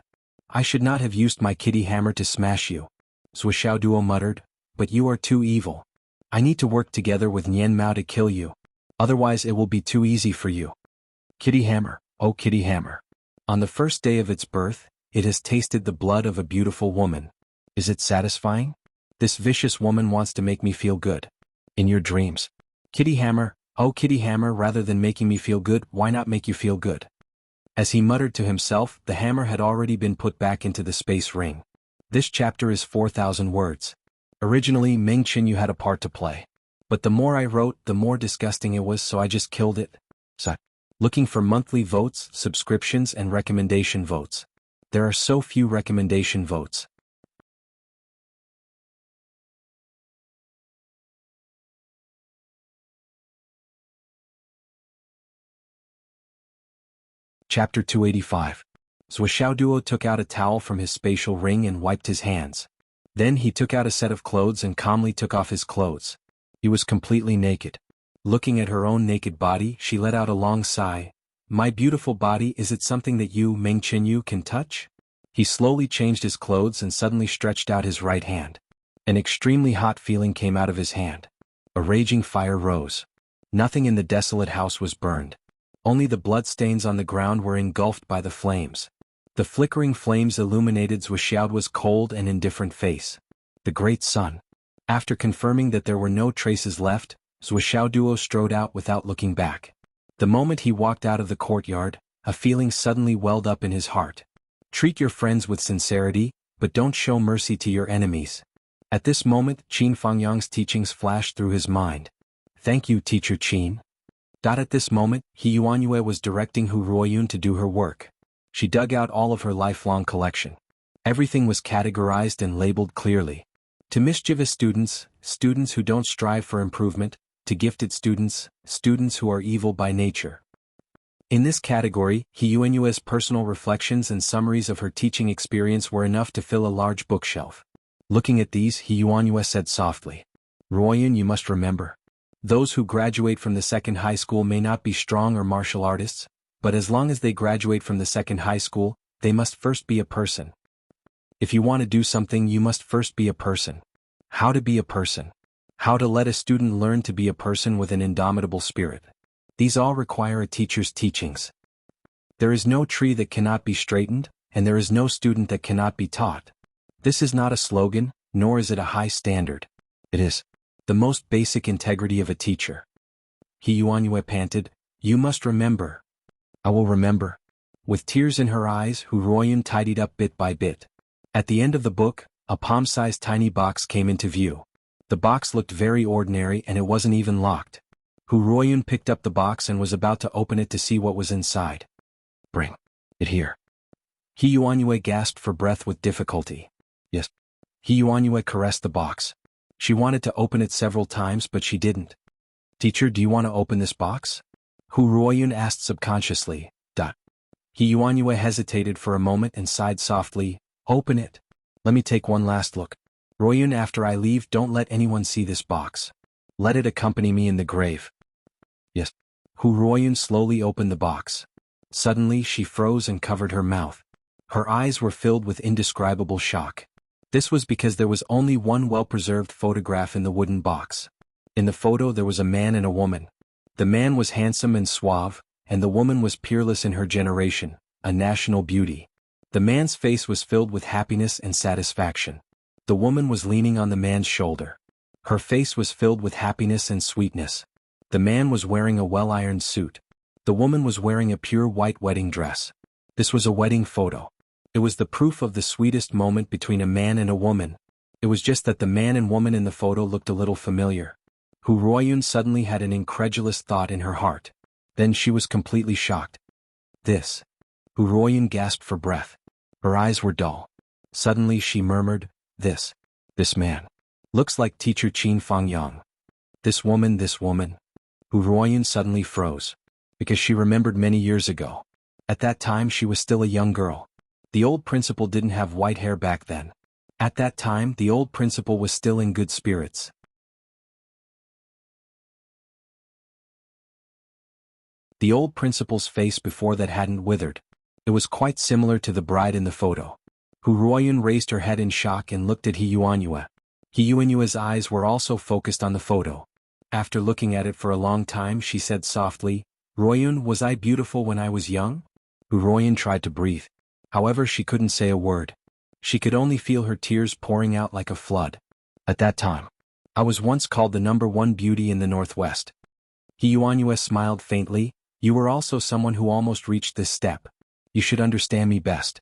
"I should not have used my kitty hammer to smash you," Zuo muttered, "but you are too evil. I need to work together with Nian Mao to kill you. Otherwise it will be too easy for you. Kitty hammer, oh kitty hammer. On the first day of its birth, it has tasted the blood of a beautiful woman. Is it satisfying? This vicious woman wants to make me feel good. In your dreams. Kitty hammer, oh kitty hammer, rather than making me feel good, why not make you feel good?" As he muttered to himself, the hammer had already been put back into the space ring. This chapter is 4,000 words. Originally, Meng Qinyu had a part to play. But the more I wrote, the more disgusting it was, so I just killed it. So, looking for monthly votes, subscriptions, and recommendation votes. There are so few recommendation votes. Chapter 285. Zhuoxiaoduo took out a towel from his spatial ring and wiped his hands. Then he took out a set of clothes and calmly took off his clothes. He was completely naked. Looking at her own naked body, she let out a long sigh. My beautiful body, is it something that you, Meng Qinyu, can touch? He slowly changed his clothes and suddenly stretched out his right hand. An extremely hot feeling came out of his hand. A raging fire rose. Nothing in the desolate house was burned. Only the bloodstains on the ground were engulfed by the flames. The flickering flames illuminated Zhuoxiaoduo's cold and indifferent face. The great sun. After confirming that there were no traces left, Zhuoxiaoduo strode out without looking back. The moment he walked out of the courtyard, a feeling suddenly welled up in his heart. Treat your friends with sincerity, but don't show mercy to your enemies. At this moment, Qin Fangyang's teachings flashed through his mind. Thank you, Teacher Qin. At this moment, He Yuanyue was directing Hu Ruoyun to do her work. She dug out all of her lifelong collection. Everything was categorized and labeled clearly. To mischievous students, students who don't strive for improvement; to gifted students, students who are evil by nature. In this category, He Yuanyue's personal reflections and summaries of her teaching experience were enough to fill a large bookshelf. Looking at these, He Yuanyue said softly, Ruoyun, you must remember. Those who graduate from the second high school may not be strong or martial artists, but as long as they graduate from the second high school, they must first be a person. If you want to do something, you must first be a person. How to be a person. How to let a student learn to be a person with an indomitable spirit. These all require a teacher's teachings. There is no tree that cannot be straightened, and there is no student that cannot be taught. This is not a slogan, nor is it a high standard. It is the most basic integrity of a teacher. He Yuanyue panted, you must remember. I will remember. With tears in her eyes, Hu Ruoyun tidied up bit by bit. At the end of the book, a palm-sized tiny box came into view. The box looked very ordinary and it wasn't even locked. Hu Ruoyun picked up the box and was about to open it to see what was inside. Bring it here. He Yuanyue gasped for breath with difficulty. Yes. He Yuanyue caressed the box. She wanted to open it several times but she didn't. Teacher, do you want to open this box? Hu Ruoyun asked subconsciously. He Yuanyue hesitated for a moment and sighed softly. Open it. Let me take one last look. Ruoyun, after I leave, don't let anyone see this box. Let it accompany me in the grave. Yes. Hu Ruoyun slowly opened the box. Suddenly she froze and covered her mouth. Her eyes were filled with indescribable shock. This was because there was only one well-preserved photograph in the wooden box. In the photo there was a man and a woman. The man was handsome and suave, and the woman was peerless in her generation, a national beauty. The man's face was filled with happiness and satisfaction. The woman was leaning on the man's shoulder. Her face was filled with happiness and sweetness. The man was wearing a well-ironed suit. The woman was wearing a pure white wedding dress. This was a wedding photo. It was the proof of the sweetest moment between a man and a woman. It was just that the man and woman in the photo looked a little familiar. Hu Ruoyun suddenly had an incredulous thought in her heart. Then she was completely shocked. This. Hu Ruoyun gasped for breath. Her eyes were dull. Suddenly she murmured, This man. Looks like Teacher Qin Fangyang. This woman. Hu Ruoyun suddenly froze. Because she remembered many years ago. At that time she was still a young girl. The old principal didn't have white hair back then. At that time the old principal was still in good spirits. The old principal's face before that hadn't withered. It was quite similar to the bride in the photo. Hu Ruoyun raised her head in shock and looked at He Yuanyue. He Yuanyue's eyes were also focused on the photo. After looking at it for a long time she said softly, Ruoyun, was I beautiful when I was young? Hu Ruoyun tried to breathe. However, she couldn't say a word. She could only feel her tears pouring out like a flood. At that time, I was once called the #1 beauty in the Northwest. He Yuanyue smiled faintly. You were also someone who almost reached this step. You should understand me best.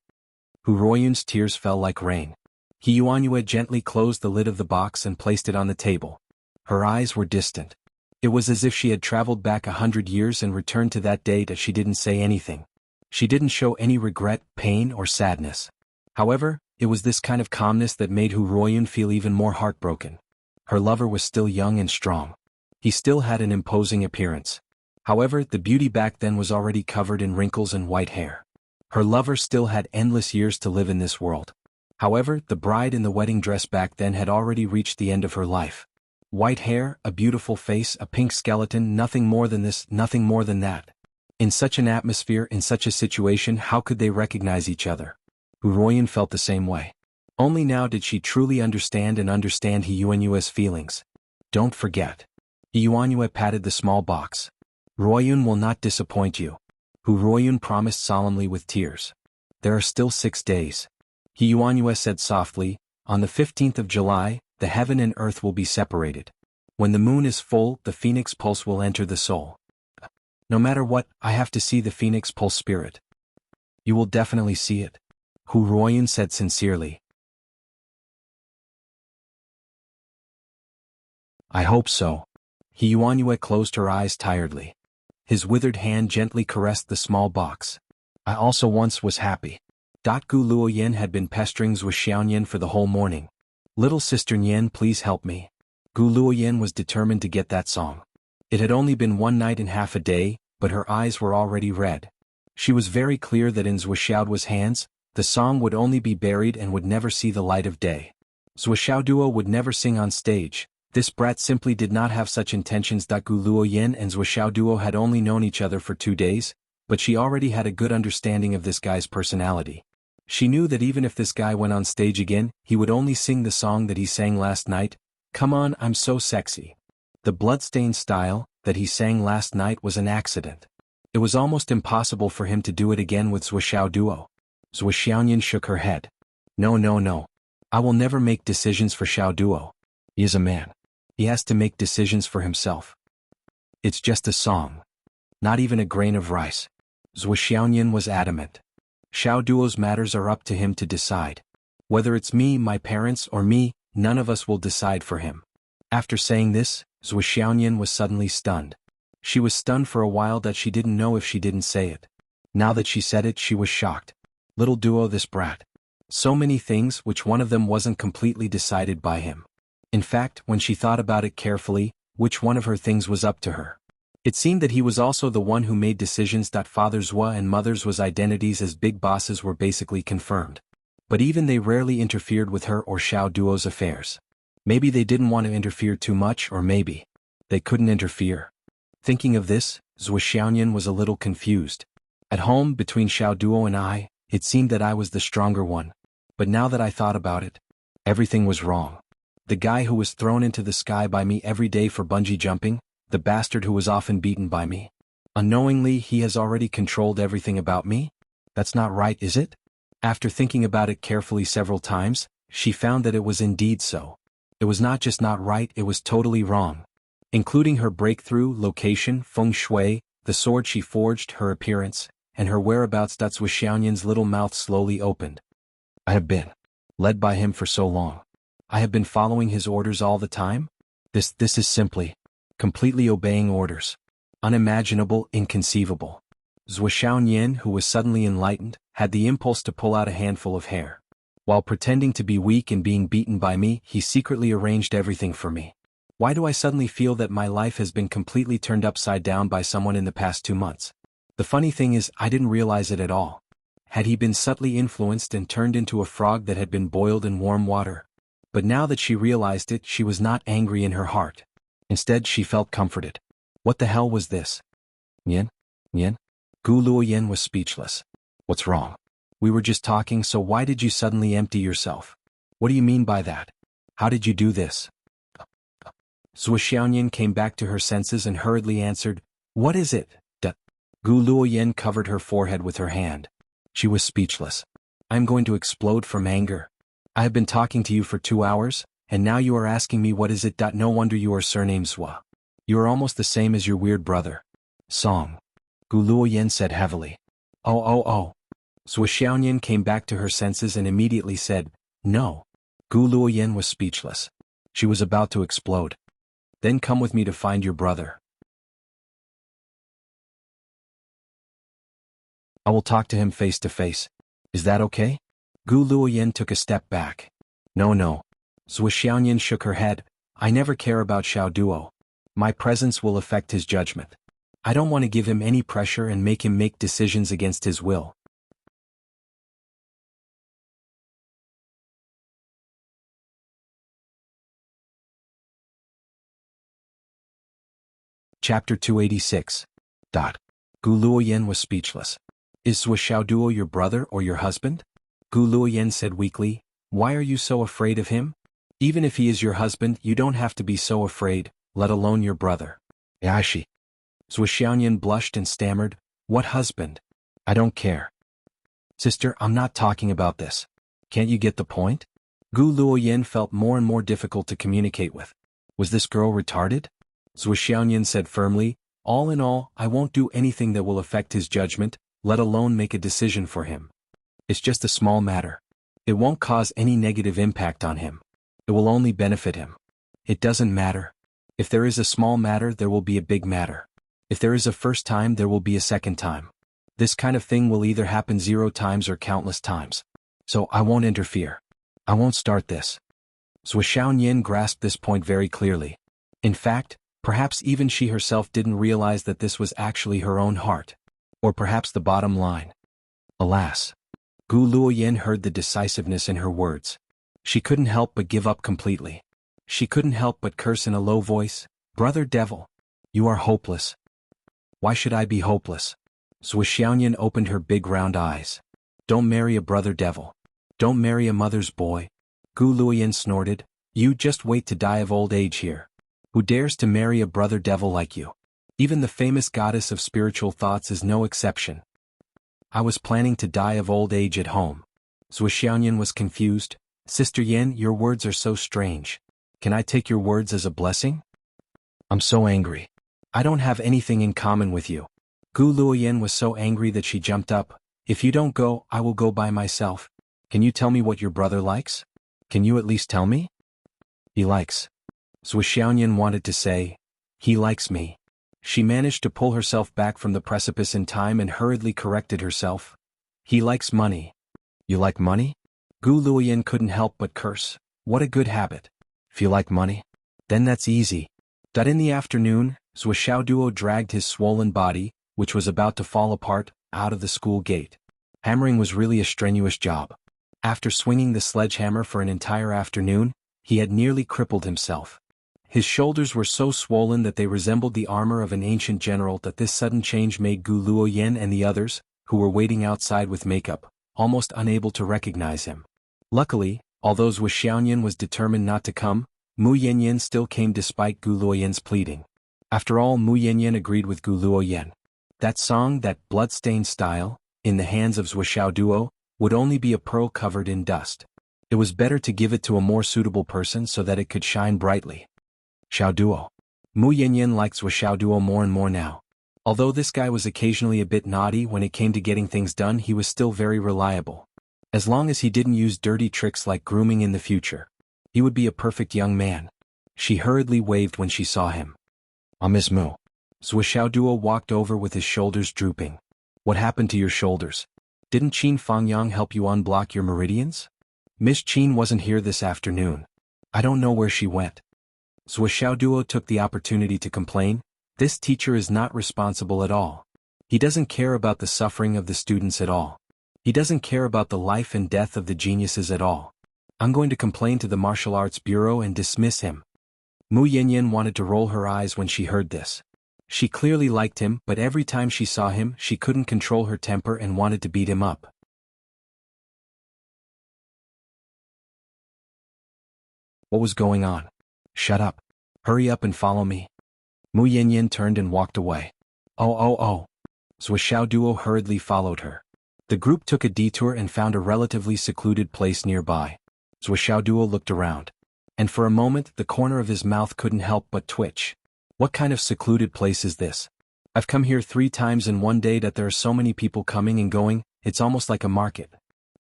Hu Ruoyun's tears fell like rain. He Yuanyue gently closed the lid of the box and placed it on the table. Her eyes were distant. It was as if she had traveled back 100 years and returned to that day that she didn't say anything. She didn't show any regret, pain, or sadness. However, it was this kind of calmness that made Hu Ruoyun feel even more heartbroken. Her lover was still young and strong. He still had an imposing appearance. However, the beauty back then was already covered in wrinkles and white hair. Her lover still had endless years to live in this world. However, the bride in the wedding dress back then had already reached the end of her life. White hair, a beautiful face, a pink skeleton, nothing more than this, nothing more than that. In such an atmosphere, in such a situation, how could they recognize each other? Hu Ruoyun felt the same way. Only now did she truly understand He Yuanyue's feelings. Don't forget. He Yuanyue patted the small box. Ruoyun will not disappoint you. Hu Ruoyun promised solemnly with tears. There are still 6 days. He Yuanyue said softly, on the 15th of July, the heaven and earth will be separated. When the moon is full, the phoenix pulse will enter the soul. No matter what, I have to see the phoenix pulse spirit. You will definitely see it. Hu Ruoyun said sincerely. I hope so. He Yuanyue closed her eyes tiredly. His withered hand gently caressed the small box. I also once was happy. Gu Luoyen had been pestering Zhuo Xiaoyan for the whole morning. Little sister Nian, please help me. Gu Luoyen was determined to get that song. It had only been 1 night and half a day, but her eyes were already red. She was very clear that in Zhuo Xiaoduo's hands, the song would only be buried and would never see the light of day. Zhuo Xiaoduo would never sing on stage. This brat simply did not have such intentions. Gu Luoyen and Zhuo Xiaoduo had only known each other for 2 days, but she already had a good understanding of this guy's personality. She knew that even if this guy went on stage again, he would only sing the song that he sang last night, Come On, I'm So Sexy. The bloodstained style that he sang last night was an accident. It was almost impossible for him to do it again with Zhuo Xiaoduo. Zhuo Xiaoyan shook her head. No. I will never make decisions for Xiaoduo. He is a man. He has to make decisions for himself. It's just a song. Not even a grain of rice. Zhuo Xiaoyan was adamant. Xiaoduo's matters are up to him to decide. Whether it's me, my parents, or me, none of us will decide for him. After saying this, Zhuo Xiaoyan was suddenly stunned. She was stunned for a while that she didn't know if she didn't say it. Now that she said it, she was shocked. Little duo, this brat. So many things, which one of them wasn't completely decided by him. In fact, when she thought about it carefully, which one of her things was up to her? It seemed that he was also the one who made decisions. Father Zhuo and Mother Zhuo's identities as big bosses were basically confirmed. But even they rarely interfered with her or Xiaoduo's affairs. Maybe they didn't want to interfere too much, or maybe they couldn't interfere. Thinking of this, Zhuo Xiaoyan was a little confused. At home, between Xiaoduo and I, it seemed that I was the stronger one. But now that I thought about it, everything was wrong. The guy who was thrown into the sky by me every day for bungee jumping, the bastard who was often beaten by me. Unknowingly, he has already controlled everything about me? That's not right, is it? After thinking about it carefully several times, she found that it was indeed so. It was not just not right, it was totally wrong. Including her breakthrough, location, feng shui, the sword she forged, her appearance, and her whereabouts. Zhuo Xiaoyan's little mouth slowly opened. I have been led by him for so long. I have been following his orders all the time? This is simply completely obeying orders. Unimaginable, inconceivable. Zhuo Xiaoyan, who was suddenly enlightened, had the impulse to pull out a handful of hair. While pretending to be weak and being beaten by me, he secretly arranged everything for me. Why do I suddenly feel that my life has been completely turned upside down by someone in the past 2 months? The funny thing is, I didn't realize it at all. Had he been subtly influenced and turned into a frog that had been boiled in warm water? But now that she realized it, she was not angry in her heart. Instead, she felt comforted. What the hell was this? Nian? Gu Luoyen was speechless. What's wrong? We were just talking, so why did you suddenly empty yourself? What do you mean by that? How did you do this? Zhuo Xiaoyan came back to her senses and hurriedly answered, What is it? Gu Luoyen covered her forehead with her hand. She was speechless. I am going to explode from anger. I have been talking to you for 2 hours, and now you are asking me what is it? No wonder you are surnamed Zhuo. You are almost the same as your weird brother. Song. Gu Luoyen said heavily. Oh. Zhuo Xiaoyan came back to her senses and immediately said, No. Gu Luoyen was speechless. She was about to explode. Then come with me to find your brother. I will talk to him face to face. Is that okay? Gu Luoyin took a step back. No. Zhou Xiaoyan shook her head. I never care about Xiao Duo. My presence will affect his judgment. I don't want to give him any pressure and make him make decisions against his will. Chapter 286. Gu Luoyin was speechless. Is Zhou Xiaoduo your brother or your husband? Gu Luoyin said weakly. Why are you so afraid of him? Even if he is your husband, you don't have to be so afraid, let alone your brother. Yashi. Zhou Xiaoyan blushed and stammered. What husband? I don't care. Sister, I'm not talking about this. Can't you get the point? Gu Luoyin felt more and more difficult to communicate with. Was this girl retarded? Zhou Xiaoyan said firmly. All in all, I won't do anything that will affect his judgment, let alone make a decision for him. It's just a small matter. It won't cause any negative impact on him. It will only benefit him. It doesn't matter. If there is a small matter, there will be a big matter. If there is a first time, there will be a second time. This kind of thing will either happen 0 times or countless times. So I won't interfere. I won't start this. Zhou Xiaoyan grasped this point very clearly. In fact, perhaps even she herself didn't realize that this was actually her own heart. Or perhaps the bottom line. Alas. Gu Luoyin heard the decisiveness in her words. She couldn't help but give up completely. She couldn't help but curse in a low voice. Brother devil. You are hopeless. Why should I be hopeless? Zhou Xiaoyan opened her big round eyes. Don't marry a brother devil. Don't marry a mother's boy. Gu Luoyin snorted. You just wait to die of old age here. Who dares to marry a brother devil like you? Even the famous goddess of spiritual thoughts is no exception. I was planning to die of old age at home. Zhou Xiaoyan was confused. Sister Yin, your words are so strange. Can I take your words as a blessing? I'm so angry. I don't have anything in common with you. Gu Luoyin was so angry that she jumped up. If you don't go, I will go by myself. Can you tell me what your brother likes? Can you at least tell me? He likes. Zhou Xiaoyan wanted to say, he likes me. She managed to pull herself back from the precipice in time and hurriedly corrected herself. He likes money. You like money? Gu Luoyin couldn't help but curse. What a good habit. If you like money? Then that's easy. That in the afternoon, Zhou Xiaoduo dragged his swollen body, which was about to fall apart, out of the school gate. Hammering was really a strenuous job. After swinging the sledgehammer for an entire afternoon, he had nearly crippled himself. His shoulders were so swollen that they resembled the armor of an ancient general that this sudden change made Gu Luoyin and the others, who were waiting outside with makeup, almost unable to recognize him. Luckily, although Zhou Xiaoyan was determined not to come, Mu Yanyan still came despite Gu Luoyin's pleading. After all, Mu Yanyan agreed with Gu Luoyin. That song, that blood-stained style, in the hands of Zhou Xiaoduo, would only be a pearl covered in dust. It was better to give it to a more suitable person so that it could shine brightly. Xiaoduo. Mu Yanyan liked Zhou Xiaoduo more and more now. Although this guy was occasionally a bit naughty when it came to getting things done, he was still very reliable. As long as he didn't use dirty tricks like grooming in the future, he would be a perfect young man. She hurriedly waved when she saw him. Miss Mu. Zhou Xiaoduo walked over with his shoulders drooping. What happened to your shoulders? Didn't Qin Fangyang help you unblock your meridians? Miss Qin wasn't here this afternoon. I don't know where she went. Zhou Xiaoduo took the opportunity to complain. This teacher is not responsible at all. He doesn't care about the suffering of the students at all. He doesn't care about the life and death of the geniuses at all. I'm going to complain to the Martial Arts Bureau and dismiss him. Mu Yanyan wanted to roll her eyes when she heard this. She clearly liked him, but every time she saw him, she couldn't control her temper and wanted to beat him up. What was going on? Shut up. Hurry up and follow me. Mu Yanyan turned and walked away. Oh. Zhou Xiaoduo hurriedly followed her. The group took a detour and found a relatively secluded place nearby. Zhou Xiaoduo looked around. And for a moment, the corner of his mouth couldn't help but twitch. What kind of secluded place is this? I've come here 3 times in one day that there are so many people coming and going, it's almost like a market.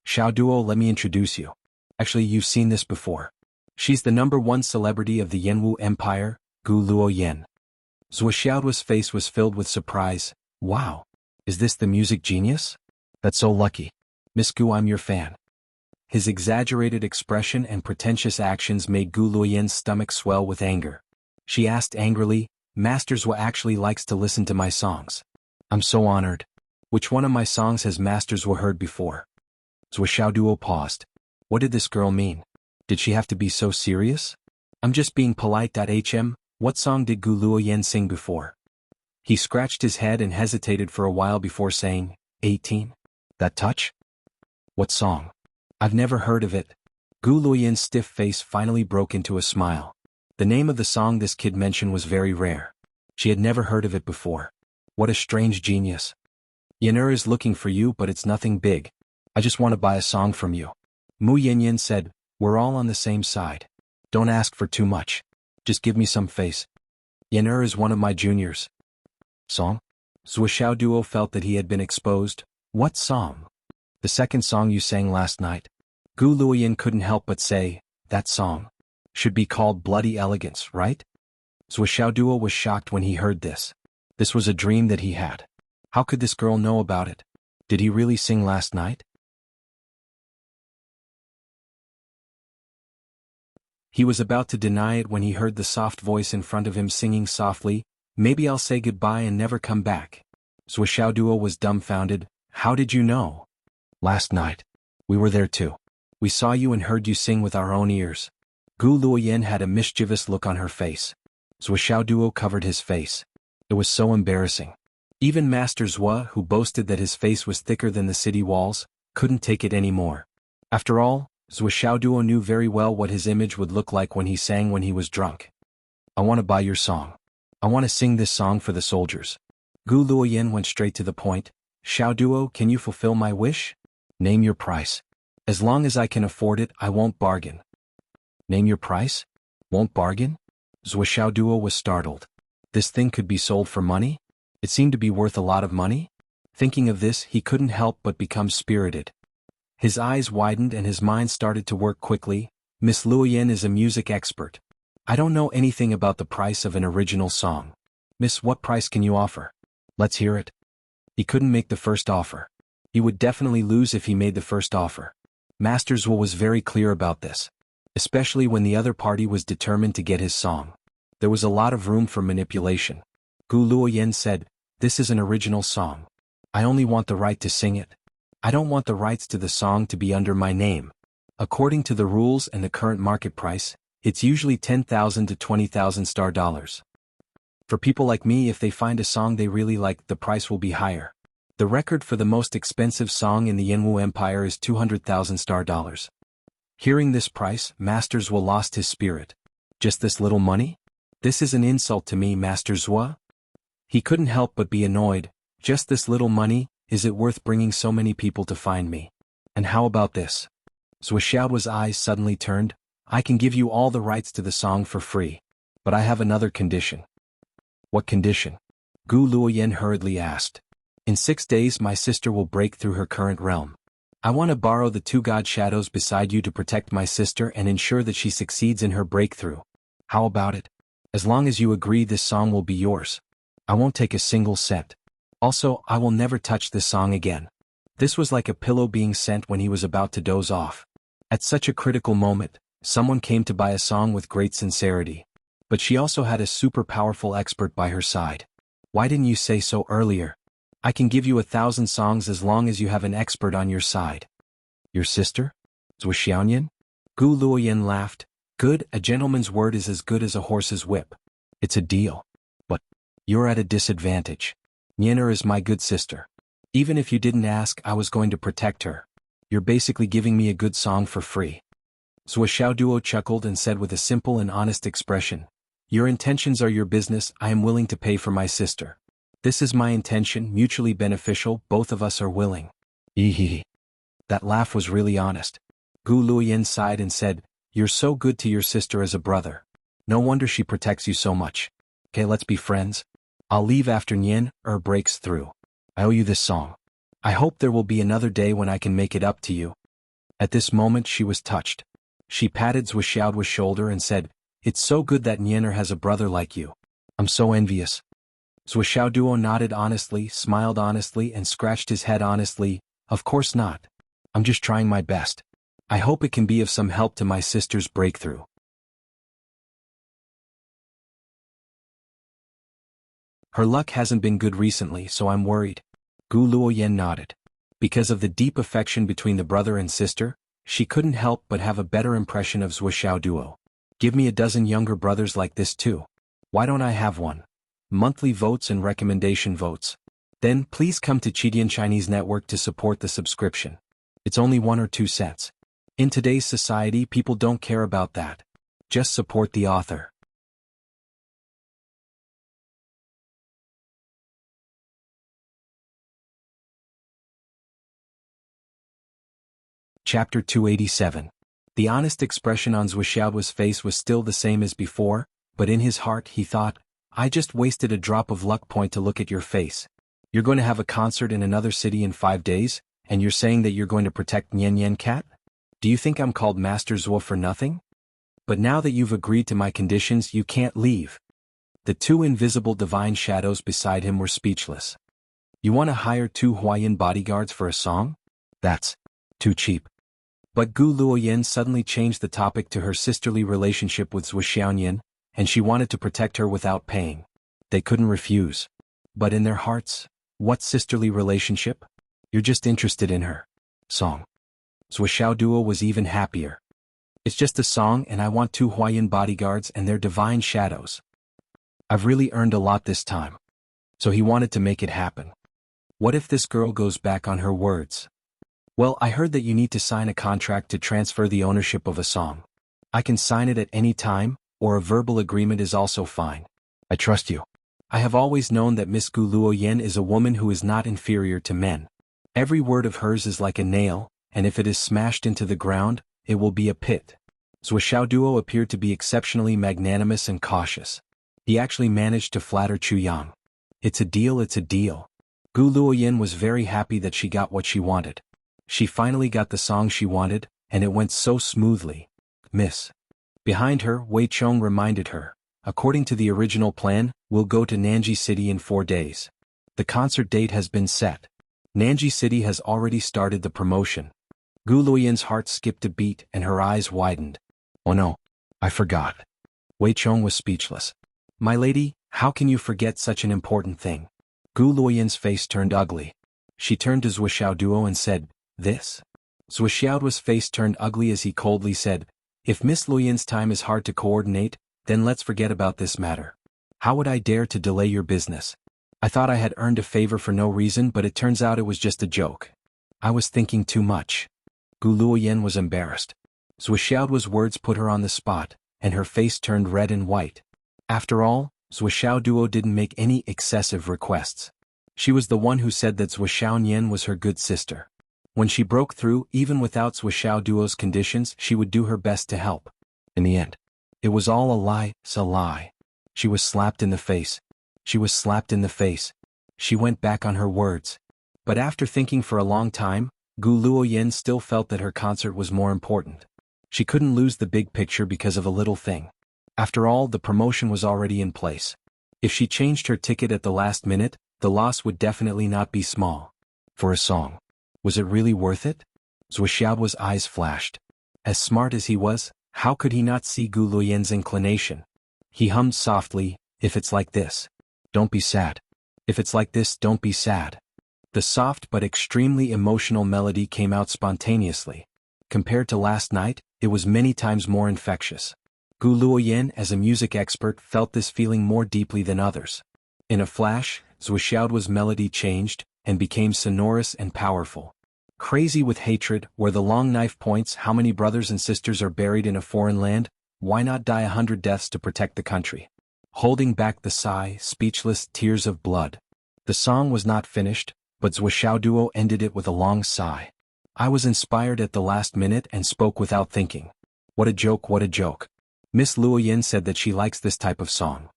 Xiaoduo, let me introduce you. Actually, you've seen this before. She's the #1 celebrity of the Yanwu Empire, Gu Luoyan. Zhou Xiaoduo's face was filled with surprise. Wow. Is this the music genius? That's so lucky. Miss Gu, I'm your fan. His exaggerated expression and pretentious actions made Gu Luoyan's stomach swell with anger. She asked angrily, Master Zhou actually likes to listen to my songs. I'm so honored. Which one of my songs has Master Zhou heard before? Zhou Xiaoduo paused. What did this girl mean? Did she have to be so serious? I'm just being polite. What song did Gu Luoyan sing before? He scratched his head and hesitated for a while before saying, 18? That touch? What song? I've never heard of it. Gu Luoyan's stiff face finally broke into a smile. The name of the song this kid mentioned was very rare. She had never heard of it before. What a strange genius. Yan'er is looking for you, but it's nothing big. I just want to buy a song from you. Mu Yanyan said, we're all on the same side. Don't ask for too much. Just give me some face. Yan'er is one of my juniors. Song? Zhou Xiaoduo felt that he had been exposed. What song? The second song you sang last night. Gu Luoyan couldn't help but say, that song should be called Bloody Elegance, right? Zhou Xiaoduo was shocked when he heard this. This was a dream that he had. How could this girl know about it? Did he really sing last night? He was about to deny it when he heard the soft voice in front of him singing softly, maybe I'll say goodbye and never come back. Zhou Xiaoduo was dumbfounded. How did you know? Last night. We were there too. We saw you and heard you sing with our own ears. Gu Luoyan had a mischievous look on her face. Zhou Xiaoduo covered his face. It was so embarrassing. Even Master Zhou, who boasted that his face was thicker than the city walls, couldn't take it anymore. After all, Zhou Xiaoduo knew very well what his image would look like when he sang when he was drunk. I want to buy your song. I want to sing this song for the soldiers. Gu Luoyan went straight to the point. Xiaoduo, can you fulfill my wish? Name your price. As long as I can afford it, I won't bargain. Name your price? Won't bargain? Zhou Xiaoduo was startled. This thing could be sold for money? It seemed to be worth a lot of money? Thinking of this, he couldn't help but become spirited. His eyes widened and his mind started to work quickly. Miss Luoyan is a music expert. I don't know anything about the price of an original song. Miss, what price can you offer? Let's hear it. He couldn't make the first offer. He would definitely lose if he made the first offer. Master Zhou was very clear about this. Especially when the other party was determined to get his song. There was a lot of room for manipulation. Gu Luoyan said, this is an original song. I only want the right to sing it. I don't want the rights to the song to be under my name. According to the rules and the current market price, it's usually 10,000 to 20,000 star dollars. For people like me, if they find a song they really like, the price will be higher. The record for the most expensive song in the Jianghu Empire is 200,000 star dollars. Hearing this price, Master Zhou lost his spirit. Just this little money? This is an insult to me, Master Zhou. He couldn't help but be annoyed. Just this little money, is it worth bringing so many people to find me? And how about this? Zhou Xiaoduo's eyes suddenly turned. I can give you all the rights to the song for free. But I have another condition. What condition? Gu Luoyan hurriedly asked. In 6 days my sister will break through her current realm. I want to borrow the 2 god shadows beside you to protect my sister and ensure that she succeeds in her breakthrough. How about it? As long as you agree, this song will be yours. I won't take a single cent. Also, I will never touch this song again. This was like a pillow being sent when he was about to doze off. At such a critical moment, someone came to buy a song with great sincerity. But she also had a super powerful expert by her side. Why didn't you say so earlier? I can give you 1,000 songs as long as you have an expert on your side. Your sister? Zhou Xiaoyan? Gu Luoyan laughed. Good, a gentleman's word is as good as a horse's whip. It's a deal. But you're at a disadvantage. Yan'er is my good sister. Even if you didn't ask, I was going to protect her. You're basically giving me a good song for free. Zhou Xiaoduo chuckled and said with a simple and honest expression, your intentions are your business. I am willing to pay for my sister. This is my intention, mutually beneficial, both of us are willing. Ehehe. That laugh was really honest. Gu Luoyan sighed and said, you're so good to your sister as a brother. No wonder she protects you so much. Okay, let's be friends. I'll leave after Yan'er breaks through. I owe you this song. I hope there will be another day when I can make it up to you. At this moment she was touched. She patted Zhou Xiaoduo's shoulder and said, It's so good that Nyener has a brother like you. I'm so envious. Zhou Xiaoduo nodded honestly, smiled honestly, and scratched his head honestly. Of course not. I'm just trying my best. I hope it can be of some help to my sister's breakthrough. Her luck hasn't been good recently, so I'm worried. Gu Luoyan nodded. Because of the deep affection between the brother and sister, she couldn't help but have a better impression of Zhou Xiaoduo. Give me a dozen younger brothers like this too. Why don't I have one? Monthly votes and recommendation votes. Then please come to Chidian Chinese Network to support the subscription. It's only 1 or 2 cents. In today's society, people don't care about that. Just support the author. Chapter 287. The honest expression on Zhou Xiaoduo's face was still the same as before, but in his heart he thought, I just wasted a drop of luck point to look at your face. You're going to have a concert in another city in 5 days, and you're saying that you're going to protect Nian Yan Cat? Do you think I'm called Master Zhuo for nothing? But now that you've agreed to my conditions, you can't leave. The 2 invisible divine shadows beside him were speechless. You want to hire 2 Huayan bodyguards for a song? That's too cheap. But Gu Luoyan suddenly changed the topic to her sisterly relationship with Zhou Xiaoyan, and she wanted to protect her without paying. They couldn't refuse. But in their hearts, what sisterly relationship? You're just interested in her song. Zhou Xiaoduo was even happier. It's just a song, and I want 2 Huayan bodyguards and their divine shadows. I've really earned a lot this time. So he wanted to make it happen. What if this girl goes back on her words? Well, I heard that you need to sign a contract to transfer the ownership of a song. I can sign it at any time, or a verbal agreement is also fine. I trust you. I have always known that Miss Gu Luoyan is a woman who is not inferior to men. Every word of hers is like a nail, and if it is smashed into the ground, it will be a pit. Zhou Xiaoduo appeared to be exceptionally magnanimous and cautious. He actually managed to flatter Chu Yang. It's a deal, it's a deal. Gu Luoyan was very happy that she got what she wanted. She finally got the song she wanted, and it went so smoothly. Miss. Behind her, Wei Chong reminded her, according to the original plan, we'll go to Nanji City in 4 days. The concert date has been set. Nanji City has already started the promotion. Gu Luoyan's heart skipped a beat and her eyes widened. Oh no, I forgot. Wei Chong was speechless. My lady, how can you forget such an important thing? Gu Luoyan's face turned ugly. She turned to Zhou Xiaoduo and said, This? Zhou Xiaoduo's face turned ugly as he coldly said, If Miss Luoyan's time is hard to coordinate, then let's forget about this matter. How would I dare to delay your business? I thought I had earned a favor for no reason, but it turns out it was just a joke. I was thinking too much. Gu Luoyan was embarrassed. Zhou Xiaoduo's words put her on the spot, and her face turned red and white. After all, Zhou Xiaoduo didn't make any excessive requests. She was the one who said that Zhou Xiaoyan was her good sister. When she broke through, even without Zhou Xiaoduo's conditions, she would do her best to help. In the end, it was all a lie, a lie. She was slapped in the face. She was slapped in the face. She went back on her words. But after thinking for a long time, Gu Luoyan still felt that her concert was more important. She couldn't lose the big picture because of a little thing. After all, the promotion was already in place. If she changed her ticket at the last minute, the loss would definitely not be small. For a song. Was it really worth it? Zhou Xiaoduo's eyes flashed. As smart as he was, how could he not see Gu Luoyan's inclination? He hummed softly, If it's like this, don't be sad. If it's like this, don't be sad. The soft but extremely emotional melody came out spontaneously. Compared to last night, it was many times more infectious. Gu Luoyan, as a music expert, felt this feeling more deeply than others. In a flash, Zhou Xiaoduo's melody changed, and became sonorous and powerful. Crazy with hatred, where the long knife points, how many brothers and sisters are buried in a foreign land? Why not die 100 deaths to protect the country? Holding back the sigh, speechless, tears of blood. The song was not finished, but Zhou Xiaoduo ended it with a long sigh. I was inspired at the last minute and spoke without thinking. What a joke, what a joke. Miss Luoyan said that she likes this type of song.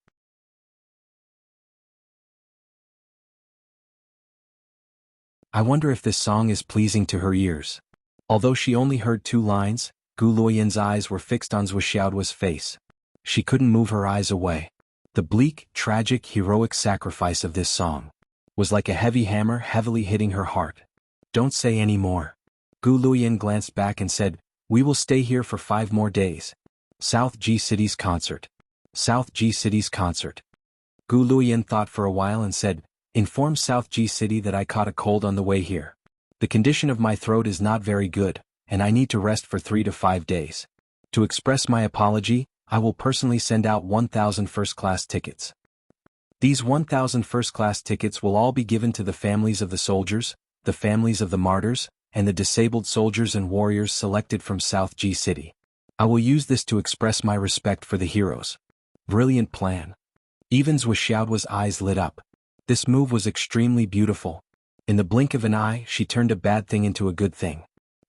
I wonder if this song is pleasing to her ears. Although she only heard 2 lines, Gu Luoyan's eyes were fixed on Zhou Xiaoduo's face. She couldn't move her eyes away. The bleak, tragic, heroic sacrifice of this song was like a heavy hammer heavily hitting her heart. Don't say any more. Gu Luoyan glanced back and said, "We will stay here for 5 more days. South G City's concert. South G City's concert." Gu Luoyan thought for a while and said, "Inform South G City that I caught a cold on the way here. The condition of my throat is not very good, and I need to rest for 3 to 5 days. To express my apology, I will personally send out 1,000 first-class tickets. These 1,000 first-class tickets will all be given to the families of the soldiers, the families of the martyrs, and the disabled soldiers and warriors selected from South G City. I will use this to express my respect for the heroes." Brilliant plan. Even Zhou Xiaoduo's eyes lit up. This move was extremely beautiful. In the blink of an eye, she turned a bad thing into a good thing.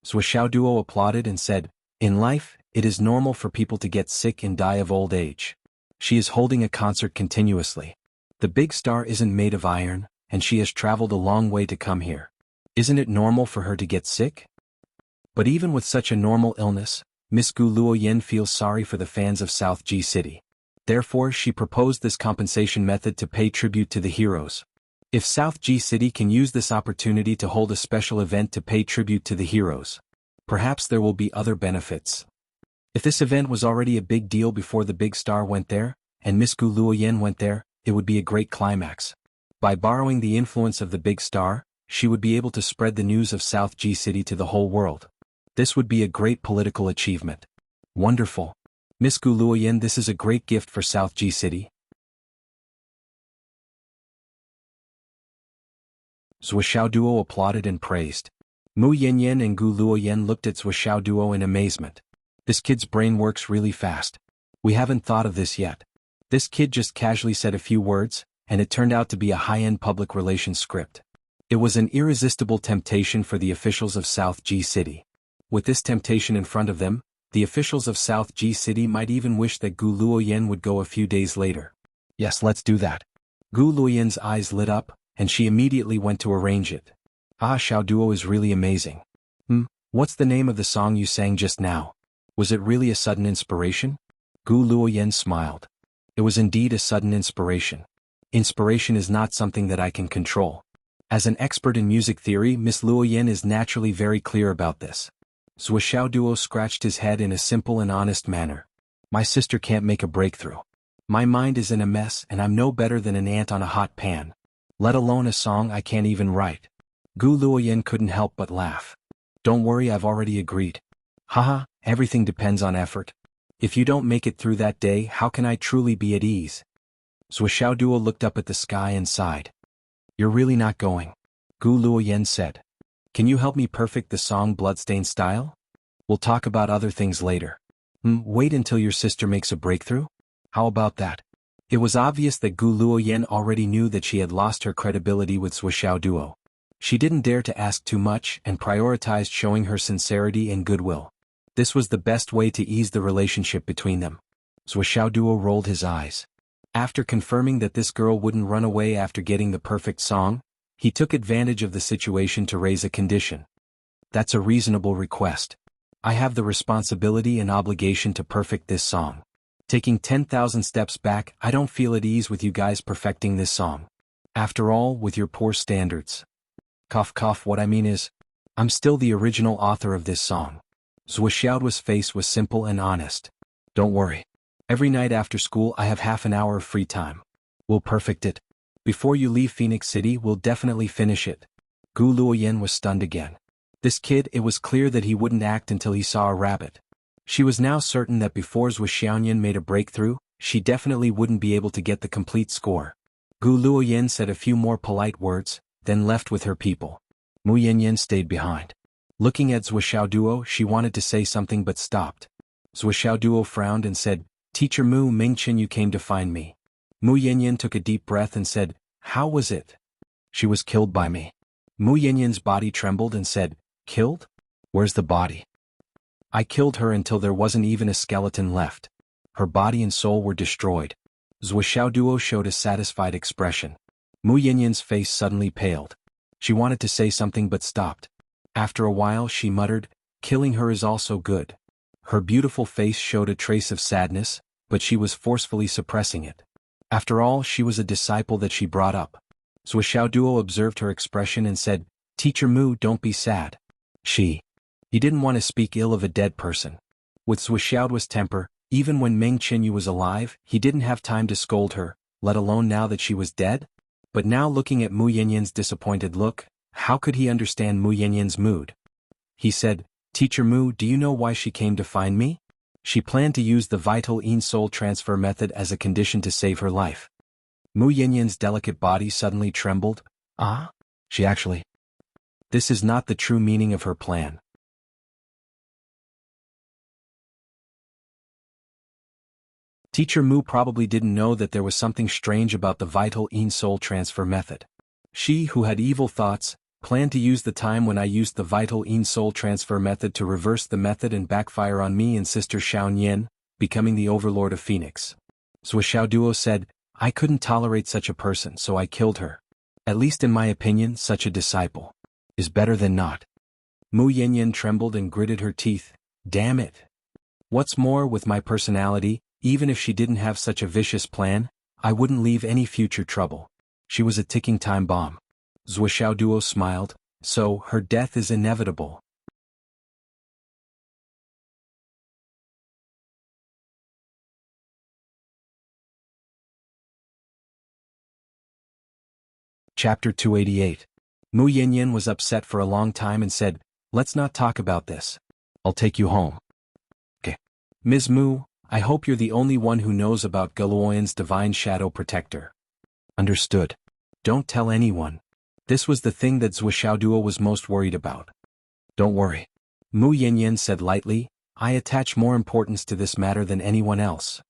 Zhou Xiaoduo applauded and said, "In life, it is normal for people to get sick and die of old age. She is holding a concert continuously. The big star isn't made of iron, and she has traveled a long way to come here. Isn't it normal for her to get sick?" But even with such a normal illness, Miss Gu Luoyan feels sorry for the fans of South G City. Therefore, she proposed this compensation method to pay tribute to the heroes. If South G City can use this opportunity to hold a special event to pay tribute to the heroes, perhaps there will be other benefits. If this event was already a big deal before the big star went there, and Miss Gu Luoyan went there, it would be a great climax. By borrowing the influence of the big star, she would be able to spread the news of South G City to the whole world. This would be a great political achievement. Wonderful. Miss Gu Luoyan, this is a great gift for South G City. Zhou Xiaoduo applauded and praised. Mu Yanyan and Gu Luoyan looked at Zhou Xiaoduo in amazement. This kid's brain works really fast. We haven't thought of this yet. This kid just casually said a few words, and it turned out to be a high-end public relations script. It was an irresistible temptation for the officials of South G City. With this temptation in front of them, the officials of South G City might even wish that Gu Luoyan would go a few days later. Yes, let's do that. Gu Luoyan's eyes lit up, and she immediately went to arrange it. Ah, Xiaoduo is really amazing. What's the name of the song you sang just now? Was it really a sudden inspiration? Gu Luoyan smiled. It was indeed a sudden inspiration. Inspiration is not something that I can control. As an expert in music theory, Miss Luoyan is naturally very clear about this. Zhou Xiaoduo scratched his head in a simple and honest manner. My sister can't make a breakthrough. My mind is in a mess and I'm no better than an ant on a hot pan. Let alone a song I can't even write. Gu Luoyan couldn't help but laugh. Don't worry, I've already agreed. Haha, everything depends on effort. If you don't make it through that day, how can I truly be at ease? Zhou Xiaoduo looked up at the sky and sighed. You're really not going. Gu Luoyan said. Can you help me perfect the song Bloodstained Style? We'll talk about other things later. Wait until your sister makes a breakthrough? How about that? It was obvious that Gu Luoyan already knew that she had lost her credibility with Zhou Xiaoduo. She didn't dare to ask too much and prioritized showing her sincerity and goodwill. This was the best way to ease the relationship between them. Zhou Xiaoduo rolled his eyes. After confirming that this girl wouldn't run away after getting the perfect song, he took advantage of the situation to raise a condition. That's a reasonable request. I have the responsibility and obligation to perfect this song. Taking 10,000 steps back, I don't feel at ease with you guys perfecting this song. After all, with your poor standards. Cough cough, what I mean is, I'm still the original author of this song. Zhou Xiaoduo's face was simple and honest. Don't worry. Every night after school I have half an hour of free time. We'll perfect it. Before you leave Phoenix City, we'll definitely finish it. Gu Luoyan was stunned again. This kid, it was clear that he wouldn't act until he saw a rabbit. She was now certain that before Zhou Xiaoyan made a breakthrough, she definitely wouldn't be able to get the complete score. Gu Luoyan said a few more polite words, then left with her people. Mu Yanyan stayed behind. Looking at Zhou Xiaoduo, she wanted to say something but stopped. Zhou Xiaoduo frowned and said, Teacher Mu Mingchen, you came to find me. Mu Yanyan took a deep breath and said, How was it? She was killed by me. Mu Yanyan's body trembled and said, Killed? Where's the body? I killed her until there wasn't even a skeleton left. Her body and soul were destroyed. Zhou Xiaoduo showed a satisfied expression. Mu Yanyan's face suddenly paled. She wanted to say something but stopped. After a while she muttered, Killing her is also good. Her beautiful face showed a trace of sadness, but she was forcefully suppressing it. After all, she was a disciple that she brought up. Zhuxiaoduo observed her expression and said, "Teacher Mu, don't be sad." He didn't want to speak ill of a dead person. With Zhuxiaoduo's temper, even when Meng Qinyu was alive, he didn't have time to scold her, let alone now that she was dead. But now looking at Mu Yanyan's disappointed look, how could he understand Mu Yanyan's mood? He said, "Teacher Mu, do you know why she came to find me? She planned to use the vital yin soul transfer method as a condition to save her life." Mu Yanyan's delicate body suddenly trembled. Ah? She actually... This is not the true meaning of her plan. Teacher Mu probably didn't know that there was something strange about the vital yin soul transfer method. She, who had evil thoughts, planned to use the time when I used the vital yin soul transfer method to reverse the method and backfire on me and Sister Xiaonian, becoming the overlord of Phoenix. Zhuxiaoduo said, "I couldn't tolerate such a person, so I killed her. At least in my opinion, such a disciple is better than not." Mu Yanyan trembled and gritted her teeth. Damn it. What's more, with my personality, even if she didn't have such a vicious plan, I wouldn't leave any future trouble. She was a ticking time bomb. Zhuxiaoduo smiled, so her death is inevitable. Chapter 288. Mu Yanyan was upset for a long time and said, "Let's not talk about this. I'll take you home." Okay. Ms. Mu, I hope you're the only one who knows about Geluoyan's divine shadow protector. Understood. Don't tell anyone. This was the thing that Zhuxiaoduo was most worried about. Don't worry. Mu Yanyan said lightly, I attach more importance to this matter than anyone else.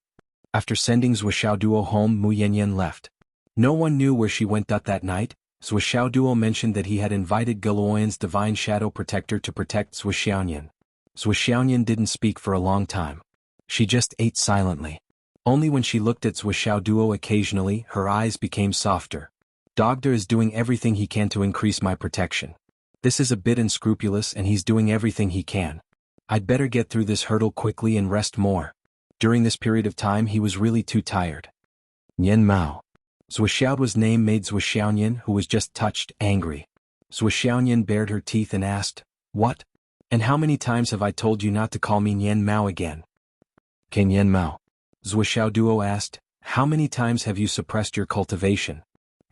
After sending Zhuxiaoduo home, Mu Yanyan left. No one knew where she went that night. Zhuxiaoduo mentioned that he had invited Geluoyan's divine shadow protector to protect Zhuxiaonian. Zhuxiaonian didn't speak for a long time. She just ate silently. Only when she looked at Zhuxiaoduo occasionally, her eyes became softer. Dogda is doing everything he can to increase my protection. This is a bit unscrupulous and he's doing everything he can. I'd better get through this hurdle quickly and rest more. During this period of time he was really too tired. Nian Mao. Zhuxiaoduo's name made Zhuxiaonian, who was just touched, angry. Zhuxiaonian bared her teeth and asked, "What? And how many times have I told you not to call me Nian Mao again?" "Okay, Nian Mao." Zhuxiaoduo asked, "How many times have you suppressed your cultivation?"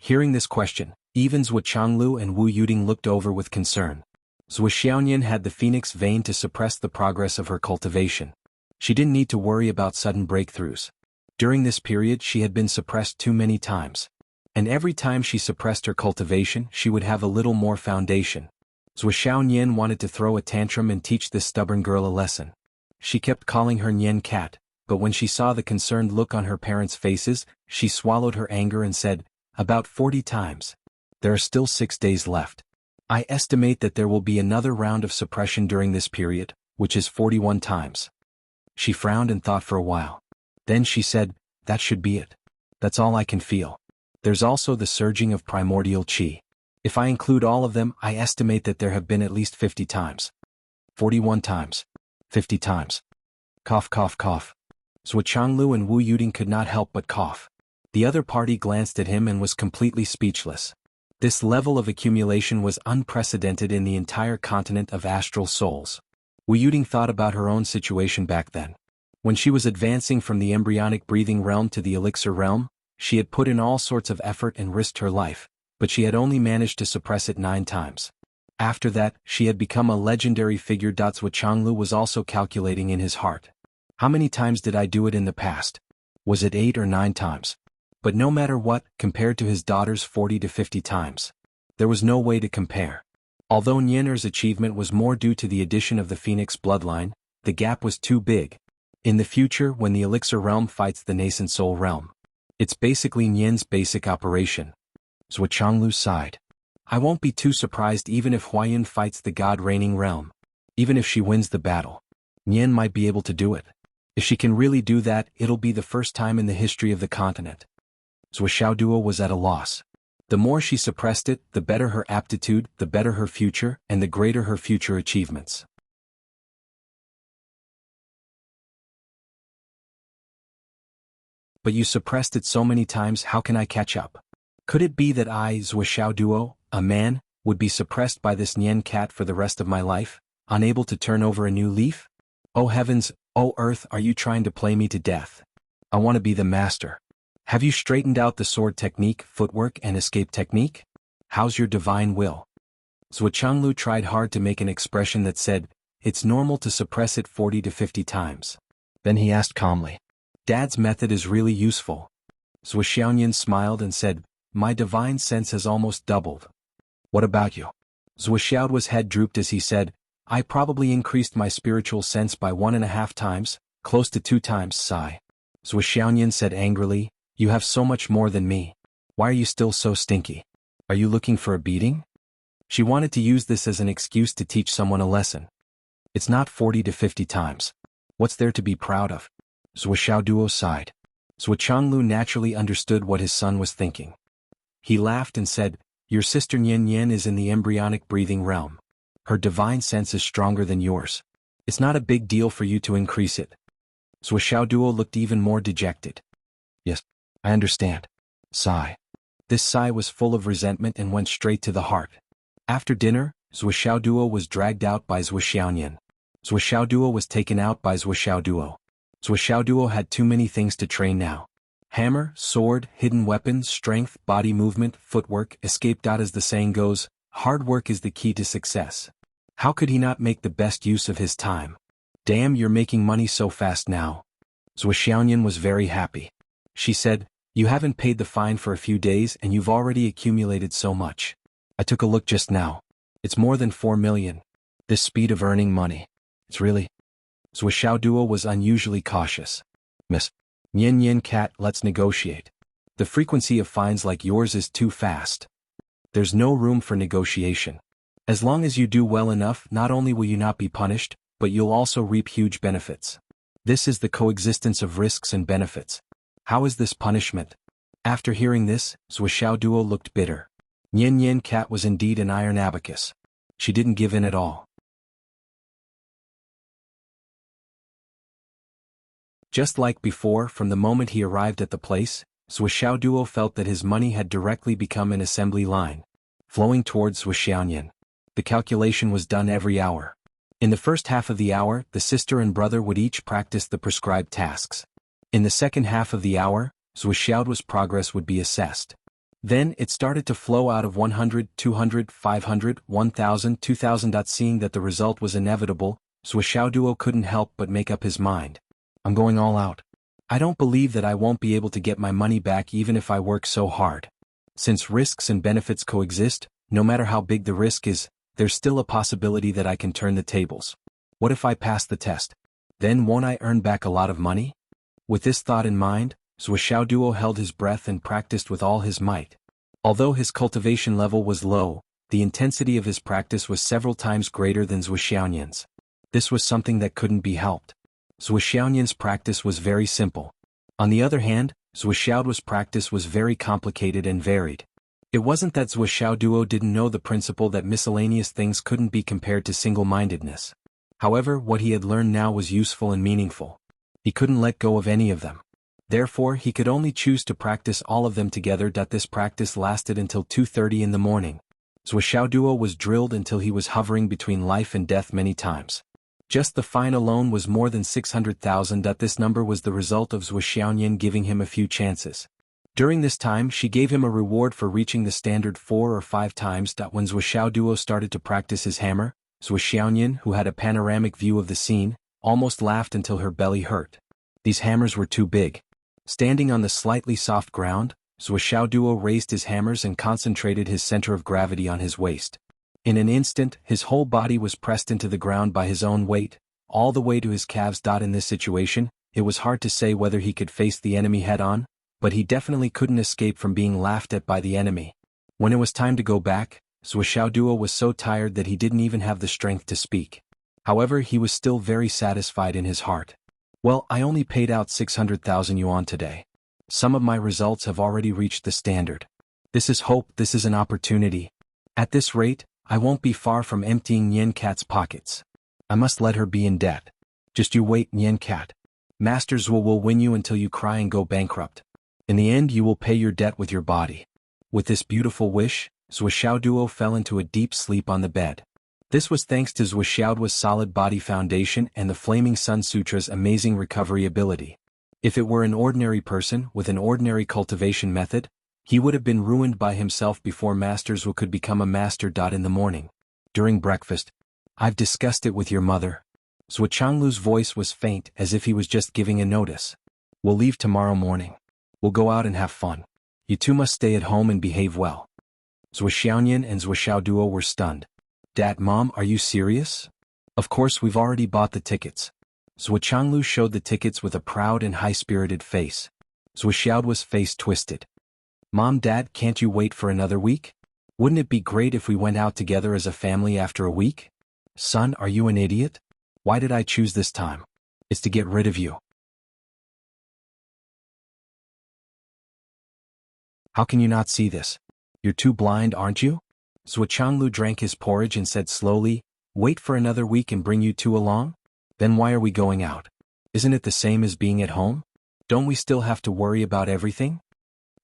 Hearing this question, even Zhu Changlu and Wu Yuding looked over with concern. Zhuxiaonian had the phoenix vein to suppress the progress of her cultivation. She didn't need to worry about sudden breakthroughs. During this period she had been suppressed too many times. And every time she suppressed her cultivation she would have a little more foundation. Zhuxiaonian wanted to throw a tantrum and teach this stubborn girl a lesson. She kept calling her Nian Cat, but when she saw the concerned look on her parents' faces, she swallowed her anger and said, "About 40 times. There are still 6 days left. I estimate that there will be another round of suppression during this period, which is 41 times. She frowned and thought for a while. Then she said, "That should be it. That's all I can feel. There's also the surging of primordial qi. If I include all of them, I estimate that there have been at least 50 times. 41 times. 50 times. Cough, cough, cough." Zhu Changlu and Wu Yuding could not help but cough. The other party glanced at him and was completely speechless. This level of accumulation was unprecedented in the entire continent of astral souls. Wu Yuding thought about her own situation back then. When she was advancing from the embryonic breathing realm to the elixir realm, she had put in all sorts of effort and risked her life, but she had only managed to suppress it 9 times. After that, she had become a legendary figure. Zhu Changlu was also calculating in his heart. How many times did I do it in the past? Was it 8 or 9 times? But no matter what, compared to his daughter's 40 to 50 times, there was no way to compare. Although Nianer's achievement was more due to the addition of the Phoenix bloodline, the gap was too big. In the future, when the elixir realm fights the nascent soul realm, it's basically Nian's basic operation. Zhu Changlu sighed. I won't be too surprised even if Huayan fights the god-reigning realm. Even if she wins the battle, Nian might be able to do it. If she can really do that, it'll be the first time in the history of the continent. Zhuxiaoduo was at a loss. The more she suppressed it, the better her aptitude, the better her future, and the greater her future achievements. But you suppressed it so many times, how can I catch up? Could it be that I, Zhuo Duo, a man, would be suppressed by this Nian cat for the rest of my life, unable to turn over a new leaf? Oh heavens, oh earth, are you trying to play me to death? I want to be the master. Have you straightened out the sword technique, footwork, and escape technique? How's your divine will? Jianghu tried hard to make an expression that said, it's normal to suppress it 40 to 50 times. Then he asked calmly, Dad's method is really useful. Zhuo smiled and said, my divine sense has almost doubled. What about you? Zhuo's head drooped as he said, I probably increased my spiritual sense by 1.5 times, close to 2 times, sigh. Zhuo said angrily, you have so much more than me. Why are you still so stinky? Are you looking for a beating? She wanted to use this as an excuse to teach someone a lesson. It's not 40 to 50 times. What's there to be proud of? Zhuo Duo sighed. Zhuo naturally understood what his son was thinking. He laughed and said, your sister Nian is in the embryonic breathing realm. Her divine sense is stronger than yours. It's not a big deal for you to increase it. Zhuo Duo looked even more dejected. Yes, I understand. Sigh. This sigh was full of resentment and went straight to the heart. After dinner, Zhuo Duo was dragged out by Zhuo. Zhuo Duo was taken out by Zhuo Duo. Zhuo Duo had too many things to train now. Hammer, sword, hidden weapons, strength, body movement, footwork, escape. As the saying goes, hard work is the key to success. How could he not make the best use of his time? Damn, you're making money so fast now. Zhuo was very happy. She said, you haven't paid the fine for a few days and you've already accumulated so much. I took a look just now. It's more than 4 million. This speed of earning money. It's really... Zhuo Duo was unusually cautious. Miss Nian cat, let's negotiate. The frequency of fines like yours is too fast. There's no room for negotiation. As long as you do well enough, not only will you not be punished, but you'll also reap huge benefits. This is the coexistence of risks and benefits. How is this punishment? After hearing this, Zhuo Duo looked bitter. Nian cat was indeed an iron abacus. She didn't give in at all. Just like before, from the moment he arrived at the place, Zhuo Duo felt that his money had directly become an assembly line, flowing towards Zhuo. The calculation was done every hour. In the first half of the hour, the sister and brother would each practice the prescribed tasks. In the second half of the hour, Zhuo's progress would be assessed. Then it started to flow out of 100, 200, 500, 1000, 2000. Seeing that the result was inevitable, Zhuo Duo couldn't help but make up his mind. I'm going all out. I don't believe that I won't be able to get my money back even if I work so hard. Since risks and benefits coexist, no matter how big the risk is, there's still a possibility that I can turn the tables. What if I pass the test? Then won't I earn back a lot of money? With this thought in mind, Zhuo Duo held his breath and practiced with all his might. Although his cultivation level was low, the intensity of his practice was several times greater than Zhuo's. This was something that couldn't be helped. Zhuo's practice was very simple. On the other hand, Zhuo's practice was very complicated and varied. It wasn't that Zhuo Duo didn't know the principle that miscellaneous things couldn't be compared to single-mindedness. However, what he had learned now was useful and meaningful. He couldn't let go of any of them. Therefore, he could only choose to practice all of them together. This practice lasted until 2:30 in the morning. Zhuo Duo was drilled until he was hovering between life and death many times. Just the fine alone was more than 600,000. This number was the result of Zhuo giving him a few chances. During this time, she gave him a reward for reaching the standard 4 or 5 times. When Zhuo Duo started to practice his hammer, Zhuo, who had a panoramic view of the scene, almost laughed until her belly hurt. These hammers were too big. Standing on the slightly soft ground, Zhuo Duo raised his hammers and concentrated his center of gravity on his waist. In an instant, his whole body was pressed into the ground by his own weight, all the way to his calves. In this situation, it was hard to say whether he could face the enemy head-on, but he definitely couldn't escape from being laughed at by the enemy. When it was time to go back, Zhuo Duo was so tired that he didn't even have the strength to speak. However, he was still very satisfied in his heart. Well, I only paid out 600,000 yuan today. Some of my results have already reached the standard. This is hope, this is an opportunity. At this rate, I won't be far from emptying Nian Cat's pockets. I must let her be in debt. Just you wait, Nian Cat. Master Zhuo will win you until you cry and go bankrupt. In the end you will pay your debt with your body. With this beautiful wish, Zhuo fell into a deep sleep on the bed. This was thanks to Zhuo's solid body foundation and the Flaming Sun Sutra's amazing recovery ability. If it were an ordinary person with an ordinary cultivation method, he would have been ruined by himself before Master Zhuo could become a master. In the morning, during breakfast, I've discussed it with your mother. Zhuo Changlu's voice was faint as if he was just giving a notice. We'll leave tomorrow morning. We'll go out and have fun. You two must stay at home and behave well. Zhuo Xiaoyan and Zhuo Xiaoduo were stunned. Dad, Mom, are you serious? Of course we've already bought the tickets. Zhuo Changlu showed the tickets with a proud and high-spirited face. Zhuo Xiaoduo's face twisted. Mom, Dad, can't you wait for another week? Wouldn't it be great if we went out together as a family after a week? Son, are you an idiot? Why did I choose this time? It's to get rid of you. How can you not see this? You're too blind, aren't you? Zhuo Changlu drank his porridge and said slowly, wait for another week and bring you two along? Then why are we going out? Isn't it the same as being at home? Don't we still have to worry about everything?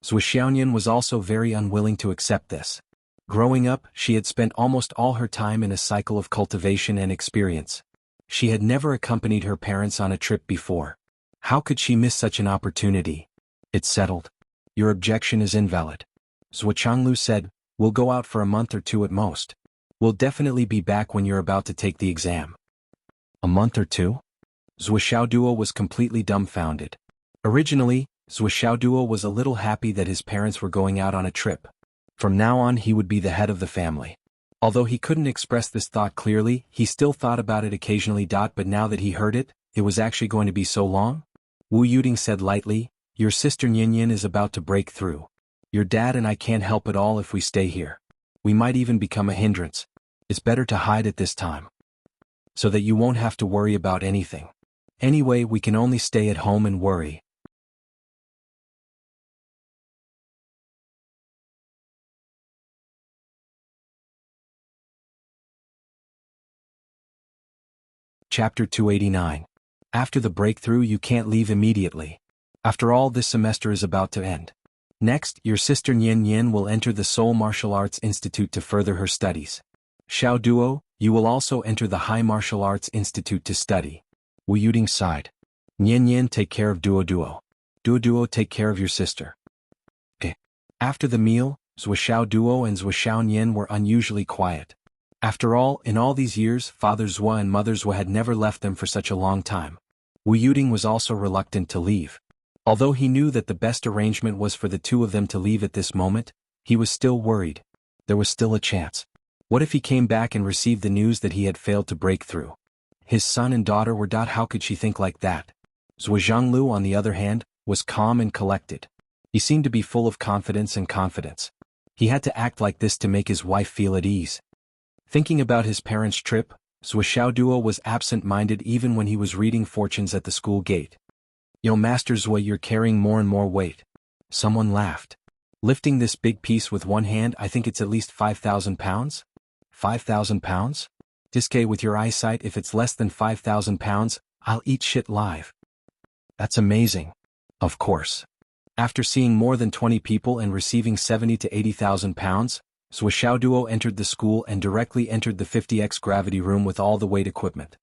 Zhuo Xiaoyan was also very unwilling to accept this. Growing up, she had spent almost all her time in a cycle of cultivation and experience. She had never accompanied her parents on a trip before. How could she miss such an opportunity? It's settled. Your objection is invalid. Zhuo Changlu said, we'll go out for a month or two at most. We'll definitely be back when you're about to take the exam. A month or two? Zhuo Xiaoduo was completely dumbfounded. Originally, Zhuo Xiaoduo was a little happy that his parents were going out on a trip. From now on he would be the head of the family. Although he couldn't express this thought clearly, he still thought about it occasionally. But now that he heard it, it was actually going to be so long? Wu Yuding said lightly, your sister Nyin is about to break through. Your dad and I can't help it all if we stay here. We might even become a hindrance. It's better to hide at this time. So that you won't have to worry about anything. Anyway, we can only stay at home and worry. Chapter 289. After the breakthrough you can't leave immediately. After all, this semester is about to end. Next, your sister Nyin will enter the Soul Martial Arts Institute to further her studies. Xiao Duo, you will also enter the High Martial Arts Institute to study. Wu Yuding sighed. Nyin, take care of Duo Duo. Duo Duo, take care of your sister. Okay. After the meal, Zhuo Xiaoduo and Zhuo Xiaoyan were unusually quiet. After all, in all these years, Father Zhuo and Mother Zhuo had never left them for such a long time. Wu Yuding was also reluctant to leave. Although he knew that the best arrangement was for the two of them to leave at this moment, he was still worried. There was still a chance. What if he came back and received the news that he had failed to break through? His son and daughter were. How could she think like that? Zhuo Zhanglu, on the other hand, was calm and collected. He seemed to be full of confidence. He had to act like this to make his wife feel at ease. Thinking about his parents' trip, Zhuo Xiaoduo was absent-minded even when he was reading fortunes at the school gate. Yo, Master Zhuo, you're carrying more and more weight. Someone laughed. Lifting this big piece with one hand, I think it's at least 5,000 pounds? 5,000 pounds? Diske, with your eyesight, if it's less than 5,000 pounds, I'll eat shit live. That's amazing. Of course. After seeing more than 20 people and receiving 70 to 80,000 pounds, Zhuo Xiaoduo entered the school and directly entered the 50x gravity room with all the weight equipment.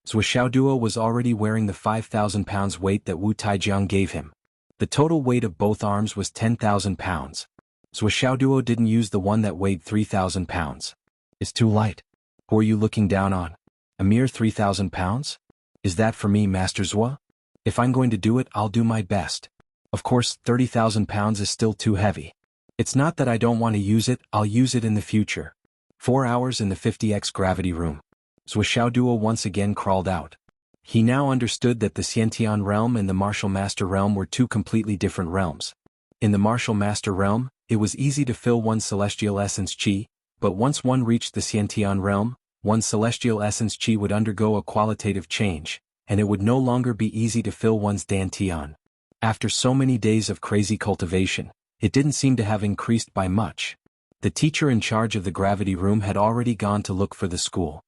Zhuo Xiaoduo was already wearing the 5,000 pounds weight that Wu Taijiang gave him. The total weight of both arms was 10,000 pounds. Zhuo Xiaoduo didn't use the one that weighed 3,000 pounds. It's too light. Who are you looking down on? A mere 3,000 pounds? Is that for me, Master Zhuo? If I'm going to do it, I'll do my best. Of course, 30,000 pounds is still too heavy. It's not that I don't want to use it, I'll use it in the future. 4 hours in the 50x gravity room. Zhuo Xiaoduo once again crawled out. He now understood that the Xiantian realm and the Martial Master realm were two completely different realms. In the Martial Master realm, it was easy to fill one's celestial essence chi, but once one reached the Xiantian realm, one's celestial essence chi would undergo a qualitative change, and it would no longer be easy to fill one's Dantian. After so many days of crazy cultivation, it didn't seem to have increased by much. The teacher in charge of the gravity room had already gone to look for the school.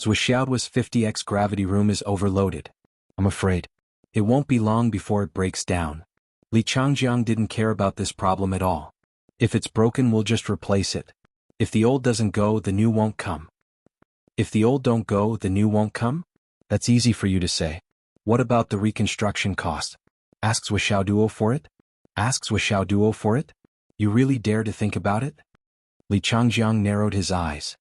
Zhuo Xiaoduo's 50x gravity room is overloaded. I'm afraid. It won't be long before it breaks down. Li Changjiang didn't care about this problem at all. If it's broken, we'll just replace it. If the old doesn't go, the new won't come. If the old don't go, the new won't come? That's easy for you to say. What about the reconstruction cost? Asks Wuxiao Duo for it? Asks Wuxiao Duo for it? You really dare to think about it? Li Changjiang narrowed his eyes.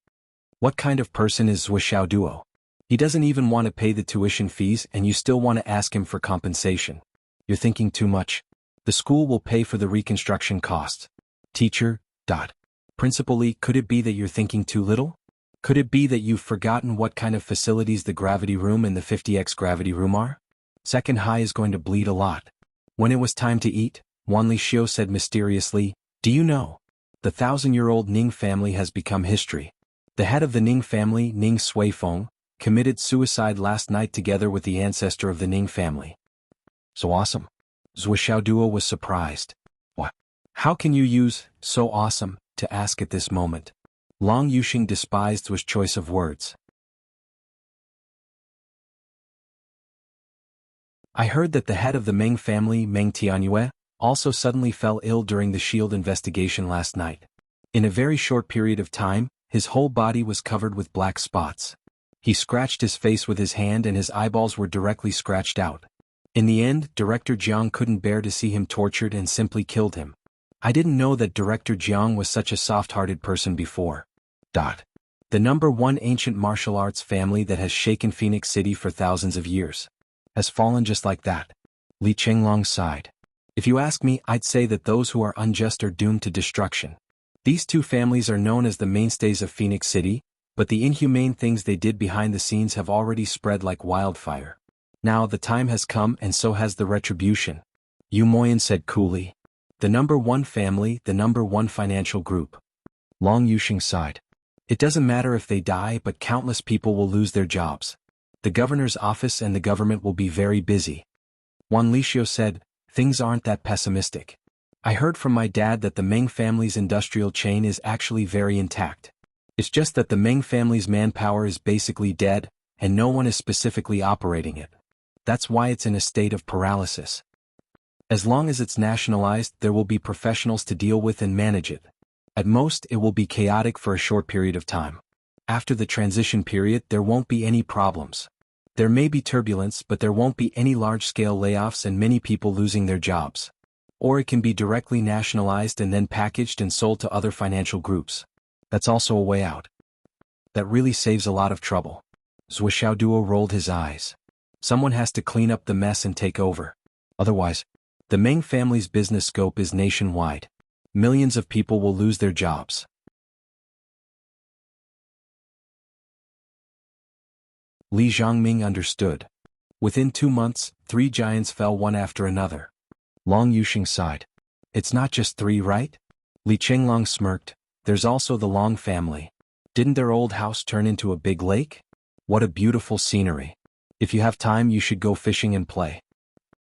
What kind of person is Wuxiao Duo? He doesn't even want to pay the tuition fees and you still want to ask him for compensation. You're thinking too much. The school will pay for the reconstruction costs. Teacher, Principal Li, could it be that you're thinking too little? Could it be that you've forgotten what kind of facilities the gravity room and the 50x gravity room are? Second high is going to bleed a lot. When it was time to eat, Wan Lixio said mysteriously, do you know? The 1,000-year-old Ning family has become history. The head of the Ning family, Ning Suifeng, committed suicide last night together with the ancestor of the Ning family. So awesome. Zuo Duo was surprised. What? How can you use so awesome to ask at this moment? Long Yuxing despised Zuo's choice of words. I heard that the head of the Meng family, Meng Tianyue, also suddenly fell ill during the shield investigation last night. In a very short period of time, his whole body was covered with black spots. He scratched his face with his hand and his eyeballs were directly scratched out. In the end, Director Jiang couldn't bear to see him tortured and simply killed him. I didn't know that Director Jiang was such a soft-hearted person before. The number one ancient martial arts family that has shaken Phoenix City for thousands of years has fallen just like that. Li Chenglong sighed. If you ask me, I'd say that those who are unjust are doomed to destruction. These two families are known as the mainstays of Phoenix City, but the inhumane things they did behind the scenes have already spread like wildfire. Now the time has come and so has the retribution. Yu Moyan said coolly. The number one family, the number one financial group. Long Yuxing sighed. It doesn't matter if they die, but countless people will lose their jobs. The governor's office and the government will be very busy. Wan Lixio said, things aren't that pessimistic. I heard from my dad that the Meng family's industrial chain is actually very intact. It's just that the Meng family's manpower is basically dead, and no one is specifically operating it. That's why it's in a state of paralysis. As long as it's nationalized, there will be professionals to deal with and manage it. At most, it will be chaotic for a short period of time. After the transition period, there won't be any problems. There may be turbulence, but there won't be any large-scale layoffs and many people losing their jobs. Or it can be directly nationalized and then packaged and sold to other financial groups. That's also a way out. That really saves a lot of trouble. Zuo Duo rolled his eyes. Someone has to clean up the mess and take over. Otherwise, the Meng family's business scope is nationwide. Millions of people will lose their jobs. Li Zhangming understood. Within 2 months, 3 giants fell one after another. Long Yuxing sighed. It's not just 3, right? Li Chenglong smirked. There's also the Long family. Didn't their old house turn into a big lake? What a beautiful scenery. If you have time, you should go fishing and play.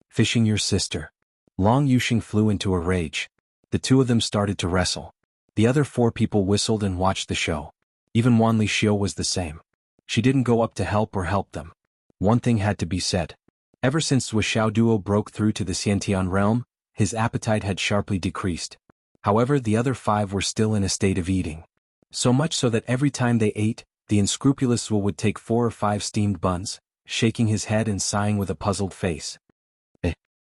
Fishing your sister. Long Yuxing flew into a rage. The two of them started to wrestle. The other 4 people whistled and watched the show. Even Wan Lixio was the same. She didn't go up to help or help them. One thing had to be said. Ever since Wuxiao Duo broke through to the Xiantian realm, his appetite had sharply decreased. However, the other 5 were still in a state of eating. So much so that every time they ate, the unscrupulous Zuo would take 4 or 5 steamed buns, shaking his head and sighing with a puzzled face.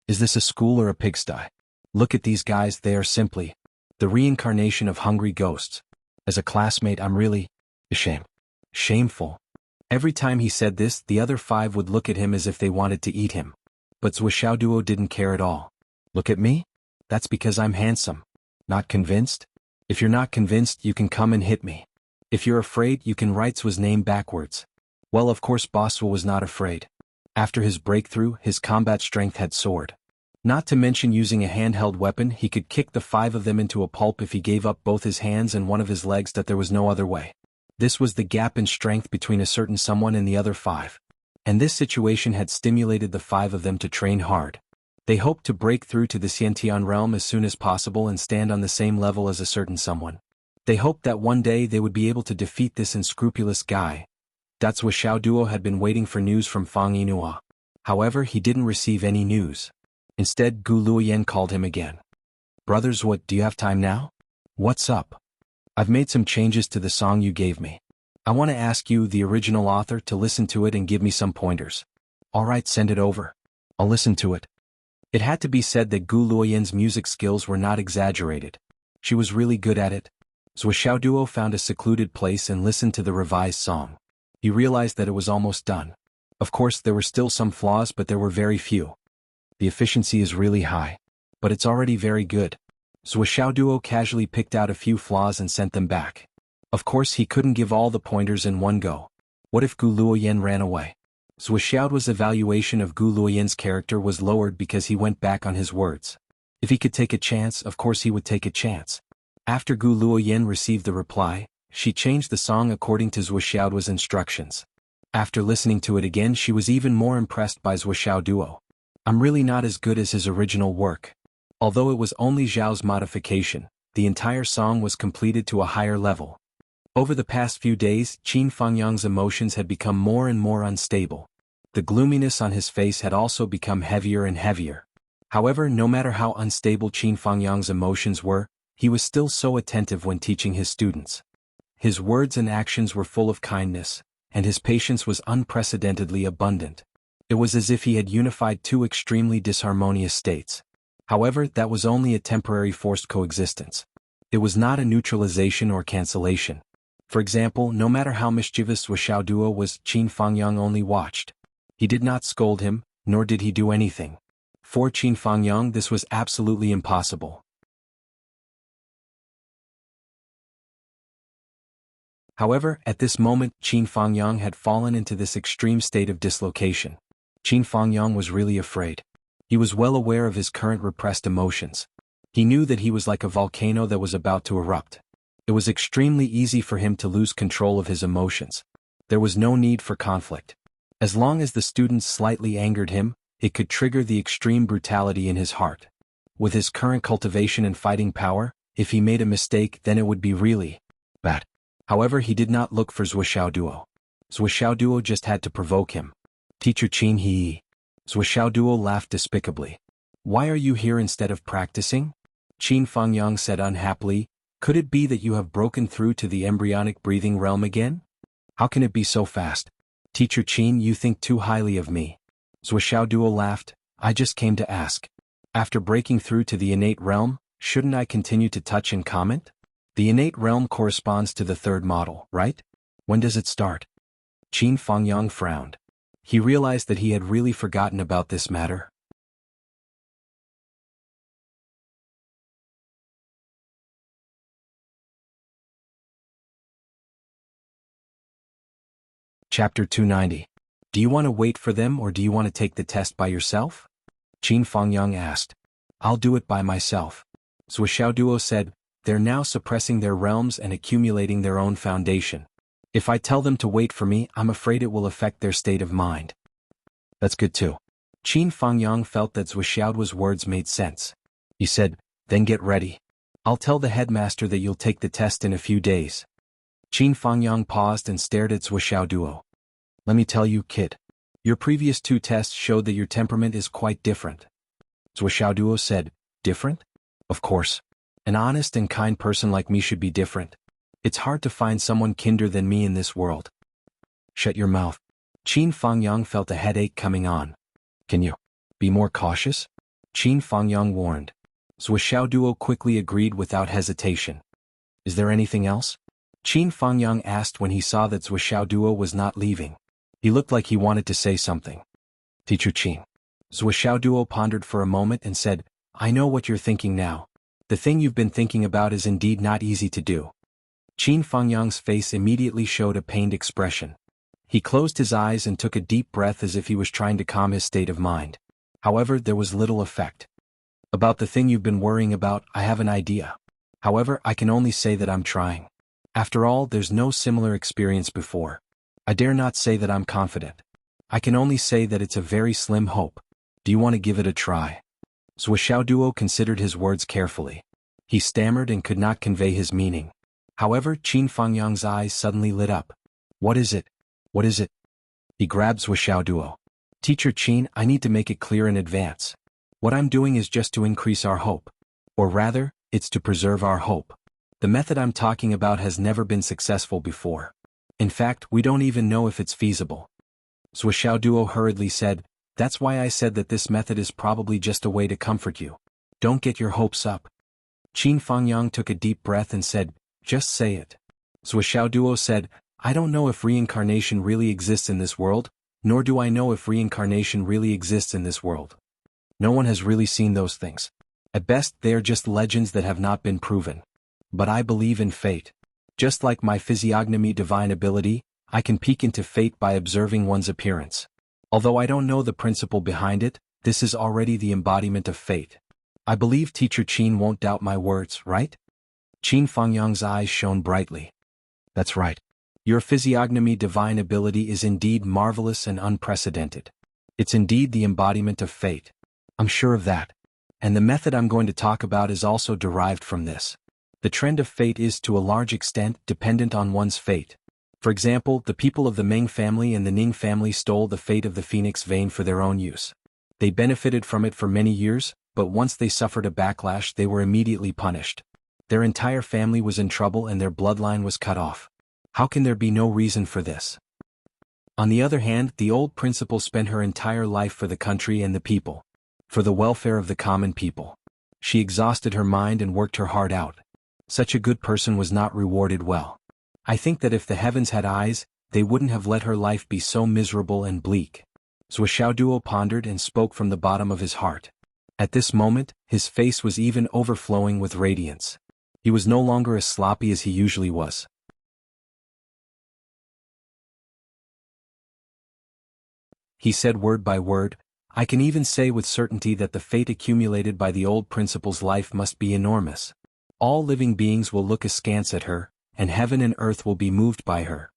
Is this a school or a pigsty? Look at these guys, they are simply the reincarnation of hungry ghosts. As a classmate, I'm really ashamed. Shameful. Every time he said this, the other 5 would look at him as if they wanted to eat him. But Zuo Duo didn't care at all. Look at me? That's because I'm handsome. Not convinced? If you're not convinced, you can come and hit me. If you're afraid, you can write Zuo's name backwards. Well, of course Boss Zuo was not afraid. After his breakthrough, his combat strength had soared. Not to mention using a handheld weapon, he could kick the 5 of them into a pulp if he gave up both his hands and one of his legs, that there was no other way. This was the gap in strength between a certain someone and the other 5. And this situation had stimulated the 5 of them to train hard. They hoped to break through to the Xiantian realm as soon as possible and stand on the same level as a certain someone. They hoped that one day they would be able to defeat this unscrupulous guy. That's Wuxiao Duo had been waiting for news from Fang Yinhua. However, he didn't receive any news. Instead, Gu Luoyan called him again. Brothers, do you have time now? What's up? I've made some changes to the song you gave me. I want to ask you, the original author, to listen to it and give me some pointers. Alright, send it over. I'll listen to it. It had to be said that Gu Luoyan's music skills were not exaggerated. She was really good at it. Zhou Xiaoduo found a secluded place and listened to the revised song. He realized that it was almost done. Of course, there were still some flaws, but there were very few. The efficiency is really high. But it's already very good. Zhou Xiaoduo casually picked out a few flaws and sent them back. Of course, he couldn't give all the pointers in one go. What if Gu Luoyan ran away? Zhou Xiaoduo's evaluation of Gu Luoyan's character was lowered because he went back on his words. If he could take a chance, of course he would take a chance. After Gu Luoyan received the reply, she changed the song according to Zhou Xiaoduo's instructions. After listening to it again, she was even more impressed by Zhou Xiaoduo. I'm really not as good as his original work. Although it was only Zhao's modification, the entire song was completed to a higher level. Over the past few days, Qin Fangyang's emotions had become more and more unstable. The gloominess on his face had also become heavier and heavier. However, no matter how unstable Qin Fangyang's emotions were, he was still so attentive when teaching his students. His words and actions were full of kindness, and his patience was unprecedentedly abundant. It was as if he had unified two extremely disharmonious states. However, that was only a temporary forced coexistence. It was not a neutralization or cancellation. For example, no matter how mischievous Zhou Xiaoduo was, Qin Fangyang only watched. He did not scold him, nor did he do anything. For Qin Fangyang, this was absolutely impossible. However, at this moment, Qin Fangyang had fallen into this extreme state of dislocation. Qin Fangyang was really afraid. He was well aware of his current repressed emotions. He knew that he was like a volcano that was about to erupt. It was extremely easy for him to lose control of his emotions. There was no need for conflict. As long as the students slightly angered him, it could trigger the extreme brutality in his heart. With his current cultivation and fighting power, if he made a mistake, then it would be really bad. However, he did not look for Zhou Xiaoduo. Zhou Xiaoduo just had to provoke him. Teacher Qin He. Zhou Xiaoduo laughed despicably. Why are you here instead of practicing? Qin Fangyang said unhappily. Could it be that you have broken through to the embryonic breathing realm again? How can it be so fast? Teacher Qin, you think too highly of me. Zhou Xiaoduo laughed. I just came to ask. After breaking through to the innate realm, shouldn't I continue to touch and comment? The innate realm corresponds to the third model, right? When does it start? Qin Fangyang frowned. He realized that he had really forgotten about this matter. Chapter 290. Do you want to wait for them or do you want to take the test by yourself? Qin Fangyang asked. I'll do it by myself. Zhou Xiaoduo said, they're now suppressing their realms and accumulating their own foundation. If I tell them to wait for me, I'm afraid it will affect their state of mind. That's good too. Qin Fangyang felt that Zhou Xiaoduo's words made sense. He said, then get ready. I'll tell the headmaster that you'll take the test in a few days. Qin Fangyang paused and stared at Zhou Xiaoduo. Let me tell you, kid. Your previous two tests showed that your temperament is quite different. Zhou Xiaoduo said, different? Of course. An honest and kind person like me should be different. It's hard to find someone kinder than me in this world. Shut your mouth. Qin Fangyang felt a headache coming on. Can you be more cautious? Qin Fangyang warned. Zhou Xiaoduo quickly agreed without hesitation. Is there anything else? Qin Fangyang asked when he saw that Zhou Xiaoduo was not leaving. He looked like he wanted to say something. Teacher Qin. Zhou Xiaoduo pondered for a moment and said, I know what you're thinking now. The thing you've been thinking about is indeed not easy to do. Qin Fangyang's face immediately showed a pained expression. He closed his eyes and took a deep breath as if he was trying to calm his state of mind. However, there was little effect. About the thing you've been worrying about, I have an idea. However, I can only say that I'm trying. After all, there's no similar experience before. I dare not say that I'm confident. I can only say that it's a very slim hope. Do you want to give it a try? Zhou Xiaoduo considered his words carefully. He stammered and could not convey his meaning. However, Qin Fangyang's eyes suddenly lit up. What is it? What is it? He grabbed Zhou Xiaoduo. Teacher Qin, I need to make it clear in advance. What I'm doing is just to increase our hope. Or rather, it's to preserve our hope. The method I'm talking about has never been successful before. In fact, we don't even know if it's feasible. Zhuo hurriedly said, that's why I said that this method is probably just a way to comfort you. Don't get your hopes up. Qin Fangyang took a deep breath and said, just say it. Zhuo said, I don't know if reincarnation really exists in this world, nor do I know if reincarnation really exists in this world. No one has really seen those things. At best, they are just legends that have not been proven. But I believe in fate. Just like my physiognomy divine ability, I can peek into fate by observing one's appearance. Although I don't know the principle behind it, this is already the embodiment of fate. I believe Teacher Qin won't doubt my words, right? Qin Fangyang's eyes shone brightly. That's right. Your physiognomy divine ability is indeed marvelous and unprecedented. It's indeed the embodiment of fate. I'm sure of that. And the method I'm going to talk about is also derived from this. The trend of fate is to a large extent dependent on one's fate. For example, the people of the Meng family and the Ning family stole the fate of the phoenix vein for their own use. They benefited from it for many years, but once they suffered a backlash they were immediately punished. Their entire family was in trouble and their bloodline was cut off. How can there be no reason for this? On the other hand, the old principal spent her entire life for the country and the people. For the welfare of the common people. She exhausted her mind and worked her heart out. Such a good person was not rewarded well. I think that if the heavens had eyes, they wouldn't have let her life be so miserable and bleak. Zhuo pondered and spoke from the bottom of his heart. At this moment, his face was even overflowing with radiance. He was no longer as sloppy as he usually was. He said word by word, I can even say with certainty that the fate accumulated by the old principal's life must be enormous. All living beings will look askance at her, and heaven and earth will be moved by her.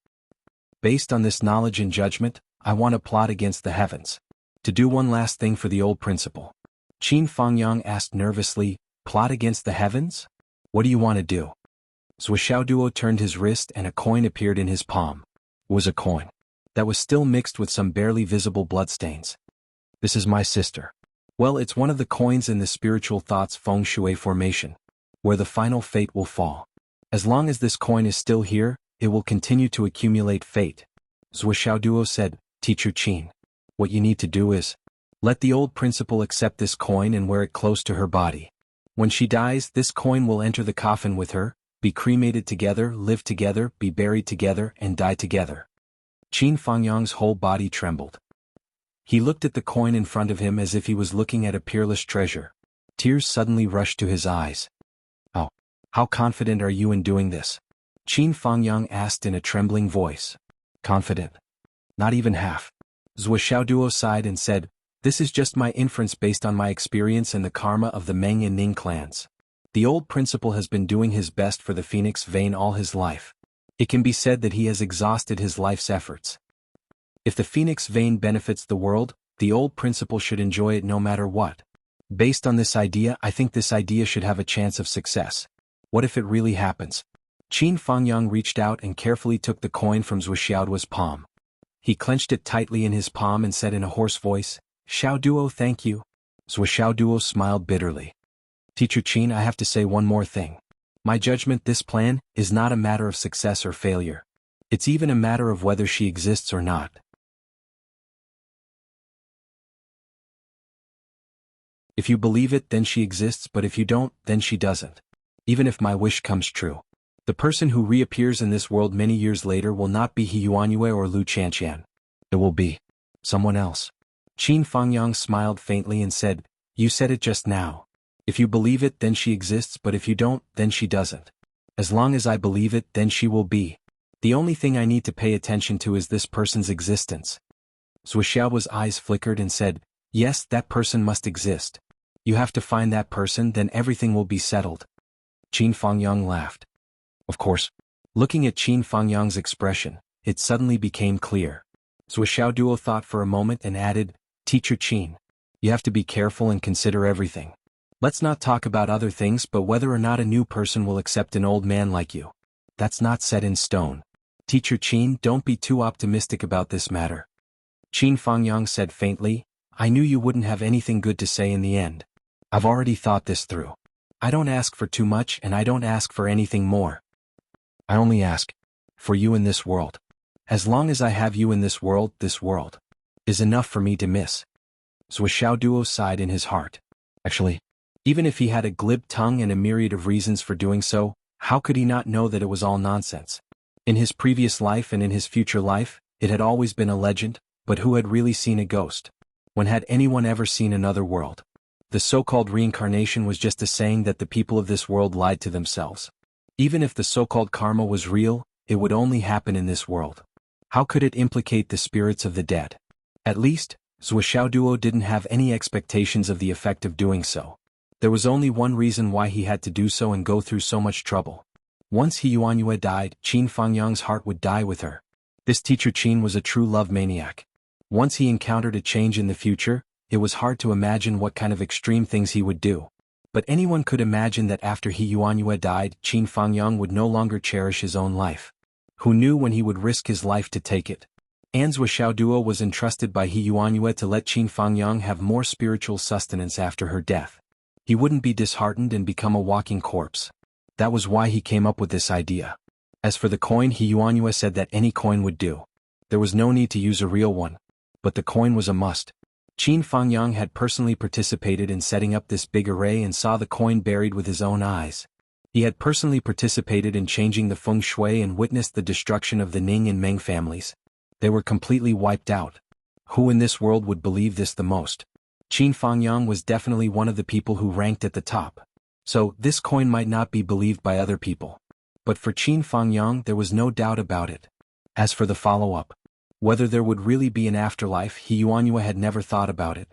Based on this knowledge and judgment, I want to plot against the heavens. To do one last thing for the old principal. Qin Fangyang asked nervously, plot against the heavens? What do you want to do? Zhuo turned his wrist and a coin appeared in his palm. It was a coin that was still mixed with some barely visible bloodstains. This is my sister. Well, it's one of the coins in the spiritual thoughts feng shui formation, where the final fate will fall. As long as this coin is still here, it will continue to accumulate fate. Zhuo said, Teacher Qin. What you need to do is, let the old principal accept this coin and wear it close to her body. When she dies, this coin will enter the coffin with her, be cremated together, live together, be buried together, and die together. Qin Fangyang's whole body trembled. He looked at the coin in front of him as if he was looking at a peerless treasure. Tears suddenly rushed to his eyes. Oh, how confident are you in doing this? Qin Fangyang asked in a trembling voice. Confident? Not even half. Zhuo sighed and said, this is just my inference based on my experience and the karma of the Meng and Ning clans. The old principal has been doing his best for the phoenix vein all his life. It can be said that he has exhausted his life's efforts. If the phoenix vein benefits the world, the old principal should enjoy it no matter what. Based on this idea, I think this idea should have a chance of success. What if it really happens? Qin Fangyang reached out and carefully took the coin from Zhuo's palm. He clenched it tightly in his palm and said in a hoarse voice, Xiaoduo, thank you. Zhuo smiled bitterly. Teacher Qin, I have to say one more thing. My judgment, this plan, is not a matter of success or failure. It's even a matter of whether she exists or not. If you believe it, then she exists, but if you don't, then she doesn't. Even if my wish comes true. The person who reappears in this world many years later will not be He Yuanyue or Lu Chanqian. It will be someone else. Qin Fangyang smiled faintly and said, you said it just now. If you believe it, then she exists, but if you don't, then she doesn't. As long as I believe it, then she will be. The only thing I need to pay attention to is this person's existence. Zhuo's eyes flickered and said, yes, that person must exist. You have to find that person, then everything will be settled. Qin Fangyang laughed. Of course. Looking at Qin Fangyang's expression, it suddenly became clear. Zhuo thought for a moment and added, Teacher Qin. You have to be careful and consider everything. Let's not talk about other things but whether or not a new person will accept an old man like you. That's not set in stone. Teacher Qin, don't be too optimistic about this matter. Qin Fangyang said faintly, I knew you wouldn't have anything good to say in the end. I've already thought this through. I don't ask for too much and I don't ask for anything more. I only ask for you in this world. As long as I have you in this world is enough for me to miss. Zhou Xiaoduo sighed in his heart. Actually, even if he had a glib tongue and a myriad of reasons for doing so, how could he not know that it was all nonsense? In his previous life and in his future life, it had always been a legend, but who had really seen a ghost? When had anyone ever seen another world? The so-called reincarnation was just a saying that the people of this world lied to themselves. Even if the so-called karma was real, it would only happen in this world. How could it implicate the spirits of the dead? At least, Zhou Xiaoduo didn't have any expectations of the effect of doing so. There was only one reason why he had to do so and go through so much trouble. Once He Yuanyue died, Qin Fangyang's heart would die with her. This teacher Qin was a true love maniac. Once he encountered a change in the future, it was hard to imagine what kind of extreme things he would do. But anyone could imagine that after He Yuanyue died, Qin Fangyang would no longer cherish his own life. Who knew when he would risk his life to take it? Zhou Xiaoduo was entrusted by He Yuanyue to let Qin Fangyang have more spiritual sustenance after her death. He wouldn't be disheartened and become a walking corpse. That was why he came up with this idea. As for the coin, He Yuanyue said that any coin would do. There was no need to use a real one. But the coin was a must. Qin Fangyang had personally participated in setting up this big array and saw the coin buried with his own eyes. He had personally participated in changing the feng shui and witnessed the destruction of the Ning and Meng families. They were completely wiped out. Who in this world would believe this the most? Qin Fangyang was definitely one of the people who ranked at the top. So, this coin might not be believed by other people. But for Qin Fangyang there was no doubt about it. As for the follow-up, whether there would really be an afterlife, He Yuanyue had never thought about it.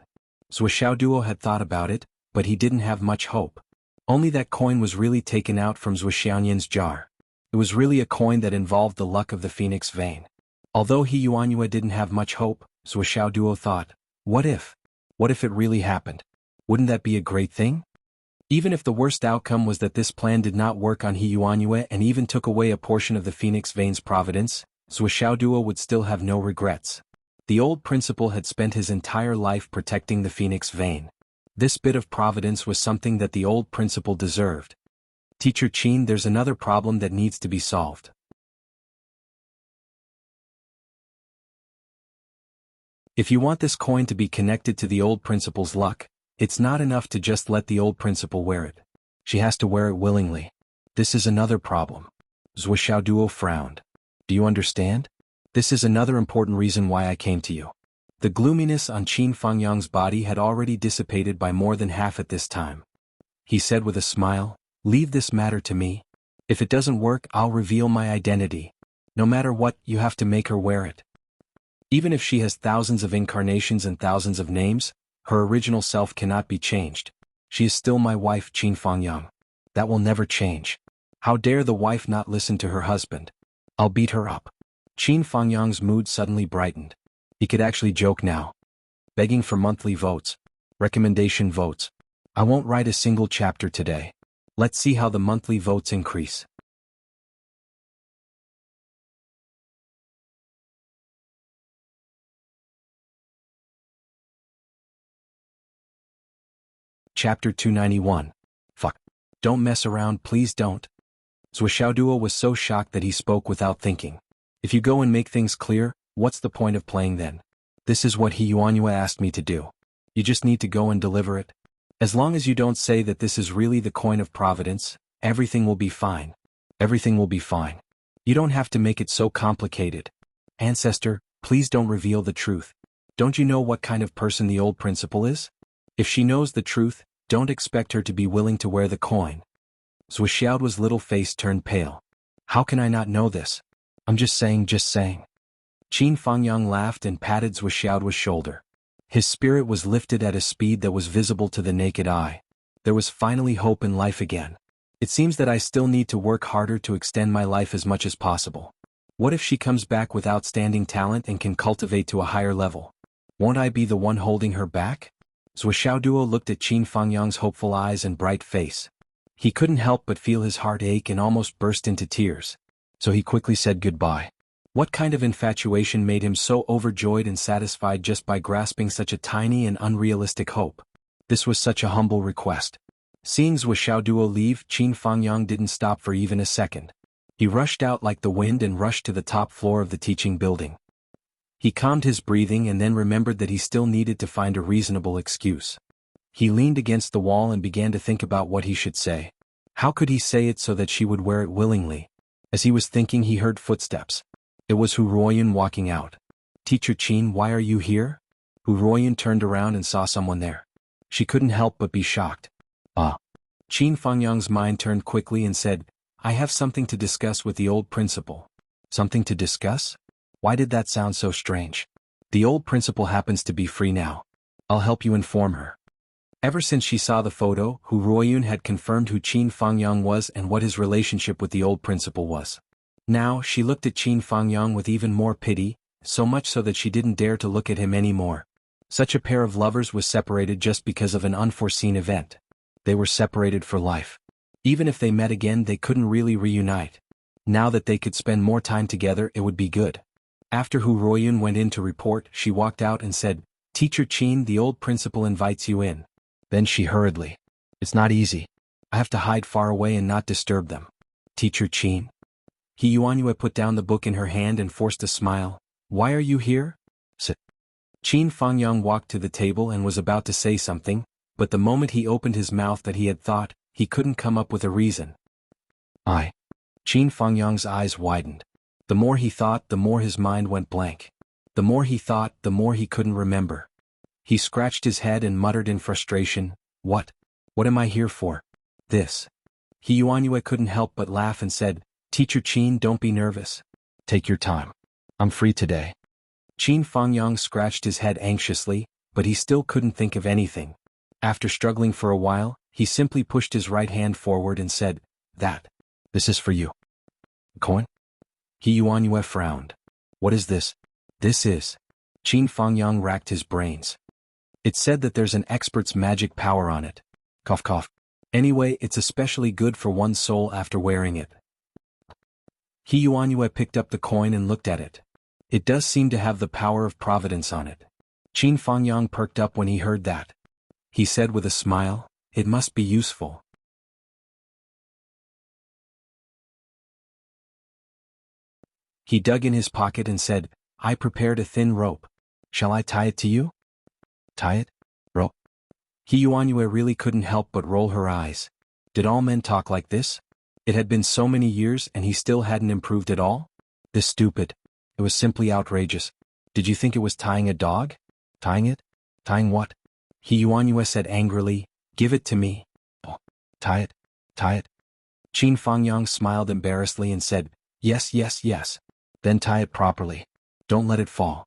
Zhou Xiaoduo had thought about it, but he didn't have much hope. Only that coin was really taken out from Zhou Xiaoyan's jar. It was really a coin that involved the luck of the phoenix vein. Although He Yuanyue didn't have much hope, Zhou Xiaoduo thought, what if? What if it really happened? Wouldn't that be a great thing? Even if the worst outcome was that this plan did not work on He Yuanyue and even took away a portion of the phoenix vein's providence, Zhou Xiaoduo would still have no regrets. The old principal had spent his entire life protecting the phoenix vein. This bit of providence was something that the old principal deserved. Teacher Qin, there's another problem that needs to be solved. If you want this coin to be connected to the old principal's luck, it's not enough to just let the old principal wear it. She has to wear it willingly. This is another problem. Zhou Xiaoduo frowned. Do you understand? This is another important reason why I came to you. The gloominess on Qin Fangyang's body had already dissipated by more than half at this time. He said with a smile, leave this matter to me. If it doesn't work, I'll reveal my identity. No matter what, you have to make her wear it. Even if she has thousands of incarnations and thousands of names, her original self cannot be changed. She is still my wife, Qin Fangyang. That will never change. How dare the wife not listen to her husband? I'll beat her up. Qin Fangyang's mood suddenly brightened. He could actually joke now. Begging for monthly votes. Recommendation votes. I won't write a single chapter today. Let's see how the monthly votes increase. Chapter 291. Fuck. Don't mess around, please don't. Zhou Xiaoduo was so shocked that he spoke without thinking. If you go and make things clear, what's the point of playing then? This is what He Yuanyue asked me to do. You just need to go and deliver it. As long as you don't say that this is really the coin of providence, everything will be fine. Everything will be fine. You don't have to make it so complicated. Ancestor, please don't reveal the truth. Don't you know what kind of person the old principal is? If she knows the truth, don't expect her to be willing to wear the coin. Zhou Xiaoduo's little face turned pale. How can I not know this? I'm just saying. Qin Fangyang laughed and patted Zhou Xiaoduo's shoulder. His spirit was lifted at a speed that was visible to the naked eye. There was finally hope in life again. It seems that I still need to work harder to extend my life as much as possible. What if she comes back with outstanding talent and can cultivate to a higher level? Won't I be the one holding her back? Zhou Xiaoduo looked at Qin Fangyang's hopeful eyes and bright face. He couldn't help but feel his heart ache and almost burst into tears. So he quickly said goodbye. What kind of infatuation made him so overjoyed and satisfied just by grasping such a tiny and unrealistic hope? This was such a humble request. Seeing Zhou Xiaoduo leave, Qin Fangyang didn't stop for even a second. He rushed out like the wind and rushed to the top floor of the teaching building. He calmed his breathing and then remembered that he still needed to find a reasonable excuse. He leaned against the wall and began to think about what he should say. How could he say it so that she would wear it willingly? As he was thinking, he heard footsteps. It was Hu Ruoyun walking out. "Teacher Qin, why are you here?" Hu Ruoyun turned around and saw someone there. She couldn't help but be shocked. Qin Fangyang's mind turned quickly and said, "I have something to discuss with the old principal." Something to discuss? Why did that sound so strange? The old principal happens to be free now. I'll help you inform her. Ever since she saw the photo, Hu Ruoyun had confirmed who Qin Fangyang was and what his relationship with the old principal was. Now, she looked at Qin Fangyang with even more pity, so much so that she didn't dare to look at him anymore. Such a pair of lovers was separated just because of an unforeseen event. They were separated for life. Even if they met again, they couldn't really reunite. Now that they could spend more time together, it would be good. After Hu Ruoyun went in to report, she walked out and said, "Teacher Qin, the old principal invites you in." Then she hurriedly, "It's not easy. I have to hide far away and not disturb them." "Teacher Qin?" He Yuanyue put down the book in her hand and forced a smile. "Why are you here?" Sit. Qin Fangyang walked to the table and was about to say something, but the moment he opened his mouth that he had thought, he couldn't come up with a reason. Qin Fangyang's eyes widened. The more he thought, the more his mind went blank. The more he thought, the more he couldn't remember. He scratched his head and muttered in frustration, What am I here for? This." He Yuanyue couldn't help but laugh and said, "Teacher Qin, don't be nervous. Take your time. I'm free today." Qin Fangyang scratched his head anxiously, but he still couldn't think of anything. After struggling for a while, he simply pushed his right hand forward and said, This is for you." "Coin?" He Yuanyue frowned. "What is this?" "This is." Qin Fangyang racked his brains. "It said that there's an expert's magic power on it. Cough cough. Anyway, it's especially good for one's soul after wearing it." He Yuanyue picked up the coin and looked at it. It does seem to have the power of providence on it. Qin Fangyang perked up when he heard that. He said with a smile, "It must be useful." He dug in his pocket and said, "I prepared a thin rope. Shall I tie it to you?" "Tie it? Rope?" He Yuanyue really couldn't help but roll her eyes. Did all men talk like this? It had been so many years and he still hadn't improved at all? This stupid. It was simply outrageous. Did you think it was tying a dog? Tying it? Tying what? He Yuanyue said angrily, "Give it to me." "Oh, tie it? Tie it?" Qin Fangyang smiled embarrassedly and said, "Yes, yes, yes. Then tie it properly. Don't let it fall."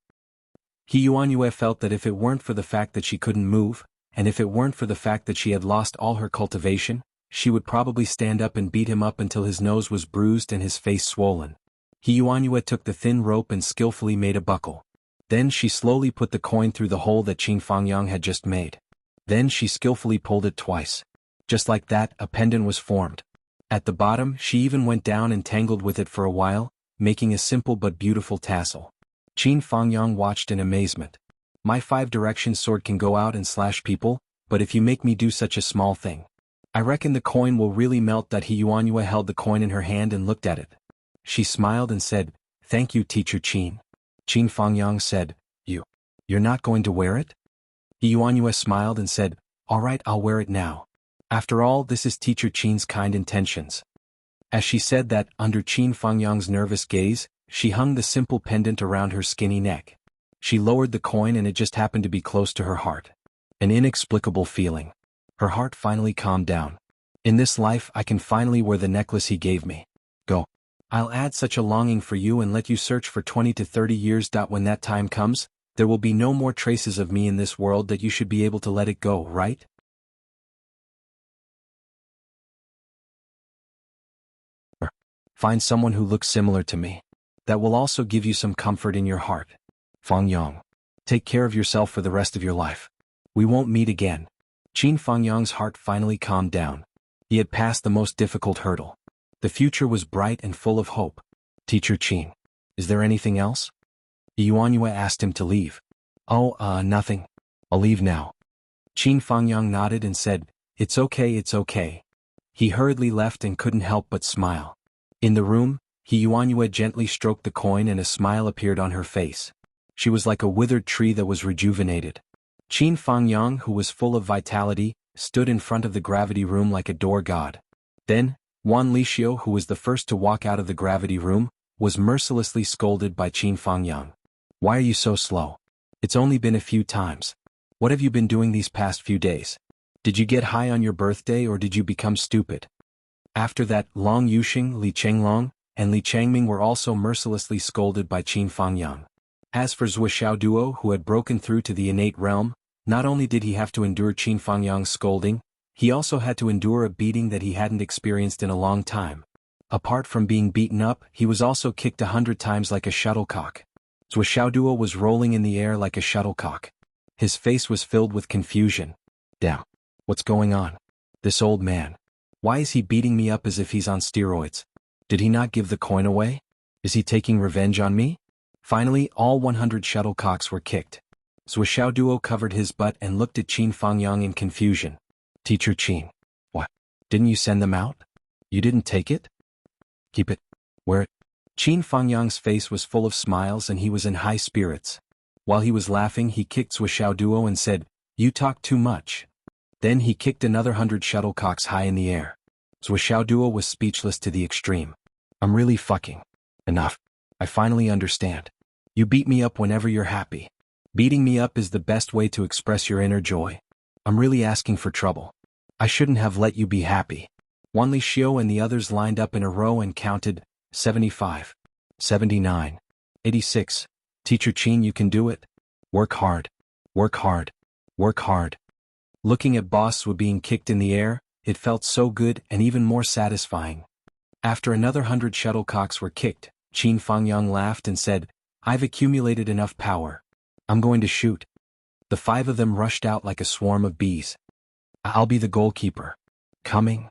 He Yuanyue felt that if it weren't for the fact that she couldn't move, and if it weren't for the fact that she had lost all her cultivation, she would probably stand up and beat him up until his nose was bruised and his face swollen. He Yuanyue took the thin rope and skillfully made a buckle. Then she slowly put the coin through the hole that Qin Fangyang had just made. Then she skillfully pulled it twice. Just like that, a pendant was formed. At the bottom, she even went down and tangled with it for a while, making a simple but beautiful tassel. Qin Fangyang watched in amazement. "My 5-direction sword can go out and slash people, but if you make me do such a small thing, I reckon the coin will really melt." That He Yuanyue held the coin in her hand and looked at it. She smiled and said, "Thank you, Teacher Qin." Qin Fangyang said, You're not going to wear it?" He Yuanyue smiled and said, "All right, I'll wear it now. After all, this is Teacher Qin's kind intentions." As she said that, under Qin Fangyang's nervous gaze, she hung the simple pendant around her skinny neck. She lowered the coin and it just happened to be close to her heart. An inexplicable feeling. Her heart finally calmed down. "In this life I can finally wear the necklace he gave me. Go. I'll add such a longing for you and let you search for 20 to 30 years. When that time comes, there will be no more traces of me in this world. That you should be able to let it go, right?" Find someone who looks similar to me. That will also give you some comfort in your heart. Fangyang. Take care of yourself for the rest of your life. We won't meet again. Qin Fangyang's heart finally calmed down. He had passed the most difficult hurdle. The future was bright and full of hope. "Teacher Qin. Is there anything else? Yuanyue asked him to leave. Oh, nothing. I'll leave now. Qin Fangyang nodded and said, It's okay, it's okay. He hurriedly left and couldn't help but smile. In the room, Yuanyue gently stroked the coin and a smile appeared on her face. She was like a withered tree that was rejuvenated. Qin Fangyang, who was full of vitality, stood in front of the gravity room like a door god. Then, Wan Lixio, who was the first to walk out of the gravity room, was mercilessly scolded by Qin Fangyang. Why are you so slow? It's only been a few times. What have you been doing these past few days? Did you get high on your birthday or did you become stupid? After that, Long Yuxing, Li Chenglong, and Li Changming were also mercilessly scolded by Qin Fangyang. As for Zhou Xiaoduo, who had broken through to the innate realm, not only did he have to endure Qin Fangyang's scolding, he also had to endure a beating that he hadn't experienced in a long time. Apart from being beaten up, he was also kicked 100 times like a shuttlecock. Zhou Xiaoduo was rolling in the air like a shuttlecock. His face was filled with confusion. Damn. What's going on? This old man. Why is he beating me up as if he's on steroids? Did he not give the coin away? Is he taking revenge on me? Finally, all 100 shuttlecocks were kicked. Zhou Xiaoduo covered his butt and looked at Qin Fangyang in confusion. Teacher Qin. What? Didn't you send them out? You didn't take it? Keep it. Wear it. Qin Fangyang's face was full of smiles and he was in high spirits. While he was laughing, he kicked Zhou Xiaoduo and said, You talk too much. Then he kicked another 100 shuttlecocks high in the air. Zhou Xiaoduo was speechless to the extreme. I'm really fucking. Enough. I finally understand. You beat me up whenever you're happy. Beating me up is the best way to express your inner joy. I'm really asking for trouble. I shouldn't have let you be happy. Wan Lixio and the others lined up in a row and counted, 75, 79, 86. Teacher Qin, you can do it. Work hard. Work hard. Work hard. Looking at Boss Wu being kicked in the air, it felt so good and even more satisfying. After another 100 shuttlecocks were kicked, Qin Fangyang laughed and said, I've accumulated enough power. I'm going to shoot. The 5 of them rushed out like a swarm of bees. I'll be the goalkeeper. Coming.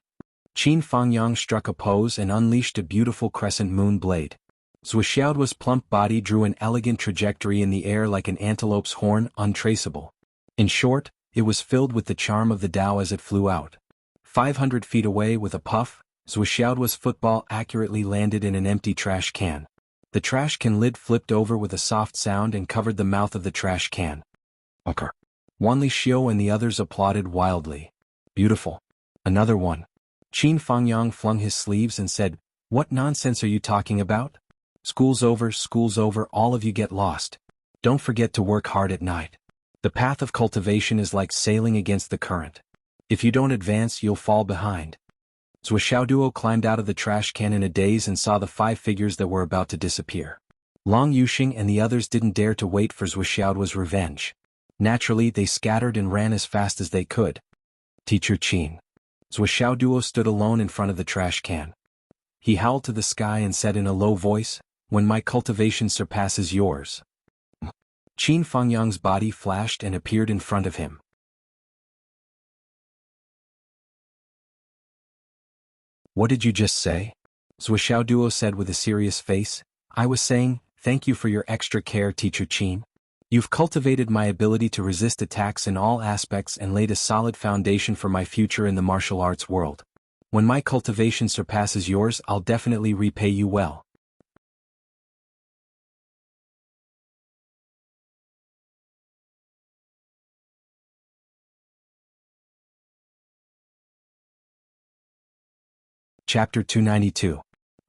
Qin Fangyang struck a pose and unleashed a beautiful crescent moon blade. Zhou Xiaoduo's plump body drew an elegant trajectory in the air like an antelope's horn, untraceable. In short, it was filled with the charm of the Tao as it flew out. 500 feet away with a puff, Zhou Xiaoduo's football accurately landed in an empty trash can. The trash can lid flipped over with a soft sound and covered the mouth of the trash can. Okay. Wan Lixio and the others applauded wildly. Beautiful. Another one. Qin Fangyang flung his sleeves and said, What nonsense are you talking about? School's over, all of you get lost. Don't forget to work hard at night. The path of cultivation is like sailing against the current. If you don't advance, you'll fall behind. Zhou Xiaoduo climbed out of the trash can in a daze and saw the 5 figures that were about to disappear. Long Yuxing and the others didn't dare to wait for Zhou Xiaoduo's revenge. Naturally, they scattered and ran as fast as they could. Teacher Qin. Zhou Xiaoduo stood alone in front of the trash can. He howled to the sky and said in a low voice, When my cultivation surpasses yours. Qin Fangyang's body flashed and appeared in front of him. What did you just say? Zhou Xiaoduo said with a serious face. I was saying, thank you for your extra care, Teacher Qin. You've cultivated my ability to resist attacks in all aspects and laid a solid foundation for my future in the martial arts world. When my cultivation surpasses yours, I'll definitely repay you well. Chapter 292.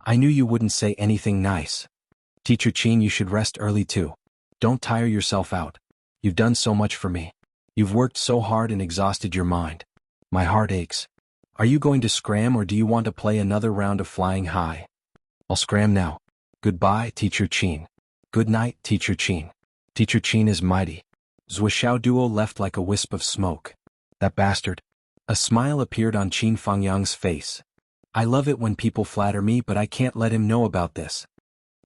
I knew you wouldn't say anything nice. Teacher Qin, you should rest early too. Don't tire yourself out. You've done so much for me. You've worked so hard and exhausted your mind. My heart aches. Are you going to scram or do you want to play another round of flying high? I'll scram now. Goodbye, Teacher Qin. Good night, Teacher Qin. Teacher Qin is mighty. Zhou Xiaoduo left like a wisp of smoke. That bastard. A smile appeared on Qin Fangyang's face. I love it when people flatter me, but I can't let him know about this.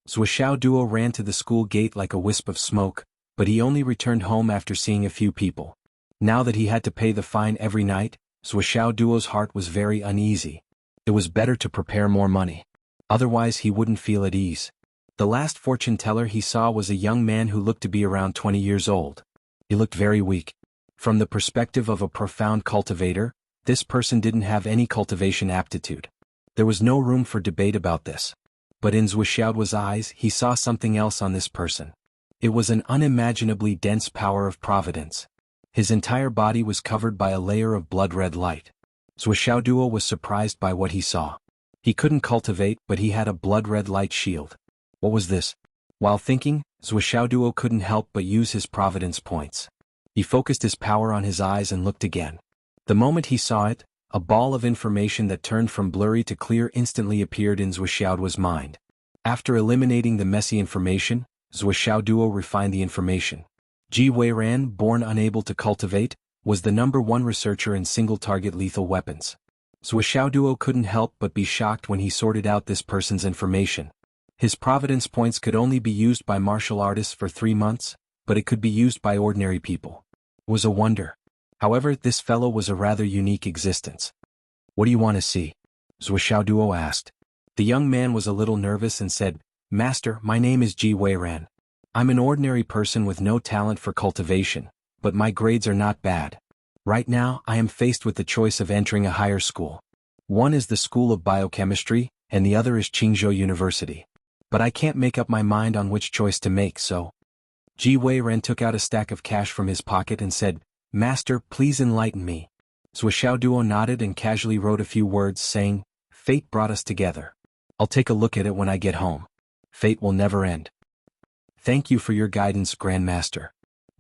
Zhou Xiaoduo ran to the school gate like a wisp of smoke, but he only returned home after seeing a few people. Now that he had to pay the fine every night, Zhou Xiaoduo's heart was very uneasy. It was better to prepare more money. Otherwise he wouldn't feel at ease. The last fortune teller he saw was a young man who looked to be around 20 years old. He looked very weak. From the perspective of a profound cultivator, this person didn't have any cultivation aptitude. There was no room for debate about this. But in Zhuoxiao's eyes he saw something else on this person. It was an unimaginably dense power of providence. His entire body was covered by a layer of blood-red light. Zhuoxiao was surprised by what he saw. He couldn't cultivate, but he had a blood-red light shield. What was this? While thinking, Zhuoxiao couldn't help but use his providence points. He focused his power on his eyes and looked again. The moment he saw it, a ball of information that turned from blurry to clear instantly appeared in Zhuoxiao's mind. After eliminating the messy information, Zhuoxiao refined the information. Ji Weiran, born unable to cultivate, was the #1 researcher in single-target lethal weapons. Zhuoxiao couldn't help but be shocked when he sorted out this person's information. His providence points could only be used by martial artists for 3 months, but it could be used by ordinary people. It was a wonder. However, this fellow was a rather unique existence. What do you want to see? Zhuoxiao asked. The young man was a little nervous and said, Master, my name is Ji Weiran. I'm an ordinary person with no talent for cultivation, but my grades are not bad. Right now, I am faced with the choice of entering a higher school. One is the School of Biochemistry, and the other is Qingzhou University. But I can't make up my mind on which choice to make, so. Ji Weiran took out a stack of cash from his pocket and said, Master, please enlighten me. Zhuoxiao nodded and casually wrote a few words saying, Fate brought us together. I'll take a look at it when I get home. Fate will never end. Thank you for your guidance, Grandmaster.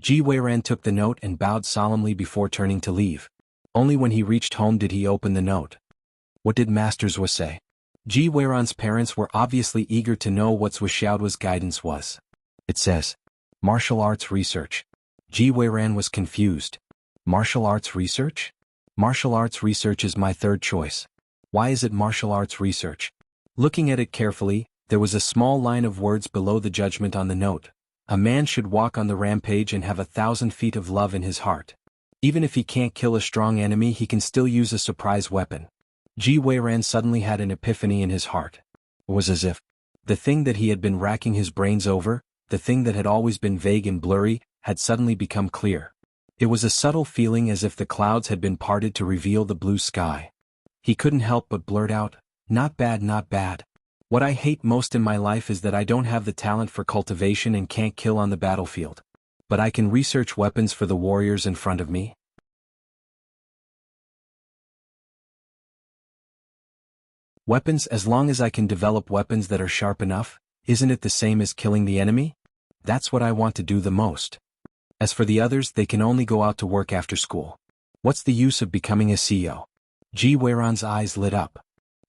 Ji Weiran took the note and bowed solemnly before turning to leave. Only when he reached home did he open the note. What did Master Zhuo say? Ji Weiran's parents were obviously eager to know what Zhuoxiao's guidance was. It says, Martial Arts Research. Ji Weiran was confused. Martial Arts Research? Martial Arts Research is my third choice. Why is it Martial Arts Research? Looking at it carefully, there was a small line of words below the judgment on the note. A man should walk on the rampage and have 1,000 feet of love in his heart. Even if he can't kill a strong enemy, he can still use a surprise weapon. Ji Weiran suddenly had an epiphany in his heart. It was as if the thing that he had been racking his brains over, the thing that had always been vague and blurry, had suddenly become clear. It was a subtle feeling as if the clouds had been parted to reveal the blue sky. He couldn't help but blurt out, Not bad, not bad. What I hate most in my life is that I don't have the talent for cultivation and can't kill on the battlefield. But I can research weapons for the warriors in front of me. Weapons, as long as I can develop weapons that are sharp enough, isn't it the same as killing the enemy? That's what I want to do the most. As for the others, they can only go out to work after school. What's the use of becoming a CEO? Ji Weiran's eyes lit up.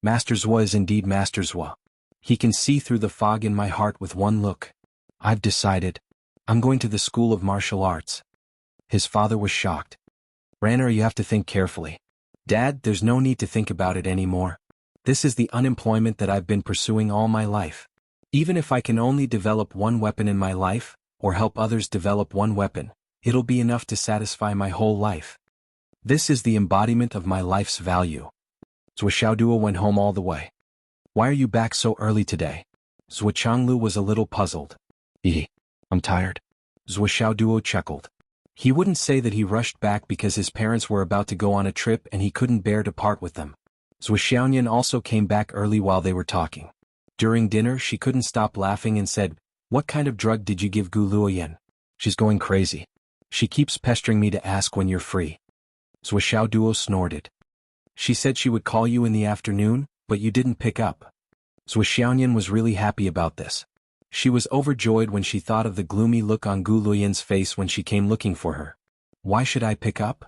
Master Zhuo is indeed Master Zhuo. He can see through the fog in my heart with one look. I've decided. I'm going to the School of Martial Arts. His father was shocked. Ranner, you have to think carefully. Dad, there's no need to think about it anymore. This is the unemployment that I've been pursuing all my life. Even if I can only develop one weapon in my life, or help others develop one weapon, it'll be enough to satisfy my whole life. This is the embodiment of my life's value. Zhuoxiao went home all the way. Why are you back so early today? Zhuoxianglu was a little puzzled. I'm tired. Zhuoxiao chuckled. He wouldn't say that he rushed back because his parents were about to go on a trip and he couldn't bear to part with them. Zhuoxiaoyan also came back early while they were talking. During dinner she couldn't stop laughing and said, What kind of drug did you give Gu Luoyan? She's going crazy. She keeps pestering me to ask when you're free. Zhuoxiao snorted. She said she would call you in the afternoon, but you didn't pick up. Zhuoxiaoyan was really happy about this. She was overjoyed when she thought of the gloomy look on Gu Luoyan's face when she came looking for her. Why should I pick up?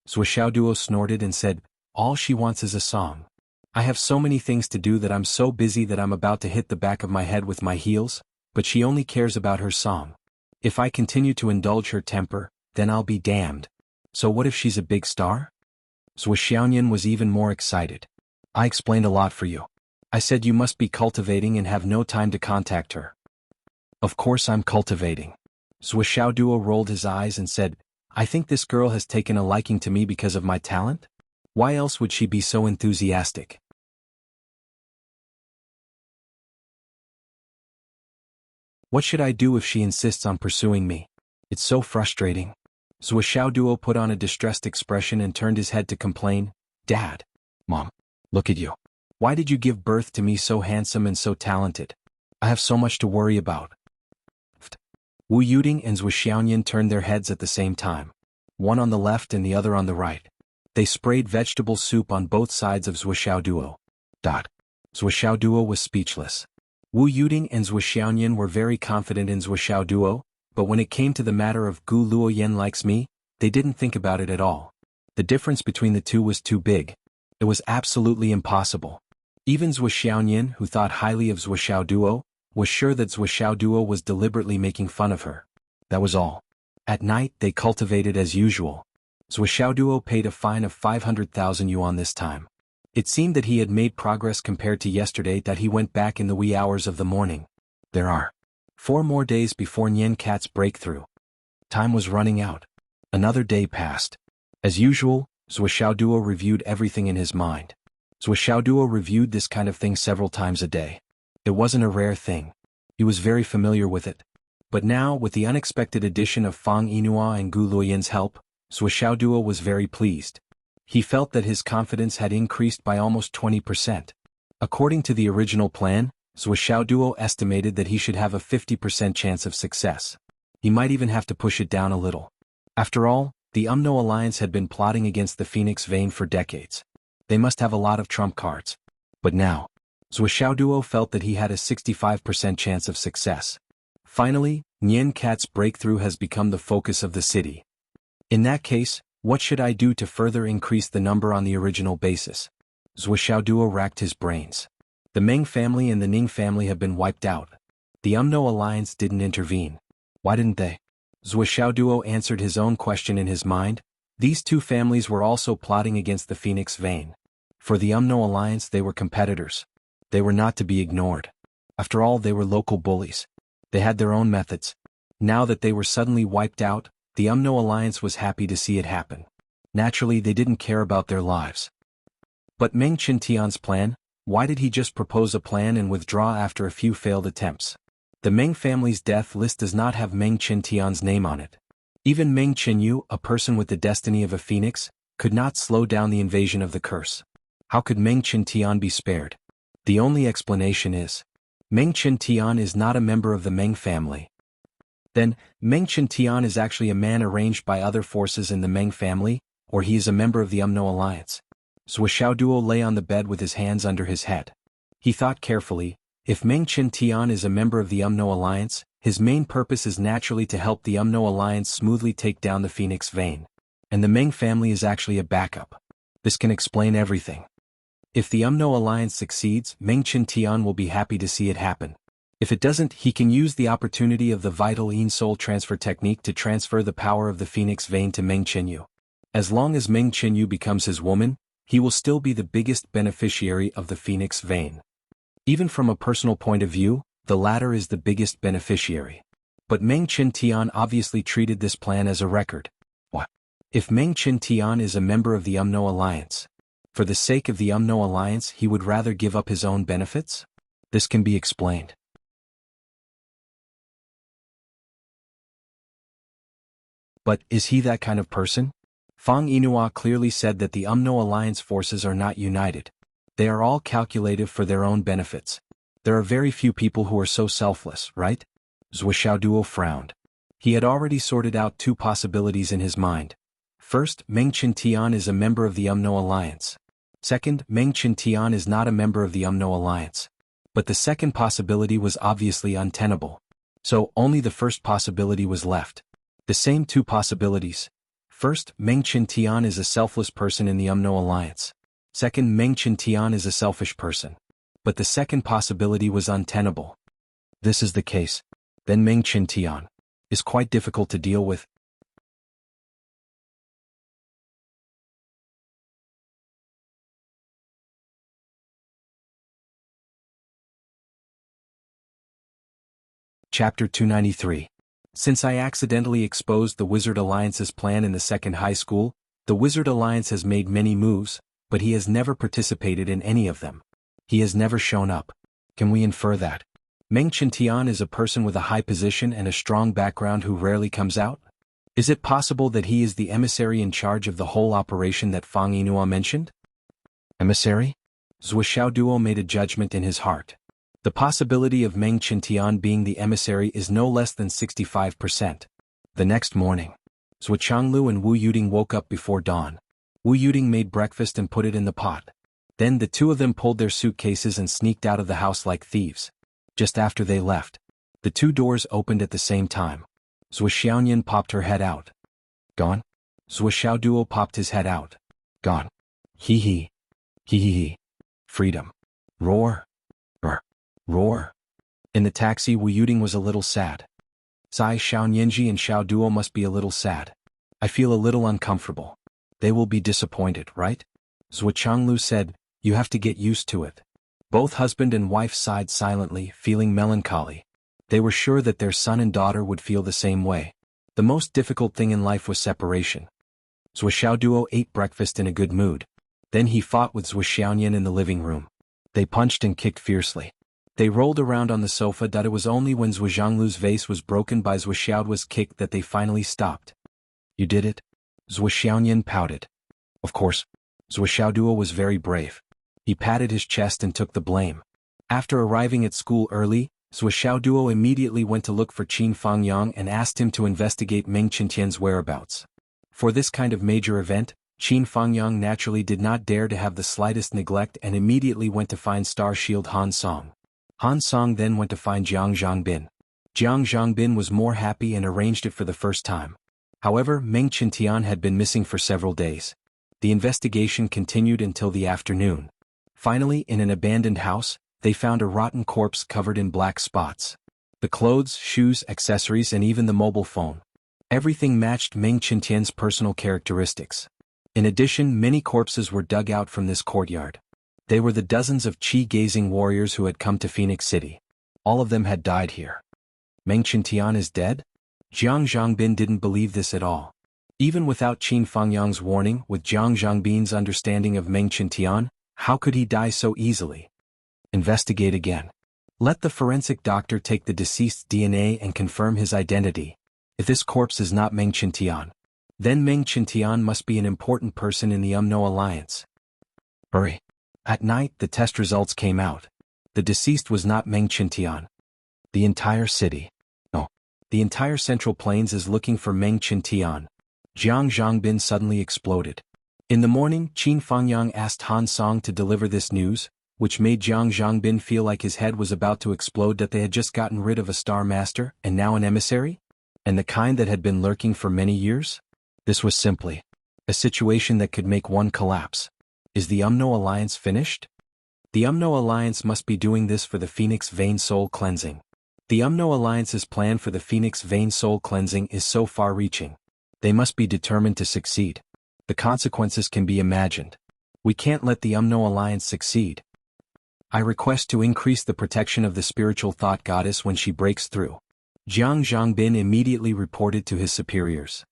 Zhuoxiao snorted and said, All she wants is a song. I have so many things to do that I'm so busy that I'm about to hit the back of my head with my heels, but she only cares about her song. If I continue to indulge her temper, then I'll be damned. So what if she's a big star? Zhuoxiaoyan was even more excited. I explained a lot for you. I said you must be cultivating and have no time to contact her. Of course I'm cultivating. Zhuoxiao rolled his eyes and said, I think this girl has taken a liking to me because of my talent? Why else would she be so enthusiastic? What should I do if she insists on pursuing me? It's so frustrating. Zhou Xiaoduo put on a distressed expression and turned his head to complain. Dad. Mom. Look at you. Why did you give birth to me so handsome and so talented? I have so much to worry about. Wu Yuding and Zhou Xiaoyan turned their heads at the same time. One on the left and the other on the right. They sprayed vegetable soup on both sides of Zhou Xiaoduo. Zhou Xiaoduo was speechless. Wu Yuding and Zhou Xiaoyan were very confident in Zhou Xiaoduo, but when it came to the matter of Gu Luoyan likes me, they didn't think about it at all. The difference between the two was too big. It was absolutely impossible. Even Zhou Xiaoyan, who thought highly of Zhou Xiaoduo, was sure that Zhou Xiaoduo was deliberately making fun of her. That was all. At night they cultivated as usual. Zhou Xiaoduo paid a fine of 500,000 yuan this time. It seemed that he had made progress compared to yesterday that he went back in the wee hours of the morning. There are 4 more days before Nian Cat's breakthrough. Time was running out. Another day passed. As usual, Zhou Xiaoduo reviewed everything in his mind. Zhou Xiaoduo reviewed this kind of thing several times a day. It wasn't a rare thing. He was very familiar with it. But now, with the unexpected addition of Fang Yinhua and Gu Luoyan's help, Zhou Xiaoduo was very pleased. He felt that his confidence had increased by almost 20%. According to the original plan, Zhou Xiaoduo estimated that he should have a 50% chance of success. He might even have to push it down a little. After all, the UMNO alliance had been plotting against the Phoenix Vein for decades. They must have a lot of trump cards. But now, Zhou Xiaoduo felt that he had a 65% chance of success. Finally, Nian Cat's breakthrough has become the focus of the city. In that case, what should I do to further increase the number on the original basis? Zhou Xiaoduo racked his brains. The Meng family and the Ning family have been wiped out. The UMNO alliance didn't intervene. Why didn't they? Zhou Xiaoduo answered his own question in his mind. These two families were also plotting against the Phoenix Vein. For the UMNO alliance they were competitors. They were not to be ignored. After all, they were local bullies. They had their own methods. Now that they were suddenly wiped out, the UMNO alliance was happy to see it happen. Naturally, they didn't care about their lives. But Meng Qintian's plan? Why did he just propose a plan and withdraw after a few failed attempts? The Meng family's death list does not have Meng Qintian's name on it. Even Meng Qinyu, a person with the destiny of a phoenix, could not slow down the invasion of the curse. How could Meng Qintian be spared? The only explanation is, Meng Qintian is not a member of the Meng family. Then, Meng Qintian is actually a man arranged by other forces in the Meng family, or he is a member of the UMNO alliance. Zhou Xiaoduo lay on the bed with his hands under his head. He thought carefully, if Meng Qintian is a member of the UMNO alliance, his main purpose is naturally to help the UMNO alliance smoothly take down the Phoenix Vein. And the Meng family is actually a backup. This can explain everything. If the UMNO alliance succeeds, Meng Qintian will be happy to see it happen. If it doesn't, he can use the opportunity of the vital Yin soul transfer technique to transfer the power of the Phoenix Vein to Meng Qinyu. As long as Meng Qinyu becomes his woman, he will still be the biggest beneficiary of the Phoenix Vein. Even from a personal point of view, the latter is the biggest beneficiary. But Meng Qintian obviously treated this plan as a record. What? If Meng Qintian is a member of the UMNO alliance, for the sake of the UMNO alliance he would rather give up his own benefits? This can be explained. But is he that kind of person? Fang Yinhua clearly said that the UMNO alliance forces are not united. They are all calculative for their own benefits. There are very few people who are so selfless, right? Zhou Xiaoduo frowned. He had already sorted out 2 possibilities in his mind. First, Meng Qintian is a member of the UMNO alliance. Second, Meng Qintian is not a member of the UMNO alliance. But the second possibility was obviously untenable. So only the first possibility was left. The same 2 possibilities. First, Meng Qintian is a selfless person in the UMNO alliance. Second, Meng Qintian is a selfish person. But the second possibility was untenable. This is the case. Then Meng Qintian is quite difficult to deal with. Chapter 293. Since I accidentally exposed the Wizard Alliance's plan in the second high school, the Wizard Alliance has made many moves, but he has never participated in any of them. He has never shown up. Can we infer that Meng Qintian is a person with a high position and a strong background who rarely comes out? Is it possible that he is the emissary in charge of the whole operation that Fang Yinhua mentioned? Emissary? Zhou Xiaoduo made a judgment in his heart. The possibility of Meng Qintian being the emissary is no less than 65%. The next morning, Zhou Changlu and Wu Yuding woke up before dawn. Wu Yuding made breakfast and put it in the pot. Then the two of them pulled their suitcases and sneaked out of the house like thieves. Just after they left, the two doors opened at the same time. Zhou Xiaoyan popped her head out. Gone? Zhou Xiaoduo popped his head out. Gone. Hee hee. Hee hee hee. Freedom. Roar. Roar. In the taxi, Wu Yuding was a little sad. Zai Xiaoyanji and Xiaoduo must be a little sad. I feel a little uncomfortable. They will be disappointed, right? Zhou Changlu said, you have to get used to it. Both husband and wife sighed silently, feeling melancholy. They were sure that their son and daughter would feel the same way. The most difficult thing in life was separation. Zhou Xiaoduo ate breakfast in a good mood. Then he fought with Zhou Xiaoyan in the living room. They punched and kicked fiercely. They rolled around on the sofa. It was only when Zhou Zhanglu's vase was broken by Zhou Xiaoduo's kick that they finally stopped. You did it? Zhou Xiaoyan pouted. Of course. Zhou Xiaoduo was very brave. He patted his chest and took the blame. After arriving at school early, Zhou Xiaoduo immediately went to look for Qin Fangyang and asked him to investigate Meng Qintian's whereabouts. For this kind of major event, Qin Fangyang naturally did not dare to have the slightest neglect and immediately went to find Star Shield Han Song. Han Song then went to find Jiang Zhangbin. Jiang Zhangbin was more happy and arranged it for the first time. However, Meng Qintian had been missing for several days. The investigation continued until the afternoon. Finally, in an abandoned house, they found a rotten corpse covered in black spots. The clothes, shoes, accessories and even the mobile phone. Everything matched Meng Qintian's personal characteristics. In addition, many corpses were dug out from this courtyard. They were the dozens of qi-gazing warriors who had come to Phoenix City. All of them had died here. Meng Qintian is dead? Jiang Zhangbin didn't believe this at all. Even without Qin Fangyang's warning, with Jiang Zhangbin's understanding of Meng Qintian, how could he die so easily? Investigate again. Let the forensic doctor take the deceased's DNA and confirm his identity. If this corpse is not Meng Qintian, then Meng Qintian must be an important person in the UMNO alliance. Hurry. At night, the test results came out. The deceased was not Meng Qintian. The entire city. No. The entire Central Plains is looking for Meng Qintian. Jiang Zhangbin suddenly exploded. In the morning, Qin Fangyang asked Han Song to deliver this news, which made Jiang Zhangbin feel like his head was about to explode, that they had just gotten rid of a star master and now an emissary? And the kind that had been lurking for many years? This was simply a situation that could make one collapse. Is the UMNO alliance finished? The UMNO alliance must be doing this for the Phoenix Vein Soul Cleansing. The UMNO alliance's plan for the Phoenix Vein Soul Cleansing is so far-reaching. They must be determined to succeed. The consequences can be imagined. We can't let the UMNO alliance succeed. I request to increase the protection of the spiritual thought goddess when she breaks through. Jiang Zhangbin immediately reported to his superiors.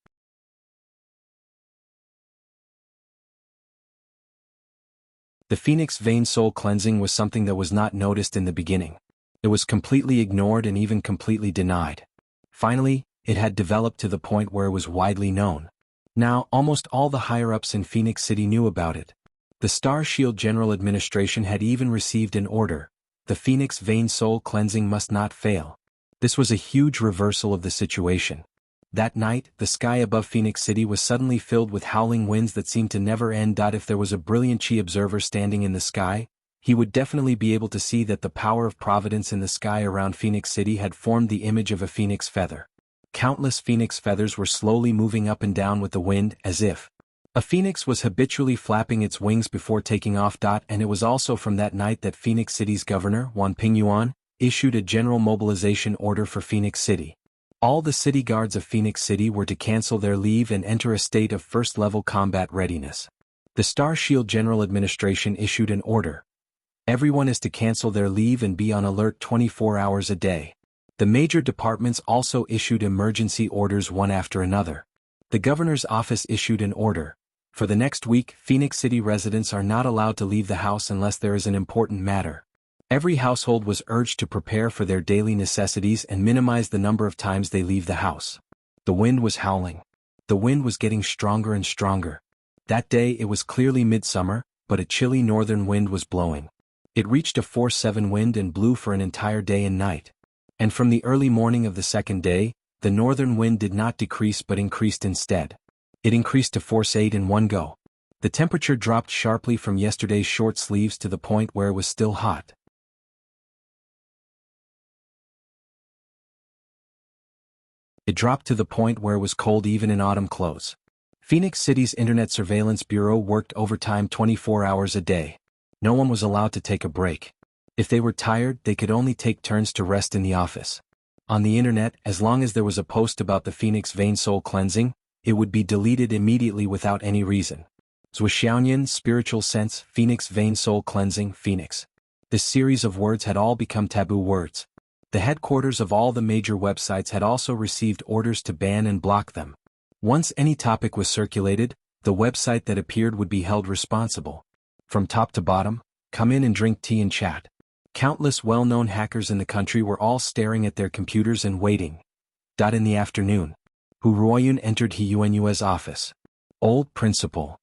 The Phoenix Vein Soul Cleansing was something that was not noticed in the beginning. It was completely ignored and even completely denied. Finally, it had developed to the point where it was widely known. Now, almost all the higher-ups in Phoenix City knew about it. The Star Shield General Administration had even received an order. The Phoenix Vein Soul Cleansing must not fail. This was a huge reversal of the situation. That night, the sky above Phoenix City was suddenly filled with howling winds that seemed to never end. If there was a brilliant Qi observer standing in the sky, he would definitely be able to see that the power of providence in the sky around Phoenix City had formed the image of a phoenix feather. Countless phoenix feathers were slowly moving up and down with the wind, as if a phoenix was habitually flapping its wings before taking off. And it was also from that night that Phoenix City's governor, Wan Pingyuan, issued a general mobilization order for Phoenix City. All the city guards of Phoenix City were to cancel their leave and enter a state of first-level combat readiness. The Star Shield General Administration issued an order. Everyone is to cancel their leave and be on alert 24 hours a day. The major departments also issued emergency orders one after another. The governor's office issued an order. For the next week, Phoenix City residents are not allowed to leave the house unless there is an important matter. Every household was urged to prepare for their daily necessities and minimize the number of times they leave the house. The wind was howling. The wind was getting stronger and stronger. That day it was clearly midsummer, but a chilly northern wind was blowing. It reached a force 7 wind and blew for an entire day and night. And from the early morning of the second day, the northern wind did not decrease but increased instead. It increased to force 8 in one go. The temperature dropped sharply from yesterday's short sleeves to the point where it was still hot. It dropped to the point where it was cold even in autumn clothes. Phoenix City's Internet Surveillance Bureau worked overtime 24 hours a day. No one was allowed to take a break. If they were tired, they could only take turns to rest in the office. On the internet, as long as there was a post about the Phoenix vein soul cleansing, it would be deleted immediately without any reason. Zhuxiaonian, spiritual sense, Phoenix vein soul cleansing, Phoenix. This series of words had all become taboo words. The headquarters of all the major websites had also received orders to ban and block them. Once any topic was circulated, the website that appeared would be held responsible. From top to bottom, come in and drink tea and chat. Countless well-known hackers in the country were all staring at their computers and waiting. In the afternoon, Hu Ruoyun entered He Yuanyue's office. Old principal.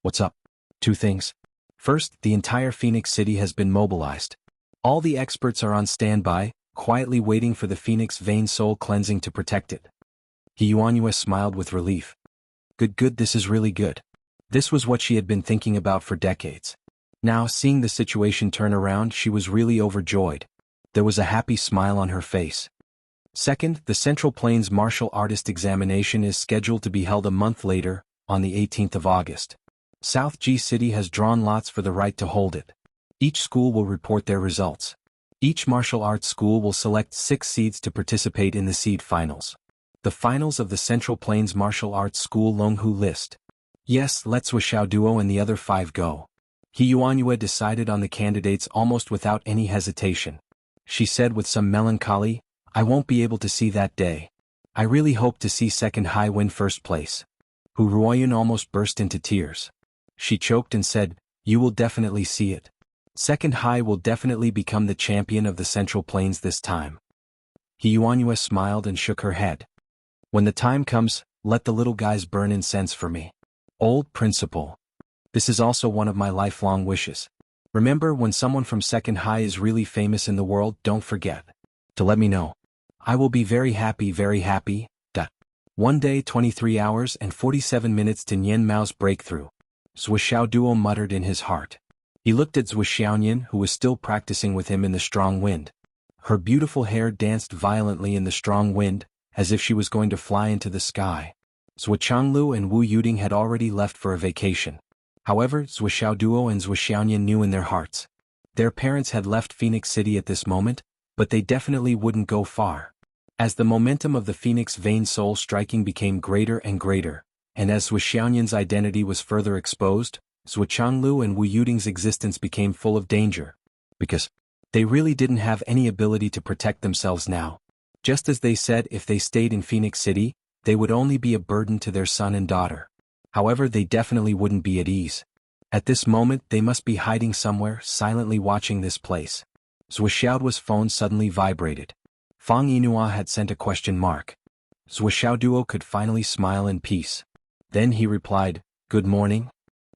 What's up? 2 things. First, the entire Phoenix City has been mobilized. All the experts are on standby, quietly waiting for the Phoenix vein soul cleansing to protect it. He Yuanyue smiled with relief. Good, this is really good. This was what she had been thinking about for decades. Now, seeing the situation turn around, she was really overjoyed. There was a happy smile on her face. Second, the Central Plains Martial Artist Examination is scheduled to be held a month later, on the 18th of August. South G City has drawn lots for the right to hold it. Each school will report their results. Each martial arts school will select 6 seeds to participate in the seed finals. The finals of the Central Plains Martial Arts School Longhu list. Yes, let Wuxiao Duo and the other 5 go. He Yuanyue decided on the candidates almost without any hesitation. She said with some melancholy, I won't be able to see that day. I really hope to see Second High win first place. Hu Ruoyun almost burst into tears. She choked and said, You will definitely see it. Second High will definitely become the champion of the Central Plains this time. He Yuanyue smiled and shook her head. When the time comes, let the little guys burn incense for me. Old principal. This is also one of my lifelong wishes. Remember, when someone from Second High is really famous in the world, don't forget to let me know. I will be very happy, very happy. One day, 23 hours and 47 minutes to Nian Mao's breakthrough. Wuxiao Duo muttered in his heart. He looked at Zhuxiaonian, who was still practicing with him in the strong wind. Her beautiful hair danced violently in the strong wind, as if she was going to fly into the sky. Zhu Changlu and Wu Yuding had already left for a vacation. However, Wuxiao Duo and Zhuxiaonian knew in their hearts. Their parents had left Phoenix City at this moment, but they definitely wouldn't go far. As the momentum of the Phoenix vein soul striking became greater and greater, and as Zhuxiaonian's identity was further exposed, Zhu Changlu and Wu Yuding's existence became full of danger. Because they really didn't have any ability to protect themselves now. Just as they said if they stayed in Phoenix City, they would only be a burden to their son and daughter. However, they definitely wouldn't be at ease. At this moment, they must be hiding somewhere, silently watching this place. Zhu Xiaoduo's phone suddenly vibrated. Fang Yinhua had sent a question mark. Zhu Xiaoduo could finally smile in peace. Then he replied, Good morning.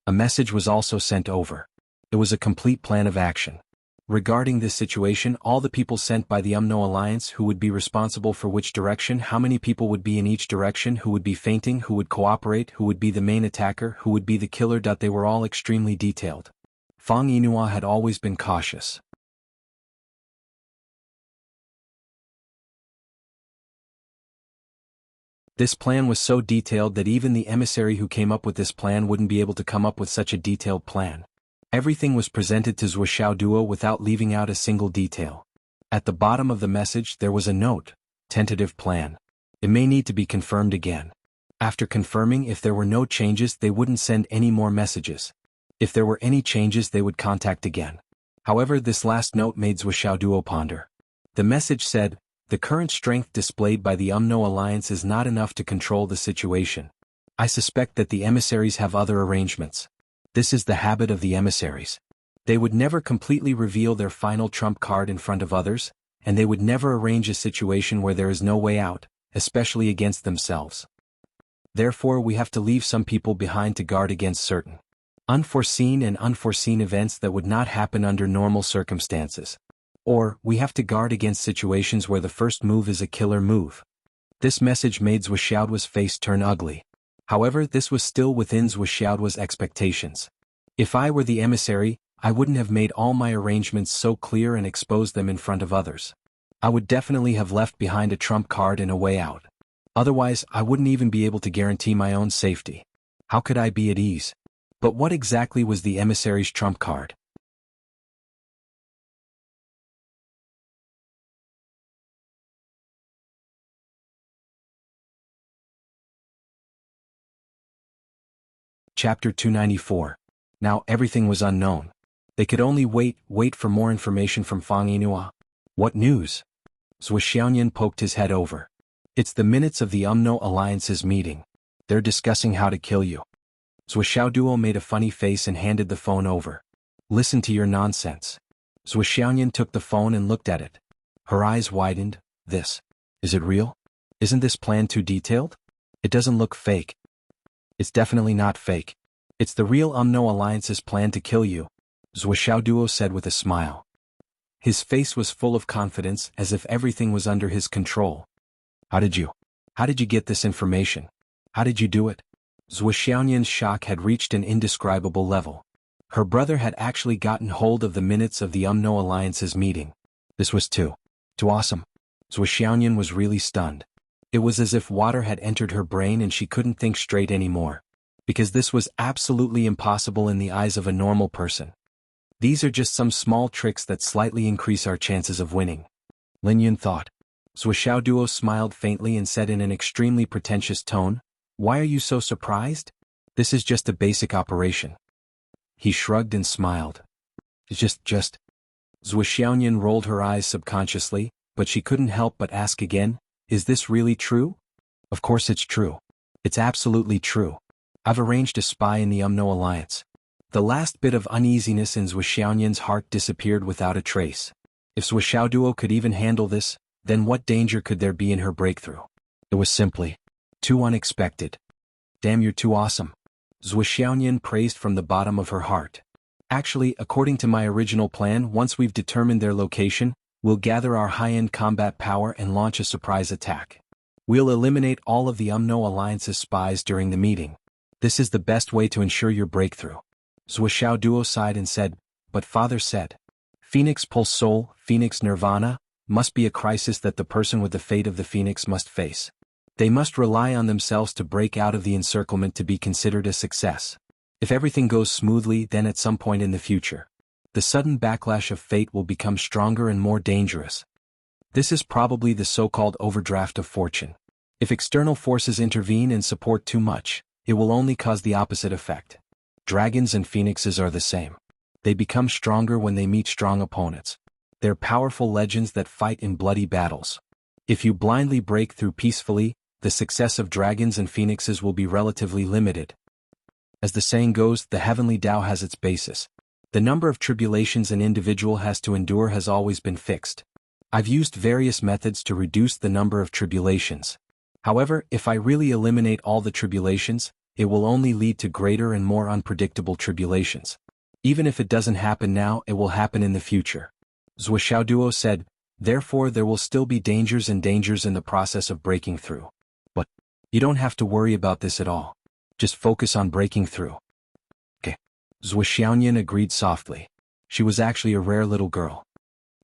A message was also sent over. It was a complete plan of action. Regarding this situation, all the people sent by the UMNO Alliance, who would be responsible for which direction, how many people would be in each direction, who would be feinting, who would cooperate, who would be the main attacker, who would be the killer. They were all extremely detailed. Fang Yinhua had always been cautious. This plan was so detailed that even the emissary who came up with this plan wouldn't be able to come up with such a detailed plan. Everything was presented to Wuxiao Duo without leaving out a single detail. At the bottom of the message there was a note, tentative plan. It may need to be confirmed again. After confirming, if there were no changes, they wouldn't send any more messages. If there were any changes, they would contact again. However, this last note made Wuxiao Duo ponder. The message said, The current strength displayed by the UMNO Alliance is not enough to control the situation. I suspect that the emissaries have other arrangements. This is the habit of the emissaries. They would never completely reveal their final trump card in front of others, and they would never arrange a situation where there is no way out, especially against themselves. Therefore, we have to leave some people behind to guard against certain unforeseen and unforeseen events that would not happen under normal circumstances. Or, we have to guard against situations where the first move is a killer move. This message made Zhuxiaoduo's face turn ugly. However, this was still within Zhuxiaoduo's expectations. If I were the emissary, I wouldn't have made all my arrangements so clear and exposed them in front of others. I would definitely have left behind a trump card and a way out. Otherwise, I wouldn't even be able to guarantee my own safety. How could I be at ease? But what exactly was the emissary's trump card? Chapter 294. Now everything was unknown. They could only wait for more information from Fang Yinhua. What news? Zhou Xiaoyan poked his head over. It's the minutes of the UMNO Alliance's meeting. They're discussing how to kill you. Zhou Xiaoduo made a funny face and handed the phone over. Listen to your nonsense. Zhou Xiaoyan took the phone and looked at it. Her eyes widened. Is it real? Isn't this plan too detailed? It doesn't look fake. It's definitely not fake. It's the real UMNO Alliance's plan to kill you, Zhou Xiaoduo said with a smile. His face was full of confidence, as if everything was under his control. How did you get this information? How did you do it? Zhou Xiaoyan's shock had reached an indescribable level. Her brother had actually gotten hold of the minutes of the UMNO Alliance's meeting. This was too awesome. Zhou Xiaoyan was really stunned. It was as if water had entered her brain and she couldn't think straight anymore. Because this was absolutely impossible in the eyes of a normal person. These are just some small tricks that slightly increase our chances of winning. Lin Yun thought. Zhou Xiaoduo smiled faintly and said in an extremely pretentious tone, "Why are you so surprised? This is just a basic operation." He shrugged and smiled. It's just. Zhou Xiaoyan rolled her eyes subconsciously, but she couldn't help but ask again, "Is this really true?" Of course it's true. It's absolutely true. I've arranged a spy in the UMNO Alliance. The last bit of uneasiness in Zhou Xiaoyan's heart disappeared without a trace. If Zhou Xiaoduo could even handle this, then what danger could there be in her breakthrough? It was simply too unexpected. Damn, you're too awesome. Zhou Xiaoyan praised from the bottom of her heart. Actually, according to my original plan, once we've determined their location, we'll gather our high-end combat power and launch a surprise attack. We'll eliminate all of the UMNO Alliance's spies during the meeting. This is the best way to ensure your breakthrough. Zhou Xiaoduo sighed and said, but father said, Phoenix Pulse Soul, Phoenix Nirvana, must be a crisis that the person with the fate of the Phoenix must face. They must rely on themselves to break out of the encirclement to be considered a success. If everything goes smoothly, then at some point in the future, the sudden backlash of fate will become stronger and more dangerous. This is probably the so-called overdraft of fortune. If external forces intervene and support too much, it will only cause the opposite effect. Dragons and phoenixes are the same. They become stronger when they meet strong opponents. They're powerful legends that fight in bloody battles. If you blindly break through peacefully, the success of dragons and phoenixes will be relatively limited. As the saying goes, the heavenly Tao has its basis. The number of tribulations an individual has to endure has always been fixed. I've used various methods to reduce the number of tribulations. However, if I really eliminate all the tribulations, it will only lead to greater and more unpredictable tribulations. Even if it doesn't happen now, it will happen in the future. Zhou Xiaoduo said, therefore there will still be dangers in the process of breaking through. But you don't have to worry about this at all. Just focus on breaking through. Okay. Zhou Xiaoyan agreed softly. She was actually a rare little girl.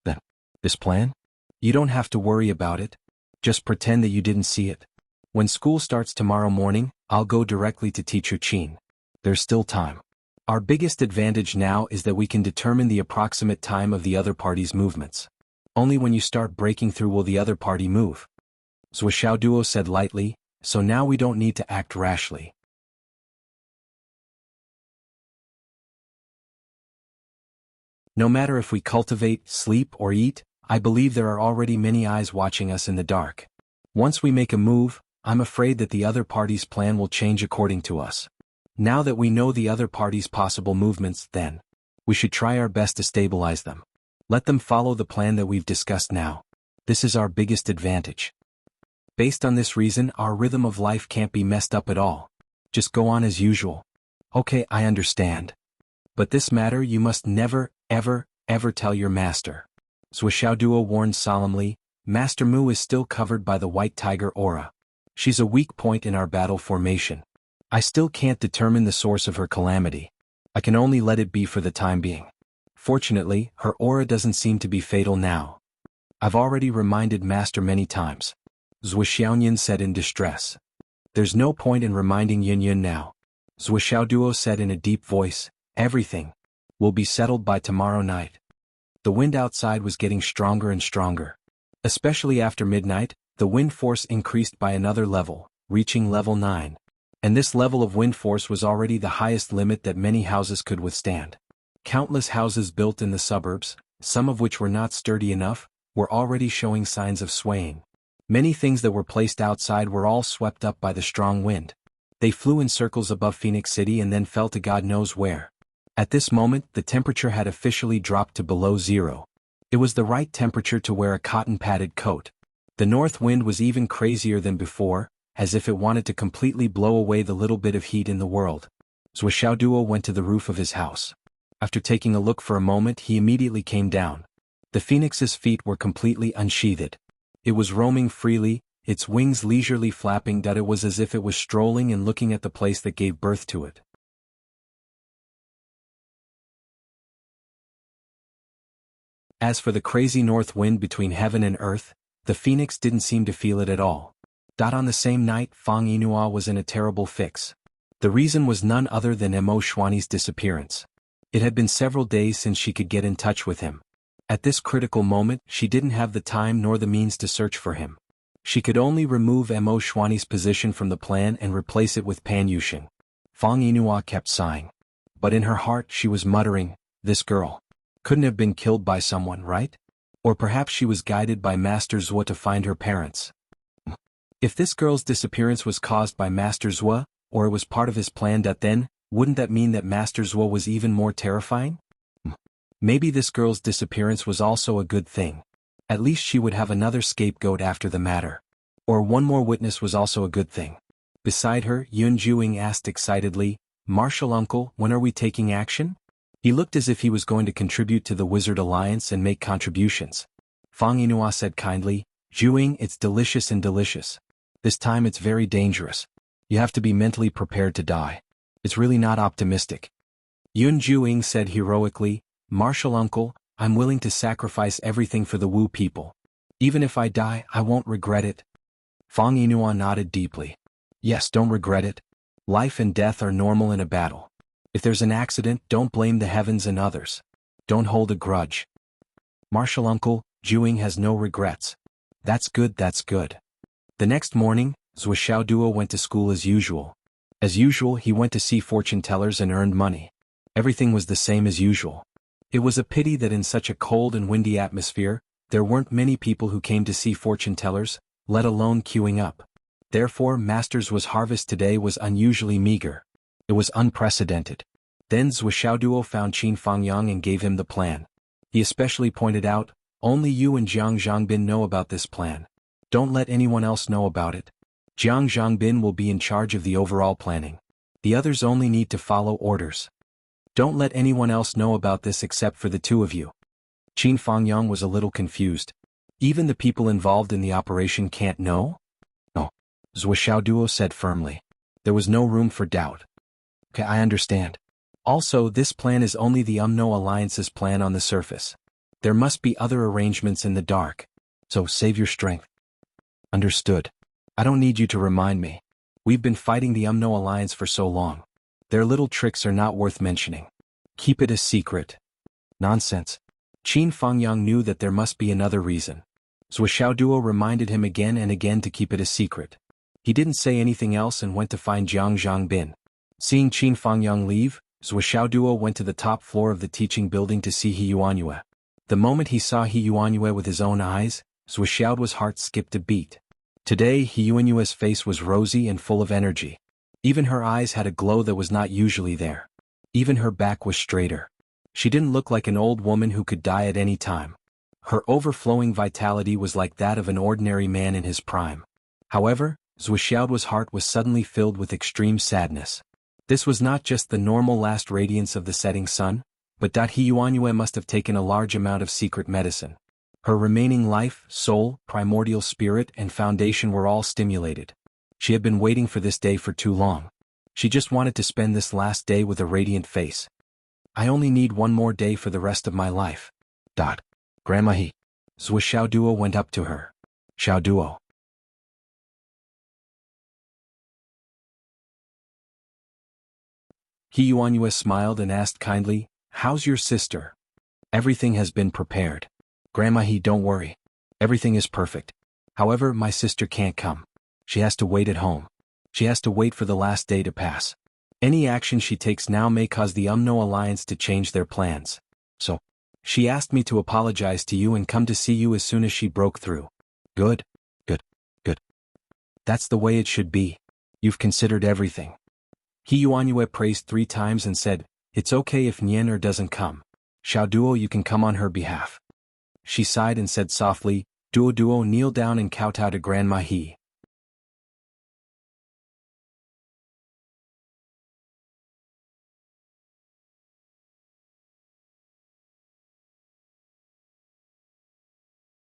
Then, this plan? You don't have to worry about it. Just pretend that you didn't see it. When school starts tomorrow morning, I'll go directly to Teacher Qin. There's still time. Our biggest advantage now is that we can determine the approximate time of the other party's movements. Only when you start breaking through will the other party move. Zhou Xiaoduo said lightly, so now we don't need to act rashly. No matter if we cultivate, sleep, or eat, I believe there are already many eyes watching us in the dark. Once we make a move, I'm afraid that the other party's plan will change according to us. Now that we know the other party's possible movements, then We should try our best to stabilize them. Let them follow the plan that we've discussed now. This is our biggest advantage. Based on this reason, our rhythm of life can't be messed up at all. Just go on as usual. Okay, I understand. But this matter you must never, ever, ever tell your master. Zhuxiaoduo warned solemnly. Master Mu is still covered by the white tiger aura. She's a weak point in our battle formation. I still can't determine the source of her calamity. I can only let it be for the time being. Fortunately, her aura doesn't seem to be fatal now. I've already reminded Master many times. Zhuxiaoyan said in distress. There's no point in reminding Yun now. Zhuxiaoduo said in a deep voice. Everything will be settled by tomorrow night. The wind outside was getting stronger and stronger. Especially after midnight, the wind force increased by another level, reaching level 9. And this level of wind force was already the highest limit that many houses could withstand. Countless houses built in the suburbs, some of which were not sturdy enough, were already showing signs of swaying. Many things that were placed outside were all swept up by the strong wind. They flew in circles above Phoenix City and then fell to God knows where. At this moment, the temperature had officially dropped to below zero. It was the right temperature to wear a cotton-padded coat. The north wind was even crazier than before, as if it wanted to completely blow away the little bit of heat in the world. Zhuxiaoduo went to the roof of his house. After taking a look for a moment, he immediately came down. The phoenix's feet were completely unsheathed. It was roaming freely, its wings leisurely flapping. It was as if it was strolling and looking at the place that gave birth to it. As for the crazy north wind between heaven and earth, the phoenix didn't seem to feel it at all. On the same night, Fang Yinhua was in a terrible fix. The reason was none other than Mo Xuanyi's disappearance. It had been several days since she could get in touch with him. At this critical moment, she didn't have the time nor the means to search for him. She could only remove Mo Xuanyi's position from the plan and replace it with Pan Yuxing. Fang Yinhua kept sighing. But in her heart she was muttering, this girl couldn't have been killed by someone, right? Or perhaps she was guided by Master Zhuo to find her parents. If this girl's disappearance was caused by Master Zhuo, or it was part of his plan, then, wouldn't that mean that Master Zhuo was even more terrifying? Maybe this girl's disappearance was also a good thing. At least she would have another scapegoat after the matter. Or one more witness was also a good thing. Beside her, Yun Juing asked excitedly, Martial Uncle, when are we taking action? He looked as if he was going to contribute to the Wizard Alliance and make contributions. Fang Yinhua said kindly, Juing, it's delicious and delicious. This time it's very dangerous. You have to be mentally prepared to die. It's really not optimistic. Yun Juing said heroically, Martial Uncle, I'm willing to sacrifice everything for the Wu people. Even if I die, I won't regret it. Fang Yinhua nodded deeply. Yes, don't regret it. Life and death are normal in a battle. If there's an accident, don't blame the heavens and others. Don't hold a grudge. Martial Uncle, Juing has no regrets. That's good, that's good. The next morning, Zhuxiaoduo went to school as usual. As usual, he went to see fortune tellers and earned money. Everything was the same as usual. It was a pity that in such a cold and windy atmosphere, there weren't many people who came to see fortune tellers, let alone queuing up. Therefore, Master Zhuo's harvest today was unusually meager. It was unprecedented. Then Zhuxiaoduo found Qin Fangyang and gave him the plan. He especially pointed out, only you and Jiang Zhangbin know about this plan. Don't let anyone else know about it. Jiang Zhangbin will be in charge of the overall planning. The others only need to follow orders. Don't let anyone else know about this except for the two of you. Qin Fangyang was a little confused. Even the people involved in the operation can't know? No. Zhuxiaoduo said firmly. There was no room for doubt. Okay, I understand. Also, this plan is only the Umno Alliance's plan on the surface. There must be other arrangements in the dark. So save your strength. Understood. I don't need you to remind me. We've been fighting the Umno Alliance for so long. Their little tricks are not worth mentioning. Keep it a secret. Nonsense. Qin Fangyang knew that there must be another reason. Zhuxiaoduo reminded him again and again to keep it a secret. He didn't say anything else and went to find Jiang Zhangbin. Seeing Qin Fangyang leave, Zhuxiaoduo went to the top floor of the teaching building to see He Yuanyue. The moment he saw He Yuanyue with his own eyes, Zhuxiaoduo's heart skipped a beat. Today, He Yuanyue's face was rosy and full of energy. Even her eyes had a glow that was not usually there. Even her back was straighter. She didn't look like an old woman who could die at any time. Her overflowing vitality was like that of an ordinary man in his prime. However, Zhou Xiaoduo's heart was suddenly filled with extreme sadness. This was not just the normal last radiance of the setting sun, but He Yuanyue must have taken a large amount of secret medicine. Her remaining life, soul, primordial spirit, and foundation were all stimulated. She had been waiting for this day for too long. She just wanted to spend this last day with a radiant face. I only need one more day for the rest of my life. Grandma He. Zhou Xiaoduo went up to her. Xiaoduo. He Yuanyue smiled and asked kindly, "How's your sister?" "Everything has been prepared. Grandma He, don't worry. Everything is perfect. However, my sister can't come. She has to wait at home. She has to wait for the last day to pass. Any action she takes now may cause the Umno Alliance to change their plans. So, she asked me to apologize to you and come to see you as soon as she broke through." Good. That's the way it should be. You've considered everything. He Yuanyue praised 3 times and said, "It's okay if Nianer doesn't come. Xiaoduo, you can come on her behalf." She sighed and said softly, "Duo, kneel down and kowtow to Grandma He."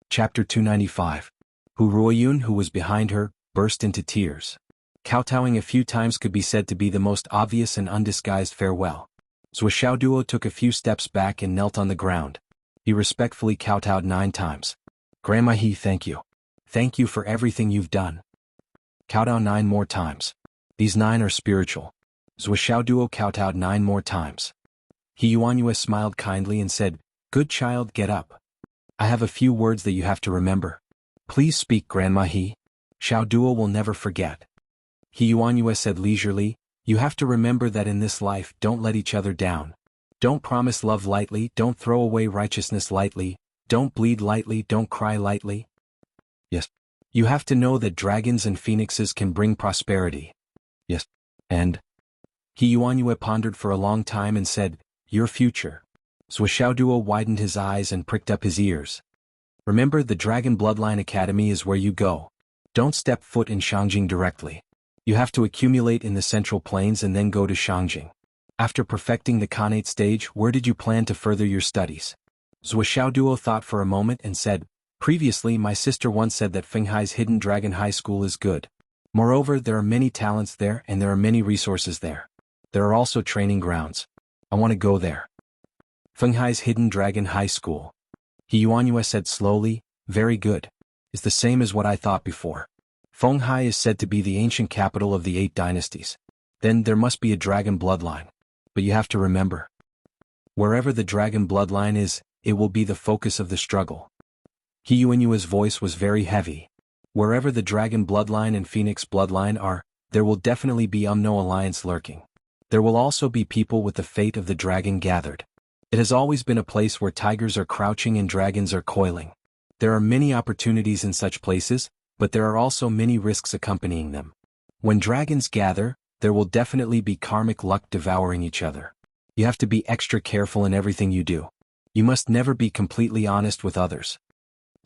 Chapter 295. Hu Ruoyun, who was behind her, burst into tears. Kowtowing a few times could be said to be the most obvious and undisguised farewell. Zhou Xiaoduo took a few steps back and knelt on the ground. He respectfully kowtowed 9 times. "Grandma He, thank you. Thank you for everything you've done." Kowtow 9 more times. These 9 are spiritual. Zhou Xiaoduo kowtowed 9 more times. He Yuanyue smiled kindly and said, "Good child, get up. I have a few words that you have to remember. Please speak, Grandma He. Xiaoduo will never forget." He Yuanyue said leisurely, "You have to remember that in this life, don't let each other down. Don't promise love lightly, don't throw away righteousness lightly, don't bleed lightly, don't cry lightly. Yes. You have to know that dragons and phoenixes can bring prosperity. Yes. And?" He Yuanyue pondered for a long time and said, "Your future." Zhou Xiaoduo widened his eyes and pricked up his ears. "Remember, the Dragon Bloodline Academy is where you go. Don't step foot in Shangjing directly. You have to accumulate in the Central Plains and then go to Shangjing. After perfecting the Khanate stage, where did you plan to further your studies?" Zhou Xiaoduo thought for a moment and said, "Previously my sister once said that Fenghai's Hidden Dragon High School is good. Moreover, there are many talents there and there are many resources there. There are also training grounds. I want to go there." Fenghai's Hidden Dragon High School. He Yuanyue said slowly, "Very good. Is the same as what I thought before. Fenghai is said to be the ancient capital of the 8 dynasties. Then there must be a dragon bloodline. But you have to remember. Wherever the dragon bloodline is, it will be the focus of the struggle." He Yuanyue's voice was very heavy. Wherever the dragon bloodline and phoenix bloodline are, there will definitely be Umno Alliance lurking. There will also be people with the fate of the dragon gathered. It has always been a place where tigers are crouching and dragons are coiling. There are many opportunities in such places, but there are also many risks accompanying them. When dragons gather, there will definitely be karmic luck devouring each other. You have to be extra careful in everything you do. You must never be completely honest with others.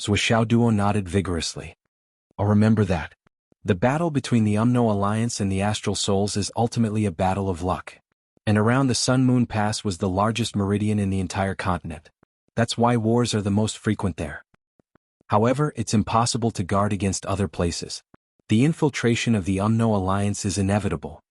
Zhou Xiaoduo nodded vigorously. "I'll remember that. The battle between the Umno Alliance and the Astral Souls is ultimately a battle of luck. And around the Sun-Moon Pass was the largest meridian in the entire continent. That's why wars are the most frequent there. However, it's impossible to guard against other places. The infiltration of the Umno Alliance is inevitable."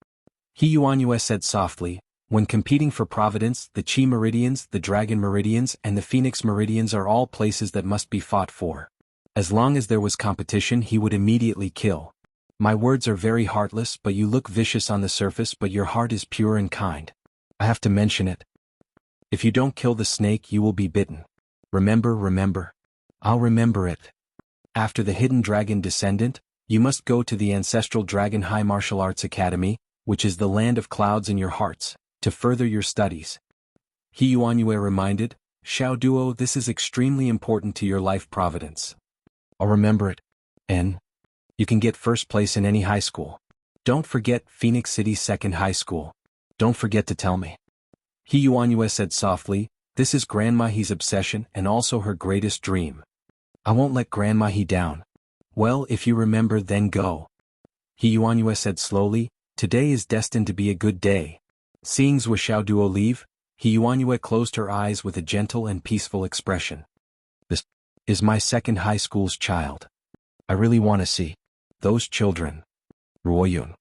He Yuanyue said softly, "When competing for Providence, the Qi Meridians, the Dragon Meridians, and the Phoenix Meridians are all places that must be fought for. As long as there was competition, he would immediately kill. My words are very heartless, but you look vicious on the surface, but your heart is pure and kind. I have to mention it. If you don't kill the snake, you will be bitten. Remember. I'll remember it. After the Hidden Dragon Descendant, you must go to the Ancestral Dragon High Martial Arts Academy, which is the land of clouds in your hearts, to further your studies." He Yuanyue reminded, "Xiaoduo, this is extremely important to your life providence." "I'll remember it. And you can get first place in any high school. Don't forget Phoenix City's second high school. Don't forget to tell me." He Yuanyue said softly, This is Grandma He's obsession and also her greatest dream. I won't let Grandma He down. Well, if you remember, then go. He Yuanyue said slowly, today is destined to be a good day. Seeing Zhuo Xiaoduo leave, He Yuanyue closed her eyes with a gentle and peaceful expression. This is my second high school's child. I really want to see those children. Ruoyun.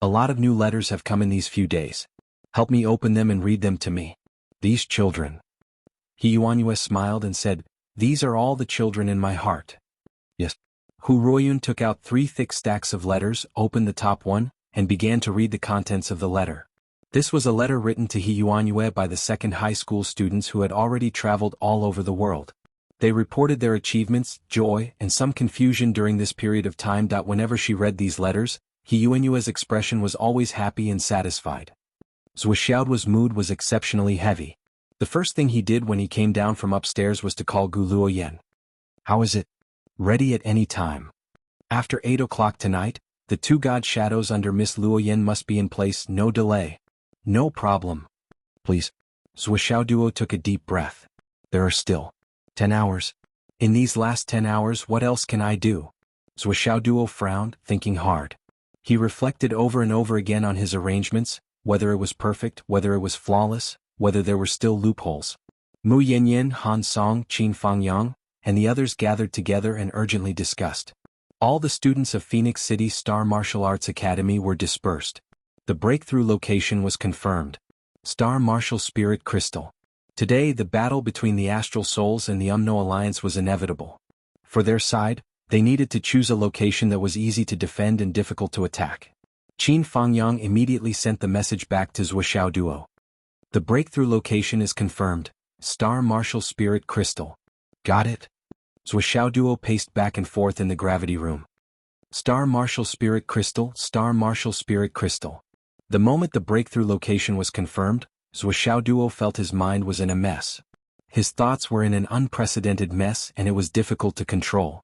A lot of new letters have come in these few days. Help me open them and read them to me. These children. He Yuanyue smiled and said, these are all the children in my heart. Yes. Hu Ruoyun took out 3 thick stacks of letters, opened the top one, and began to read the contents of the letter. This was a letter written to He Yuanyue by the second high school students who had already traveled all over the world. They reported their achievements, joy, and some confusion during this period of time. Whenever she read these letters, He Yuanyue's expression was always happy and satisfied. Zhuo Xiaoduo's mood was exceptionally heavy. The first thing he did when he came down from upstairs was to call Gu Luoyan. How is it? Ready at any time. After 8 o'clock tonight, the 2 god shadows under Miss Luoyan must be in place, no delay. No problem. Please. Zhuo Xiaoduo took a deep breath. There are still 10 hours. In these last 10 hours, what else can I do? Zhuo Xiaoduo frowned, thinking hard. He reflected over and over again on his arrangements, whether it was perfect, whether it was flawless, whether there were still loopholes. Mu Yanyan, Han Song, Qin Fangyang, and the others gathered together and urgently discussed. All the students of Phoenix City Star Martial Arts Academy were dispersed. The breakthrough location was confirmed. Star Martial Spirit Crystal. Today the battle between the Astral Souls and the Umno Alliance was inevitable. For their side, they needed to choose a location that was easy to defend and difficult to attack. Qin Fangyang immediately sent the message back to Zhuo Xiaoduo. The breakthrough location is confirmed. Star Martial Spirit Crystal. Got it? Zhuo Xiaoduo paced back and forth in the gravity room. Star Martial Spirit Crystal, Star Martial Spirit Crystal. The moment the breakthrough location was confirmed, Zhuo Xiaoduo felt his mind was in a mess. His thoughts were in an unprecedented mess and it was difficult to control.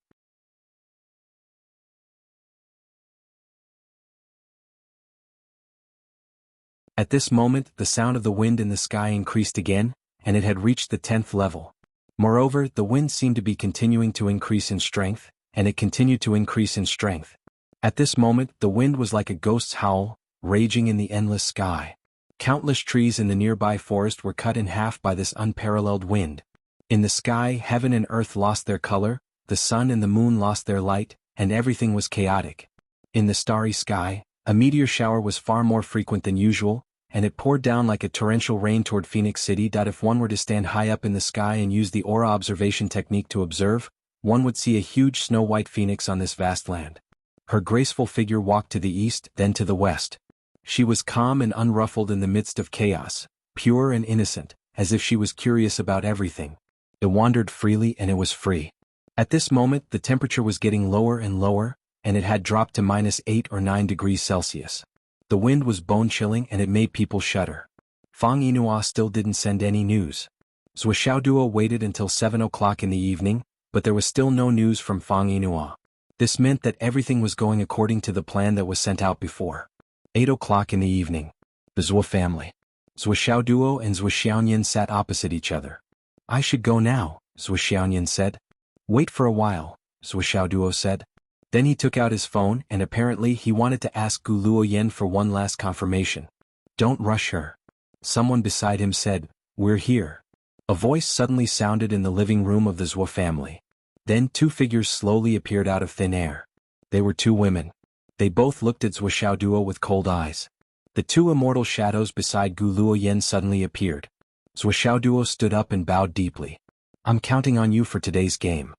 At this moment, the sound of the wind in the sky increased again, and it had reached the 10th level. Moreover, the wind seemed to be continuing to increase in strength, and it continued to increase in strength. At this moment, the wind was like a ghost's howl, raging in the endless sky. Countless trees in the nearby forest were cut in half by this unparalleled wind. In the sky, heaven and earth lost their color, the sun and the moon lost their light, and everything was chaotic. In the starry sky, a meteor shower was far more frequent than usual, and it poured down like a torrential rain toward Phoenix City. If one were to stand high up in the sky and use the aura observation technique to observe, one would see a huge snow-white phoenix on this vast land. Her graceful figure walked to the east, then to the west. She was calm and unruffled in the midst of chaos, pure and innocent, as if she was curious about everything. It wandered freely and it was free. At this moment, the temperature was getting lower and lower, and it had dropped to -8 or 9 degrees Celsius. The wind was bone-chilling and it made people shudder. Fang Yinhua still didn't send any news. Zhuo Xiaoduo waited until 7 o'clock in the evening, but there was still no news from Fang Yinhua. This meant that everything was going according to the plan that was sent out before. 8 o'clock in the evening. The Zhuo family. Zhuo Xiaoduo and Zhuo Xiaoyan sat opposite each other. I should go now, Zhuo Xiaoyan said. Wait for a while, Zhuo Xiaoduo said. Then he took out his phone and apparently he wanted to ask Gu Luoyan for one last confirmation. Don't rush her. Someone beside him said, we're here. A voice suddenly sounded in the living room of the Zhuo family. Then 2 figures slowly appeared out of thin air. They were 2 women. They both looked at Zhuo Xiaoduo with cold eyes. The 2 immortal shadows beside Gu Luoyan suddenly appeared. Zhuo Xiaoduo stood up and bowed deeply. I'm counting on you for today's game.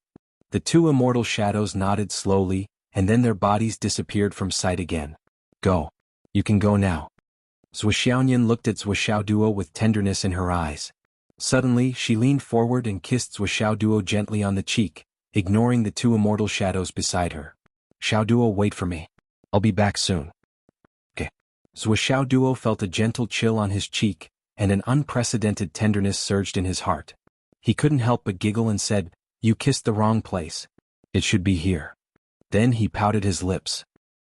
The 2 immortal shadows nodded slowly, and then their bodies disappeared from sight again. Go. You can go now. Zhuo Xiaoyan looked at Zhuo Xiaoduo with tenderness in her eyes. Suddenly, she leaned forward and kissed Zhuo Xiaoduo gently on the cheek, ignoring the 2 immortal shadows beside her. Xiaoduo, wait for me. I'll be back soon. Okay. Zhuo Xiaoduo felt a gentle chill on his cheek, and an unprecedented tenderness surged in his heart. He couldn't help but giggle and said, you kissed the wrong place. It should be here. Then he pouted his lips.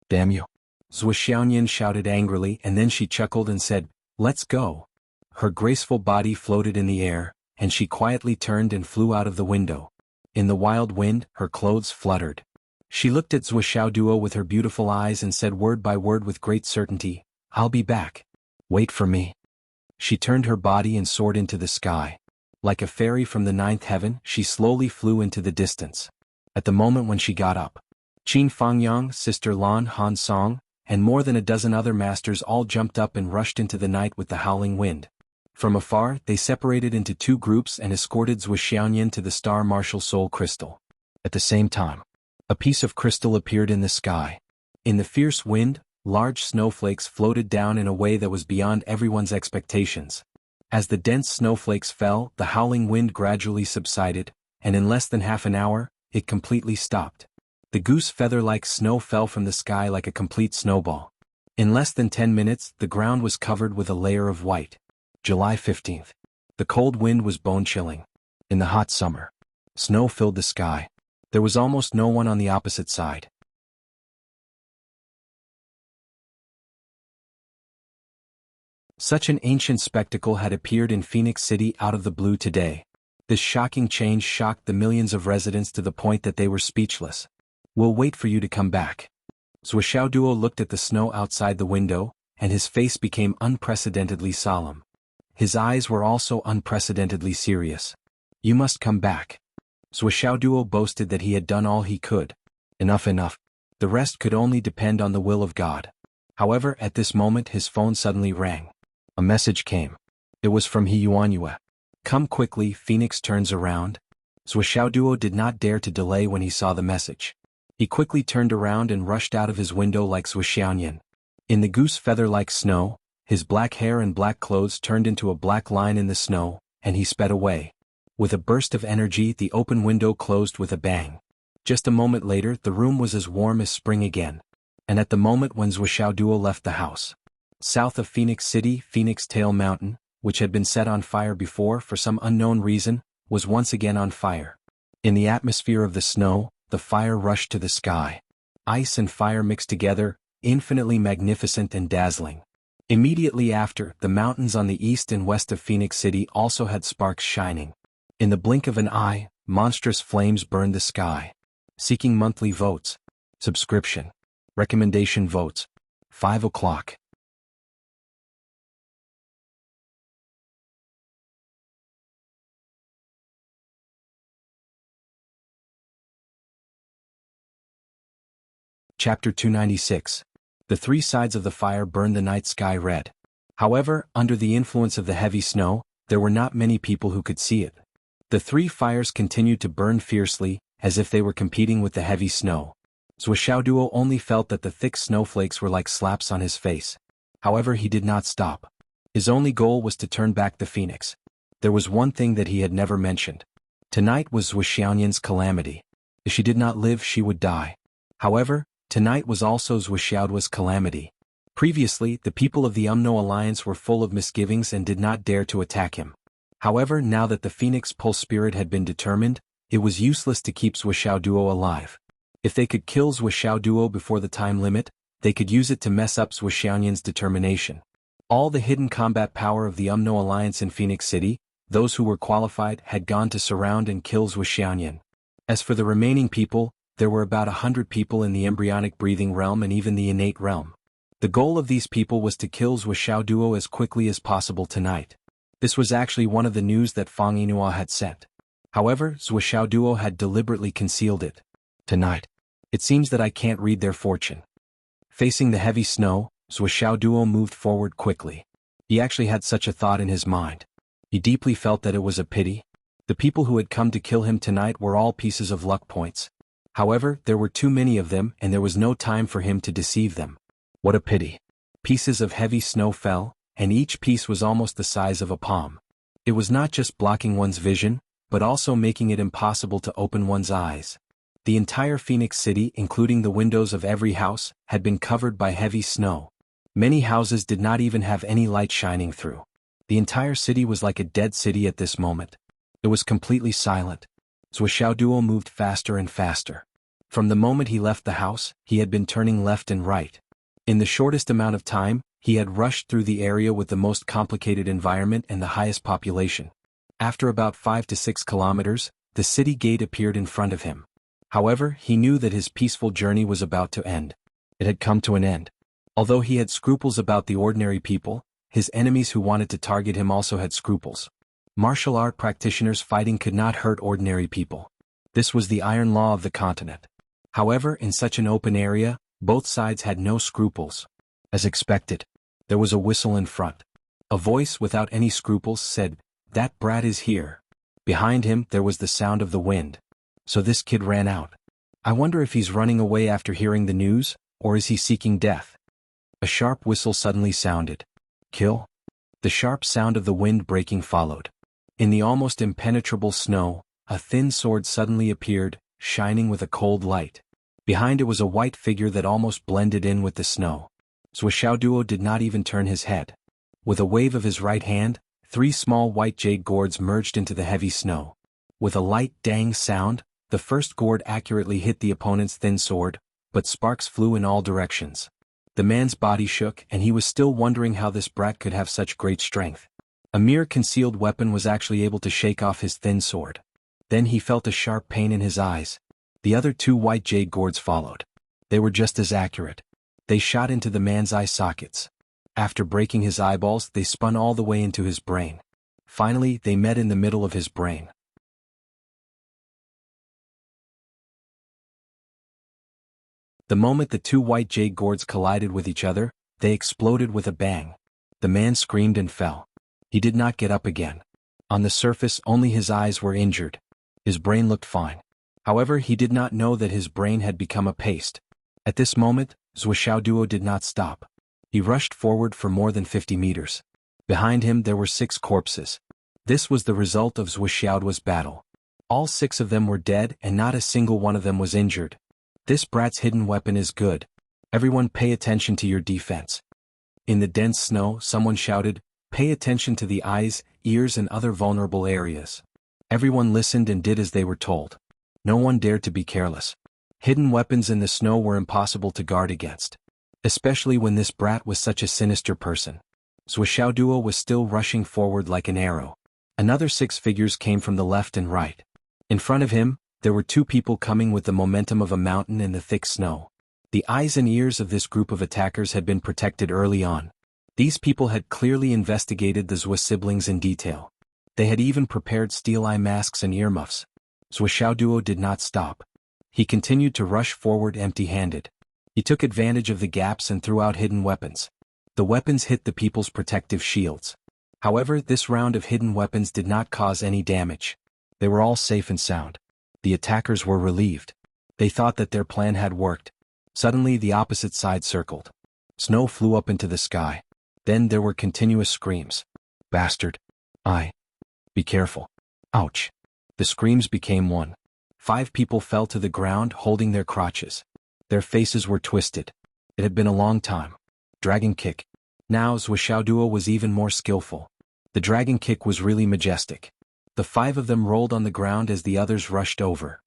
Damn you. Zhou Xiaoyan shouted angrily, and then she chuckled and said, "Let's go." Her graceful body floated in the air, and she quietly turned and flew out of the window. In the wild wind, her clothes fluttered. She looked at Zhou Xiaoduo with her beautiful eyes and said word by word with great certainty, "I'll be back. Wait for me." She turned her body and soared into the sky. Like a fairy from the ninth heaven, she slowly flew into the distance. At the moment when she got up, Qin Fangyang, Sister Lan Han Song, and more than a dozen other masters all jumped up and rushed into the night with the howling wind. From afar, they separated into two groups and escorted Zhou Xiaoyan to the Star Martial Soul Crystal. At the same time, a piece of crystal appeared in the sky. In the fierce wind, large snowflakes floated down in a way that was beyond everyone's expectations. As the dense snowflakes fell, the howling wind gradually subsided, and in less than half an hour, it completely stopped. The goose feather-like snow fell from the sky like a complete snowball. In less than 10 minutes, the ground was covered with a layer of white. July 15th. The cold wind was bone-chilling. In the hot summer, snow filled the sky. There was almost no one on the opposite side. Such an ancient spectacle had appeared in Phoenix City out of the blue today. This shocking change shocked the millions of residents to the point that they were speechless. "We'll wait for you to come back." Zhou Xiaoduo looked at the snow outside the window, and his face became unprecedentedly solemn. His eyes were also unprecedentedly serious. "You must come back." Zhou Xiaoduo boasted that he had done all he could. Enough. The rest could only depend on the will of God. However, at this moment his phone suddenly rang. A message came. It was from He Yuanyue. "Come quickly, Phoenix turns around." Zhou Xiaoduo did not dare to delay when he saw the message. He quickly turned around and rushed out of his window like Zhou Xiaoyan. In the goose feather-like snow, his black hair and black clothes turned into a black line in the snow, and he sped away. With a burst of energy, the open window closed with a bang. Just a moment later, the room was as warm as spring again. And at the moment when Zhou Xiaoduo left the house, south of Phoenix City, Phoenix Tail Mountain, which had been set on fire before for some unknown reason, was once again on fire. In the atmosphere of the snow, the fire rushed to the sky. Ice and fire mixed together, infinitely magnificent and dazzling. Immediately after, the mountains on the east and west of Phoenix City also had sparks shining. In the blink of an eye, monstrous flames burned the sky. Seeking monthly votes. Subscription. Recommendation votes. 5 o'clock. Chapter 296. The three sides of the fire burned the night sky red. However, under the influence of the heavy snow, there were not many people who could see it. The three fires continued to burn fiercely, as if they were competing with the heavy snow. Zhou Xiaoduo only felt that the thick snowflakes were like slaps on his face. However, he did not stop. His only goal was to turn back the phoenix. There was one thing that he had never mentioned. Tonight was Zhou Xiaoyan's calamity. If she did not live, she would die. However, tonight was also Zhou Xiaoduo's calamity. Previously, the people of the Umno Alliance were full of misgivings and did not dare to attack him. However, now that the Phoenix Pulse Spirit had been determined, it was useless to keep Zhou Xiaoduo alive. If they could kill Zhou Xiaoduo before the time limit, they could use it to mess up Zhou Xiaoyan's determination. All the hidden combat power of the Umno Alliance in Phoenix City, those who were qualified, had gone to surround and kill Zhou Xiaoyan. As for the remaining people, there were about 100 people in the embryonic breathing realm and even the innate realm. The goal of these people was to kill Zhou Xiaoduo as quickly as possible tonight. This was actually one of the news that Fang Yinhua had sent. However, Zhou Xiaoduo had deliberately concealed it. Tonight, it seems that I can't read their fortune. Facing the heavy snow, Zhou Xiaoduo moved forward quickly. He actually had such a thought in his mind. He deeply felt that it was a pity. The people who had come to kill him tonight were all pieces of luck points. However, there were too many of them and there was no time for him to deceive them. What a pity. Pieces of heavy snow fell, and each piece was almost the size of a palm. It was not just blocking one's vision, but also making it impossible to open one's eyes. The entire Phoenix City, including the windows of every house, had been covered by heavy snow. Many houses did not even have any light shining through. The entire city was like a dead city at this moment. It was completely silent. Zhou Xiaoduo moved faster and faster. From the moment he left the house, he had been turning left and right. In the shortest amount of time, he had rushed through the area with the most complicated environment and the highest population. After about 5 to 6 kilometers, the city gate appeared in front of him. However, he knew that his peaceful journey was about to end. It had come to an end. Although he had scruples about the ordinary people, his enemies who wanted to target him also had scruples. Martial art practitioners fighting could not hurt ordinary people. This was the iron law of the continent. However, in such an open area, both sides had no scruples. As expected, there was a whistle in front. A voice without any scruples said, "That brat is here." Behind him there was the sound of the wind. So this kid ran out. I wonder if he's running away after hearing the news, or is he seeking death? A sharp whistle suddenly sounded. Kill? The sharp sound of the wind breaking followed. In the almost impenetrable snow, a thin sword suddenly appeared, shining with a cold light. Behind it was a white figure that almost blended in with the snow. Xiaoduo did not even turn his head. With a wave of his right hand, 3 small white jade gourds merged into the heavy snow. With a light dang sound, the first gourd accurately hit the opponent's thin sword, but sparks flew in all directions. The man's body shook and he was still wondering how this brat could have such great strength. A mere concealed weapon was actually able to shake off his thin sword. Then he felt a sharp pain in his eyes. The other 2 white jade gourds followed. They were just as accurate. They shot into the man's eye sockets. After breaking his eyeballs, they spun all the way into his brain. Finally, they met in the middle of his brain. The moment the 2 white jade gourds collided with each other, they exploded with a bang. The man screamed and fell. He did not get up again. On the surface, only his eyes were injured. His brain looked fine. However, he did not know that his brain had become a paste. At this moment, Xiaoduo did not stop. He rushed forward for more than 50 meters. Behind him there were 6 corpses. This was the result of Xiaoduo's battle. All 6 of them were dead and not a single one of them was injured. This brat's hidden weapon is good. Everyone pay attention to your defense. In the dense snow, someone shouted, "Pay attention to the eyes, ears and other vulnerable areas." Everyone listened and did as they were told. No one dared to be careless. Hidden weapons in the snow were impossible to guard against. Especially when this brat was such a sinister person. Xiaoduo was still rushing forward like an arrow. Another 6 figures came from the left and right. In front of him, there were 2 people coming with the momentum of a mountain in the thick snow. The eyes and ears of this group of attackers had been protected early on. These people had clearly investigated the Zhou siblings in detail. They had even prepared steel eye masks and earmuffs. Xiaoduo did not stop. He continued to rush forward empty-handed. He took advantage of the gaps and threw out hidden weapons. The weapons hit the people's protective shields. However, this round of hidden weapons did not cause any damage. They were all safe and sound. The attackers were relieved. They thought that their plan had worked. Suddenly the opposite side circled. Snow flew up into the sky. Then there were continuous screams. "Bastard! Be careful! Ouch!" The screams became one. 5 people fell to the ground holding their crotches. Their faces were twisted. It had been a long time. Dragon kick. Now Xiaoduo was even more skillful. The dragon kick was really majestic. The 5 of them rolled on the ground as the others rushed over.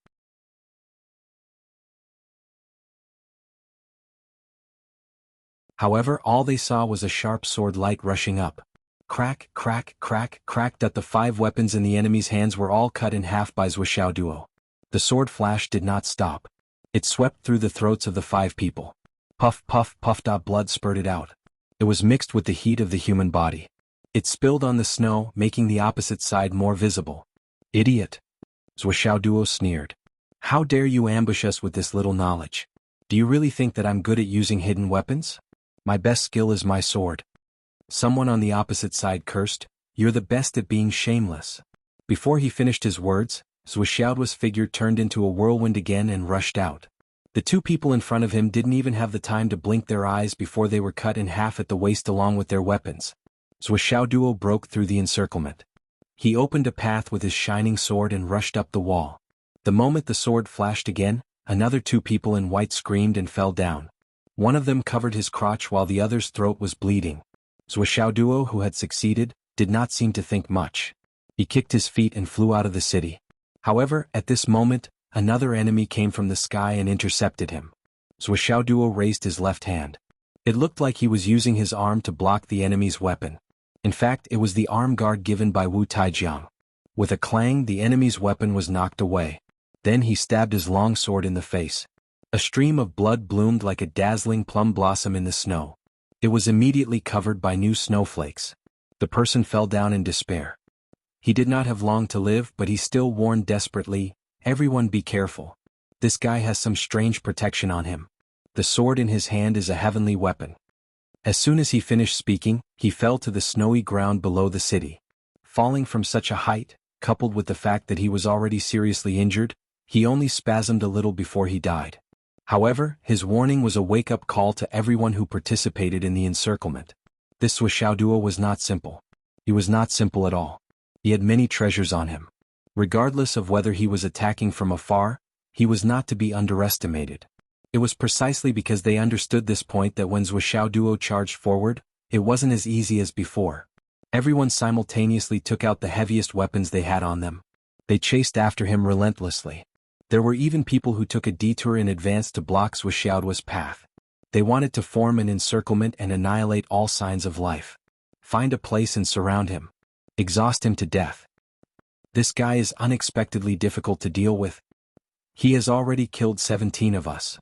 However, all they saw was a sharp sword light rushing up. Crack, crack, crack, crack that the 5 weapons in the enemy's hands were all cut in half by Xiaoduo. The sword flash did not stop. It swept through the throats of the 5 people. Puff, puff, puff. Blood spurted out. It was mixed with the heat of the human body. It spilled on the snow, making the opposite side more visible. "Idiot!" Xiaoduo sneered. "How dare you ambush us with this little knowledge? Do you really think that I'm good at using hidden weapons? My best skill is my sword." Someone on the opposite side cursed, "You're the best at being shameless." Before he finished his words, Xiaoduo's figure turned into a whirlwind again and rushed out. The 2 people in front of him didn't even have the time to blink their eyes before they were cut in half at the waist along with their weapons. Xiaoduo broke through the encirclement. He opened a path with his shining sword and rushed up the wall. The moment the sword flashed again, another 2 people in white screamed and fell down. One of them covered his crotch while the other's throat was bleeding. Xiaoduo, who had succeeded, did not seem to think much. He kicked his feet and flew out of the city. However, at this moment, another enemy came from the sky and intercepted him. Xiaoduo raised his left hand. It looked like he was using his arm to block the enemy's weapon. In fact, it was the arm guard given by Wu Taijiang. With a clang, the enemy's weapon was knocked away. Then he stabbed his long sword in the face. A stream of blood bloomed like a dazzling plum blossom in the snow. It was immediately covered by new snowflakes. The person fell down in despair. He did not have long to live, but he still warned desperately, "Everyone be careful. This guy has some strange protection on him. The sword in his hand is a heavenly weapon." As soon as he finished speaking, he fell to the snowy ground below the city. Falling from such a height, coupled with the fact that he was already seriously injured, he only spasmed a little before he died. However, his warning was a wake-up call to everyone who participated in the encirclement. This Wuxiaoduo was not simple. He was not simple at all. He had many treasures on him. Regardless of whether he was attacking from afar, he was not to be underestimated. It was precisely because they understood this point that when Wuxiaoduo charged forward, it wasn't as easy as before. Everyone simultaneously took out the heaviest weapons they had on them. They chased after him relentlessly. There were even people who took a detour in advance to block Wuxiaoduo's path. They wanted to form an encirclement and annihilate all signs of life. Find a place and surround him. Exhaust him to death. This guy is unexpectedly difficult to deal with. He has already killed 17 of us.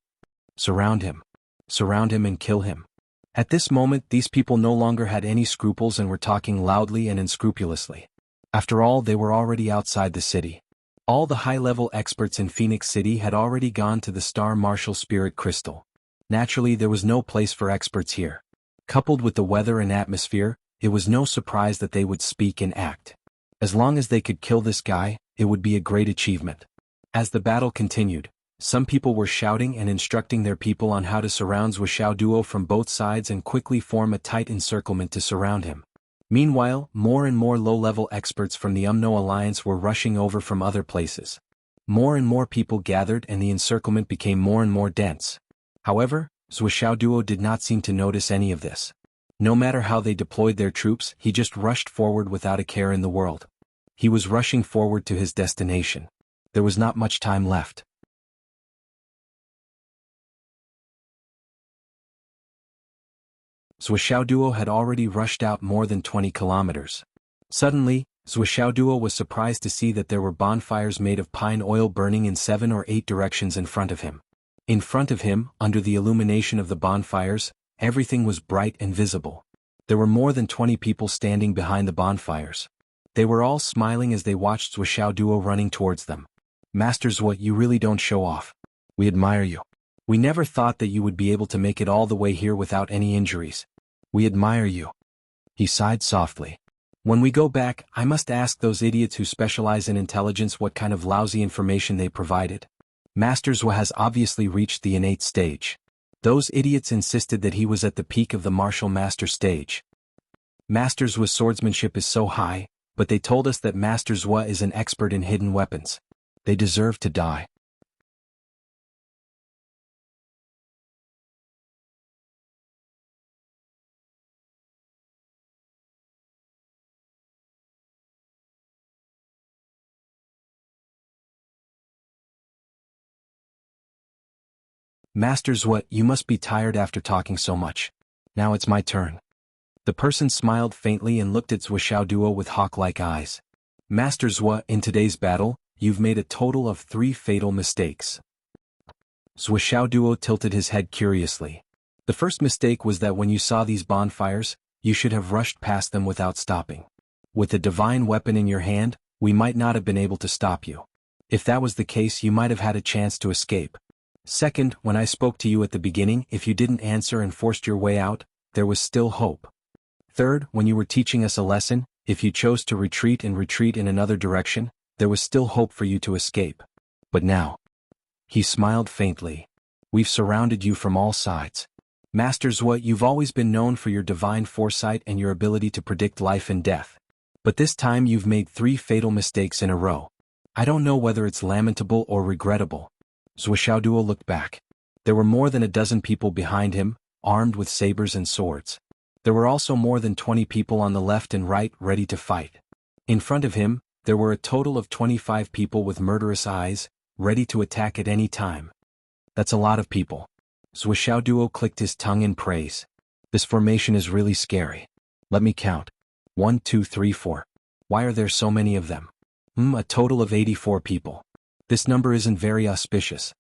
Surround him. Surround him and kill him. At this moment, these people no longer had any scruples and were talking loudly and unscrupulously. After all, they were already outside the city. All the high-level experts in Phoenix City had already gone to the Star Martial Spirit Crystal. Naturally, there was no place for experts here. Coupled with the weather and atmosphere, it was no surprise that they would speak and act. As long as they could kill this guy, it would be a great achievement. As the battle continued, some people were shouting and instructing their people on how to surround Wuxiaoduo from both sides and quickly form a tight encirclement to surround him. Meanwhile, more and more low-level experts from the UMNO Alliance were rushing over from other places. More and more people gathered and the encirclement became more and more dense. However, Wuxiaoduo did not seem to notice any of this. No matter how they deployed their troops, he just rushed forward without a care in the world. He was rushing forward to his destination. There was not much time left. Wuxiaoduo had already rushed out more than 20 kilometers. Suddenly, Wuxiaoduo was surprised to see that there were bonfires made of pine oil burning in 7 or 8 directions in front of him. In front of him, under the illumination of the bonfires, everything was bright and visible. There were more than 20 people standing behind the bonfires. They were all smiling as they watched Wuxiaoduo running towards them. "Master Zhuo, you really don't show off. We admire you. We never thought that you would be able to make it all the way here without any injuries. We admire you." He sighed softly. "When we go back, I must ask those idiots who specialize in intelligence what kind of lousy information they provided. Master Zhuo has obviously reached the innate stage. Those idiots insisted that he was at the peak of the martial master stage. Master Zhuo's swordsmanship is so high, but they told us that Master Zhuo is an expert in hidden weapons. They deserve to die." "Master Zhuo, you must be tired after talking so much. Now it's my turn." The person smiled faintly and looked at Wuxiaoduo with hawk-like eyes. "Master Zhuo, in today's battle, you've made a total of 3 fatal mistakes." Wuxiaoduo tilted his head curiously. "The first mistake was that when you saw these bonfires, you should have rushed past them without stopping. With a divine weapon in your hand, we might not have been able to stop you. If that was the case, you might have had a chance to escape. Second, when I spoke to you at the beginning, if you didn't answer and forced your way out, there was still hope. Third, when you were teaching us a lesson, if you chose to retreat in another direction, there was still hope for you to escape. But now..." He smiled faintly. "We've surrounded you from all sides. Master Zhuo, you've always been known for your divine foresight and your ability to predict life and death. But this time you've made 3 fatal mistakes in a row. I don't know whether it's lamentable or regrettable." Wuxiaoduo looked back. There were more than a dozen people behind him, armed with sabers and swords. There were also more than 20 people on the left and right ready to fight. In front of him, there were a total of 25 people with murderous eyes, ready to attack at any time. "That's a lot of people." Zhuo Duo clicked his tongue in praise. This formation is really scary. Let me count. 1, 2, 3, 4. Why are there so many of them? A total of 84 people. This number isn't very auspicious.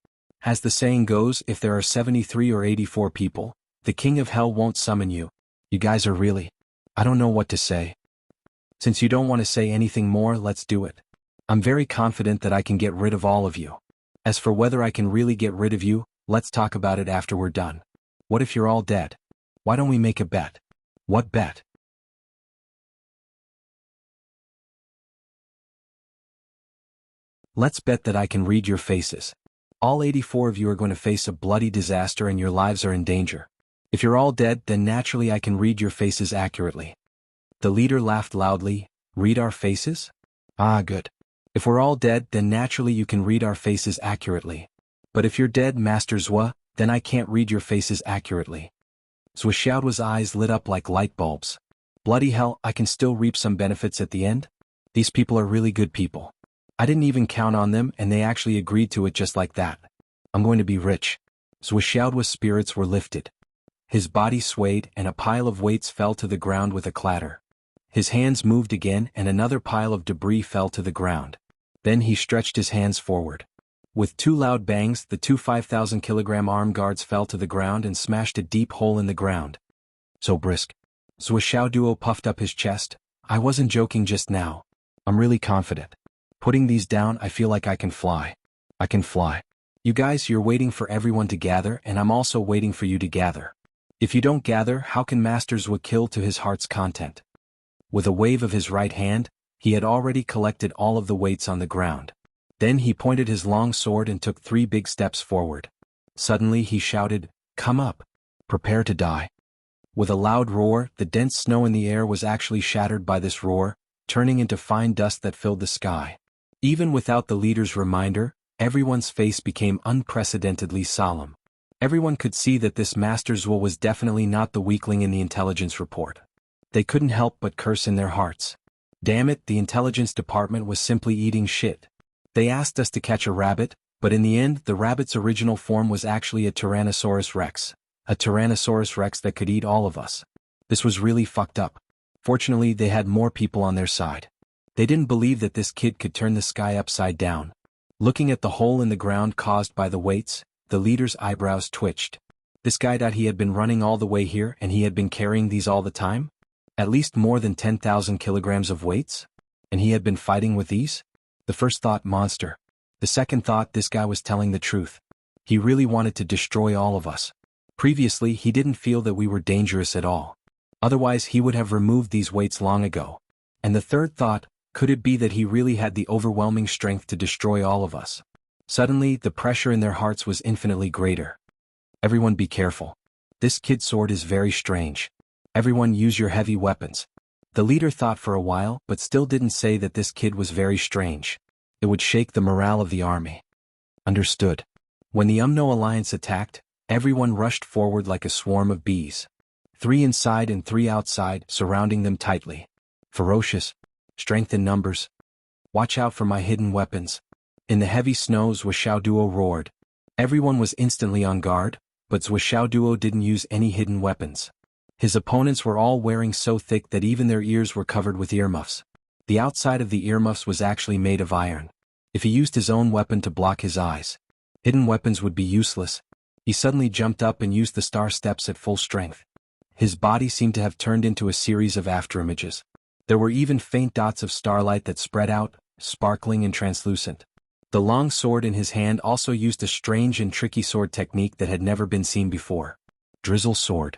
As the saying goes, if there are 73 or 84 people, the king of hell won't summon you. You guys are really... I don't know what to say. Since you don't want to say anything more, let's do it. I'm very confident that I can get rid of all of you. As for whether I can really get rid of you, let's talk about it after we're done. What if you're all dead? Why don't we make a bet? What bet? Let's bet that I can read your faces. All 84 of you are going to face a bloody disaster and your lives are in danger. If you're all dead, then naturally I can read your faces accurately. The leader laughed loudly. Read our faces? Ah, good. If we're all dead, then naturally you can read our faces accurately. But if you're dead, Master Zhua, then I can't read your faces accurately. Zhou Xiaoduo's eyes lit up like light bulbs. Bloody hell, I can still reap some benefits at the end? These people are really good people. I didn't even count on them and they actually agreed to it just like that. I'm going to be rich. Zhou Xiaoduo's spirits were lifted. His body swayed and a pile of weights fell to the ground with a clatter. His hands moved again and another pile of debris fell to the ground. Then he stretched his hands forward. With two loud bangs, the two 5,000-kilogram arm guards fell to the ground and smashed a deep hole in the ground. So brisk. Zhou Xiaoduo puffed up his chest. I wasn't joking just now. I'm really confident. Putting these down, I feel like I can fly. I can fly. You guys, you're waiting for everyone to gather and I'm also waiting for you to gather. If you don't gather, how can Master Zhua kill to his heart's content? With a wave of his right hand, he had already collected all of the weights on the ground. Then he pointed his long sword and took 3 big steps forward. Suddenly he shouted, "Come up! Prepare to die!" With a loud roar, the dense snow in the air was actually shattered by this roar, turning into fine dust that filled the sky. Even without the leader's reminder, everyone's face became unprecedentedly solemn. Everyone could see that this Master Zhua was definitely not the weakling in the intelligence report. They couldn't help but curse in their hearts. Damn it, the intelligence department was simply eating shit. They asked us to catch a rabbit, but in the end the rabbit's original form was actually a Tyrannosaurus Rex. A Tyrannosaurus Rex that could eat all of us. This was really fucked up. Fortunately, they had more people on their side. They didn't believe that this kid could turn the sky upside down. Looking at the hole in the ground caused by the weights, the leader's eyebrows twitched. This guy that he had been running all the way here and he had been carrying these all the time? At least more than 10,000 kilograms of weights? And he had been fighting with these? The first thought, monster. The second thought, this guy was telling the truth. He really wanted to destroy all of us. Previously, he didn't feel that we were dangerous at all. Otherwise, he would have removed these weights long ago. And the third thought, could it be that he really had the overwhelming strength to destroy all of us? Suddenly, the pressure in their hearts was infinitely greater. Everyone be careful. This kid's sword is very strange. Everyone use your heavy weapons. The leader thought for a while, but still didn't say that this kid was very strange. It would shake the morale of the army. Understood. When the Umno Alliance attacked, everyone rushed forward like a swarm of bees. 3 inside and 3 outside, surrounding them tightly. Ferocious. Strength in numbers. Watch out for my hidden weapons. In the heavy snow, Zhou Xiaoduo roared. Everyone was instantly on guard, but Zhou Xiaoduo didn't use any hidden weapons. His opponents were all wearing so thick that even their ears were covered with earmuffs. The outside of the earmuffs was actually made of iron. If he used his own weapon to block his eyes, hidden weapons would be useless. He suddenly jumped up and used the star steps at full strength. His body seemed to have turned into a series of afterimages. There were even faint dots of starlight that spread out, sparkling and translucent. The long sword in his hand also used a strange and tricky sword technique that had never been seen before. Drizzle sword.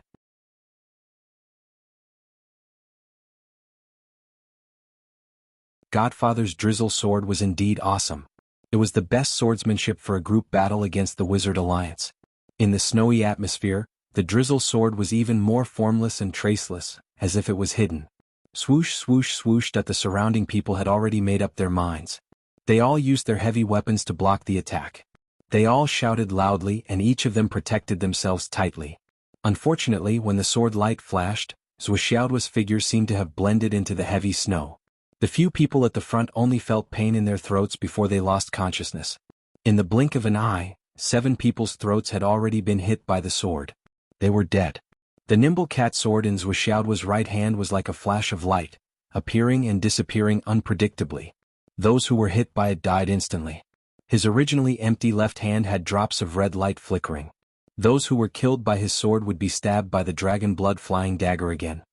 Godfather's drizzle sword was indeed awesome. It was the best swordsmanship for a group battle against the Wizard Alliance. In the snowy atmosphere, the drizzle sword was even more formless and traceless, as if it was hidden. Swoosh, swoosh, swoosh that the surrounding people had already made up their minds. They all used their heavy weapons to block the attack. They all shouted loudly and each of them protected themselves tightly. Unfortunately, when the sword light flashed, Zhou Xiaoduo's figure seemed to have blended into the heavy snow. The few people at the front only felt pain in their throats before they lost consciousness. In the blink of an eye, 7 people's throats had already been hit by the sword. They were dead. The nimble cat sword in Zhuxiaoduo's right hand was like a flash of light, appearing and disappearing unpredictably. Those who were hit by it died instantly. His originally empty left hand had drops of red light flickering. Those who were killed by his sword would be stabbed by the dragon blood flying dagger again.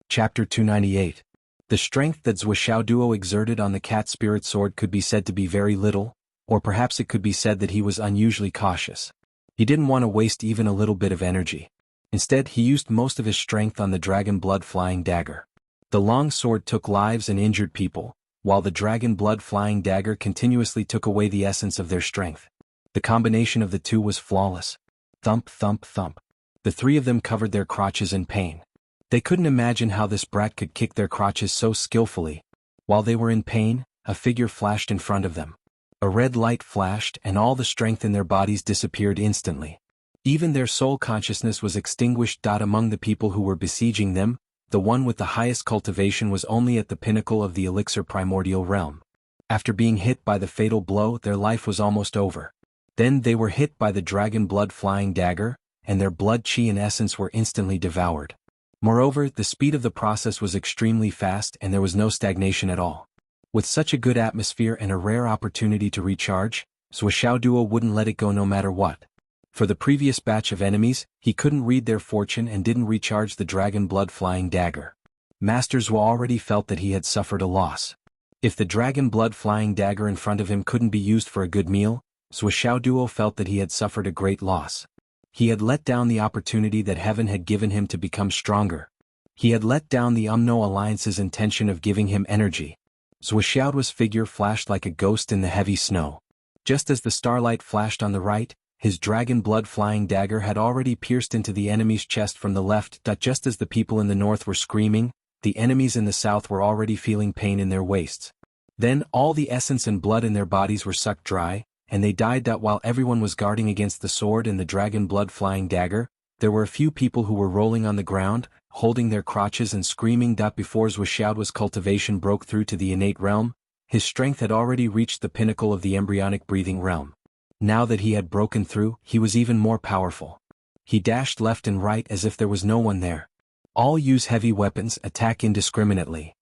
Chapter 298. The strength that Zhuxiaoduo exerted on the cat spirit sword could be said to be very little, or perhaps it could be said that he was unusually cautious. He didn't want to waste even a little bit of energy. Instead, he used most of his strength on the dragon blood flying dagger. The long sword took lives and injured people, while the dragon blood flying dagger continuously took away the essence of their strength. The combination of the two was flawless. Thump, thump, thump. The 3 of them covered their crotches in pain. They couldn't imagine how this brat could kick their crotches so skillfully. While they were in pain, a figure flashed in front of them. A red light flashed and all the strength in their bodies disappeared instantly. Even their soul consciousness was extinguished. Among the people who were besieging them, the one with the highest cultivation was only at the pinnacle of the elixir primordial realm. After being hit by the fatal blow, their life was almost over. Then they were hit by the dragon blood flying dagger, and their blood chi and essence were instantly devoured. Moreover, the speed of the process was extremely fast and there was no stagnation at all. With such a good atmosphere and a rare opportunity to recharge, Zhuxiaoduo wouldn't let it go no matter what. For the previous batch of enemies, he couldn't read their fortune and didn't recharge the dragon blood flying dagger. Master Zhuo already felt that he had suffered a loss. If the dragon blood flying dagger in front of him couldn't be used for a good meal, Zhuxiaoduo felt that he had suffered a great loss. He had let down the opportunity that heaven had given him to become stronger. He had let down the Umno Alliance's intention of giving him energy. Zhuxiaoduo's figure flashed like a ghost in the heavy snow. Just as the starlight flashed on the right, his dragon blood flying dagger had already pierced into the enemy's chest from the left. Just as the people in the north were screaming, the enemies in the south were already feeling pain in their waists. Then all the essence and blood in their bodies were sucked dry, and they died. While everyone was guarding against the sword and the dragon blood flying dagger, there were a few people who were rolling on the ground, holding their crotches and screaming. Before Zhuxiaoduo's cultivation broke through to the innate realm, his strength had already reached the pinnacle of the embryonic breathing realm. Now that he had broken through, he was even more powerful. He dashed left and right as if there was no one there. All use heavy weapons, attack indiscriminately.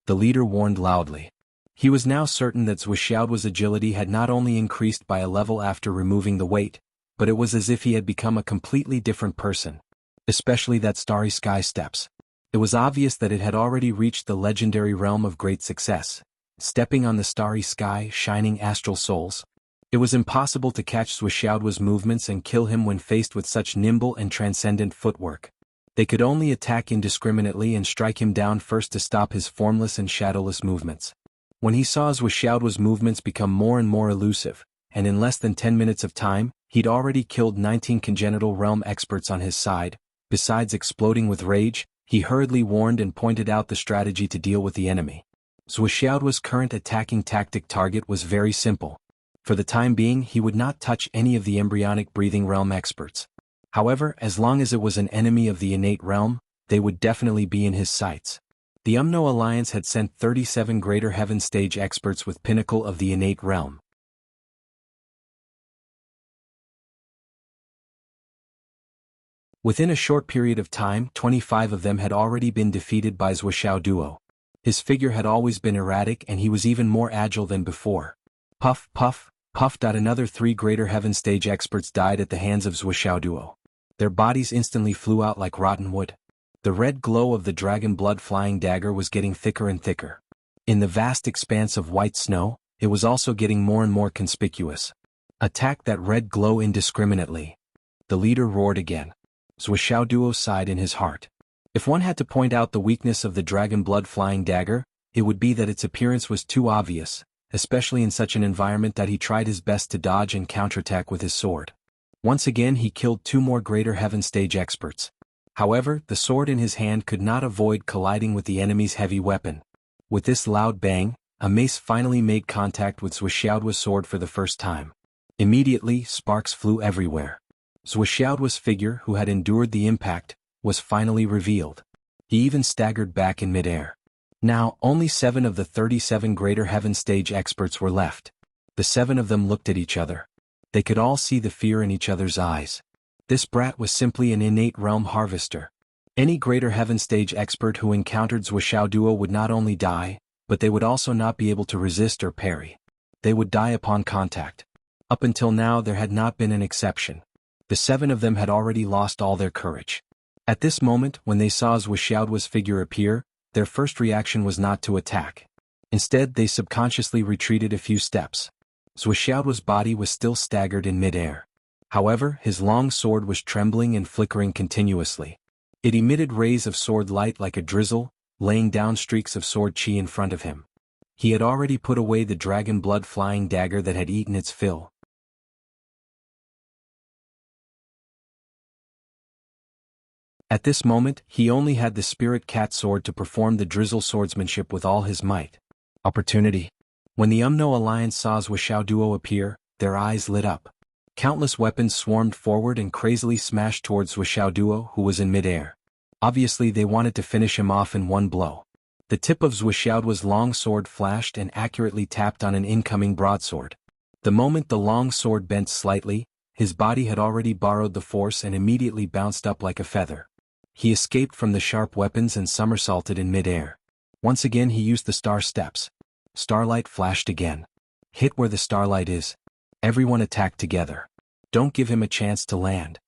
The leader warned loudly. He was now certain that Zhuxiaoduo's agility had not only increased by a level after removing the weight, but it was as if he had become a completely different person. Especially that starry sky steps. It was obvious that it had already reached the legendary realm of great success. Stepping on the starry sky, shining astral souls. It was impossible to catch Zhuxiaoduo's movements and kill him when faced with such nimble and transcendent footwork. They could only attack indiscriminately and strike him down first to stop his formless and shadowless movements. When he saw Zhuxiaoduo's movements become more and more elusive, and in less than 10 minutes of time, he'd already killed 19 congenital realm experts on his side. Besides exploding with rage, he hurriedly warned and pointed out the strategy to deal with the enemy. Zhuxiaoduo's current attacking tactic target was very simple. For the time being, he would not touch any of the embryonic breathing realm experts. However, as long as it was an enemy of the innate realm, they would definitely be in his sights. The Umno Alliance had sent 37 Greater Heaven stage experts with pinnacle of the innate realm. Within a short period of time, 25 of them had already been defeated by Zhuxiaoduo. His figure had always been erratic and he was even more agile than before. Puff, puff, puff. Another 3 Greater Heaven stage experts died at the hands of Zhuxiaoduo. Their bodies instantly flew out like rotten wood. The red glow of the dragon blood flying dagger was getting thicker and thicker. In the vast expanse of white snow, it was also getting more and more conspicuous. Attack that red glow indiscriminately. The leader roared again. Zhuxiaoduo sighed in his heart. If one had to point out the weakness of the dragon blood flying dagger, it would be that its appearance was too obvious, especially in such an environment. That he tried his best to dodge and counterattack with his sword. Once again he killed 2 more Greater Heaven stage experts. However, the sword in his hand could not avoid colliding with the enemy's heavy weapon. With this loud bang, a mace finally made contact with Zhuxiaoduo's sword for the first time. Immediately, sparks flew everywhere. Zhuoxiaoduo's figure, who had endured the impact, was finally revealed. He even staggered back in midair. Now, only 7 of the 37 Greater Heaven Stage experts were left. The 7 of them looked at each other. They could all see the fear in each other's eyes. This brat was simply an innate realm harvester. Any Greater Heaven Stage expert who encountered Zhuoxiaoduo would not only die, but they would also not be able to resist or parry. They would die upon contact. Up until now there had not been an exception. The 7 of them had already lost all their courage. At this moment, when they saw Zhuoxiaoduo's figure appear, their first reaction was not to attack. Instead, they subconsciously retreated a few steps. Zhuoxiaoduo's body was still staggered in midair. However, his long sword was trembling and flickering continuously. It emitted rays of sword light like a drizzle, laying down streaks of sword chi in front of him. He had already put away the dragon blood flying dagger that had eaten its fill. At this moment, he only had the spirit cat sword to perform the drizzle swordsmanship with all his might. Opportunity. When the Umno Alliance saw Zhuoxiaoduo appear, their eyes lit up. Countless weapons swarmed forward and crazily smashed towards Zhuoxiaoduo, who was in midair. Obviously they wanted to finish him off in one blow. The tip of Zhuoxiaoduo's long sword flashed and accurately tapped on an incoming broadsword. The moment the long sword bent slightly, his body had already borrowed the force and immediately bounced up like a feather. He escaped from the sharp weapons and somersaulted in midair. Once again he used the star steps. Starlight flashed again. Hit where the starlight is. Everyone attacked together. Don't give him a chance to land.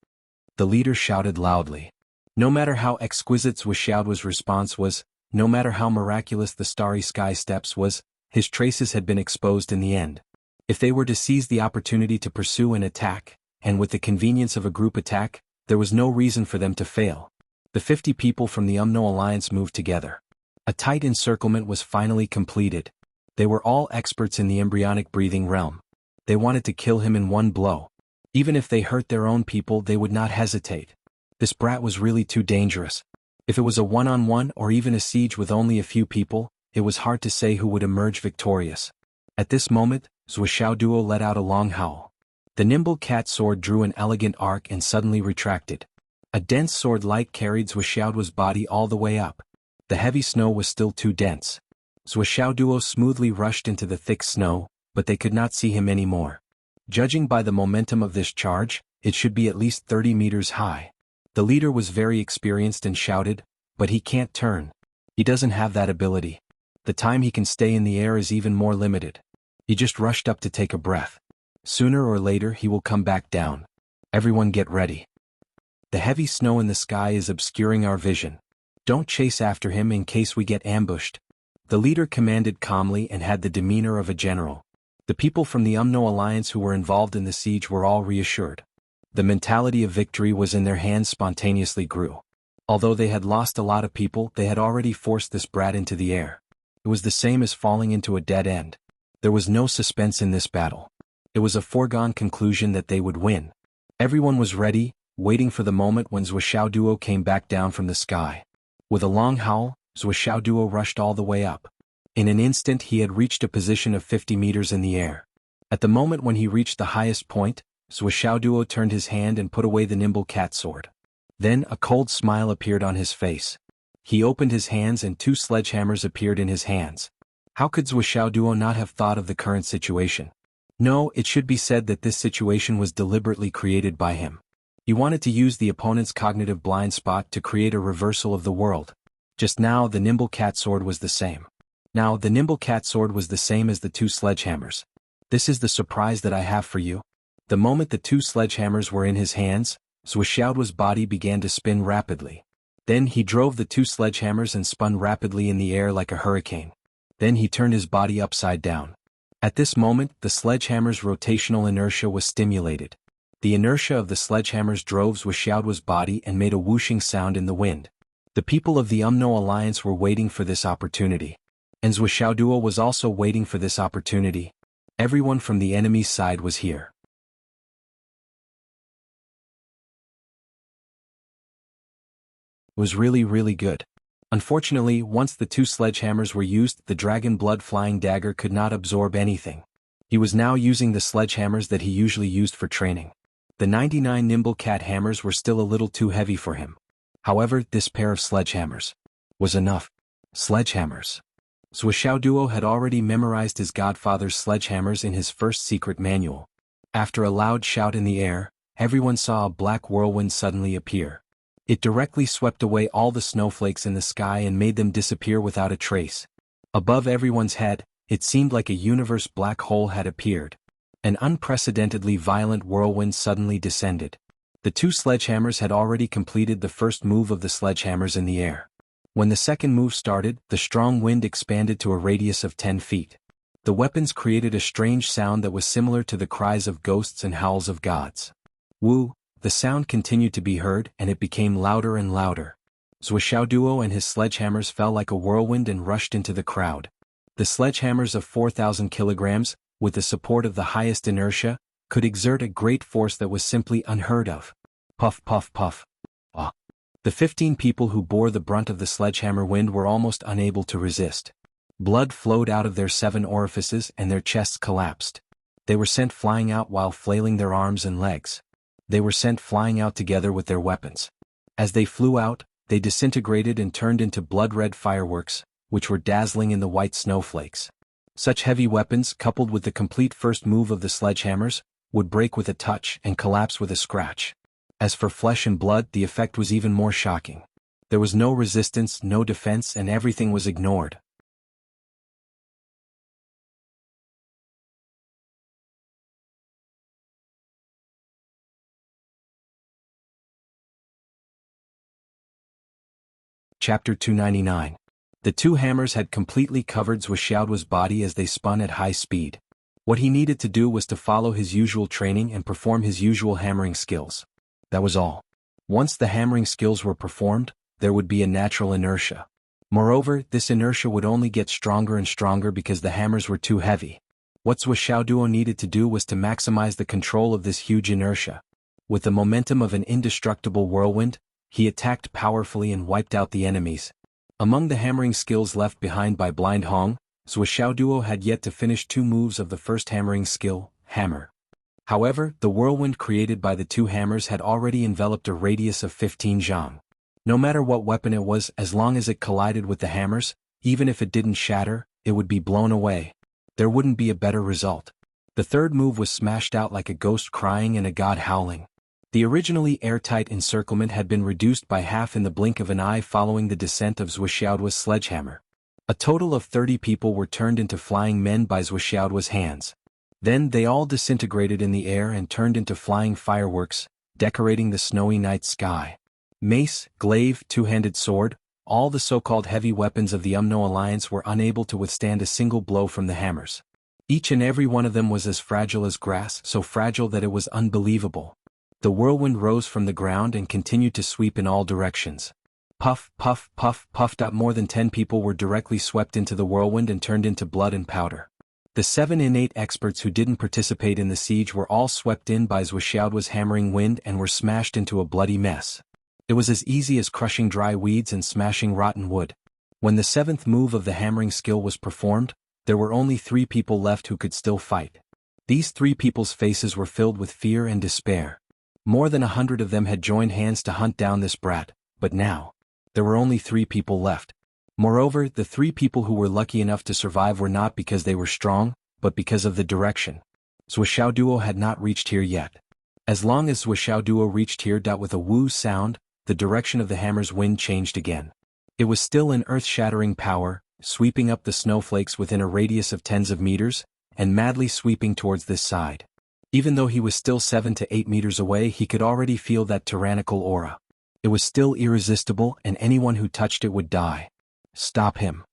The leader shouted loudly. No matter how exquisite Zhuoxiaoduo's response was, no matter how miraculous the starry sky steps was, his traces had been exposed in the end. If they were to seize the opportunity to pursue an attack, and with the convenience of a group attack, there was no reason for them to fail. The 50 people from the Umno Alliance moved together. A tight encirclement was finally completed. They were all experts in the embryonic breathing realm. They wanted to kill him in one blow. Even if they hurt their own people, they would not hesitate. This brat was really too dangerous. If it was a one-on-one or even a siege with only a few people, it was hard to say who would emerge victorious. At this moment, Zhuoxiaoduo let out a long howl. The nimble cat sword drew an elegant arc and suddenly retracted. A dense sword light carried Zhuoxiaoduo's body all the way up. The heavy snow was still too dense. Zhuoxiaoduo smoothly rushed into the thick snow, but they could not see him anymore. Judging by the momentum of this charge, it should be at least 30 meters high. The leader was very experienced and shouted, "But he can't turn. He doesn't have that ability. The time he can stay in the air is even more limited." He just rushed up to take a breath. Sooner or later he will come back down. Everyone get ready. The heavy snow in the sky is obscuring our vision. Don't chase after him in case we get ambushed. The leader commanded calmly and had the demeanor of a general. The people from the Umno Alliance who were involved in the siege were all reassured. The mentality of victory was in their hands spontaneously grew. Although they had lost a lot of people, they had already forced this brat into the air. It was the same as falling into a dead end. There was no suspense in this battle. It was a foregone conclusion that they would win. Everyone was ready, waiting for the moment when Zhuoxiaoduo came back down from the sky. With a long howl, Zhuoxiaoduo rushed all the way up. In an instant he had reached a position of 50 meters in the air. At the moment when he reached the highest point, Zhuoxiaoduo turned his hand and put away the nimble cat sword. Then a cold smile appeared on his face. He opened his hands and 2 sledgehammers appeared in his hands. How could Zhuoxiaoduo not have thought of the current situation? No, it should be said that this situation was deliberately created by him. He wanted to use the opponent's cognitive blind spot to create a reversal of the world. Just now the nimble cat sword was the same. Now the nimble cat sword was the same as the 2 sledgehammers. This is the surprise that I have for you. The moment the 2 sledgehammers were in his hands, Zhuoxiaoduo's body began to spin rapidly. Then he drove the 2 sledgehammers and spun rapidly in the air like a hurricane. Then he turned his body upside down. At this moment, the sledgehammer's rotational inertia was stimulated. The inertia of the sledgehammers drove Zhuoxiaoduo's body and made a whooshing sound in the wind. The people of the Umno Alliance were waiting for this opportunity. And Zhuoxiaoduo was also waiting for this opportunity. Everyone from the enemy's side was here. It was really good. Unfortunately, once the 2 sledgehammers were used, the dragon blood flying dagger could not absorb anything. He was now using the sledgehammers that he usually used for training. The 99 nimble cat hammers were still a little too heavy for him. However, this pair of sledgehammers was enough. Sledgehammers. Zhuo Duo had already memorized his godfather's sledgehammers in his first secret manual. After a loud shout in the air, everyone saw a black whirlwind suddenly appear. It directly swept away all the snowflakes in the sky and made them disappear without a trace. Above everyone's head, it seemed like a universe black hole had appeared. An unprecedentedly violent whirlwind suddenly descended. The two sledgehammers had already completed the first move of the sledgehammers in the air. When the second move started, the strong wind expanded to a radius of 10 feet. The weapons created a strange sound that was similar to the cries of ghosts and howls of gods. Woo! The sound continued to be heard, and it became louder and louder. Zhuo Duo and his sledgehammers fell like a whirlwind and rushed into the crowd. The sledgehammers of 4,000 kilograms, with the support of the highest inertia, could exert a great force that was simply unheard of. Puff puff puff. Ah. The 15 people who bore the brunt of the sledgehammer wind were almost unable to resist. Blood flowed out of their 7 orifices and their chests collapsed. They were sent flying out while flailing their arms and legs. They were sent flying out together with their weapons. As they flew out, they disintegrated and turned into blood-red fireworks, which were dazzling in the white snowflakes. Such heavy weapons, coupled with the complete first move of the sledgehammers, would break with a touch and collapse with a scratch. As for flesh and blood, the effect was even more shocking. There was no resistance, no defense, and everything was ignored. Chapter 299. The two hammers had completely covered Zhuo's body as they spun at high speed. What he needed to do was to follow his usual training and perform his usual hammering skills. That was all. Once the hammering skills were performed, there would be a natural inertia. Moreover, this inertia would only get stronger and stronger because the hammers were too heavy. What Zhuo Duo needed to do was to maximize the control of this huge inertia. With the momentum of an indestructible whirlwind, he attacked powerfully and wiped out the enemies. Among the hammering skills left behind by Blind Hong, Zhuo Duo had yet to finish 2 moves of the first hammering skill, hammer. However, the whirlwind created by the 2 hammers had already enveloped a radius of 15 zhang. No matter what weapon it was, as long as it collided with the hammers, even if it didn't shatter, it would be blown away. There wouldn't be a better result. The third move was smashed out like a ghost crying and a god howling. The originally airtight encirclement had been reduced by half in the blink of an eye following the descent of Zhuo's sledgehammer. A total of 30 people were turned into flying men by Zhuo's hands. Then they all disintegrated in the air and turned into flying fireworks, decorating the snowy night sky. Mace, glaive, two-handed sword, all the so-called heavy weapons of the Umno Alliance were unable to withstand a single blow from the hammers. Each and every one of them was as fragile as grass, so fragile that it was unbelievable. The whirlwind rose from the ground and continued to sweep in all directions. Puff, puff, puff, puffed up. More than 10 people were directly swept into the whirlwind and turned into blood and powder. The 7 innate experts who didn't participate in the siege were all swept in by Zhuo's hammering wind and were smashed into a bloody mess. It was as easy as crushing dry weeds and smashing rotten wood. When the 7th move of the hammering skill was performed, there were only 3 people left who could still fight. These 3 people's faces were filled with fear and despair. More than 100 of them had joined hands to hunt down this brat, but now, there were only 3 people left. Moreover, the 3 people who were lucky enough to survive were not because they were strong, but because of the direction. Zhuo Duo had not reached here yet. As long as Zhuo Duo reached here, with a woo sound, the direction of the hammer's wind changed again. It was still an earth-shattering power, sweeping up the snowflakes within a radius of tens of meters, and madly sweeping towards this side. Even though he was still 7 to 8 meters away, he could already feel that tyrannical aura. It was still irresistible, and anyone who touched it would die. Stop him.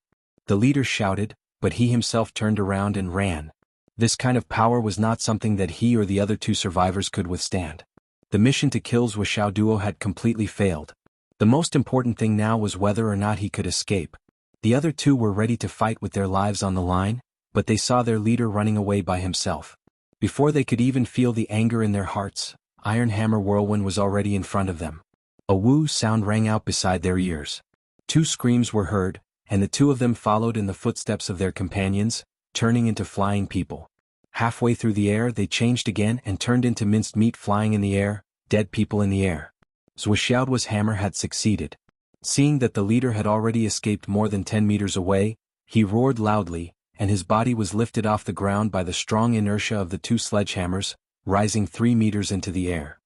The leader shouted, but he himself turned around and ran. This kind of power was not something that he or the other 2 survivors could withstand. The mission to kill Zhuo Duo had completely failed. The most important thing now was whether or not he could escape. The other 2 were ready to fight with their lives on the line, but they saw their leader running away by himself. Before they could even feel the anger in their hearts, Iron Hammer Whirlwind was already in front of them. A woo sound rang out beside their ears. 2 screams were heard, and the 2 of them followed in the footsteps of their companions, turning into flying people. Halfway through the air they changed again and turned into minced meat flying in the air, dead people in the air. Zhuoxiaoduo's hammer had succeeded. Seeing that the leader had already escaped more than 10 meters away, he roared loudly, and his body was lifted off the ground by the strong inertia of the two sledgehammers, rising 3 meters into the air.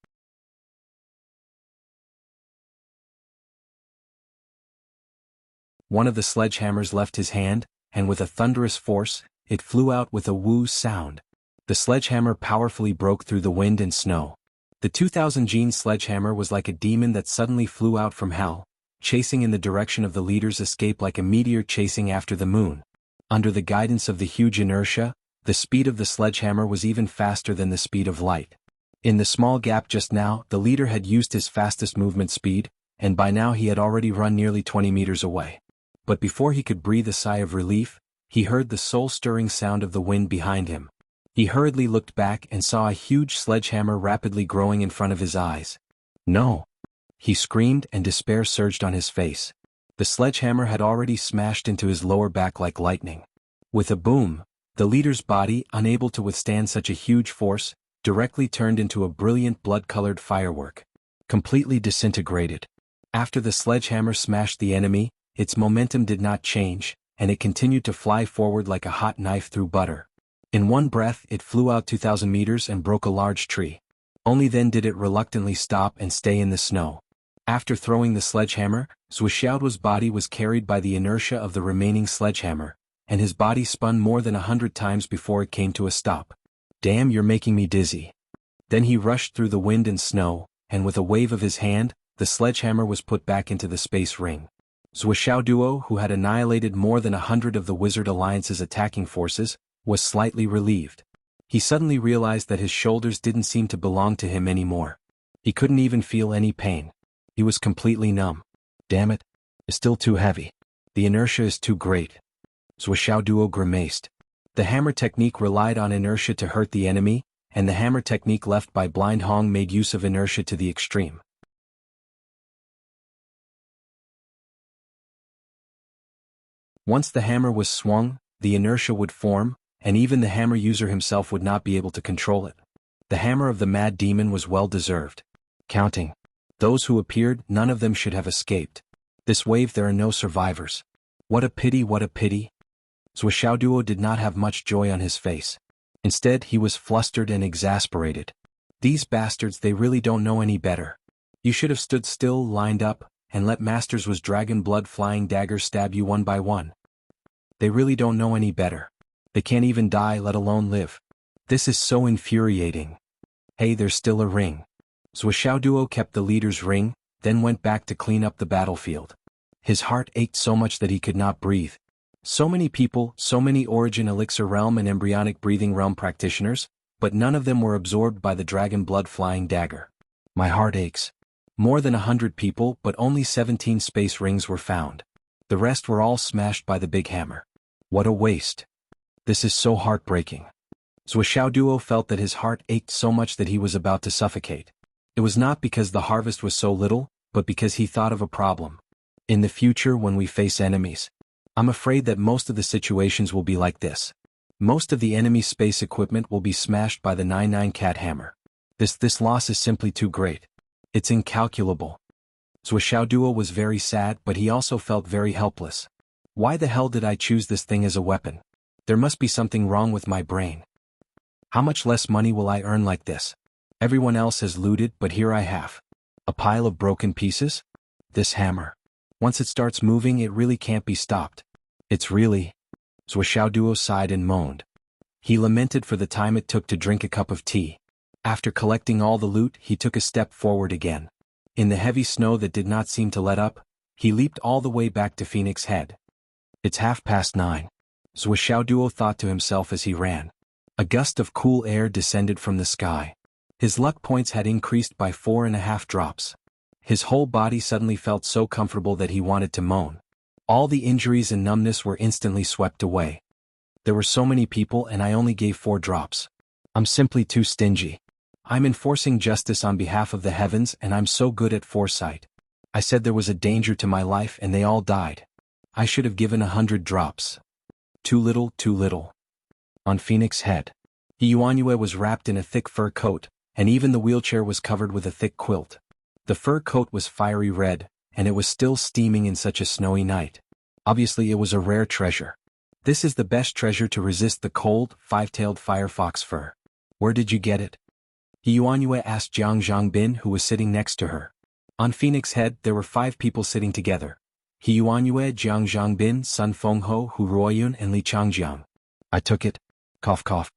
One of the sledgehammers left his hand, and with a thunderous force, it flew out with a woo sound. The sledgehammer powerfully broke through the wind and snow. The 2000 gene sledgehammer was like a demon that suddenly flew out from hell, chasing in the direction of the leader's escape like a meteor chasing after the moon. Under the guidance of the huge inertia, the speed of the sledgehammer was even faster than the speed of light. In the small gap just now, the leader had used his fastest movement speed, and by now he had already run nearly 20 meters away. But before he could breathe a sigh of relief, he heard the soul-stirring sound of the wind behind him. He hurriedly looked back and saw a huge sledgehammer rapidly growing in front of his eyes. "No!" he screamed, and despair surged on his face. The sledgehammer had already smashed into his lower back like lightning. With a boom, the leader's body, unable to withstand such a huge force, directly turned into a brilliant blood-colored firework. Completely disintegrated. After the sledgehammer smashed the enemy, its momentum did not change, and it continued to fly forward like a hot knife through butter. In one breath it flew out 2,000 meters and broke a large tree. Only then did it reluctantly stop and stay in the snow. After throwing the sledgehammer, Zhuoxiaoduo's body was carried by the inertia of the remaining sledgehammer, and his body spun more than 100 times before it came to a stop. "Damn, you're making me dizzy." Then he rushed through the wind and snow, and with a wave of his hand, the sledgehammer was put back into the space ring. Zhuoxiaoduo, who had annihilated more than 100 of the Wizard Alliance's attacking forces, was slightly relieved. He suddenly realized that his shoulders didn't seem to belong to him anymore. He couldn't even feel any pain. He was completely numb. "Damn it. It's still too heavy. The inertia is too great." Zhuoxiaoduo grimaced. The hammer technique relied on inertia to hurt the enemy, and the hammer technique left by Blind Hong made use of inertia to the extreme. Once the hammer was swung, the inertia would form, and even the hammer user himself would not be able to control it. The hammer of the mad demon was well deserved. Counting those who appeared, none of them should have escaped. This wave there are no survivors. What a pity, what a pity. Zhuoxiaoduo did not have much joy on his face. Instead he was flustered and exasperated. These bastards, they really don't know any better. You should have stood still, lined up, and let Masters' dragon blood flying daggers stab you one by one. They really don't know any better. They can't even die, let alone live. This is so infuriating. Hey, there's still a ring. Zhuoxiaoduo kept the leader's ring, then went back to clean up the battlefield. His heart ached so much that he could not breathe. So many people, so many Origin Elixir Realm and Embryonic Breathing Realm practitioners, but none of them were absorbed by the dragon blood flying dagger. My heart aches. More than 100 people, but only 17 space rings were found. The rest were all smashed by the big hammer. What a waste. This is so heartbreaking. Zhuoxiaoduo felt that his heart ached so much that he was about to suffocate. It was not because the harvest was so little, but because he thought of a problem. In the future, when we face enemies, I'm afraid that most of the situations will be like this. Most of the enemy space equipment will be smashed by the 99 cat hammer. This loss is simply too great. It's incalculable. Zhuoxiaoduo was very sad, but he also felt very helpless. Why the hell did I choose this thing as a weapon? There must be something wrong with my brain. How much less money will I earn like this? Everyone else has looted, but here I have a pile of broken pieces? This hammer. Once it starts moving, it really can't be stopped. It's really... Zhuoxiaoduo sighed and moaned. He lamented for the time it took to drink a cup of tea. After collecting all the loot, he took a step forward again. In the heavy snow that did not seem to let up, he leaped all the way back to Phoenix Head. It's 9:30. Zhuoxiaoduo thought to himself as he ran. A gust of cool air descended from the sky. His luck points had increased by 4.5 drops. His whole body suddenly felt so comfortable that he wanted to moan. All the injuries and numbness were instantly swept away. There were so many people and I only gave 4 drops. I'm simply too stingy. I'm enforcing justice on behalf of the heavens and I'm so good at foresight. I said there was a danger to my life and they all died. I should have given 100 drops. Too little, too little. On Phoenix Head. He Yuanyue was wrapped in a thick fur coat, and even the wheelchair was covered with a thick quilt. The fur coat was fiery red, and it was still steaming in such a snowy night. Obviously it was a rare treasure. This is the best treasure to resist the cold, five-tailed firefox fur. Where did you get it? He Yuanyue asked Jiang Zhangbin, who was sitting next to her. On Phoenix Head there were 5 people sitting together. He Yuanyue, Jiang Zhangbin, Sun Fengho, Hu Ruoyun, and Li Changjiang. I took it. Cough cough.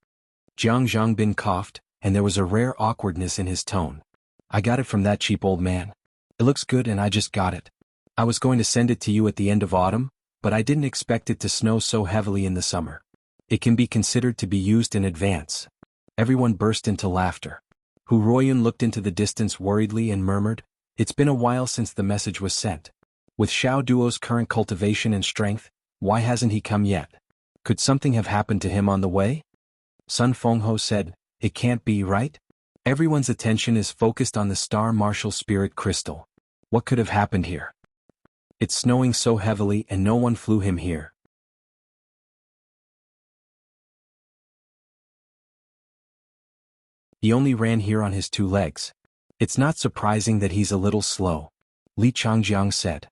Jiang Zhangbin coughed, and there was a rare awkwardness in his tone. I got it from that cheap old man. It looks good and I just got it. I was going to send it to you at the end of autumn, but I didn't expect it to snow so heavily in the summer. It can be considered to be used in advance. Everyone burst into laughter. Hu Ruoyun looked into the distance worriedly and murmured, "It's been a while since the message was sent. With Xiao Duo's current cultivation and strength, why hasn't he come yet? Could something have happened to him on the way?" Sun Fengho said, "It can't be, right? Everyone's attention is focused on the Star Martial Spirit Crystal. What could have happened here? It's snowing so heavily and no one flew him here. He only ran here on his 2 legs. It's not surprising that he's a little slow," Li Changjiang said.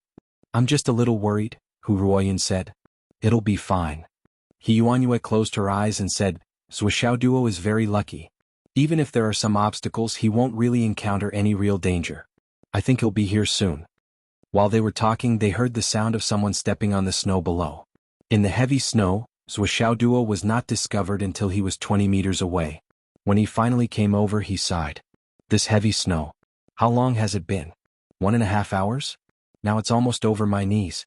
"I'm just a little worried," Hu Ruoyun said. "It'll be fine." He Yuanyue closed her eyes and said, "Zhuo Duo is very lucky. Even if there are some obstacles he won't really encounter any real danger. I think he'll be here soon." While they were talking they heard the sound of someone stepping on the snow below. In the heavy snow, Zhuo Duo was not discovered until he was 20 meters away. When he finally came over he sighed. "This heavy snow. How long has it been? 1.5 hours? Now it's almost over my knees.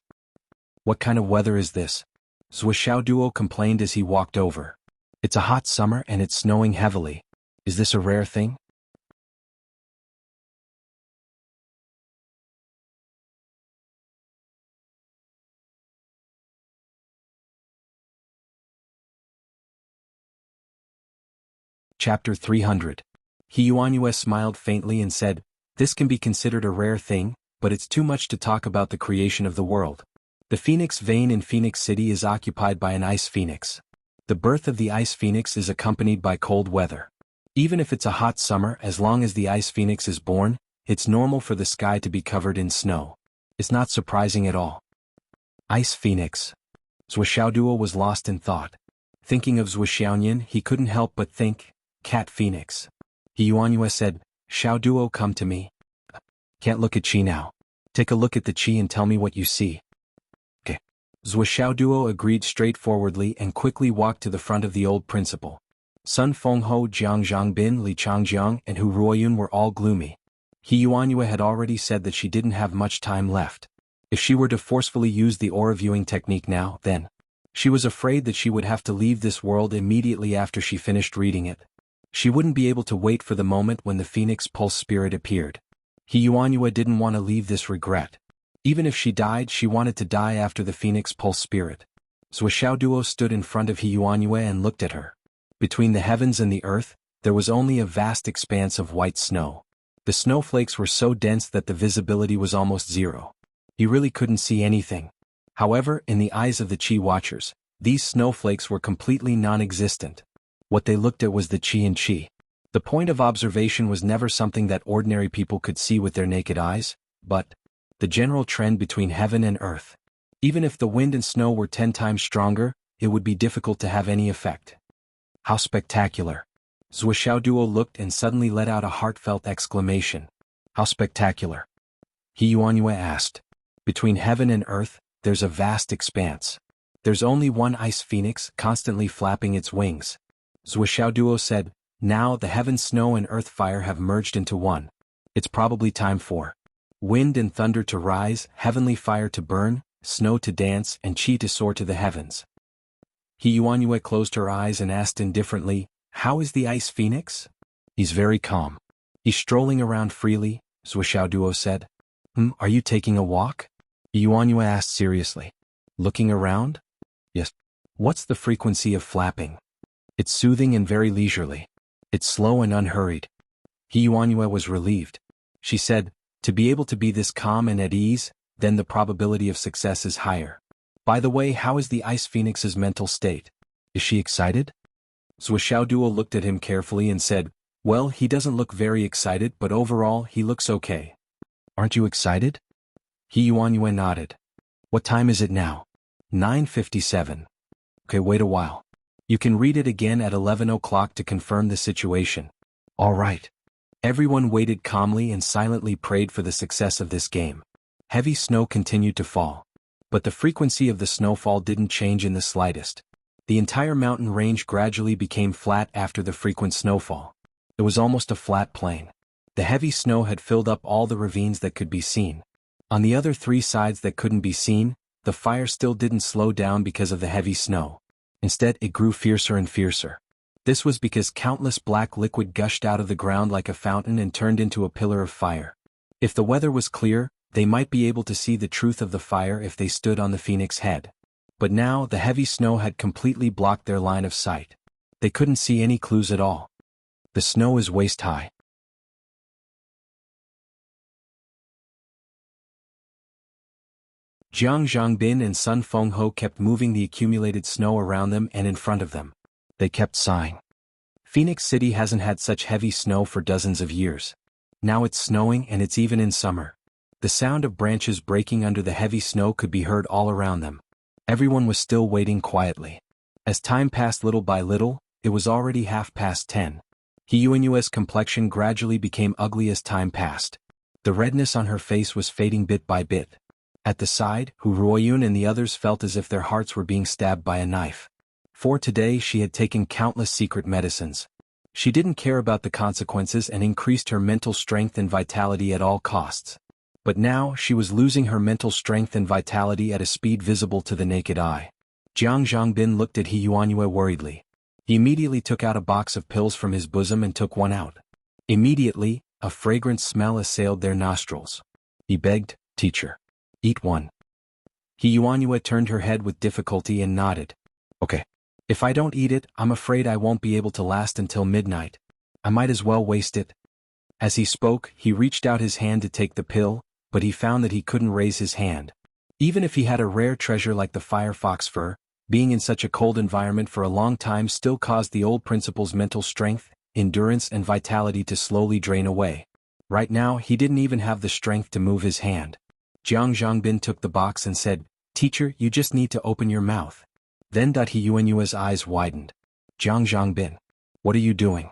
What kind of weather is this?" Zhuo Duo complained as he walked over. "It's a hot summer and it's snowing heavily. Is this a rare thing?" Chapter 300. He Yuanyue smiled faintly and said, "This can be considered a rare thing, but it's too much to talk about the creation of the world. The Phoenix Vein in Phoenix City is occupied by an ice phoenix. The birth of the ice phoenix is accompanied by cold weather. Even if it's a hot summer, as long as the ice phoenix is born, it's normal for the sky to be covered in snow. It's not surprising at all." Ice phoenix. Zhuo Duo was lost in thought. Thinking of Zhuo he couldn't help but think, cat phoenix. He Yuanyue said, "Xiao Duo, come to me." "Can't look at Qi now. Take a look at the Qi and tell me what you see." "Okay." Zhuo Duo agreed straightforwardly and quickly walked to the front of the old principal. Sun Fengho, Jiang Zhangbin, Li Changjiang, and Hu Ruoyun were all gloomy. He Yuanyue had already said that she didn't have much time left. If she were to forcefully use the aura viewing technique now, then she was afraid that she would have to leave this world immediately after she finished reading it. She wouldn't be able to wait for the moment when the Phoenix Pulse Spirit appeared. He Yuanyue didn't want to leave this regret. Even if she died, she wanted to die after the Phoenix Pulse Spirit. Zhuo Duo stood in front of He Yuanyue and looked at her. Between the heavens and the earth, there was only a vast expanse of white snow. The snowflakes were so dense that the visibility was almost zero. He really couldn't see anything. However, in the eyes of the Qi watchers, these snowflakes were completely non-existent. What they looked at was the Qi in Qi. The point of observation was never something that ordinary people could see with their naked eyes, but the general trend between heaven and earth. Even if the wind and snow were 10 times stronger, it would be difficult to have any effect. How spectacular! Zhuo Duo looked and suddenly let out a heartfelt exclamation. How spectacular! He Yuanyue asked. Between heaven and earth, there's a vast expanse. There's only one ice phoenix constantly flapping its wings. Zhuo Duo said, "Now the heaven snow and earth fire have merged into one. It's probably time for wind and thunder to rise, heavenly fire to burn, snow to dance, and Qi to soar to the heavens." He Yuanyue closed her eyes and asked indifferently, "How is the ice phoenix?" "He's very calm. He's strolling around freely," Zhuo Duo said. Are you taking a walk?" Yuanyue asked seriously. "Looking around?" "Yes." "What's the frequency of flapping?" "It's soothing and very leisurely. It's slow and unhurried." He Yuanyue was relieved. She said, "To be able to be this calm and at ease, then the probability of success is higher. By the way, how is the ice phoenix's mental state? Is she excited?" Duo looked at him carefully and said, "Well, he doesn't look very excited, but overall he looks okay." "Aren't you excited?" He Yuanyue nodded. "What time is it now?" 9:57. "Okay, wait a while. You can read it again at 11 o'clock to confirm the situation." "All right." Everyone waited calmly and silently prayed for the success of this game. Heavy snow continued to fall. But the frequency of the snowfall didn't change in the slightest. The entire mountain range gradually became flat after the frequent snowfall. It was almost a flat plain. The heavy snow had filled up all the ravines that could be seen. On the other three sides that couldn't be seen, the fire still didn't slow down because of the heavy snow. Instead, it grew fiercer and fiercer. This was because countless black liquid gushed out of the ground like a fountain and turned into a pillar of fire. If the weather was clear, they might be able to see the truth of the fire if they stood on the phoenix head. But now the heavy snow had completely blocked their line of sight. They couldn't see any clues at all. The snow is waist high. Jiang Zhangbin and Sun Fengho kept moving the accumulated snow around them and in front of them. They kept sighing. Phoenix City hasn't had such heavy snow for dozens of years. Now it's snowing and it's even in summer. The sound of branches breaking under the heavy snow could be heard all around them. Everyone was still waiting quietly. As time passed little by little, it was already 10:30. He Yuanyue's complexion gradually became ugly as time passed. The redness on her face was fading bit by bit. At the side, Hu Ruoyun and the others felt as if their hearts were being stabbed by a knife. For today she had taken countless secret medicines. She didn't care about the consequences and increased her mental strength and vitality at all costs. But now she was losing her mental strength and vitality at a speed visible to the naked eye. Jiang Zhangbin looked at He Yuanyue worriedly. He immediately took out a box of pills from his bosom and took one out. Immediately, a fragrant smell assailed their nostrils. He begged, "Teacher, eat one." He Yuanyue turned her head with difficulty and nodded. "Okay. If I don't eat it, I'm afraid I won't be able to last until midnight. I might as well waste it." As he spoke, he reached out his hand to take the pill, but he found that he couldn't raise his hand. Even if he had a rare treasure like the firefox fur, being in such a cold environment for a long time still caused the old principal's mental strength, endurance and vitality to slowly drain away. Right now he didn't even have the strength to move his hand. Jiang Zhangbin took the box and said, "Teacher, you just need to open your mouth." Then He Yuanyue's eyes widened. "Jiang Zhangbin, what are you doing?"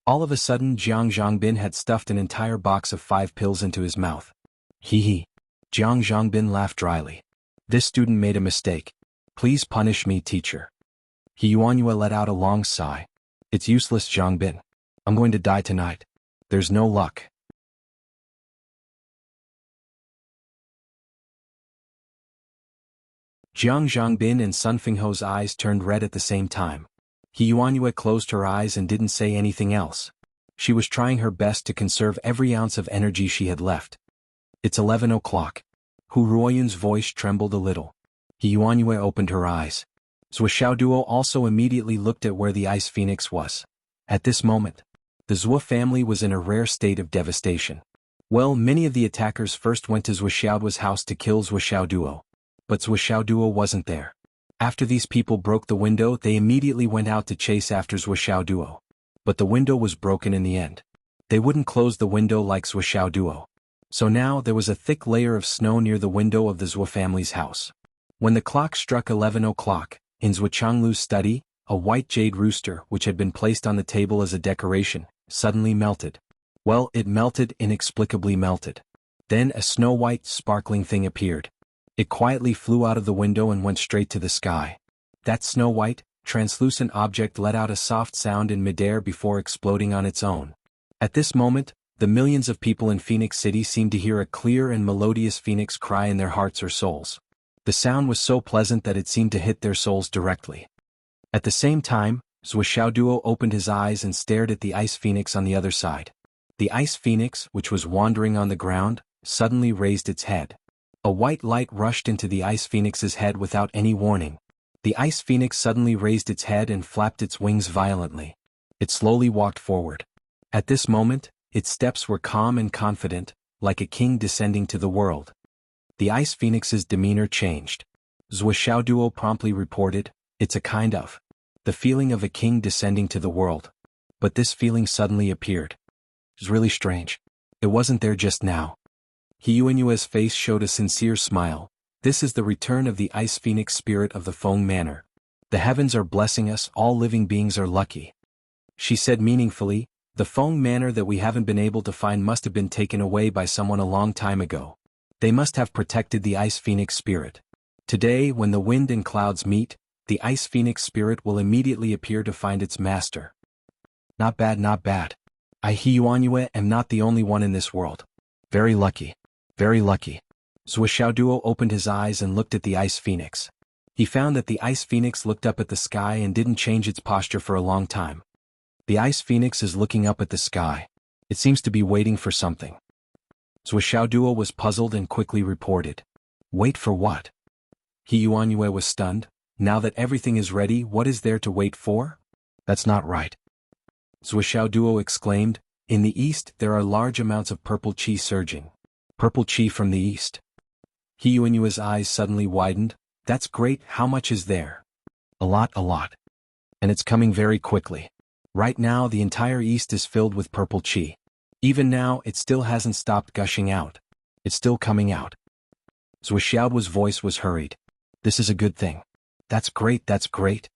All of a sudden Jiang Zhangbin had stuffed an entire box of 5 pills into his mouth. Hee. Jiang Zhangbin laughed dryly. "This student made a mistake. Please punish me, teacher." He Yuanyue let out a long sigh. "It's useless, Zhangbin. I'm going to die tonight. There's no luck." Jiang Zhangbin and Sun Fengho's eyes turned red at the same time. He Yuanyue closed her eyes and didn't say anything else. She was trying her best to conserve every ounce of energy she had left. "It's 11 o'clock. Hu Ruoyun's voice trembled a little. He Yuanyue opened her eyes. Zhuo Duo also immediately looked at where the ice phoenix was. At this moment, the Zhuo family was in a rare state of devastation. Well, many of the attackers first went to Zhuo house to kill Zhuo Duo. But Zhuo Duo wasn't there. After these people broke the window, they immediately went out to chase after Zhuo Duo. But the window was broken in the end. They wouldn't close the window like Zhuo Duo. So now there was a thick layer of snow near the window of the Zhuo family's house. When the clock struck 11 o'clock, in Zhuo Changlu's study, a white jade rooster which had been placed on the table as a decoration, suddenly melted. Well, it melted, inexplicably melted. Then a snow-white, sparkling thing appeared. It quietly flew out of the window and went straight to the sky. That snow-white, translucent object let out a soft sound in midair before exploding on its own. At this moment, the millions of people in Phoenix City seemed to hear a clear and melodious phoenix cry in their hearts or souls. The sound was so pleasant that it seemed to hit their souls directly. At the same time, Zhuo Duo opened his eyes and stared at the ice phoenix on the other side. The ice phoenix, which was wandering on the ground, suddenly raised its head. A white light rushed into the ice phoenix's head without any warning. The ice phoenix suddenly raised its head and flapped its wings violently. It slowly walked forward. At this moment, its steps were calm and confident, like a king descending to the world. The ice phoenix's demeanor changed. Zhuo Duo promptly reported, "It's a kind of the feeling of a king descending to the world. But this feeling suddenly appeared. It was really strange. It wasn't there just now. He Yuanyue's face showed a sincere smile. This is the return of the Ice Phoenix spirit of the Feng Manor. The heavens are blessing us, all living beings are lucky. She said meaningfully, the Feng Manor that we haven't been able to find must have been taken away by someone a long time ago. They must have protected the Ice Phoenix spirit. Today, when the wind and clouds meet, the Ice Phoenix spirit will immediately appear to find its master. Not bad, not bad. I Yuanyue am not the only one in this world. Very lucky. Very lucky. Zuo opened his eyes and looked at the Ice Phoenix. He found that the Ice Phoenix looked up at the sky and didn't change its posture for a long time. The Ice Phoenix is looking up at the sky. It seems to be waiting for something. Zuo was puzzled and quickly reported. Wait for what? He Yuanyue was stunned. Now that everything is ready, what is there to wait for? That's not right. Zuo exclaimed, in the east there are large amounts of purple qi surging. Purple qi from the east. He Yuanyue's eyes suddenly widened. That's great, how much is there? A lot. And it's coming very quickly. Right now the entire east is filled with purple qi. Even now it still hasn't stopped gushing out. It's still coming out. Zuo's voice was hurried. This is a good thing. That's great, that's great.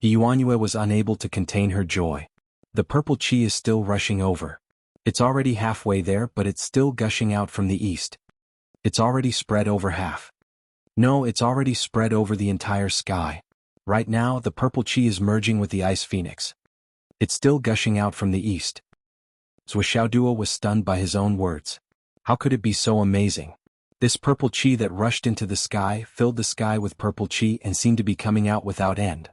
Yuanyue was unable to contain her joy. The purple qi is still rushing over. It's already halfway there, but it's still gushing out from the east. It's already spread over half. No, it's already spread over the entire sky. Right now, the purple qi is merging with the Ice Phoenix. It's still gushing out from the east. Zuo was stunned by his own words. How could it be so amazing? This purple qi that rushed into the sky filled the sky with purple qi and seemed to be coming out without end.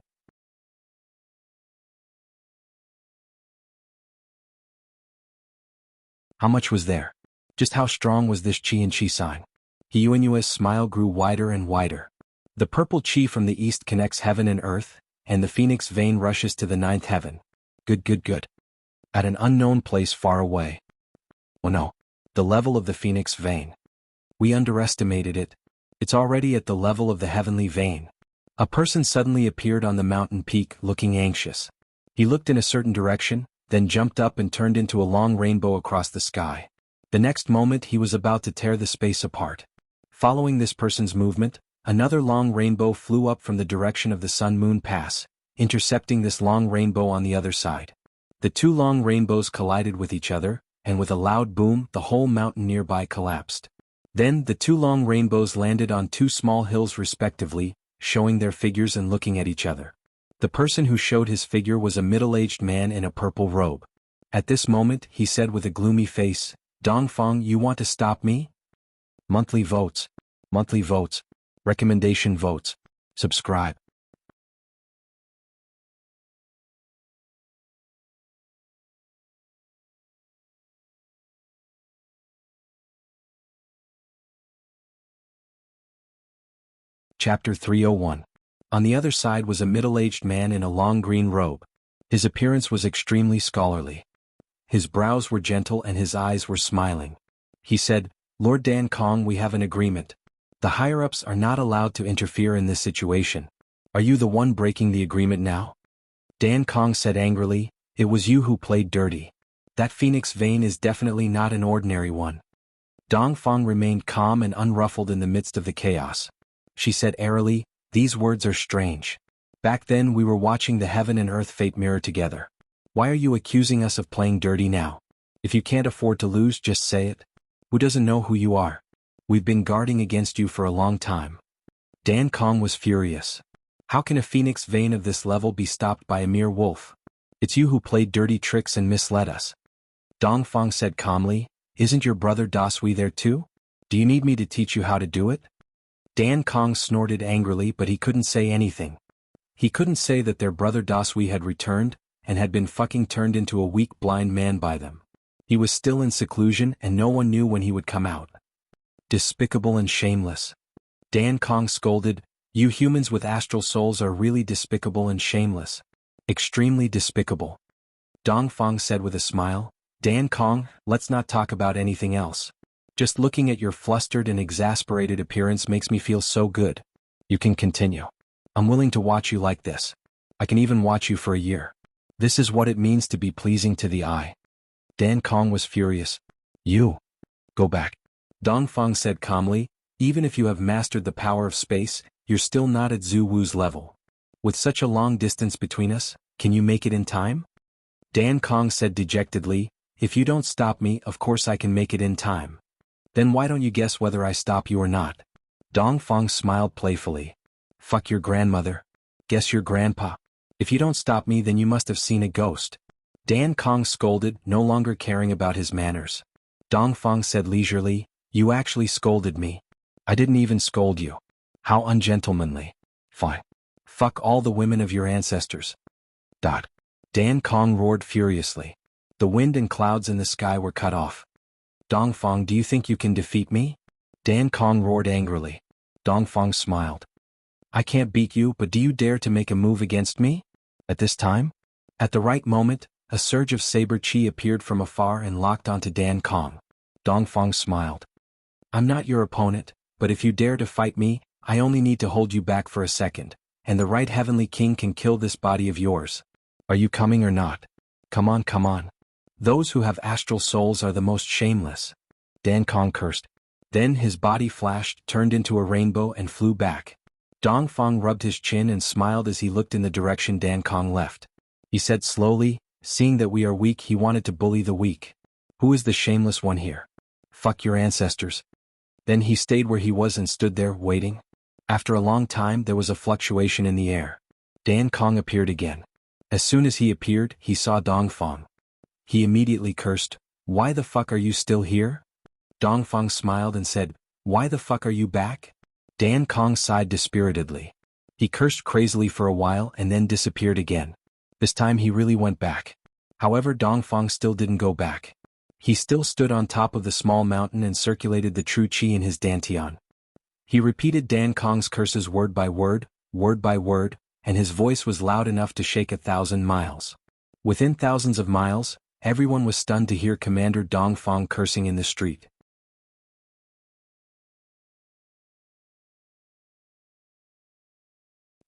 How much was there? Just how strong was this qi and qi sign? He Yuanyue's smile grew wider and wider. The purple qi from the east connects heaven and earth, and the phoenix vein rushes to the ninth heaven. Good. At an unknown place far away. Oh no. The level of the phoenix vein. We underestimated it. It's already at the level of the heavenly vein. A person suddenly appeared on the mountain peak, looking anxious. He looked in a certain direction, then jumped up and turned into a long rainbow across the sky. The next moment he was about to tear the space apart. Following this person's movement, another long rainbow flew up from the direction of the Sun-Moon Pass, intercepting this long rainbow on the other side. The two long rainbows collided with each other, and with a loud boom, the whole mountain nearby collapsed. Then the two long rainbows landed on two small hills respectively, showing their figures and looking at each other. The person who showed his figure was a middle-aged man in a purple robe. At this moment, he said with a gloomy face, Dongfang, you want to stop me? Monthly votes. Recommendation votes. Subscribe. Chapter 301. On the other side was a middle-aged man in a long green robe. His appearance was extremely scholarly. His brows were gentle and his eyes were smiling. He said, Lord Dan Kong, we have an agreement. The higher-ups are not allowed to interfere in this situation. Are you the one breaking the agreement now? Dan Kong said angrily, it was you who played dirty. That phoenix vein is definitely not an ordinary one. Dongfang remained calm and unruffled in the midst of the chaos. She said airily, these words are strange. Back then we were watching the heaven and earth fate mirror together. Why are you accusing us of playing dirty now? If you can't afford to lose, just say it. Who doesn't know who you are? We've been guarding against you for a long time. Dan Kong was furious. How can a phoenix vein of this level be stopped by a mere wolf? It's you who played dirty tricks and misled us. Dongfang said calmly, isn't your brother Dasui there too? Do you need me to teach you how to do it? Dan Kong snorted angrily, but he couldn't say anything. He couldn't say that their brother Dasui had returned, and had been fucking turned into a weak blind man by them. He was still in seclusion and no one knew when he would come out. Despicable and shameless. Dan Kong scolded, you humans with astral souls are really despicable and shameless. Extremely despicable. Dongfang said with a smile, Dan Kong, let's not talk about anything else. Just looking at your flustered and exasperated appearance makes me feel so good. You can continue. I'm willing to watch you like this. I can even watch you for a year. This is what it means to be pleasing to the eye. Dan Kong was furious. You. Go back. Dongfang said calmly, even if you have mastered the power of space, you're still not at Zhu Wu's level. With such a long distance between us, can you make it in time? Dan Kong said dejectedly, if you don't stop me, of course I can make it in time. Then why don't you guess whether I stop you or not? Dongfang smiled playfully. Fuck your grandmother. Guess your grandpa. If you don't stop me, then you must have seen a ghost. Dan Kong scolded, no longer caring about his manners. Dongfang said leisurely, you actually scolded me. I didn't even scold you. How ungentlemanly. Fine. Fuck all the women of your ancestors. Dan Kong roared furiously. The wind and clouds in the sky were cut off. Dongfang, do you think you can defeat me? Dan Kong roared angrily. Dongfang smiled. I can't beat you, but do you dare to make a move against me? At this time? At the right moment, a surge of saber chi appeared from afar and locked onto Dan Kong. Dongfang smiled. I'm not your opponent, but if you dare to fight me, I only need to hold you back for a second, and the right heavenly king can kill this body of yours. Are you coming or not? Come on, come on. Those who have astral souls are the most shameless. Dan Kong cursed. Then his body flashed, turned into a rainbow and flew back. Dongfang rubbed his chin and smiled as he looked in the direction Dan Kong left. He said slowly, seeing that we are weak, he wanted to bully the weak. Who is the shameless one here? Fuck your ancestors. Then he stayed where he was and stood there, waiting. After a long time there was a fluctuation in the air. Dan Kong appeared again. As soon as he appeared, he saw Dongfang. He immediately cursed, why the fuck are you still here? Dongfang smiled and said, why the fuck are you back? Dan Kong sighed dispiritedly. He cursed crazily for a while and then disappeared again. This time he really went back. However, Dongfang still didn't go back. He still stood on top of the small mountain and circulated the true chi in his dantian. He repeated Dan Kong's curses word by word, and his voice was loud enough to shake 1,000 miles. Within thousands of miles, everyone was stunned to hear Commander Dongfang cursing in the street.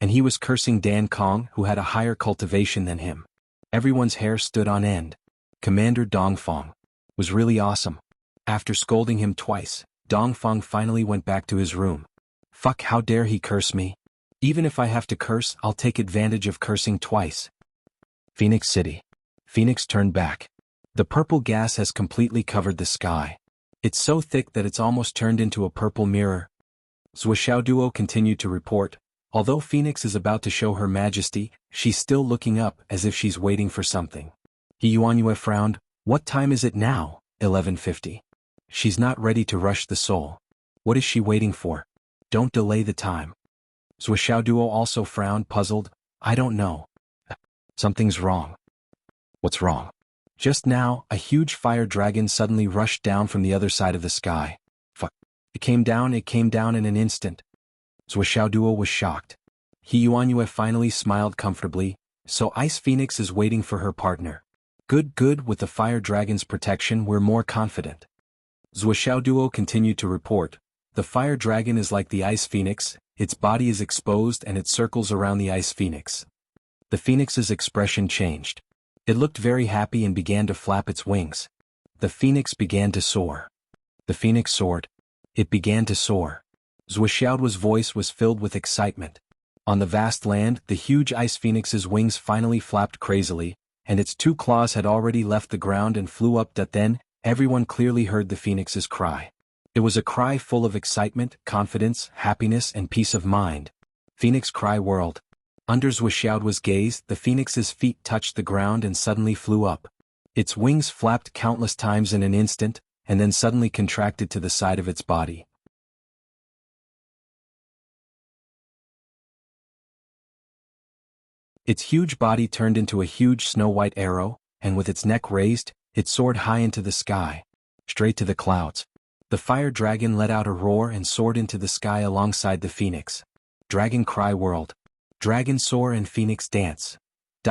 And he was cursing Dan Kong, who had a higher cultivation than him. Everyone's hair stood on end. Commander Dongfang was really awesome. After scolding him twice, Dongfang finally went back to his room. Fuck, how dare he curse me? Even if I have to curse, I'll take advantage of cursing twice. Phoenix City. Phoenix turned back. The purple gas has completely covered the sky. It's so thick that it's almost turned into a purple mirror. Zhuo continued to report. Although Phoenix is about to show her majesty, she's still looking up as if she's waiting for something. He Yuanyue frowned. What time is it now? 11:50. She's not ready to rush the soul. What is she waiting for? Don't delay the time. Zhuo also frowned, puzzled. I don't know. Something's wrong. What's wrong? Just now, a huge fire dragon suddenly rushed down from the other side of the sky. Fuck. It came down in an instant. Zhuo was shocked. He Yuanyue finally smiled comfortably. So Ice Phoenix is waiting for her partner. Good, with the fire dragon's protection we're more confident. Zhuo continued to report. The fire dragon is like the Ice Phoenix, its body is exposed and it circles around the Ice Phoenix. The phoenix's expression changed. It looked very happy and began to flap its wings. The phoenix began to soar. The phoenix soared. It began to soar. Zhuo's voice was filled with excitement. On the vast land, the huge Ice Phoenix's wings finally flapped crazily, and its 2 claws had already left the ground and flew up. Then, everyone clearly heard the phoenix's cry. It was a cry full of excitement, confidence, happiness and peace of mind. Phoenix cry whirled. Under Zhuo's gaze, the phoenix's feet touched the ground and suddenly flew up. Its wings flapped countless times in an instant, and then suddenly contracted to the side of its body. Its huge body turned into a huge snow-white arrow, and with its neck raised, it soared high into the sky, straight to the clouds. The fire dragon let out a roar and soared into the sky alongside the phoenix. Dragon cry whirled. Dragon soar and phoenix dance.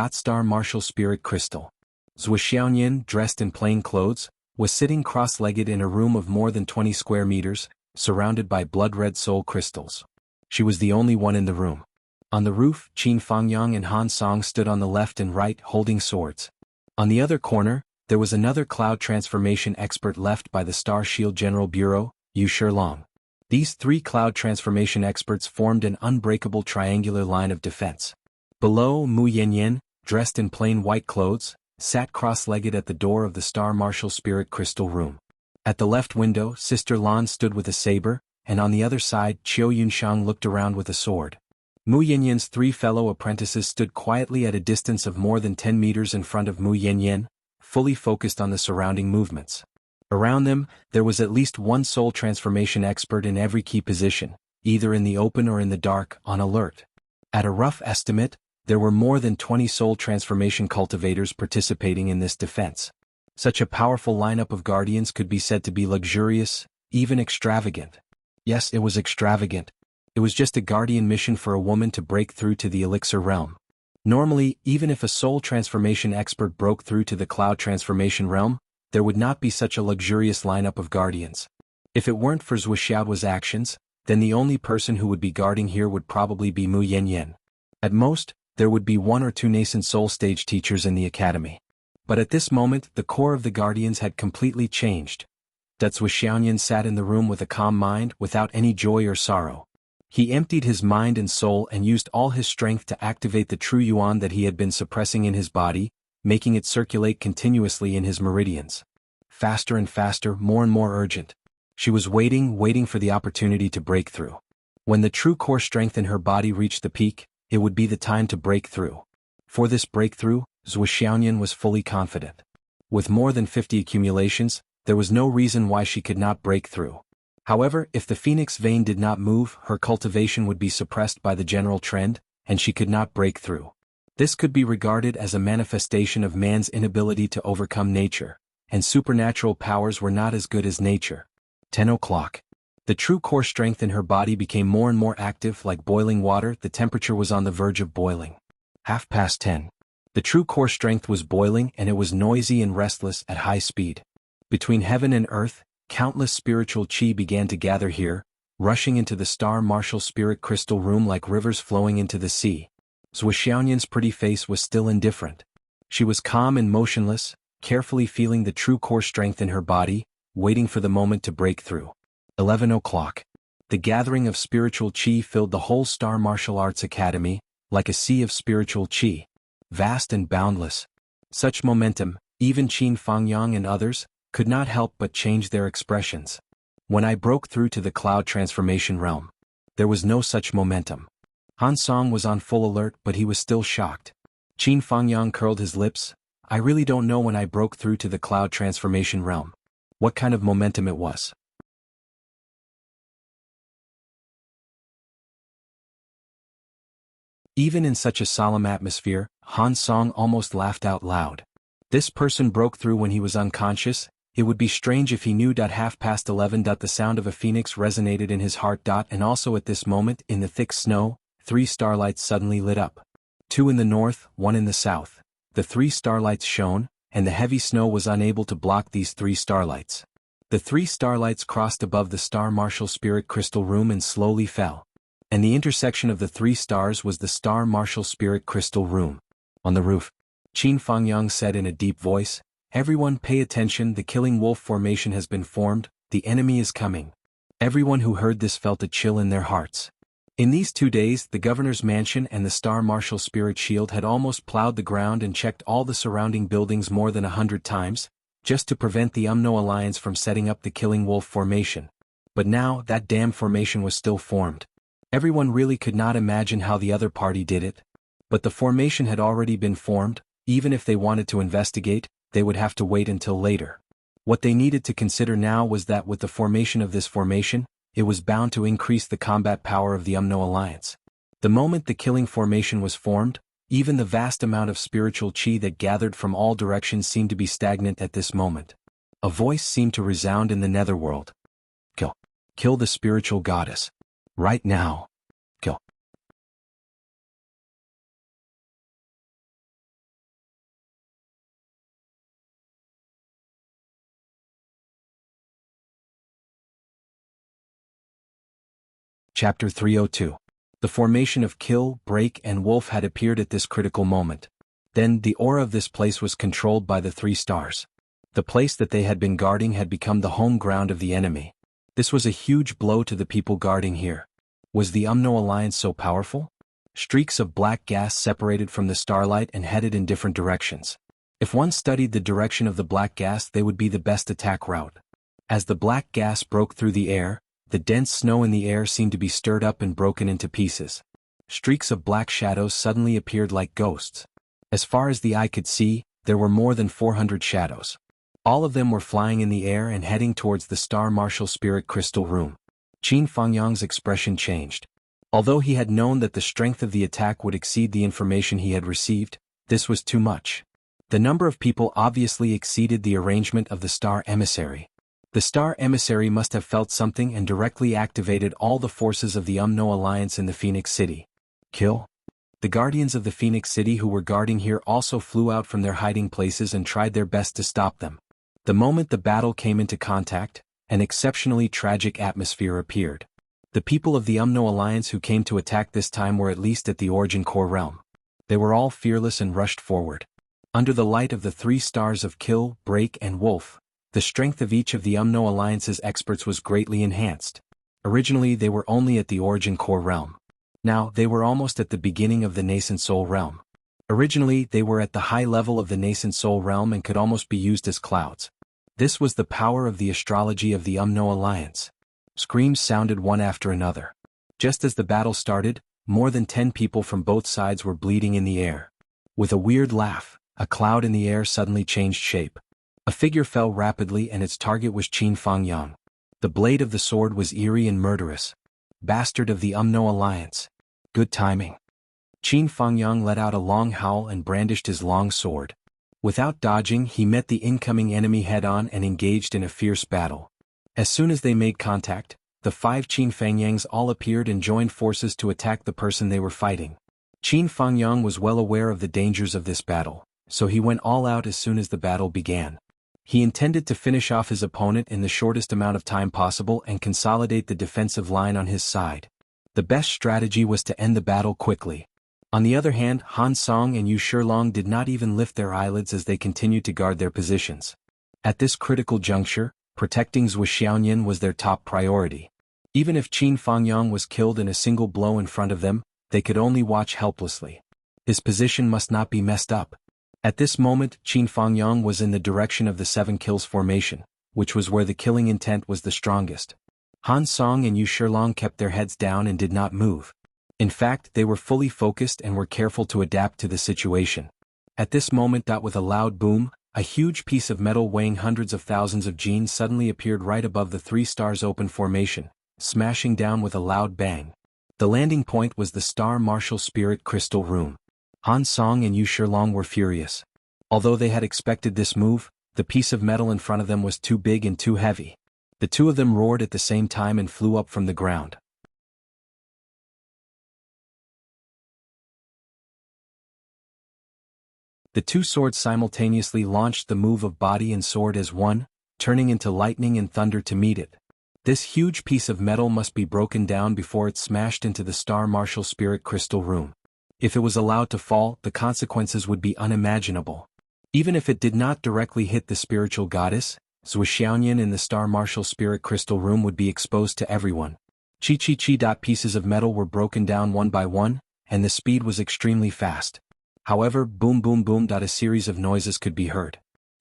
Star martial spirit crystal. Zhuo, dressed in plain clothes, was sitting cross-legged in a room of more than 20 square meters, surrounded by blood-red soul crystals. She was the only one in the room. On the roof, Qin Fangyang and Han Song stood on the left and right holding swords. On the other corner, there was another cloud transformation expert left by the Star Shield General Bureau, Yu Shilong. These three cloud transformation experts formed an unbreakable triangular line of defense. Below, Mu Yanyan, dressed in plain white clothes, sat cross-legged at the door of the Star Martial Spirit Crystal Room. At the left window, Sister Lan stood with a saber, and on the other side, Qiu Yunshang looked around with a sword. Mu Yanyan's three fellow apprentices stood quietly at a distance of more than 10 meters in front of Mu Yanyan, fully focused on the surrounding movements. Around them, there was at least one soul transformation expert in every key position, either in the open or in the dark, on alert. At a rough estimate, there were more than 20 soul transformation cultivators participating in this defense. Such a powerful lineup of guardians could be said to be luxurious, even extravagant. Yes, it was extravagant. It was just a guardian mission for a woman to break through to the elixir realm. Normally, even if a soul transformation expert broke through to the cloud transformation realm, there would not be such a luxurious lineup of guardians. If it weren't for Zhuo Xiao's actions, then the only person who would be guarding here would probably be Mu Yanyan. At most, there would be one or two nascent soul stage teachers in the academy. But at this moment, the core of the guardians had completely changed. Zhuo Xiaoyan sat in the room with a calm mind, without any joy or sorrow. He emptied his mind and soul and used all his strength to activate the true yuan that he had been suppressing in his body, making it circulate continuously in his meridians. Faster and faster, more and more urgent. She was waiting for the opportunity to break through. When the true core strength in her body reached the peak, it would be the time to break through. For this breakthrough, Zhuo Xiaoyan was fully confident. With more than 50 accumulations, there was no reason why she could not break through. However, if the phoenix vein did not move, her cultivation would be suppressed by the general trend, and she could not break through. This could be regarded as a manifestation of man's inability to overcome nature, and supernatural powers were not as good as nature. 10 o'clock. The true core strength in her body became more and more active, like boiling water. The temperature was on the verge of boiling. 10:30. The true core strength was boiling, and it was noisy and restless at high speed. Between heaven and earth, countless spiritual qi began to gather here, rushing into the Star Martial Spirit Crystal Room like rivers flowing into the sea. Zhuo Xiaoyan's pretty face was still indifferent. She was calm and motionless, carefully feeling the true core strength in her body, waiting for the moment to break through. 11 o'clock. The gathering of spiritual qi filled the whole Star Martial Arts Academy, like a sea of spiritual qi. Vast and boundless. Such momentum, even Qin Fangyang and others, could not help but change their expressions. When I broke through to the cloud transformation realm, there was no such momentum. Han Song was on full alert, but he was still shocked. Qin Fangyang curled his lips. I really don't know when I broke through to the cloud transformation realm. What kind of momentum it was. Even in such a solemn atmosphere, Han Song almost laughed out loud. This person broke through when he was unconscious. It would be strange if he knew. 11:30. The sound of a phoenix resonated in his heart. And also at this moment, in the thick snow, 3 starlights suddenly lit up. 2 in the north, 1 in the south. The 3 starlights shone, and the heavy snow was unable to block these 3 starlights. The 3 starlights crossed above the Star Martial Spirit Crystal Room and slowly fell. And the intersection of the 3 stars was the Star Martial Spirit Crystal Room. On the roof, Qin Fangyang said in a deep voice, "Everyone pay attention, the Killing Wolf formation has been formed, the enemy is coming." Everyone who heard this felt a chill in their hearts. In these 2 days, the governor's mansion and the Star Martial Spirit Shield had almost plowed the ground and checked all the surrounding buildings more than 100 times, just to prevent the UMNO alliance from setting up the Killing Wolf formation. But now, that damn formation was still formed. Everyone really could not imagine how the other party did it. But the formation had already been formed. Even if they wanted to investigate, they would have to wait until later. What they needed to consider now was that with the formation of this formation, it was bound to increase the combat power of the UMNO alliance. The moment the killing formation was formed, even the vast amount of spiritual qi that gathered from all directions seemed to be stagnant at this moment. A voice seemed to resound in the netherworld. Kill. Kill the spiritual goddess. Right now. Kill. Chapter 302. The formation of Kill, Break, and Wolf had appeared at this critical moment. Then, the aura of this place was controlled by the 3 stars. The place that they had been guarding had become the home ground of the enemy. This was a huge blow to the people guarding here. Was the Umno Alliance so powerful? Streaks of black gas separated from the starlight and headed in different directions. If one studied the direction of the black gas, they would be the best attack route. As the black gas broke through the air, the dense snow in the air seemed to be stirred up and broken into pieces. Streaks of black shadows suddenly appeared like ghosts. As far as the eye could see, there were more than 400 shadows. All of them were flying in the air and heading towards the Star Martial Spirit Crystal Room. Qin Fangyang's expression changed. Although he had known that the strength of the attack would exceed the information he had received, this was too much. The number of people obviously exceeded the arrangement of the Star Emissary. The Star Emissary must have felt something and directly activated all the forces of the Umno Alliance in the Phoenix City. Kill. The guardians of the Phoenix City who were guarding here also flew out from their hiding places and tried their best to stop them. The moment the battle came into contact, an exceptionally tragic atmosphere appeared. The people of the Umno Alliance who came to attack this time were at least at the Origin Core realm. They were all fearless and rushed forward. Under the light of the 3 stars of Kill, Break, and Wolf, the strength of each of the Umno Alliance's experts was greatly enhanced. Originally they were only at the Origin Core realm. Now they were almost at the beginning of the Nascent Soul realm. Originally they were at the high level of the Nascent Soul realm and could almost be used as clouds. This was the power of the astrology of the Umno Alliance. Screams sounded one after another. Just as the battle started, more than 10 people from both sides were bleeding in the air. With a weird laugh, a cloud in the air suddenly changed shape. A figure fell rapidly and its target was Qin Fangyang. The blade of the sword was eerie and murderous. Bastard of the Umno Alliance. Good timing. Qin Fangyang let out a long howl and brandished his long sword. Without dodging, he met the incoming enemy head-on and engaged in a fierce battle. As soon as they made contact, the 5 Qin Fangyangs all appeared and joined forces to attack the person they were fighting. Qin Fangyang was well aware of the dangers of this battle, so he went all out as soon as the battle began. He intended to finish off his opponent in the shortest amount of time possible and consolidate the defensive line on his side. The best strategy was to end the battle quickly. On the other hand, Han Song and Yu Shilong did not even lift their eyelids as they continued to guard their positions. At this critical juncture, protecting Zhou Xiaoyan was their top priority. Even if Qin Fangyang was killed in a single blow in front of them, they could only watch helplessly. His position must not be messed up. At this moment, Qin Fangyang was in the direction of the 7 kills formation, which was where the killing intent was the strongest. Han Song and Yu Shilong kept their heads down and did not move. In fact, they were fully focused and were careful to adapt to the situation. At this moment, with a loud boom, a huge piece of metal weighing hundreds of thousands of genes suddenly appeared right above the 3 stars open formation, smashing down with a loud bang. The landing point was the Star Martial Spirit Crystal Room. Han Song and Yu Shilong were furious. Although they had expected this move, the piece of metal in front of them was too big and too heavy. The 2 of them roared at the same time and flew up from the ground. The 2 swords simultaneously launched the move of body and sword as one, turning into lightning and thunder to meet it. This huge piece of metal must be broken down before it smashed into the Star Martial Spirit Crystal Room. If it was allowed to fall, the consequences would be unimaginable. Even if it did not directly hit the spiritual goddess, Zhou Xiaoyan in the Star Martial Spirit Crystal Room would be exposed to everyone. Chi. Pieces of metal were broken down one by one, and the speed was extremely fast. However, boom boom boom. A series of noises could be heard.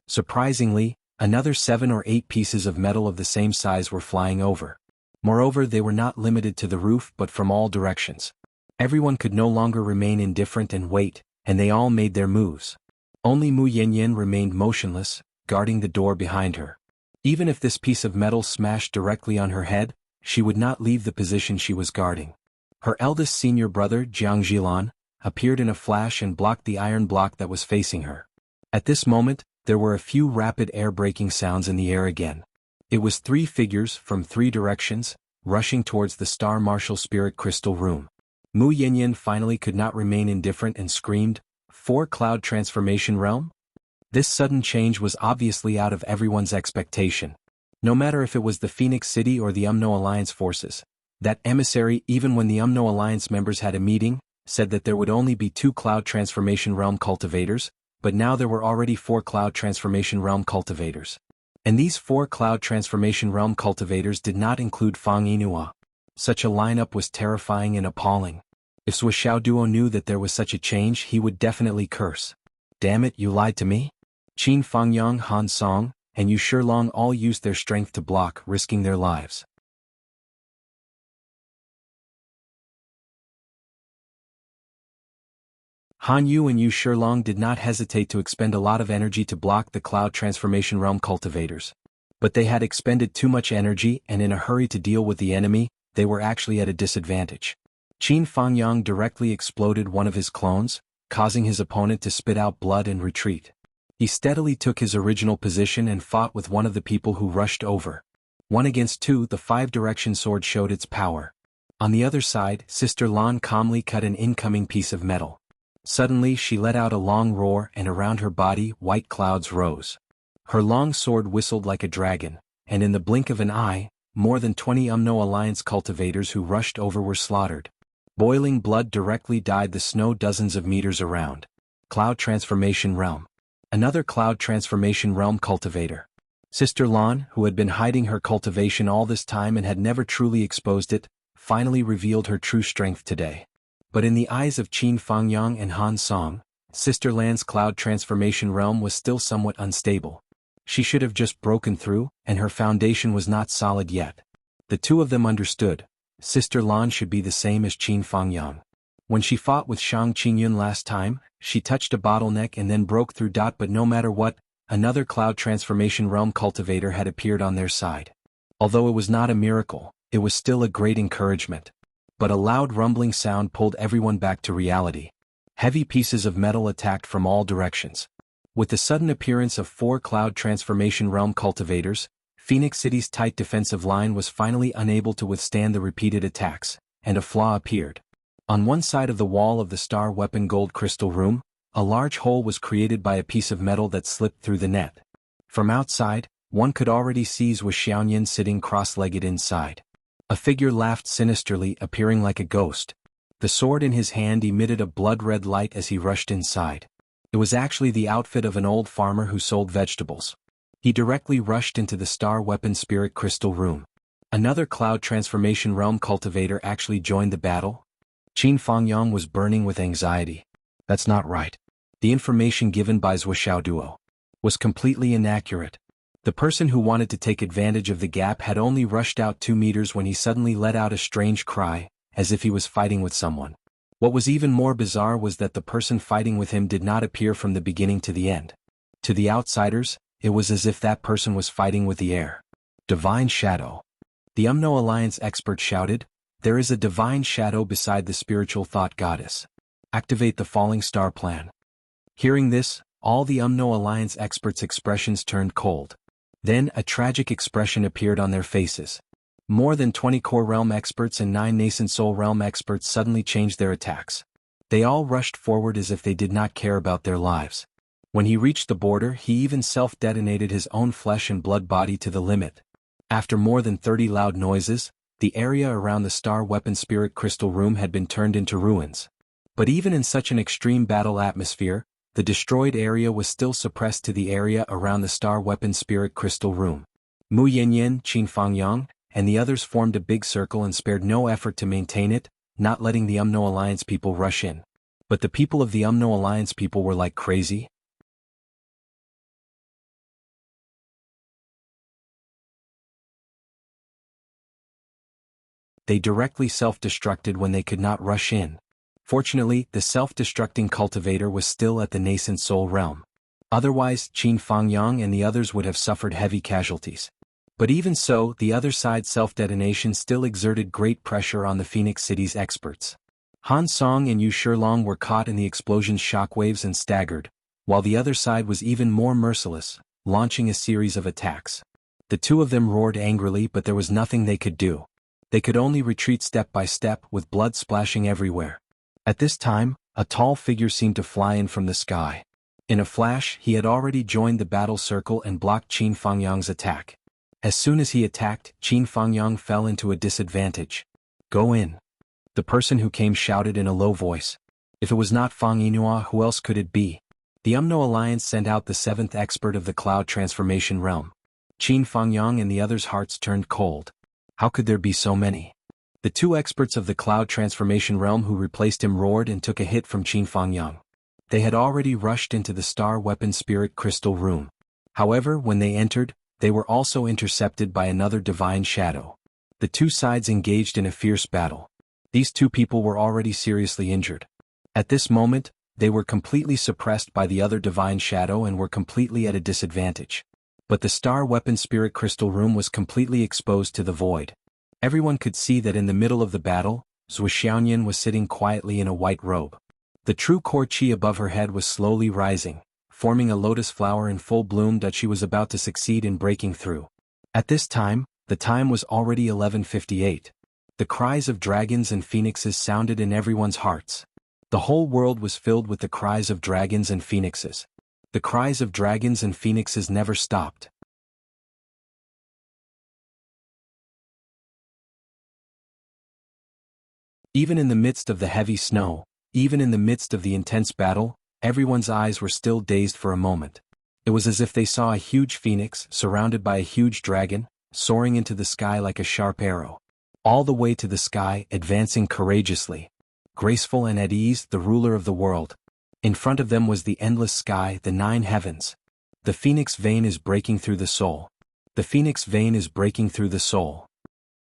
Surprisingly, another 7 or 8 pieces of metal of the same size were flying over. Moreover, they were not limited to the roof but from all directions. Everyone could no longer remain indifferent and wait, and they all made their moves. Only Mu Yanyan remained motionless, guarding the door behind her. Even if this piece of metal smashed directly on her head, she would not leave the position she was guarding. Her eldest senior brother, Jianghu, appeared in a flash and blocked the iron block that was facing her. At this moment, there were a few rapid air-breaking sounds in the air again. It was 3 figures from 3 directions, rushing towards the Star Martial Spirit Crystal Room. Mu Yanyan finally could not remain indifferent and screamed, "4 Cloud Transformation Realm?" This sudden change was obviously out of everyone's expectation. No matter if it was the Phoenix City or the Umno Alliance forces, That emissary, even when the UMNO Alliance members had a meeting, said that there would only be 2 Cloud Transformation Realm cultivators, but now there were already 4 Cloud Transformation Realm cultivators. And these 4 Cloud Transformation Realm cultivators did not include Fang Yinhua. Such a lineup was terrifying and appalling. If Zhuo Xiaoduo knew that there was such a change, he would definitely curse. Damn it, you lied to me? Qin Fangyang, Han Song, and Yu Shilong all used their strength to block, risking their lives. Han Yu and Yu Shilong did not hesitate to expend a lot of energy to block the Cloud Transformation Realm cultivators. But they had expended too much energy, and in a hurry to deal with the enemy, they were actually at a disadvantage. Qin Fangyang directly exploded one of his clones, causing his opponent to spit out blood and retreat. He steadily took his original position and fought with one of the people who rushed over. 1 against 2, the 5-direction sword showed its power. On the other side, Sister Lan calmly cut an incoming piece of metal. Suddenly she let out a long roar, and around her body white clouds rose. Her long sword whistled like a dragon, and in the blink of an eye, more than 20 UMNO Alliance cultivators who rushed over were slaughtered. Boiling blood directly dyed the snow dozens of meters around. Cloud Transformation Realm. Another Cloud Transformation Realm cultivator. Sister Lan, who had been hiding her cultivation all this time and had never truly exposed it, finally revealed her true strength today. But in the eyes of Qin Fangyang and Han Song, Sister Lan's Cloud Transformation Realm was still somewhat unstable. She should have just broken through, and her foundation was not solid yet. The two of them understood. Sister Lan should be the same as Qin Fangyang. When she fought with Shang Qingyun last time, she touched a bottleneck and then broke through. But no matter what, another Cloud Transformation Realm cultivator had appeared on their side. Although it was not a miracle, it was still a great encouragement. But a loud rumbling sound pulled everyone back to reality. Heavy pieces of metal attacked from all directions. With the sudden appearance of 4 Cloud Transformation Realm cultivators, Phoenix City's tight defensive line was finally unable to withstand the repeated attacks, and a flaw appeared. On one side of the wall of the Star Weapon Gold Crystal Room, a large hole was created by a piece of metal that slipped through the net. From outside, one could already see Zhuo Xiaoyan sitting cross-legged inside. A figure laughed sinisterly, appearing like a ghost. The sword in his hand emitted a blood-red light as he rushed inside. It was actually the outfit of an old farmer who sold vegetables. He directly rushed into the Star Weapon Spirit Crystal Room. Another Cloud Transformation Realm cultivator actually joined the battle. Qin Fangyang was burning with anxiety. That's not right. The information given by Zhuo Xiaoduo was completely inaccurate. The person who wanted to take advantage of the gap had only rushed out 2 meters when he suddenly let out a strange cry, as if he was fighting with someone. What was even more bizarre was that the person fighting with him did not appear from the beginning to the end. To the outsiders, it was as if that person was fighting with the air. Divine Shadow. The UMNO Alliance expert shouted, "There is a divine shadow beside the spiritual thought goddess. Activate the falling star plan." Hearing this, all the UMNO Alliance experts' expressions turned cold. Then a tragic expression appeared on their faces. More than 20 Core Realm experts and 9 Nascent Soul Realm experts suddenly changed their attacks. They all rushed forward as if they did not care about their lives. When he reached the border, he even self-detonated his own flesh and blood body to the limit. After more than 30 loud noises, the area around the Star Weapon Spirit Crystal Room had been turned into ruins. But even in such an extreme battle atmosphere, the destroyed area was still suppressed to the area around the Star Weapon Spirit Crystal Room. Mu Yanyan, Qin Fangyang, and the others formed a big circle and spared no effort to maintain it, not letting the UMNO Alliance people rush in. But the people of the UMNO Alliance people were like crazy. They directly self-destructed when they could not rush in. Fortunately, the self-destructing cultivator was still at the Nascent Soul Realm. Otherwise, Qin Fangyang and the others would have suffered heavy casualties. But even so, the other side's self-detonation still exerted great pressure on the Phoenix City's experts. Han Song and Yu Shilong were caught in the explosion's shockwaves and staggered, while the other side was even more merciless, launching a series of attacks. The two of them roared angrily, but there was nothing they could do. They could only retreat step by step, with blood splashing everywhere. At this time, a tall figure seemed to fly in from the sky. In a flash, he had already joined the battle circle and blocked Qin Fangyang's attack. As soon as he attacked, Qin Fangyang fell into a disadvantage. Go in. The person who came shouted in a low voice. If it was not Fang Yinhua, who else could it be? The Umno Alliance sent out the 7th expert of the cloud transformation realm. Qin Fangyang and the others' hearts turned cold. How could there be so many? The 2 experts of the cloud transformation realm who replaced him roared and took a hit from Qin Fangyang. They had already rushed into the star weapon spirit crystal room. However, when they entered, they were also intercepted by another divine shadow. The 2 sides engaged in a fierce battle. These 2 people were already seriously injured. At this moment, they were completely suppressed by the other divine shadow and were completely at a disadvantage. But the star weapon spirit crystal room was completely exposed to the void. Everyone could see that in the middle of the battle, Zhou Xiaoyan was sitting quietly in a white robe. The true core qi above her head was slowly rising, forming a lotus flower in full bloom that she was about to succeed in breaking through. At this time, the time was already 11:58. The cries of dragons and phoenixes sounded in everyone's hearts. The whole world was filled with the cries of dragons and phoenixes. The cries of dragons and phoenixes never stopped. Even in the midst of the heavy snow, even in the midst of the intense battle, everyone's eyes were still dazed for a moment. It was as if they saw a huge phoenix surrounded by a huge dragon, soaring into the sky like a sharp arrow. All the way to the sky, advancing courageously. Graceful and at ease, the ruler of the world. In front of them was the endless sky, the 9 heavens. The phoenix vein is breaking through the soul. The phoenix vein is breaking through the soul.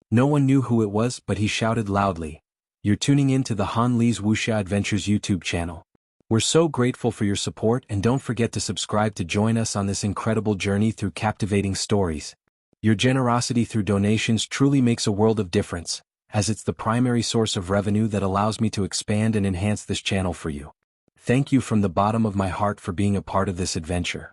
No one knew who it was, but he shouted loudly. You're tuning in to the Han Li's Wuxia Adventures YouTube channel. We're so grateful for your support, and don't forget to subscribe to join us on this incredible journey through captivating stories. Your generosity through donations truly makes a world of difference, as it's the primary source of revenue that allows me to expand and enhance this channel for you. Thank you from the bottom of my heart for being a part of this adventure.